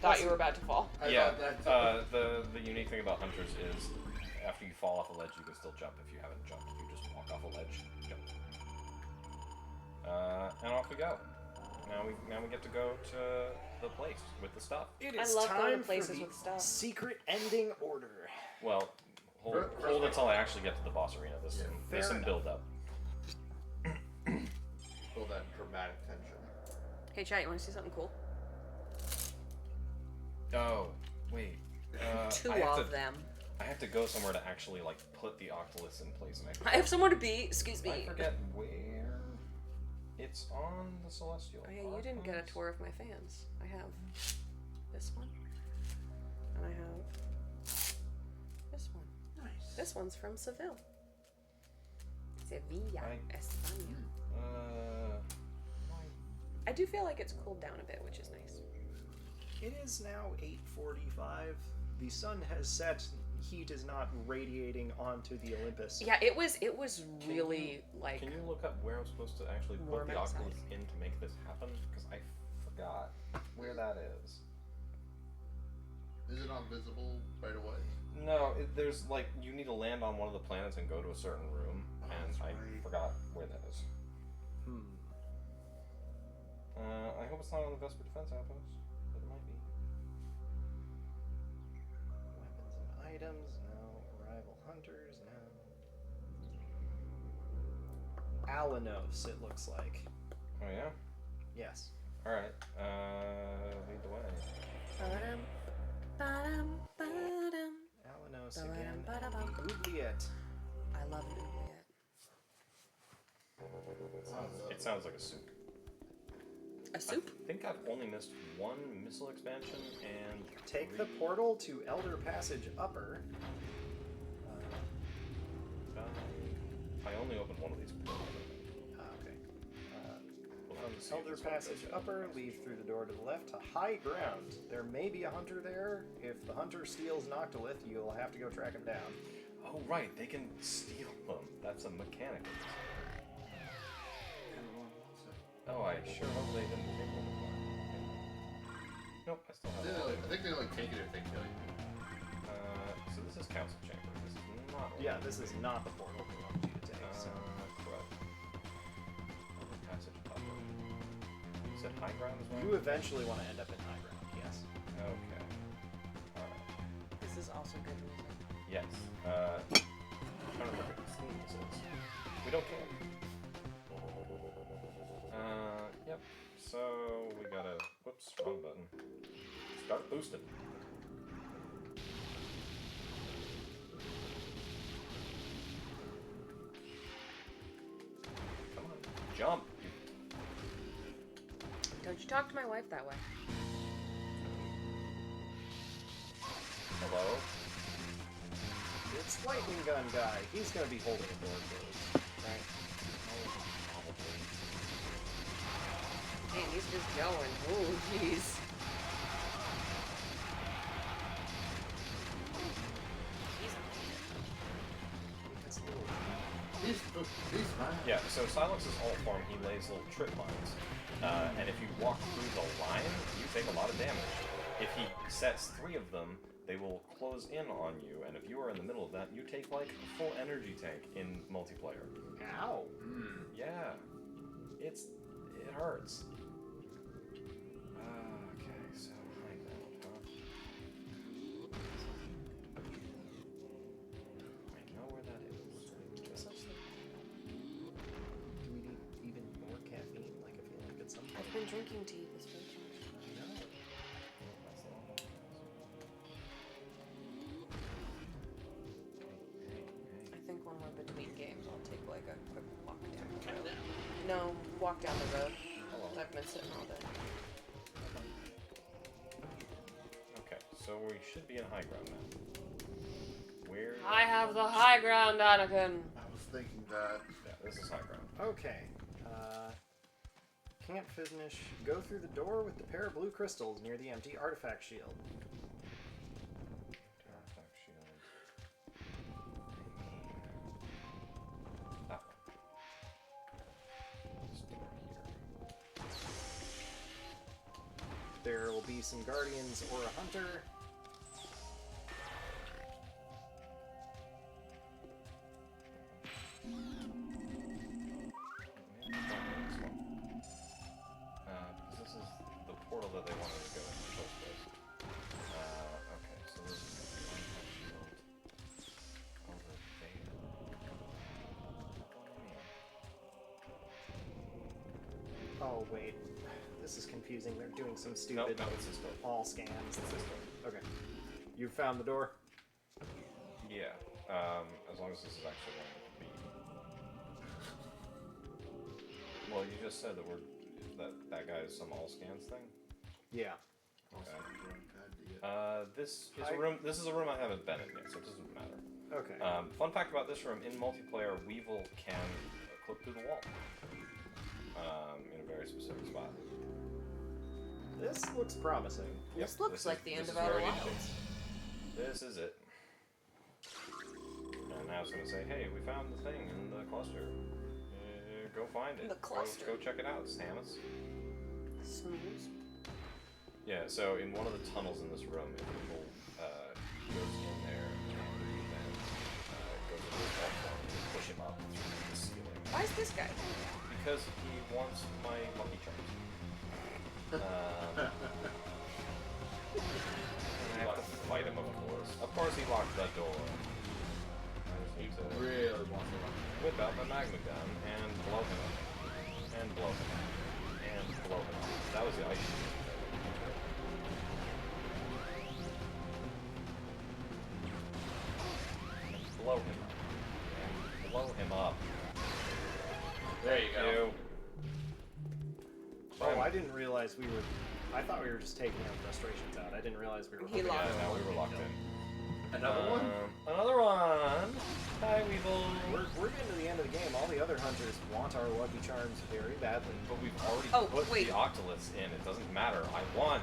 Thought you were about to fall. I Yeah, thought that- the unique thing about hunters is after you fall off a ledge, you can still jump. If you haven't jumped, you just walk off a ledge, jump. And off we go. Now we get to go to the place with the stuff. It I is love going time to places for the with stuff. secret ending order. Well, hold until I actually get to the boss arena. There's fair some enough. build up. Feel that dramatic tension. Hey, chat, you want to see something cool? Oh, wait. Two I have of to, them. I have to go somewhere to actually like put the octoliths in place, and I have somewhere to be. Excuse I me. forget where. It's on the Celestial. Oh yeah, you didn't get a Archives. tour of my fans. I have this one, and I have this one. Nice. This one's from Seville. Sevilla, I- España. I do feel like it's cooled down a bit, which is nice. It is now 8:45. The sun has set. Heat is not radiating onto the Olympus. Yeah, it was really like. Can you look up where I'm supposed to actually put warm the outside. octolith in to make this happen? Because I forgot where that is. Is it not visible right away? No, there's like you need to land on one of the planets and go to a certain room, Oh, and that's I right. forgot where that is. I hope it's not on the Vesper Defense Outpost, but it might be. Weapons and items, no. Rival hunters, no. Alanos, it looks like. Oh yeah. Yes. All right. Lead the way. Ba-dum, ba-dum, ba-dum. Alanos again. Ba-dum, ba-dum. Oubliette. I love an oubliette. It sounds like a soup. A soup? I think I've only missed one missile expansion and Take the portal to Elder Passage Upper. I only opened one of these. Okay. We'll have to see if Elder this one Passage goes in. Upper, leave through the door to the left to High Ground. There may be a hunter there. If the hunter steals Noctilith, you'll have to go track him down. Oh right, they can steal them. That's a mechanic. Oh, I sure hope they didn't take one of mine. Nope, I still have one. I think they only take it if they kill you. So this is Council Chamber. This is not. Yeah, this is not the portal we want you to take. So. Correct. Passage upper. You said high ground as well? You eventually want to end up in High Ground, yes. Okay. Alright. This is also good music. Yes. I'm trying to look at this thing this is. We don't care. Yep. So we gotta. Whoops, wrong button. Start boosting. Come on, jump. Don't you talk to my wife that way. Hello. It's Lightning Gun Guy. He's going to be holding a door closed, right? Man, he's just going. Oh, jeez. He's fine. Yeah, so Silence's alt form, he lays little trip lines. And if you walk through the line, you take a lot of damage. If he sets 3 of them, they will close in on you, and if you are in the middle of that, you take like a full energy tank in multiplayer. Ow. Yeah, it hurts. Okay, so high ground, huh? I know where that is. Do we need even more caffeine? Like, I feel like at some point. I've been drinking tea this whole time. I know. That's the one. I think when we're between games, I'll take like a quick walk down the road. No, walk down the road. I've been sitting all day. Okay, so we should be in high ground now. Where? I have the high ground, Anakin. I was thinking that. Yeah, this is high ground. Okay. Can't finish. Go through the door with the pair of blue crystals near the empty artifact shield. Artifact shield. That one. This door here. There will be some guardians or a hunter. Because this is the portal that they wanted to go in the first place. Okay, so this is the artifact shield over there. Oh, wait. This is confusing. They're doing some No, stupid it's this door. all scans. It's this door. Okay. You found the door? Yeah, as long as this is actually going to be. Well, you just said that that guy is some all scans thing. Yeah. Okay. This is a room. This is a room I haven't been in yet, so it doesn't matter. Okay. Fun fact about this room: in multiplayer, Weevil can clip through the wall in a very specific spot. This looks promising. This looks like the end of is where Outer we Wilds. need it. This is it. And now it's going to say, hey, we found the thing in the cluster. Go find it. The cluster. Go check it out, Samus. Smooth. Yeah, so in one of the tunnels in this room, if people goes in there and then goes into the platform and push him up through the ceiling. Why is this guy? Because he wants my Lucky Charms. And I have to fight him, of course. Of course he locked that door. I just need to Really wants to run. whip out my magma gun and blow him up. And blow him up. And blow him up. That was the ice shield. Blow him up. And blow him up. There you go. Oh, I didn't realize we were... I thought we were just taking our frustrations out. I didn't realize we were... He Yeah, locked now we were locked in. Another one? Another one! Hi, Weevil! We're getting to the end of the game. All the other hunters want our Lucky Charms very badly. But we've already Oh, put wait. the Octoliths in. It doesn't matter. I won!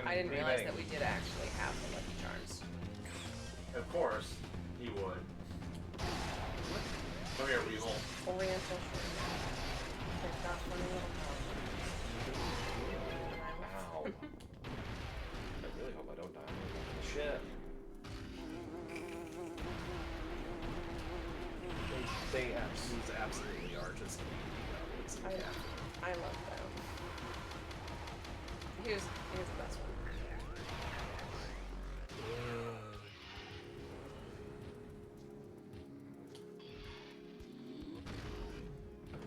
I didn't realize that we did actually have the Lucky Charms. Of course, he would. Come here, Weevil. Oriental shirt. They've got funny little Ow. I really hope I don't die on the ship. They absolutely are just... I love them. Here's the best one.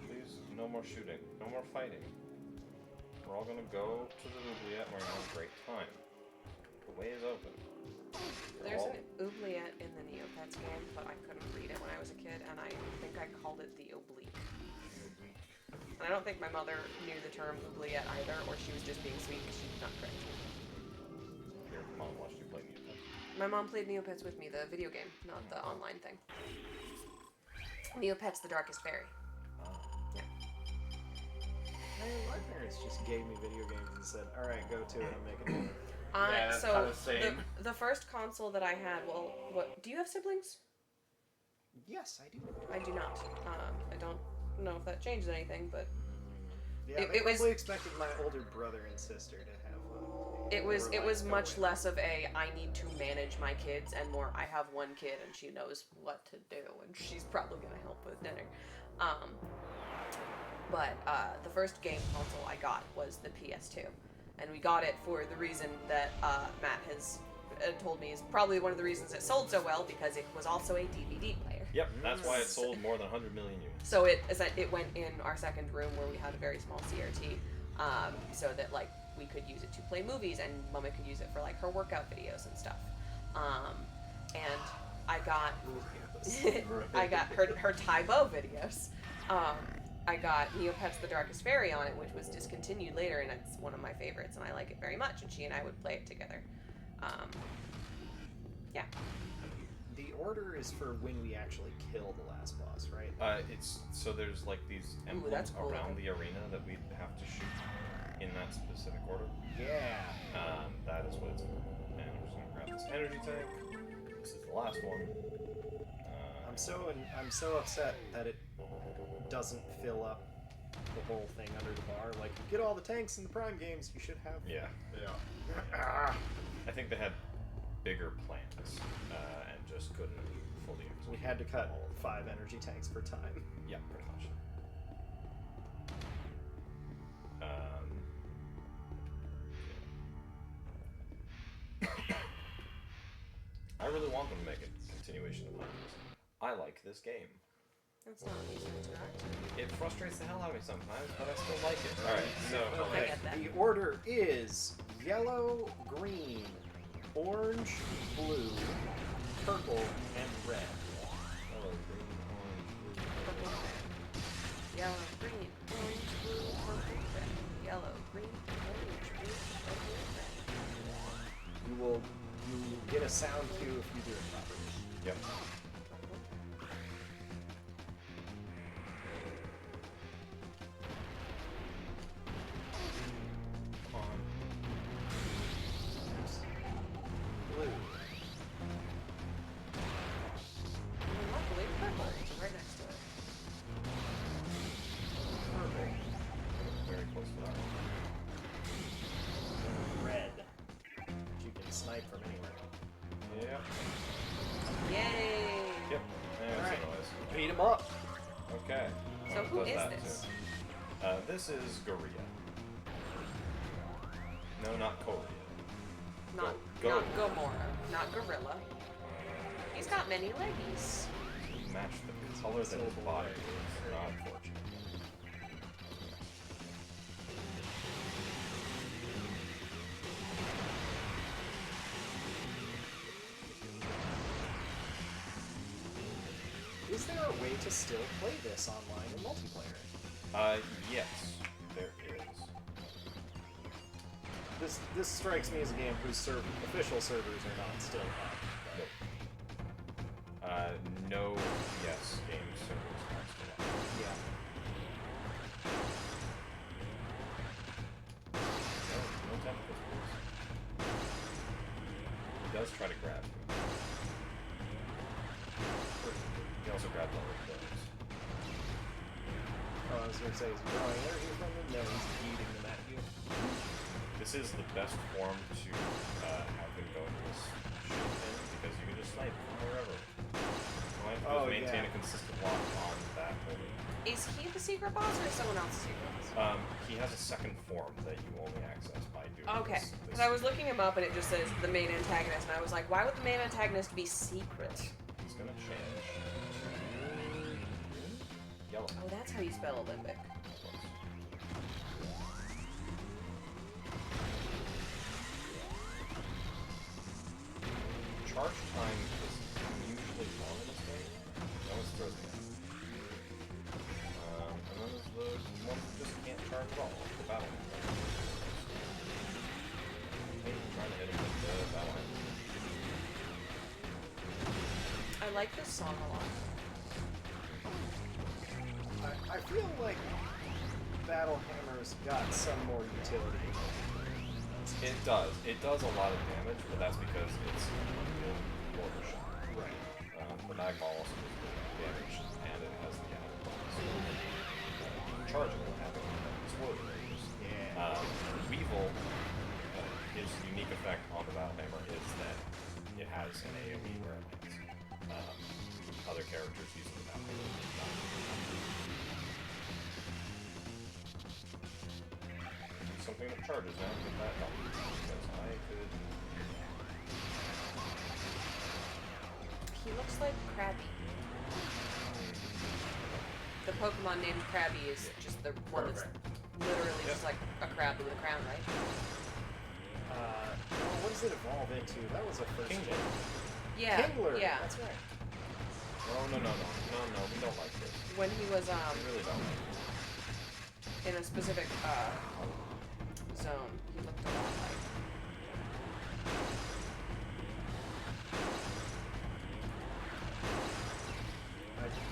Please, no more shooting. No more fighting. We're all gonna go to the oubliette and we're gonna have a great time. The way is open. There's an oubliette in the Neopets game, but I couldn't read it when I was a kid, and I think I called it the oblique. And I don't think my mother knew the term oubliette either, or she was just being sweet because she did not correct me. Your mom watched you play music. My mom played Neopets with me, the video game, not the online thing. Neopets: The Darkest Fairy. My parents just gave me video games and said, alright, go to it, I'm making it. Yeah, that's so kinda same. the first console that I had, well, what, do you have siblings? Yes, I do. I do not. I don't know if that changed anything, but Yeah, It they was- probably expected my older brother and sister to have one. It was They were like, much "Go away." less of a I need to manage my kids and more I have one kid and she knows what to do and she's probably gonna help with dinner. But the first game console I got was the PS2, and we got it for the reason that Matt has told me is probably one of the reasons it sold so well, because it was also a DVD player. Yep, that's why it sold more than 100 million units. So it went in our second room where we had a very small CRT, so that like we could use it to play movies and Mama could use it for like her workout videos and stuff. And I got I got her Taibo videos. I got Neopets The Darkest Fairy on it, which was discontinued later, and it's one of my favorites, and I like it very much, and she and I would play it together. Yeah. The order is for when we actually kill the last boss, right? So there's like these emblems that's cool. around the arena that we have to shoot in that specific order. Yeah. That is what it's for. And I'm just gonna grab this energy tank. This is the last one. I'm so upset that it doesn't fill up the whole thing under the bar. Like, you get all the tanks in the Prime games, you should have. Yeah. I think they had bigger plans and just couldn't fully execute. We had to cut all of them. 5 energy tanks per time. Yeah, pretty much. I really want them to make a continuation of this. I like this game. That's not easy to interact. It frustrates the hell out of me sometimes, but I still like it. Alright, so I get that. The order is yellow, green, orange, blue, purple, and red. Yellow, green, orange, blue, Purple, yellow, green, orange, blue, purple, red. Yellow, green, orange, blue, purple, red. You will get a sound cue if you do it properly. Yep. Blue. And luckily, purple is right next to it. Purple. Very close to that one. Red. You can snipe from anywhere. Yep. Yay! Yep. There's Alright. the noise. Beat 'em up. Okay. So Well, who does is that this? too. This is Goria. No, not Korea. Not Go. not Gomorrah, not Gorilla. He's got many leggies. Match the color that his body is. Not unfortunate. Is there a way to still play this online in multiplayer? Yes, there is. This strikes me as a game whose official servers are not still up. No, yes, game servers are still up. Yeah. No tentacles, please. He does try to grab you. He also grabbed all the things. Oh, I was going to say, is he drawing energy from them? No, he's eating them at you. This is the best form to have him go into this shit in, because you can just snipe from wherever. All I have to do is maintain a consistent lock on that only. Is he the secret boss or is someone else the secret boss? He has a second form that you only access by doing Okay, this. because I was looking him up and it just says the main antagonist, and I was like, why would the main antagonist be secret? He's gonna change. Yellow. Oh, that's how you spell Olympic. Charge time is usually long in this game. That always throws me off. And then there's the one that just can't charge at all, the battle. Hey, trying to hit him with the battle hand. I like this song a lot. I feel like Battle Hammer's got some more utility. It does. It does a lot of damage, but that's because it's a mortar shot. Right. The Magma also does good damage, and it has the added bonus. Charging will happen when it's exploding. Yeah. Weevil his unique effect on the Battle Hammer is that it has an AoE where it lands. Other characters using the Battle Hammer do not. Something that charges now to get that help. Because I could. He looks like Krabby. The Pokemon named Krabby is just the one that's literally just like a crab with a crown, right? What does it evolve into? That was a first Kingler. gen. Yeah. Kingler. Yeah. That's right. No, we don't like this. When he was We really don't like this. in a specific zone, he looked a lot like.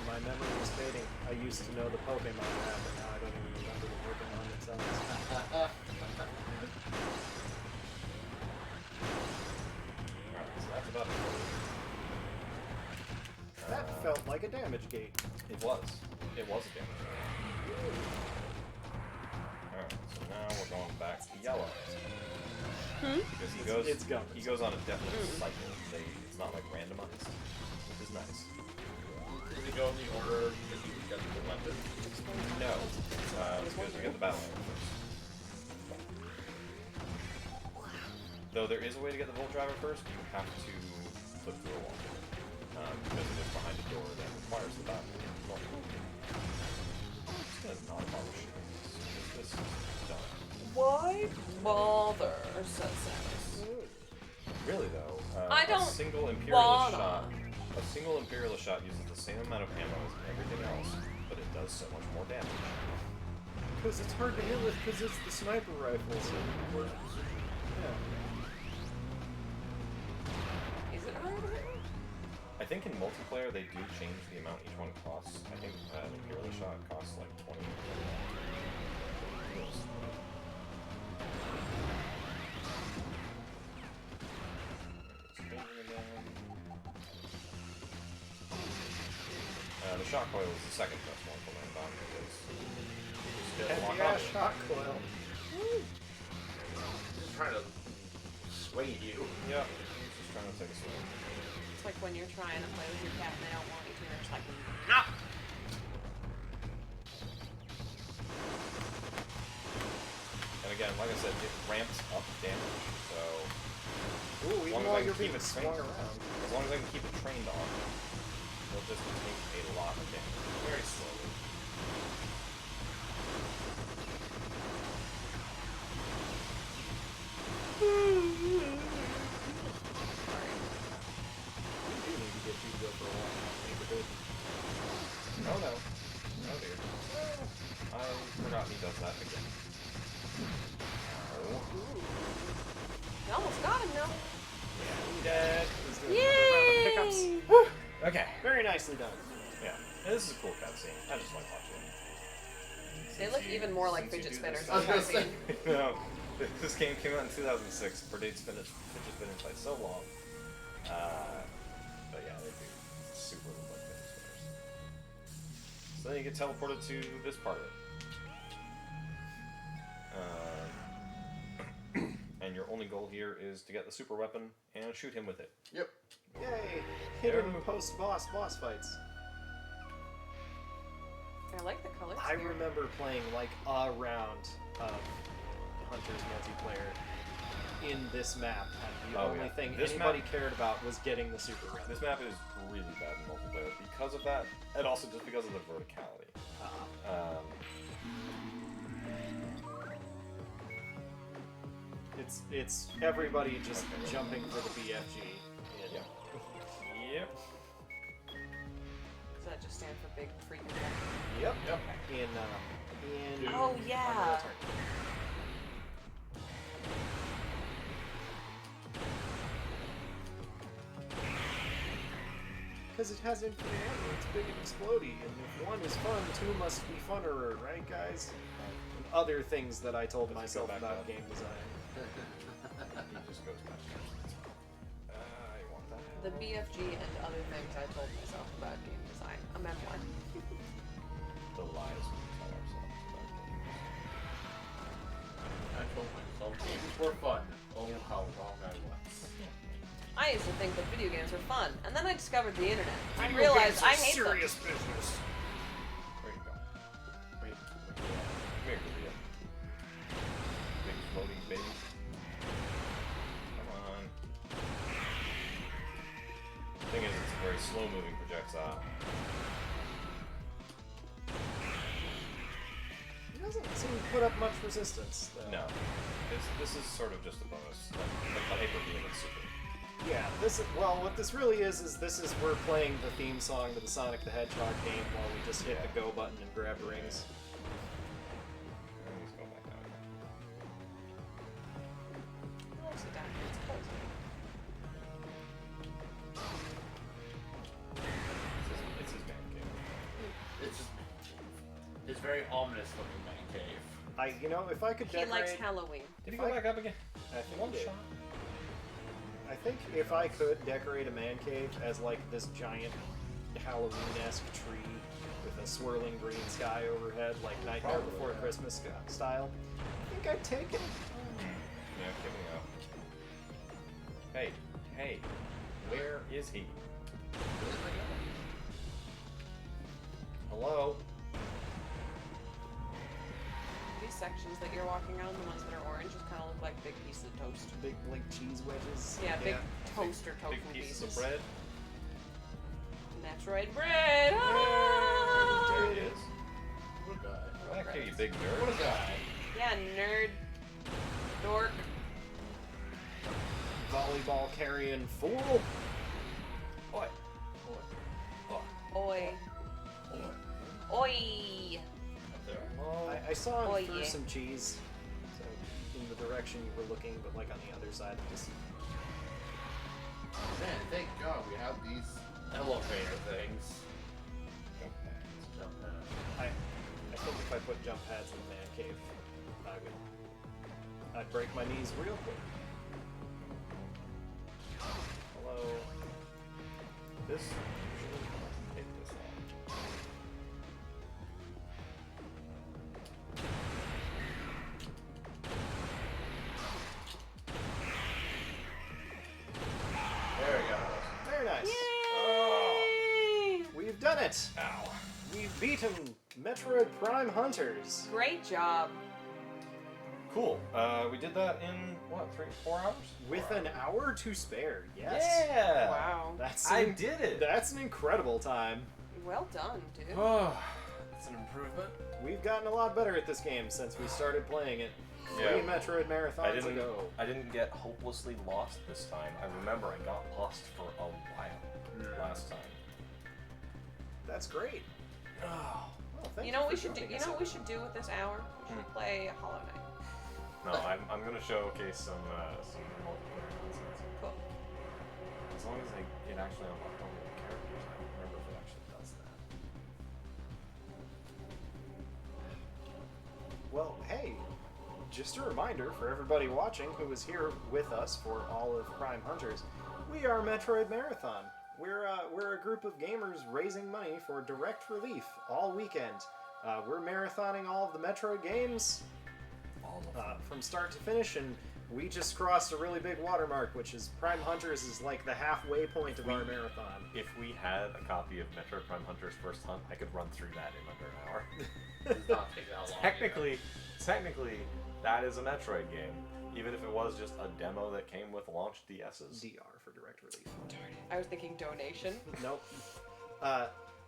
My memory was fading. I used to know the Pokemon map, but now I don't even remember the Pokemon themselves. Alright, so that's about it. That felt like a damage gate. It was. It was a damage. Alright, so now we're going back to yellow. Because he goes on a definite cycle. It's not like randomized, which is nice. Does he go in the order that you get the weapon? No, because you get the battle hammer first. Though there is a way to get the Volt Driver first, you have to flip through a wall. Because it is behind a door that requires the battle hammer. I'm just gonna not bother shooting this. This is done. Why bother, says Samus. Really though, I don't a single Imperialist shot uses the same amount of ammo as everything else, but it does so much more damage. Because it's hard to hit with, because it's the sniper rifles. Yeah. Is it hard? I think in multiplayer they do change the amount each one costs. I think an Imperialist shot costs like 20. The shot coil is the second best one to land on because you just lock Yeah, onto it. shot coil. Just trying to sway you. Yeah, just trying to take a swing. It's like when you're trying to play with your cat and they don't want you to, and they're just like, no! And again, like I said, it ramps up damage, so Ooh, as even long while as I you're can keep being it swung trained, around. as long as I can keep it trained on it, it'll just take a lot of damage very slowly. We do need to get you to go for a walk in the neighborhood. Oh no. Oh dear. I forgot he does that again. Oh. You almost got him, though. Dead. Yay! Okay. Very nicely done. Yeah. This is a cool cutscene. I just like watching it. They look even more like fidget spinners I was than gonna I've say. seen. No, this game came out in 2006. Predates fidget spinners by so long. But yeah, they do super look like fidget spinners. So then you get teleported to this part of it. And your only goal here is to get the super weapon and shoot him with it. Yep. Yay! Hidden post-boss boss fights. I like the colors. I here. remember playing like a round of Hunter's multiplayer in this map, and the Oh, only yeah. thing This anybody map- cared about was getting the super weapon. This map is really bad in multiplayer because of that, and also just because of the verticality. It's everybody just jumping for the BFG. And Yeah. Yep. Does that just stand for big freaking Yep. Yep. In Oh, yeah. Unreal Tournament. Because it has infinite ammo, it's big and explodey, and if one is fun, two must be funnerer, right guys? And other things that I told myself back about up? game design. He just goes back. I want that. The BFG and other things I told myself about game design. A memoir. The lies we tell ourselves about games. I told myself games were fun. oh, how wrong I was. I used to think that video games were fun, and then I discovered the internet. I Video realized games I are hate them. serious business. Where you go? Wait, come here, Korea. Big floaty baby. Come on. Thing is, it's a very slow-moving projectile. He doesn't seem to put up much resistance, though. No, this is sort of just a bonus, like the hyper beam and super. Yeah, what this really is we're playing the theme song to the Sonic the Hedgehog game while we just hit the go button and grab rings. Let's go back down here. I'll sit down here. It's cold. It's his man cave. It's just it's very ominous looking man cave. If I could He decorate, likes Halloween. Did he go back up again? I think One he did. shot. I think if I could decorate a man cave as like this giant Halloween-esque tree with a swirling green sky overhead, like Nightmare Probably, Before yeah. Christmas style, I think I'd take it. Yeah, kick me out. Hey, where is he? Hello? These sections that you're walking on, the ones that are orange, just kind of look like big pieces of toast. Big like cheese wedges. Yeah, big toast or tofu Big pieces pieces. of bread. Metroid Bread! There Ah! he is. What a guy. Back here, you big nerd. What a guy. Yeah, nerd. Dork. Volleyball carrying fool. Oi. Oi. Oh, Oi! up there. I saw him Oh, through yeah. some cheese, so in the direction you were looking, but like on the other side of this. Man, thank God we have these elevator things. Jump pads. I think if I put jump pads in the man cave, I'd break my knees real quick. Hello. This usually doesn't take this long. There we go. Very nice. Yay! We've done it. Ow. We've beaten Metroid Prime Hunters. Great job. Cool. We did that in, what, 3-4 hours? With an hour to spare, yes. Yeah! Wow. I did it! That's an incredible time. Well done, dude. Oh, that's an improvement. We've gotten a lot better at this game since we started playing it 3 Yeah. Metroid Marathons ago. I didn't get hopelessly lost this time. I remember I got lost for a while last time. That's great. Oh. Well, thank You know what we for should do? joining You us know what we again. should do with this hour? We should play Hollow Knight. No, I'm gonna showcase some multiplayer nonsense. Cool. As long as it actually unlocks all the characters, I don't remember if it actually does that. Well, hey, just a reminder for everybody watching who is here with us for all of Prime Hunters, we are Metroid Marathon. We're a group of gamers raising money for direct relief all weekend. We're marathoning all of the Metroid games from start to finish, and we just crossed a really big watermark, which is Prime Hunters is like the halfway point of our marathon. If we had a copy of Metroid Prime Hunter's First Hunt, I could run through that in under an hour. Does not take that long. Technically, that is a Metroid game. Even if it was just a demo that came with launched DSs. DR for direct relief. I was thinking donation. Nope.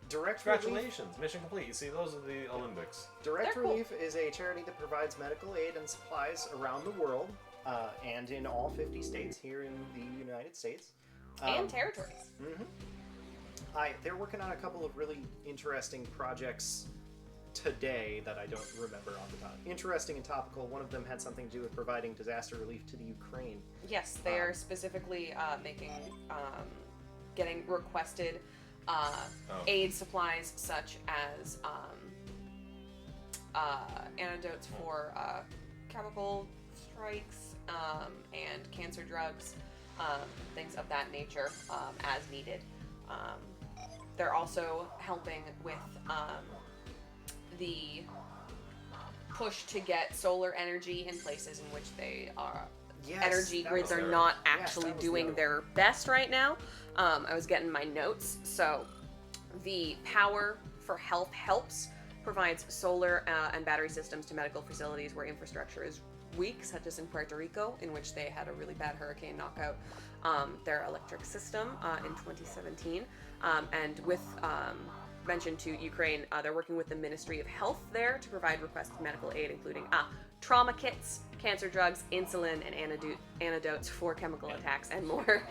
Direct relief. Congratulations, mission complete. You see, those are the Olympics. Direct They're cool. Relief is a charity that provides medical aid and supplies around the world, and in all 50 states here in the United States. And territories. They're working on a couple of really interesting projects today that I don't remember off the top. Interesting and topical. One of them had something to do with providing disaster relief to the Ukraine. Yes, they are specifically getting requested aid supplies such as antidotes for chemical strikes and cancer drugs, things of that nature as needed. They're also helping with the push to get solar energy in places in which Yes, energy that grids was are the- not yes, actually that was the doing other their best right now. I was getting my notes. So the power for health helps provides solar and battery systems to medical facilities where infrastructure is weak, such as in Puerto Rico, in which they had a really bad hurricane knock out their electric system in 2017. And with mention to Ukraine, they're working with the Ministry of Health there to provide requested medical aid, including trauma kits, cancer drugs, insulin, and antidotes for chemical attacks, and more.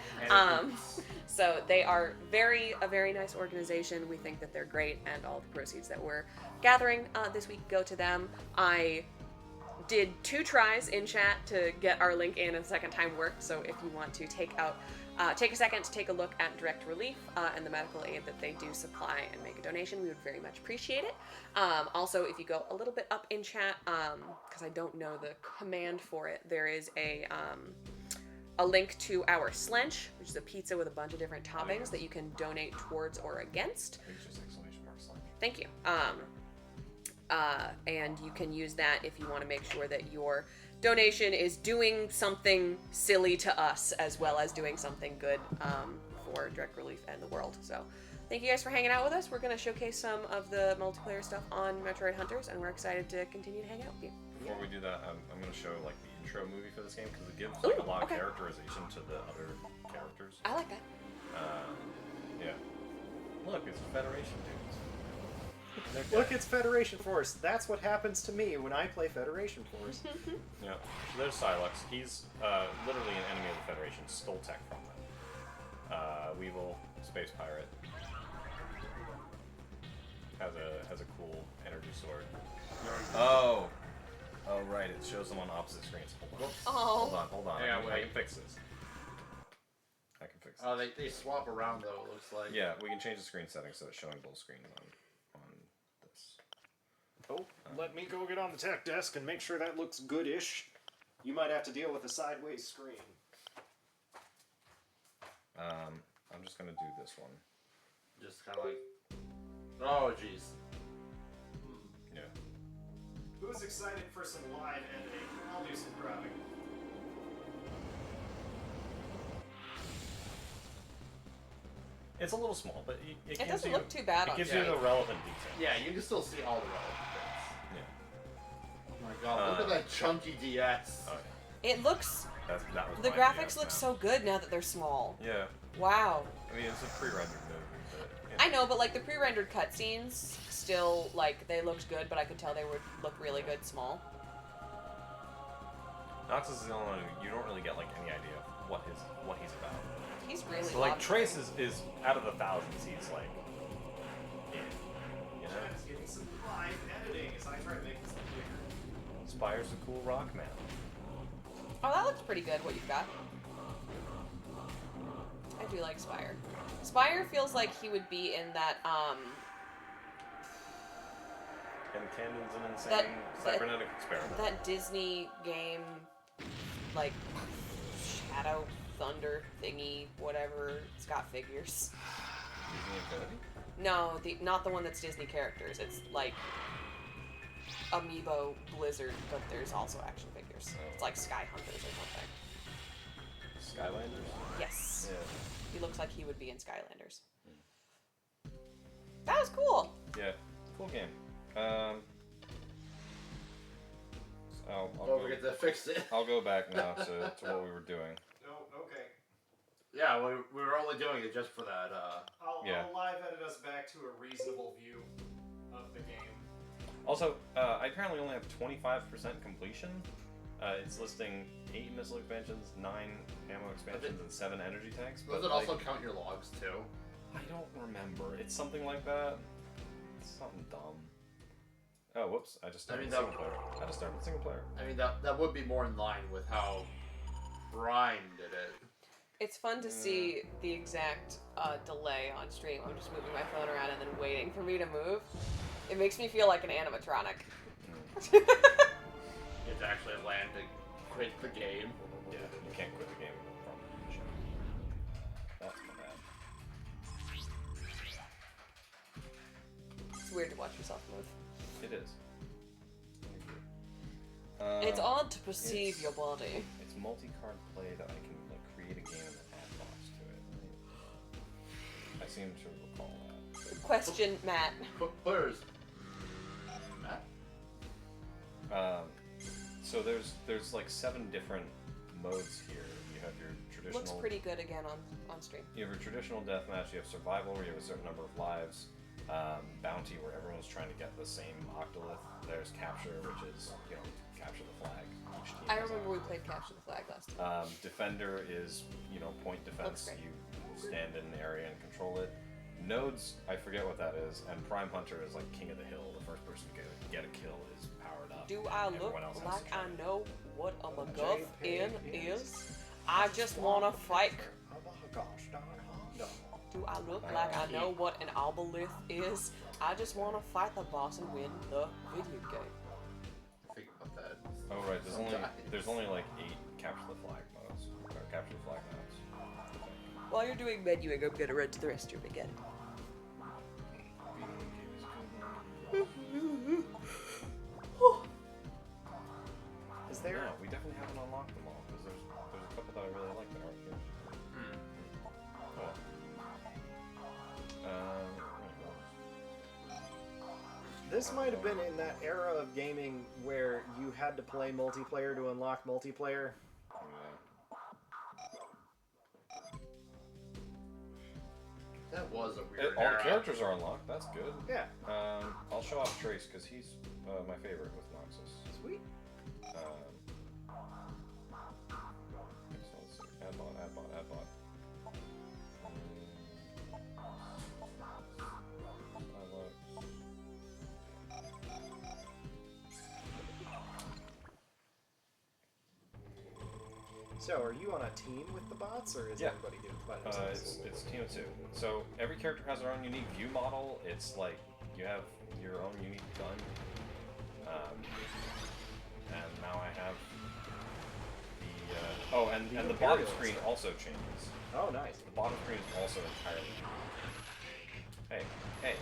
So they are a very nice organization. We think that they're great, and all the proceeds that we're gathering this week go to them. I did 2 tries in chat to get our link in, and the second time worked. So if you want to take a second to take a look at Direct Relief and the medical aid that they do supply and make a donation, we would very much appreciate it. Also, if you go a little bit up in chat, because I don't know the command for it, there is a link to our Slench, which is a pizza with a bunch of different toppings that you can donate towards or against. I think it's just exclamation mark Slench. Thank you. And you can use that if you want to make sure that your donation is doing something silly to us as well as doing something good for Direct Relief and the world. So thank you guys for hanging out with us. We're going to showcase some of the multiplayer stuff on Metroid Hunters, and we're excited to continue to hang out with you. Before we do that, I'm going to show like the intro movie for this game because it gives like a lot of characterization to the other characters. I like that. Yeah. Look, it's Federation dudes. Look, it's Federation Force. That's what happens to me when I play Federation Force. Yeah. So there's Silex. He's literally an enemy of the Federation. Stole tech from them. Weevil, Space Pirate. Has a cool energy sword. Oh, right. It shows them on opposite screens. Hold on. Yeah, I can fix this. Oh, they swap around though. It looks like. Yeah, we can change the screen settings so it's showing both screens on this. Oh, let me go get on the tech desk and make sure that looks goodish. You might have to deal with a sideways screen. I'm just gonna do this one. Just kind of like. Oh, jeez. Yeah. Who's excited for some live editing? I'll do some crowding. It's a little small, but it gives doesn't you, look too bad It on gives screen. you the relevant detail. Yeah, you can still see all the relevant bits. Yeah. Oh my god, look at that chunky DS. Oh yeah. It looks... That was The my graphics DS look now. so good now that they're small. Yeah. Wow. I mean, it's a pre-rendered movie, but. You I know, but like the pre-rendered cutscenes still, like, they looked good, but I could tell they would look really good small. Nox is the only one you don't really get like any idea of what he's about. He's really So like lovely. Trace is out of the thousands, he's like, yeah, you know, Chad's getting some live editing as I try to make this look bigger. Spire's a cool rock man. Oh, that looks pretty good, what you've got. I do like Spire. Spire feels like he would be in that, And Candon's an insane cybernetic experiment. that Disney game, like, Shadow Thunder thingy, whatever. It's got figures. Disney Infinity? No, not the one that's Disney characters. It's like Amiibo Blizzard, but there's also action figures. It's like Sky Hunters or something. Skylanders? Yes. Yeah. He looks like he would be in Skylanders. That was cool. Yeah. Cool game. Don't forget to fix it. I'll go back now to what we were doing. Oh, okay. Yeah, we were only doing it just for that. I'll Yeah. live edit us back to a reasonable view of the game. Also, I apparently only have 25% completion. It's listing 8 missile expansions, 9 ammo expansions, and 7 energy tanks. Does But it also like, count your logs too? I don't remember. It's something like that. It's something dumb. Oh, whoops! I just started single player. I just started single player. I mean, that would be more in line with how Prime did it. It's fun to see the exact delay on stream. I'm just moving my phone around and then waiting for me to move. It makes me feel like an animatronic. You have to actually land to quit the game. Yeah, you can't quit the game from the show. That's bad. It's weird to watch yourself move. It is. It's odd to perceive your body. It's multi-card play that I can like create a game and then add box to it. I seem to recall that. Question, Matt. Players. Matt? So there's like 7 different modes here. You have your traditional. Looks pretty good again on stream. You have your traditional deathmatch. You have survival, where you have a certain number of lives. Bounty, where everyone's trying to get the same octolith. There's capture, which is capture the flag. Each team I has remember a- we played Capture the Flag last time. Defender is point defense. Looks great. You stand in the area and control it. Nodes, I forget what that is, and Prime Hunter is like king of the hill. The first person to get a kill is powered up. Do I look Everyone else has like to I try. know what a McGuff in is? I just wanna fight. Do I look like I know what an obelisk is? I just wanna fight the boss and win the video game. Think about that. Oh right, there's only like 8 capture the flag modes or capture the flag maps. While you're doing menuing, I'm gonna run to the restroom again. Is there? No, we definitely haven't unlocked them all because there's a couple that I really like that aren't here. This might have been in that era of gaming where you had to play multiplayer to unlock multiplayer. That was a weird All era. the characters are unlocked. That's good. Yeah. I'll show off Trace because he's my favorite with Noxus. Sweet. Okay, so let's see. Add bot. So, are you on a team with the bots, or is Yeah. everybody doing it by themselves? It's team of 2. So every character has their own unique view model. It's like you have your own unique gun. And now I have the and the bottom Imperialist. screen also changes. Oh, nice. The bottom screen is also entirely unique. Hey.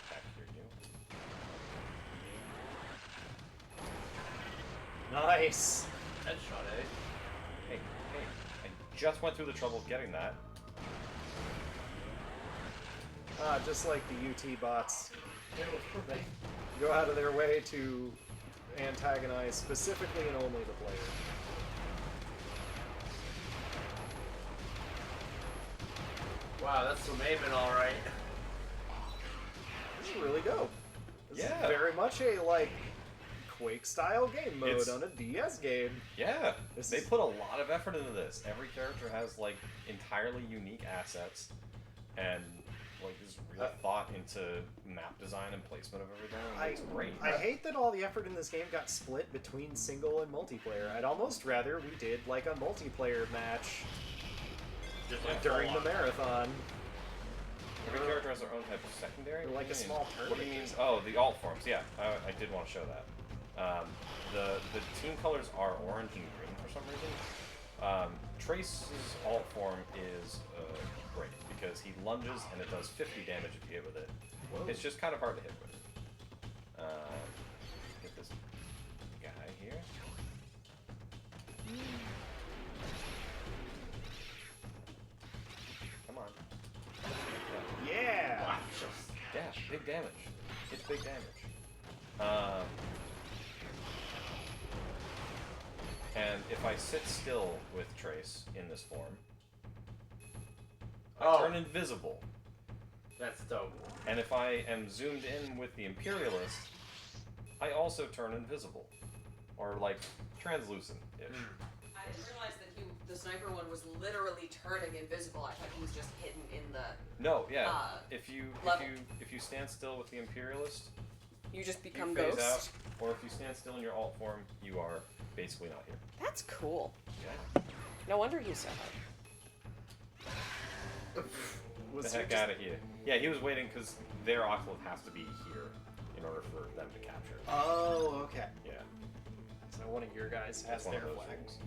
Back here, you. Nice. Headshot, eh? Hey, I just went through the trouble of getting that. Just like the UT bots go out of their way to antagonize specifically and only the player. Wow, that's some aiming, alright. This is really dope. This Yeah. is very much a, Quake-style game mode It's- on a DS game. Yeah, This they is- put a lot of effort into this. Every character has entirely unique assets, and there's real thought into map design and placement of everything. It's great. I hate that all the effort in this game got split between single and multiplayer. I'd almost rather we did a multiplayer match Just during the marathon. Every character has their own type of secondary. Or What like do a you small mean? What do you mean? tournament. Oh, the alt forms. Yeah, I did want to show that. The team colors are orange and green for some reason. Trace's alt form is great because he lunges and it does 50 damage if you hit with it. Whoa. It's just kind of hard to hit with. Get this guy here. Come on. Yeah! Yeah, big damage. It's big damage. And if I sit still with Trace in this form, I turn invisible. That's dope. And if I am zoomed in with the Imperialist, I also turn invisible. Or translucent-ish. I didn't realize that the sniper one was literally turning invisible. I thought he was just hidden in the. No, yeah. If level. you stand still with the Imperialist, You just you become phase ghost. out. Or if you stand still in your alt form, you are basically not here. That's cool. Yeah. No wonder he's so hard. Was The he heck just- out of here. Yeah, he was waiting because their octolith has to be here in order for them to capture it. Oh, okay. Yeah. So one of your guys has It's one their of those flag. things.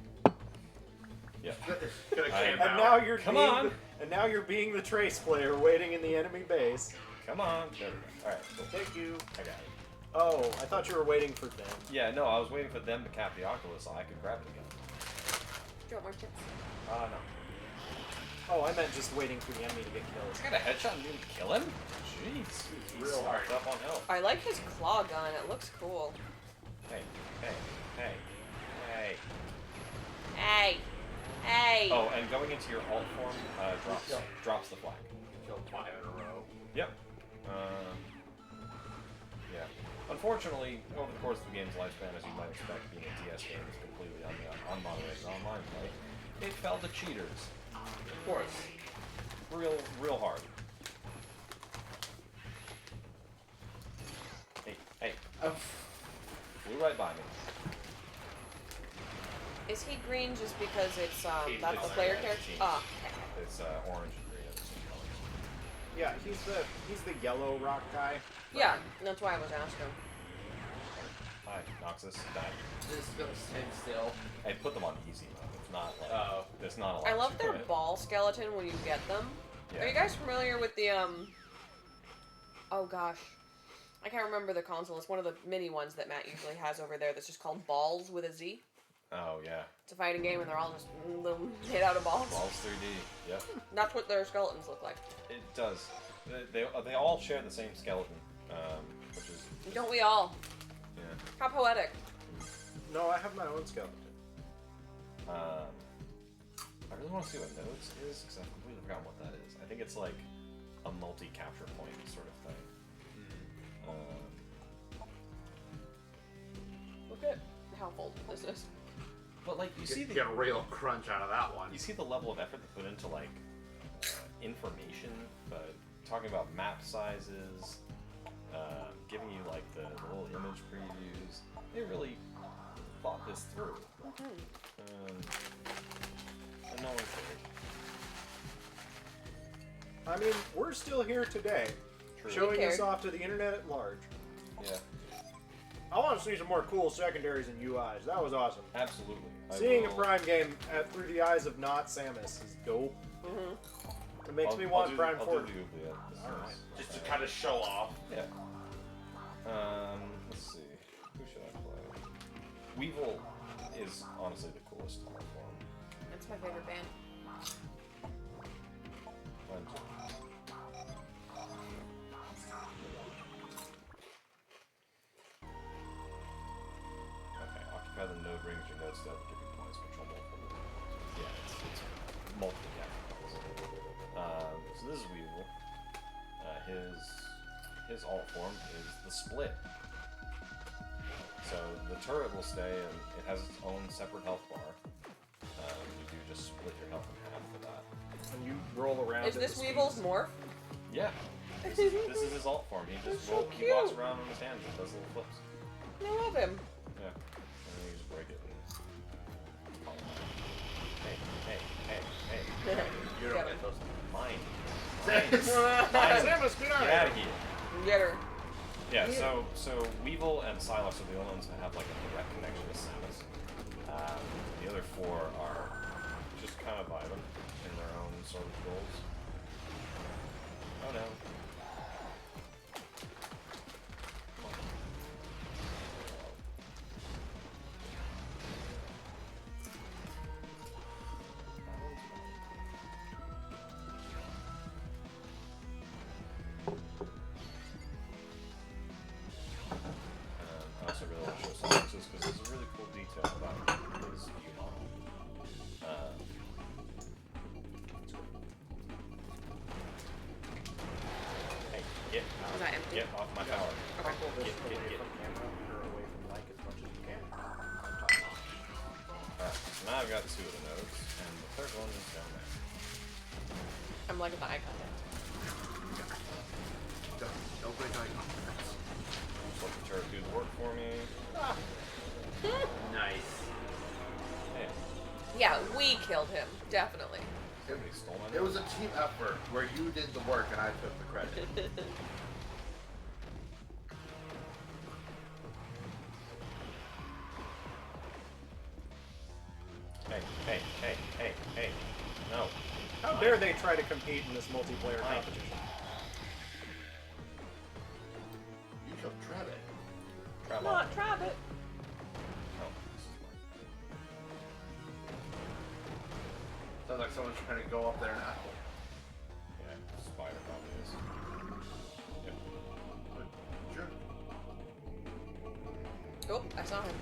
Yeah. Gonna camp And out. now you're Come being on. and now you're being the Trace player waiting in the enemy base. Come on. There we go. Alright, cool. Thank you. I got it. Oh, I thought you were waiting for them. Yeah, no, I was waiting for them to cap the Oculus so I could grab it again. Do you want more chips? No. Oh, I meant just waiting for the enemy to get killed. I got a headshot and didn't kill him? Jeez. He's real hard. up on health. I like his claw gun. It looks cool. Hey, hey, hey, hey. Hey. Hey. Oh, and going into your alt form drops the flag. Killed 5 in a row. Yep. Yeah. Unfortunately, over the course of the game's lifespan, as you might expect, being a DS game is completely unmoderated online play, it fell to cheaters. Of course. Real hard. Hey, hey. Flew right by me. Is he green just because it's that's It's the player it's character? changed. Ah. It's orange and green at the same colors. Yeah, he's the yellow rock guy. Yeah, that's why I was asking. Hi, Noxus. Die. This is gonna stand still. Hey, put them on easy mode. It's not like Oh. there's not a lot. I love to their it. ball skeleton when you get them. Yeah. Are you guys familiar with the oh gosh. I can't remember the console. It's one of the mini ones that Matt usually has over there that's just called Balls with a Z. Oh yeah. It's a fighting game and they're all just made out of balls. Balls 3D. Yep. That's what their skeletons look like. It does. They all share the same skeleton, which is Don't we all? yeah. How poetic. No, I have my own skeleton. I really want to see what nodes is because I've completely forgotten what that is. I think it's like a multi-capture point sort of thing. Look at how full this is. But like you see Get a real crunch out of that one. you see the level of effort they put into like information, but talking about map sizes, giving you like the little image previews. They really thought this through. And no one cared. I mean, we're still here today, True. showing cared. this off to the internet at large. Yeah, I want to see some more cool secondaries and UIs. That was awesome. absolutely. I Seeing a will- Prime game through the eyes of not Samus is dope. It makes me want Prime I'll 4. do the Oblivion. Alright. Just to kind of show off. Yeah. Let's see. Who should I play? Weevil is honestly the coolest art form. That's my favorite band. Mine too. Okay, occupy the node rings. Your node stat will give you points, control multiple. Yeah, it's multiple points. So this is Weevil. His alt form is the split. So the turret will stay, and it has its own separate health bar. You do just split your health in half for that. And you roll around. Is at this the Weevil's speeds. morph? Yeah. This is his alt form. He just so he walks cute. around on his hands and does little flips. I love him. Yeah. And then you just break it and call him out. Hey. You don't get those. Mine. Samus, get Get out of here. Get her. Yeah, so Weevil and Silas are the only ones that have like a direct connection to Samus. The other four are just kind of vibing in their own sort of roles. Oh no. Come on. I also really want to show some pieces because there's a really cool detail about his view model. Hey, get Is that empty? get off my tower. Pull this Get. away from camera or away from mic as much as you can. Alright, so now I've got two of the nodes, and the third one is down there. I'm liking the eye contact. Don't break eye contact. Just let the turret do the work for me. Nice. Hey, Yeah, we killed him. Definitely. somebody stole my It node. was a team effort where you did the work and I took the credit. Hey. No. How dare they try to compete in this multiplayer competition? Grab Not all. Trabbit. Oh, this is mine. Sounds like someone's trying to go up there now. Yeah, Spire probably is. Yep. Sure. Oh, I saw him.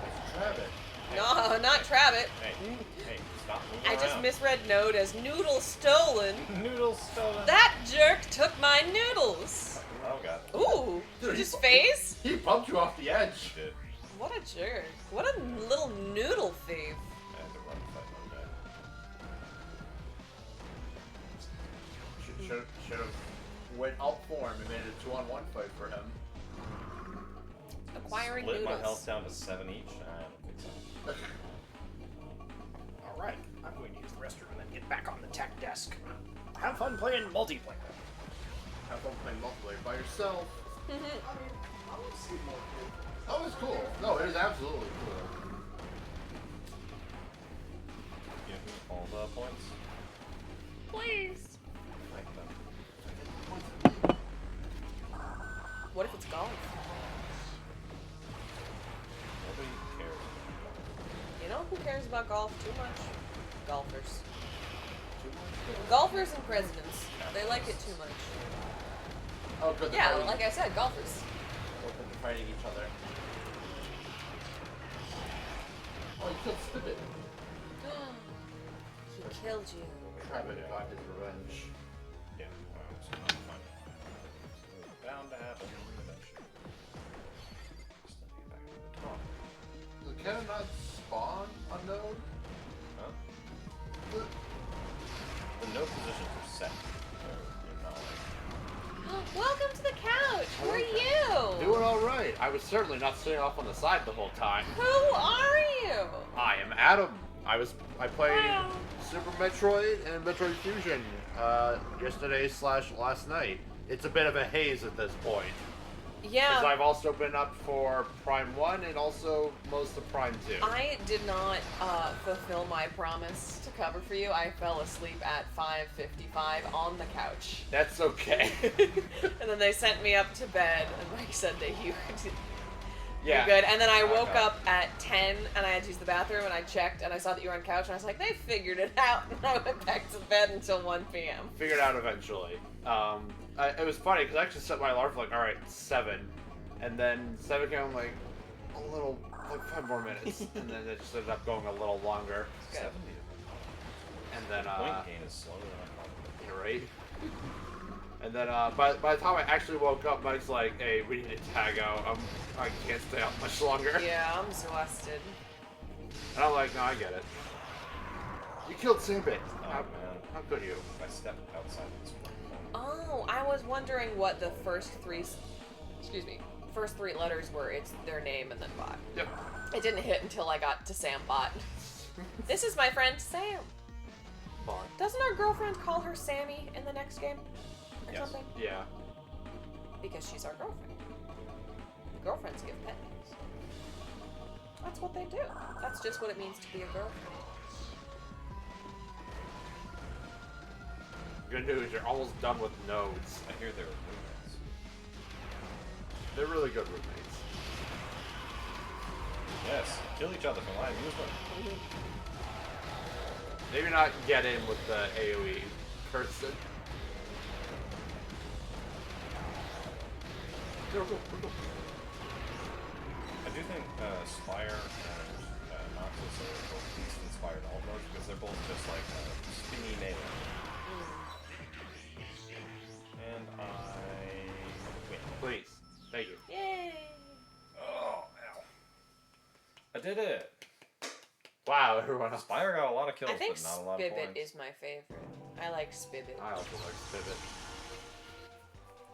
That's Travis. No, not Trabbit. Hey, stop moving I just around. misread Note as noodle stolen. Noodles stolen. That jerk took my noodles. Oh god. Ooh, Dude, just phase? He bumped you off the edge. Shit. What a jerk. What a little noodle thief. I had to run fight one guy. Should have went out for him and made it a 2-on-1 fight for him. Acquiring Split noodles. my health down to 7 each? I don't think so. Alright, I'm going to use the restroom and then get back on the tech desk. Have fun playing multiplayer. Have fun playing multiplayer by yourself. I mean, I want to see more people. Oh, it's cool. No, it is absolutely cool. Give me all the points. Please. Thank them. What if it's golf? Nobody cares. You know who cares about golf too much? Golfers. Too much? Golfers and presidents. They like it too much. Oh, good. they're Yeah, fighting. like I said, golfers. They're fighting each other. Oh, you killed Spibbit. He killed you. Trabbit got his revenge. Yeah, well, it's not fun. It's bound to happen eventually. Just let me get back to the top. Does the cannon not spawn on Node? Huh? The- The no positions are set. So you're not like. Welcome to the couch. Who are you? Doing all right. I was certainly not sitting off on the side the whole time. Who are you? I am Adam. I played Super Metroid and Metroid Fusion yesterday/last night. It's a bit of a haze at this point. Because Yeah. I've also been up for Prime 1 and also most of Prime 2. I did not fulfill my promise to cover for you. I fell asleep at 5:55 on the couch. That's okay. And then they sent me up to bed, and Mike said that you Yeah. you're good. And then I Oh, woke God. up at 10, and I had to use the bathroom, and I checked, and I saw that you were on the couch, and I was like, they figured it out. And I went back to bed until 1 p.m. Figured out eventually. It was funny because I actually set my alarm for like, alright, 7. And then 7 came, I'm like, a little, like 5 more minutes. And then it just ended up going a little longer. 70. And then, Point gain is slower than I thought. you're right. And then, by the time I actually woke up, Mike's like, hey, we need to tag out. I can't stay out much longer. Yeah, I'm exhausted. And I'm like, no, I get it. You killed Sambit. Oh, How, man. how could you? If I step outside this one. Oh, I was wondering what the first three letters were. It's their name and then bot. Yep. It didn't hit until I got to Sam bot. This is my friend Sam. Fine. Doesn't our girlfriend call her Sammy in the next game? Or Yes. something? Yeah. Because she's our girlfriend. Girlfriends give pet names. That's what they do. That's just what it means to be a girlfriend. Good news, you're almost done with nodes. I hear they're roommates. They're really good roommates. Yes, kill each other for my amusement. Maybe not get in with the AoE person. Go, go, go, go. I do think Spire and Noxus are both least inspired alt modes because they're both just like spinny melee. And I win. Please. Thank you. Yay! Oh, ow. I did it! Wow, everyone else. Spire got a lot of kills, I think but not a lot of Spibbit points. is my favorite. I like Spibbit. I also like Spibbit.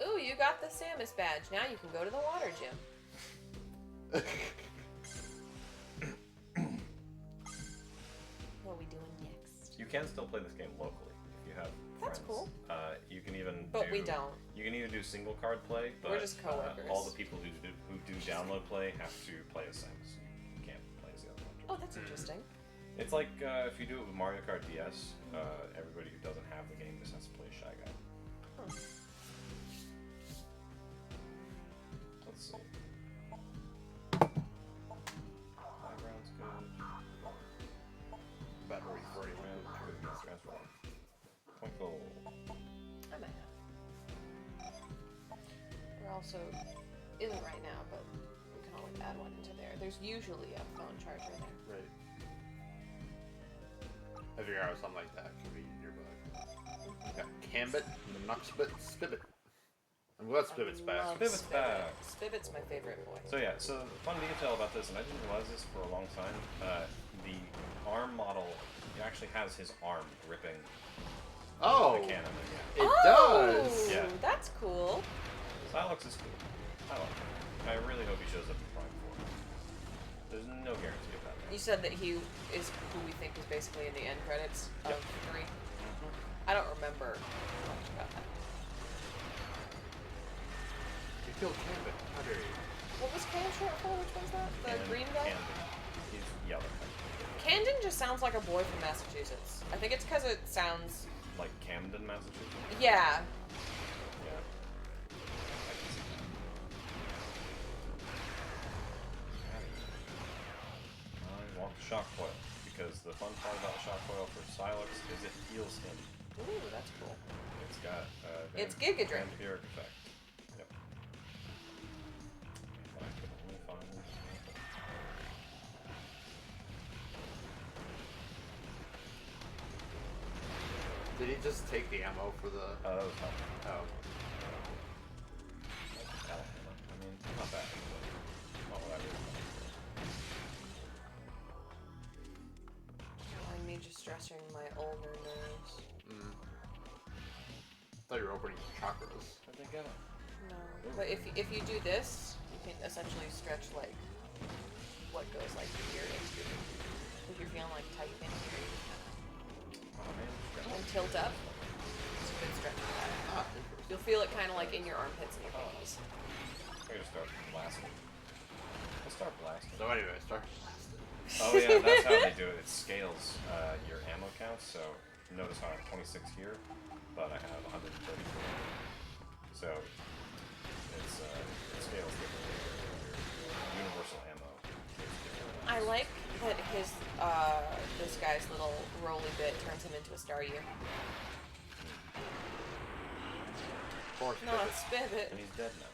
Ooh, you got the Samus badge. Now you can go to the water gym. What are we doing next? You can still play this game locally if you have That's friends. cool. You can even But we don't. You can either do single card play, but We're just coworkers. all the people who do download play have to play as Samus. You can't play as the other one. Oh, that's interesting. It's like if you do it with Mario Kart DS, everybody who doesn't have the game just has to play Shy Guy. Huh. Let's see. also isn't right now, but we can always add one into there. There's usually a phone charger there. Right. I figure out something like that could be in your bag. Got Cambit, Nuxbit, Spibbit. I'm glad Spibbit's back. Love Spibbit's back. Spibbit's my favorite boy. So yeah, so fun detail about this, and I didn't realize this for a long time. The ARM model, it actually has his arm gripping Oh, the cannon. Yeah. it does. Yeah. That's cool. Silex is cool. I like it. I really hope he shows up in Prime 4. There's no guarantee about that. You said that he is who we think is basically in the end credits of Yep. 3. I don't remember much about that. You killed Cambit. How dare you? What was Can short for? Which one's that? The And green guy? Camden. He's yellow. Camden just sounds like a boy from Massachusetts. I think it's because it sounds... Like Camden, Massachusetts? Yeah. Yeah. I can see that. I want the shock coil, because the fun part about shock coil for Silex is it heals him. Ooh, that's cool. It's got It's Giga Drain. vampiric effect. Yep. If I could only find this. Did he just take the ammo for the? That was helpful. Oh. I mean, not bad. Not what I really I'm me just stretching my older nerves. Thought you were opening chakras. Where'd they get it? No. But if you do this, you can essentially stretch like what goes like here into your... If you're feeling like tight in here, Oh man. and tilt up. It's a good stretch for that. Ah, interesting. You'll feel it kind of like in your armpits and your pinkies. We're gonna start blasting. Let's start blasting. So anyway, start blasting. Oh yeah, that's how they do it. It scales your ammo count. So notice how I have 26 here, but I have 134. So it scales differently. Your universal ammo is different. I like that his this guy's little roly bit turns him into a star year. Poor No, Spibbit. it's Spibbit. And he's dead now.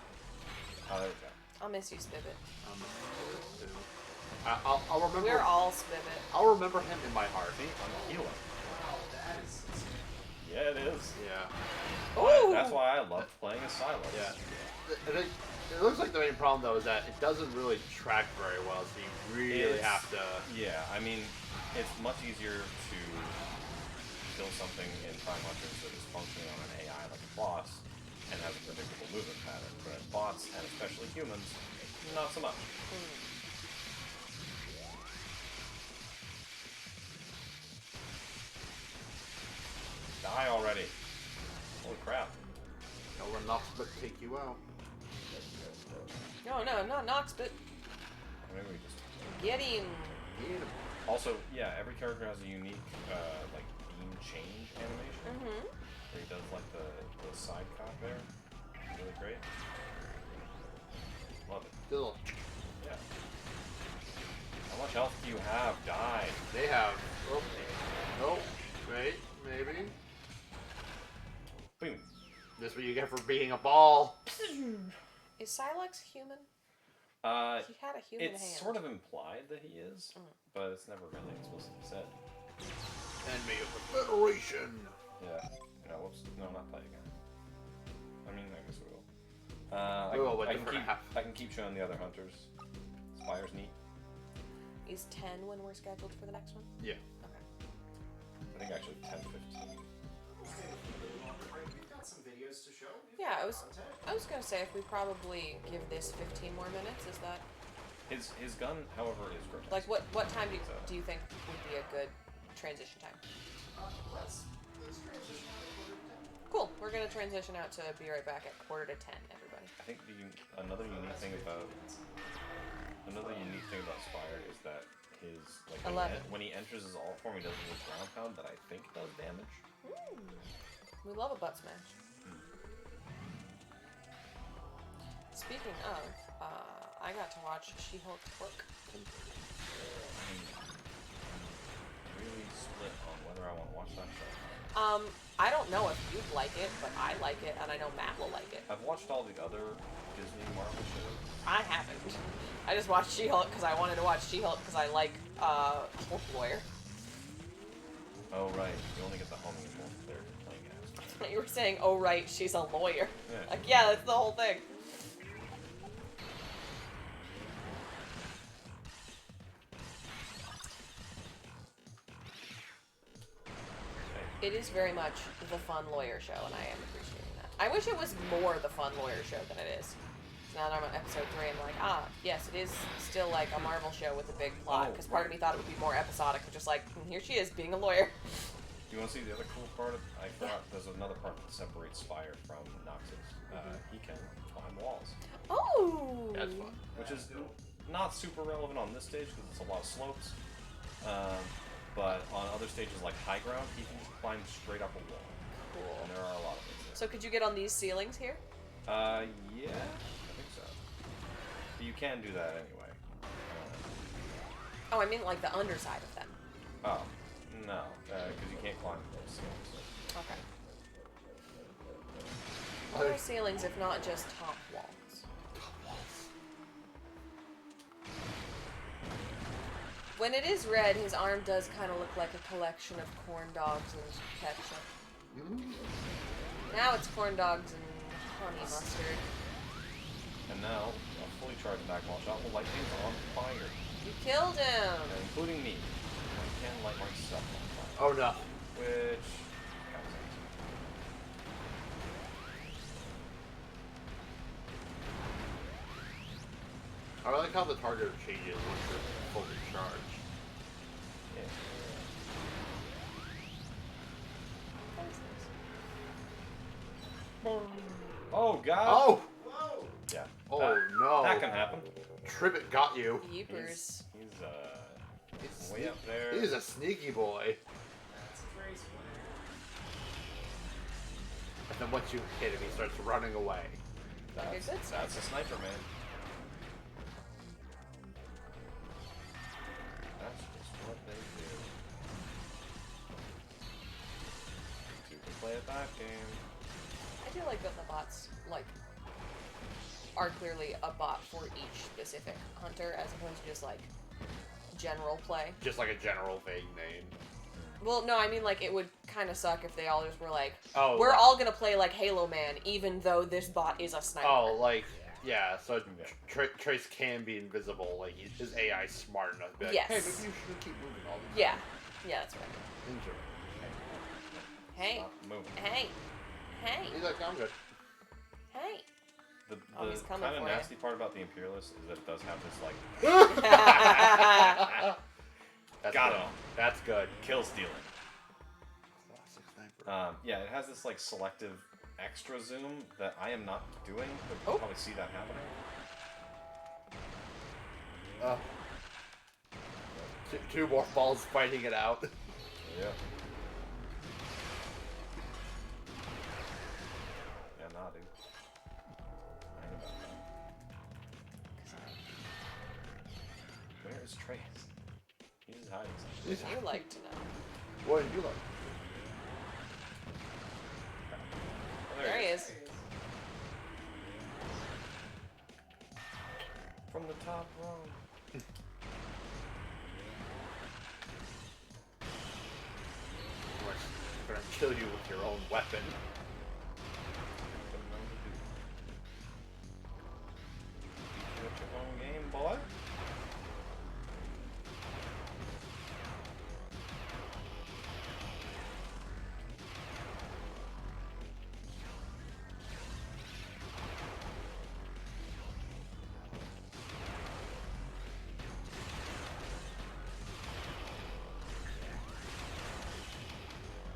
Oh, there we go. I'll miss you, Spibbit. I'll remember. We're all Spibbit. I'll remember him in my heart. See, I'm a healer. Wow, that is insane. Yeah, it is. Yeah. Ooh! That's why I love playing as Silas. Yeah. It looks like the main problem though is that it doesn't really track very well, so you really It's- have to. Yeah, I mean, it's much easier to kill something in Prime Hunters that is functioning on an AI like a boss and has a predictable movement pattern, but bots, and especially humans, not so much. Die already. Holy crap. No one knocks but take you out. No, not Nox, but Maybe we just... get him. Also, yeah, every character has a unique, like, beam change animation, Mm-hmm. where he does, like, the side cop there. Really great. Love it. Still, Yeah. How much health do you have? Die. they have. Oh, no, wait, maybe. Boom. This is what you get for being a ball. Is Silex human? He had a human It's hand. sort of implied that he is, but it's never really explicitly said. Enemy of the Federation. Yeah. No, whoops. No, not play again. I mean, I guess we will. We will, but different half. I can keep showing the other hunters. Spire's neat. Is 10 when we're scheduled for the next one? Yeah. Okay. I think actually 10, 15. We've got some videos to show. We've Yeah, got content. I was gonna say if we probably give this 15 more minutes, is that His gun, however, is grotesque. like what time do you think would be a good transition time? Let's transition out of order to Cool. We're gonna transition out to be right back at 9:45, everybody. I think another unique thing about Spire is that his like 11. when he enters his alt form, he does a ground pound that I think does damage. We love a butt smash. Speaking of, I got to watch She-Hulk twerk. I'm really split on whether I want to watch that show. I don't know if you'd like it, but I like it, and I know Matt will like it. I've watched all the other Disney Marvel shows? I haven't. I just watched She-Hulk because I wanted to watch She-Hulk because I like Hulk Lawyer. Oh right, you only get the homie one they're playing as. You were saying, oh right, she's a lawyer. Yeah. Like, yeah, that's the whole thing. It is very much the fun lawyer show, and I am appreciating that. I wish it was more the fun lawyer show than it is. So now that I'm on episode 3, I'm like, yes, it is still like a Marvel show with a big plot, because part of me thought it would be more episodic, but just like, here she is, being a lawyer. Do you want to see the other cool part? I forgot. There's another part that separates Spire from Noxus. He can climb walls. Oh! That's fun. Which is not super relevant on this stage because it's a lot of slopes. But on other stages like high ground, he can just climb straight up a wall. Cool. And there are a lot of things there. So could you get on these ceilings here? Yeah, I think so. But you can do that anyway. Oh, I mean like the underside of them. Oh, no, because you can't climb those ceilings. Okay. What are ceilings if not just top walls? When it is red, his arm does kind of look like a collection of corn dogs and ketchup. Now it's corn dogs and honey mustard. And now, a fully charged magma shot will light things on fire. You killed him! Including me. I can light myself on fire. Oh no. Which... I like how the target changes once you're fully charged. Oh god! Oh! Whoa! Yeah. Oh no. That can happen. Tribbit got you. Yeepers. He's way up there. He's a sneaky boy. That's crazy. And then once you hit him, he starts running away. That's a sniper, man. That's just what they do. You can play a back game. I do like that the bots, like, are clearly a bot for each specific hunter, as opposed to just, like, general play. Just like a general vague name. Well, no, I mean, like, it would kind of suck if they all just were like, Oh, we're right. all gonna play like Halo Man, even though this bot is a sniper. Oh, like, yeah, so Trace can be invisible, like, his AI is smart enough to be like, Yes. hey, maybe you should keep moving all the Yeah. time. Yeah, that's right. Enjoy. Hey. Stop moving. Hey. Hey. He's like, I'm good. Hey. The Oh, he's coming kind of for you. nasty part about the Imperialist is that it does have this, like, That's got good. him. That's good. Kill stealing. Classic sniper. Yeah, it has this, like, selective extra zoom that I am not doing, but Oh. you'll probably see that happening. Two more balls fighting it out. Yeah. Yeah, nah, dude. I ain't about that. Where is Trace? He's just hiding something. You like to know. What did you like? Oh, There he is. From the top row. We're gonna kill you with your own weapon. Get your own game, boy.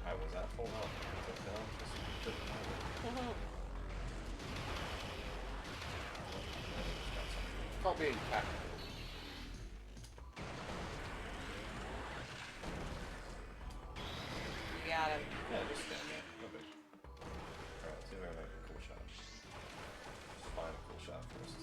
I was at full health. I took down just a bit of damage. It's called being tactical. You got him. Yeah, just stand there. No big. Alright, let's see if I can make a cool shot. Just find a cool shot first.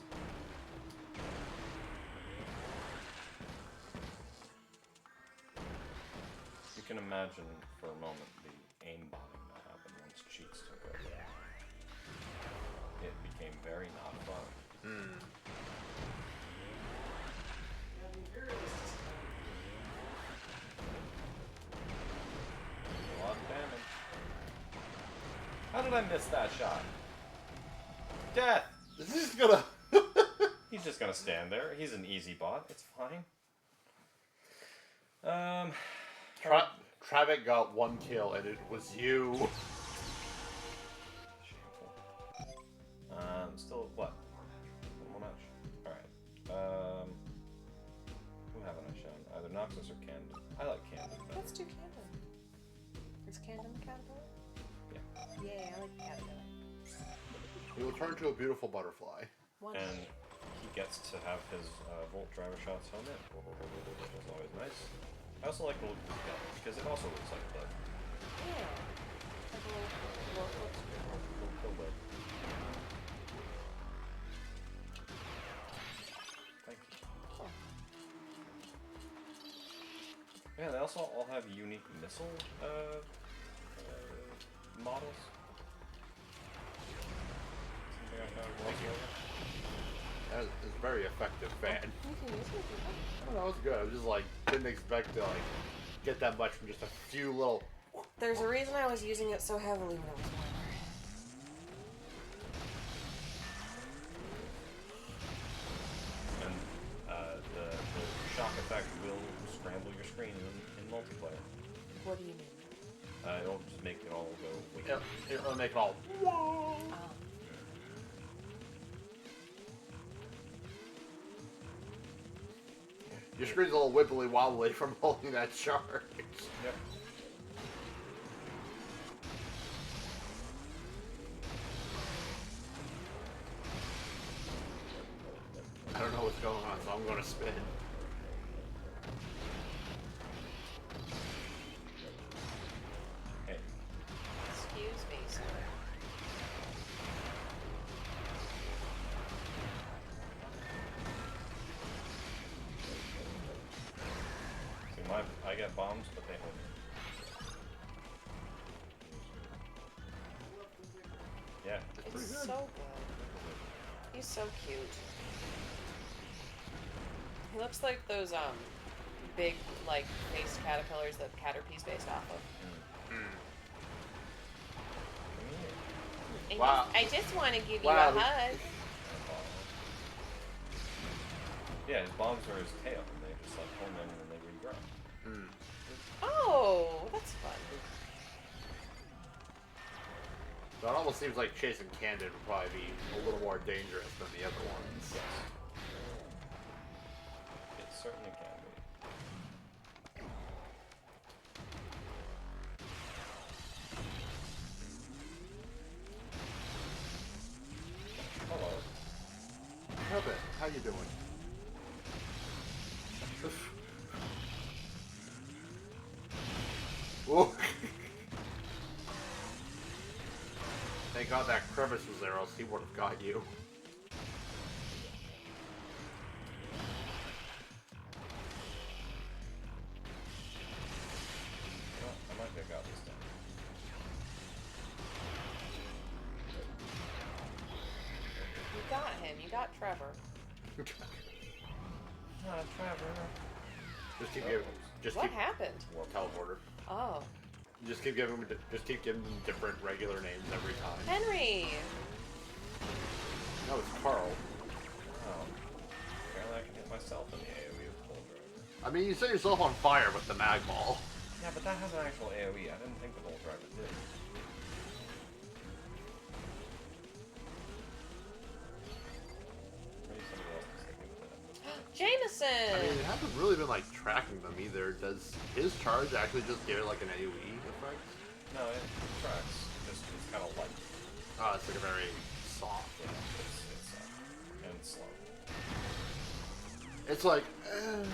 You can imagine for a moment the aimbombing that happened once cheats took over. It became very not fun. A lot of damage. How did I miss that shot? Death! This is gonna. He's just gonna stand there. He's an easy bot. It's fine. Travic got 1 kill, and it was you. Shameful. Still what? One more match. Alright. Who haven't I shown? Either Noxus or Candid. I like Candid better. Let's do Candid. Is Candid the caterpillar? Yeah. Yeah, I like the caterpillar. He will turn to a beautiful butterfly. And he gets to have his Volt Driver Shots helmet, which is always nice. I also like the look of his gun, because it also looks like a bug. Yeah. Like a little Little bug. Thank you. Cool. Yeah, they also all have unique missile models. Something I found glossy over. That is very effective, fan. You can use it if you want. Oh, that was good. I was just like, didn't expect to like get that much from just a few little. There's a reason I was using it so heavily when I was younger. And the shock effect will scramble your screen in multiplayer. What do you mean? It'll just make it all go wicked. It'll make it all. Oh. Your screen's a little wibbly wobbly from holding that charge. Yep. I don't know what's going on, so I'm going to spin. Hey. Excuse me, sir. See, I get bombs, but they hold me. Yeah. It's so good. He's so cute. He looks like those big like faced caterpillars that Caterpie's based off of. Wow. I just want to give Wow. you a hug. Yeah, his bombs are his tail, and they just like hold them and they regrow. Oh, that's fun. That almost seems like chasing Candid would probably be a little more dangerous than the other ones. Yes. It certainly can be. Hello. Help it. How you doing? Whoa. Thank God that crevice was there, else he would have got you. Well, I might pick out this time. You got him. You got Trevor. Trevor. Just keep giving, What happened? teleporter. Oh, Just keep giving them different regular names every time. Henry. No, it's Carl. Oh. Apparently I can hit myself in the AoE with Bull Driver. I mean, you set yourself on fire with the mag ball. Yeah, but that has an actual AoE. I didn't think the Bull Driver did. Maybe somebody else is thinking of that. Jameson. I mean, it hasn't really been like tracking them either. Does his charge actually just give it like an AoE effect? No, it tracks. Just it's kind of light. Oh, it's like a very soft. Yeah, it's and slow. It's like. Not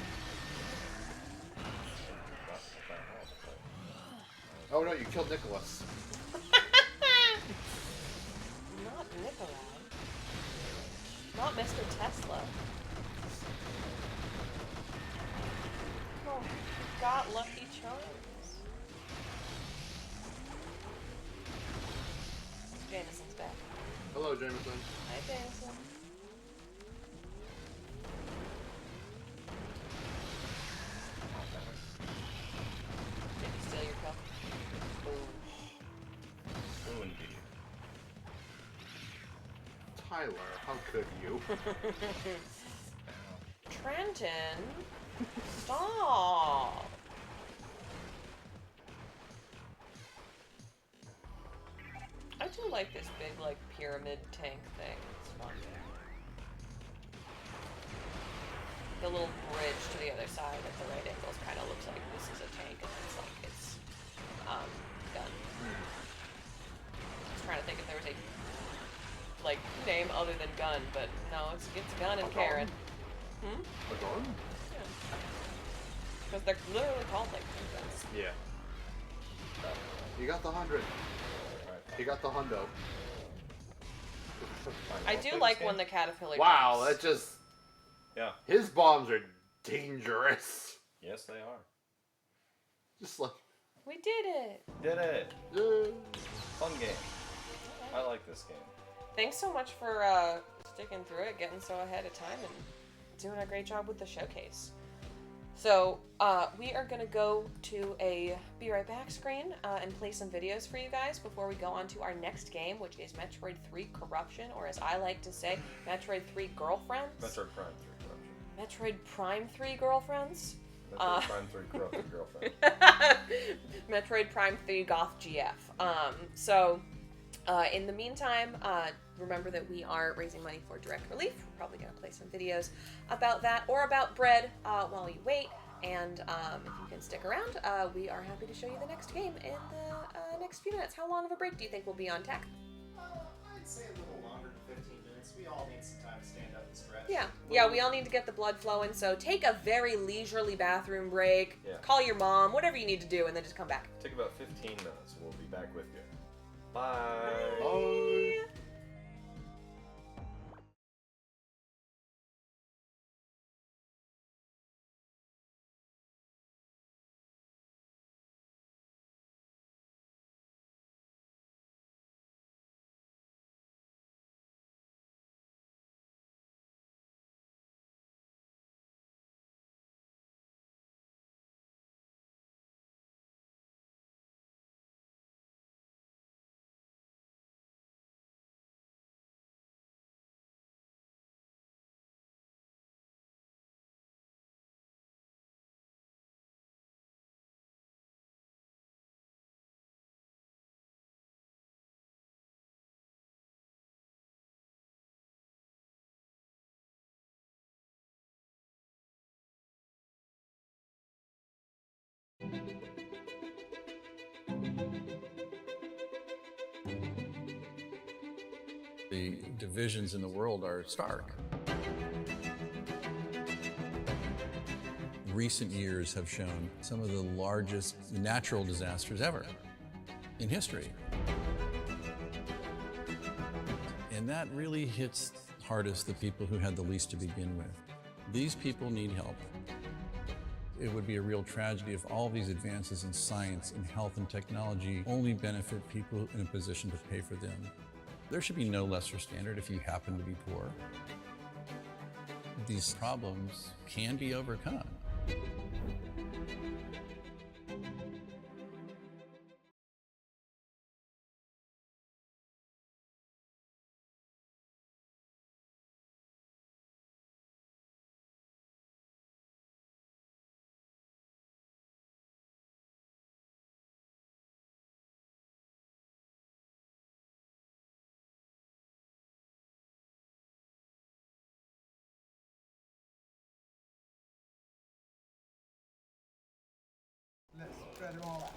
that hard, but Oh no, you killed Nicholas. Not Nikolai. Not Mr. Tesla. Oh, you got Lucky Charms. Jameson's back. Hello, Jameson. Hi, Jameson. Tyler, how could you? Trenton, stop. I do like this big, like, pyramid tank thing. It's fun. The little bridge to the other side at the right angles kind of looks like this is a tank, and it's like it's gun. I was trying to think if there was a like name other than gun, but no, it's gun and Karen. Hmm? A gun? Yeah. Because they're literally called like guns. Yeah. You got the 100. You got the hundo. I do like when the caterpillar. Wow, jumps. that just. Yeah. His bombs are dangerous. Yes, they are. Just like. We did it. Did it. Yeah. Fun game. I like this game. Thanks so much for sticking through it, getting so ahead of time, and doing a great job with the showcase. So, we are going to go to a Be Right Back screen and play some videos for you guys before we go on to our next game, which is Metroid 3 Corruption, or as I like to say, Metroid 3 Girlfriends. Metroid Prime 3 Corruption. Metroid Prime 3 Girlfriends. Metroid Prime 3 Corrupted Girlfriend. Metroid Prime 3 Goth GF. In the meantime, remember that we are raising money for Direct Relief. We're probably going to play some videos about that or about bread while you wait. And if you can stick around, we are happy to show you the next game in the next few minutes. How long of a break do you think we'll be on tech? I'd say a little longer than 15 minutes. We all need some time to stand up and stretch. Yeah, we all need to get the blood flowing, so take a very leisurely bathroom break, Yeah. call your mom, whatever you need to do, and then just come back. Take about 15 minutes. We'll be back with you. Bye. Bye. The divisions in the world are stark. Recent years have shown some of the largest natural disasters ever in history. And that really hits hardest the people who had the least to begin with. These people need help. It would be a real tragedy if all these advances in science and health and technology only benefit people in a position to pay for them. There should be no lesser standard if you happen to be poor. These problems can be overcome. Let's spread it all out.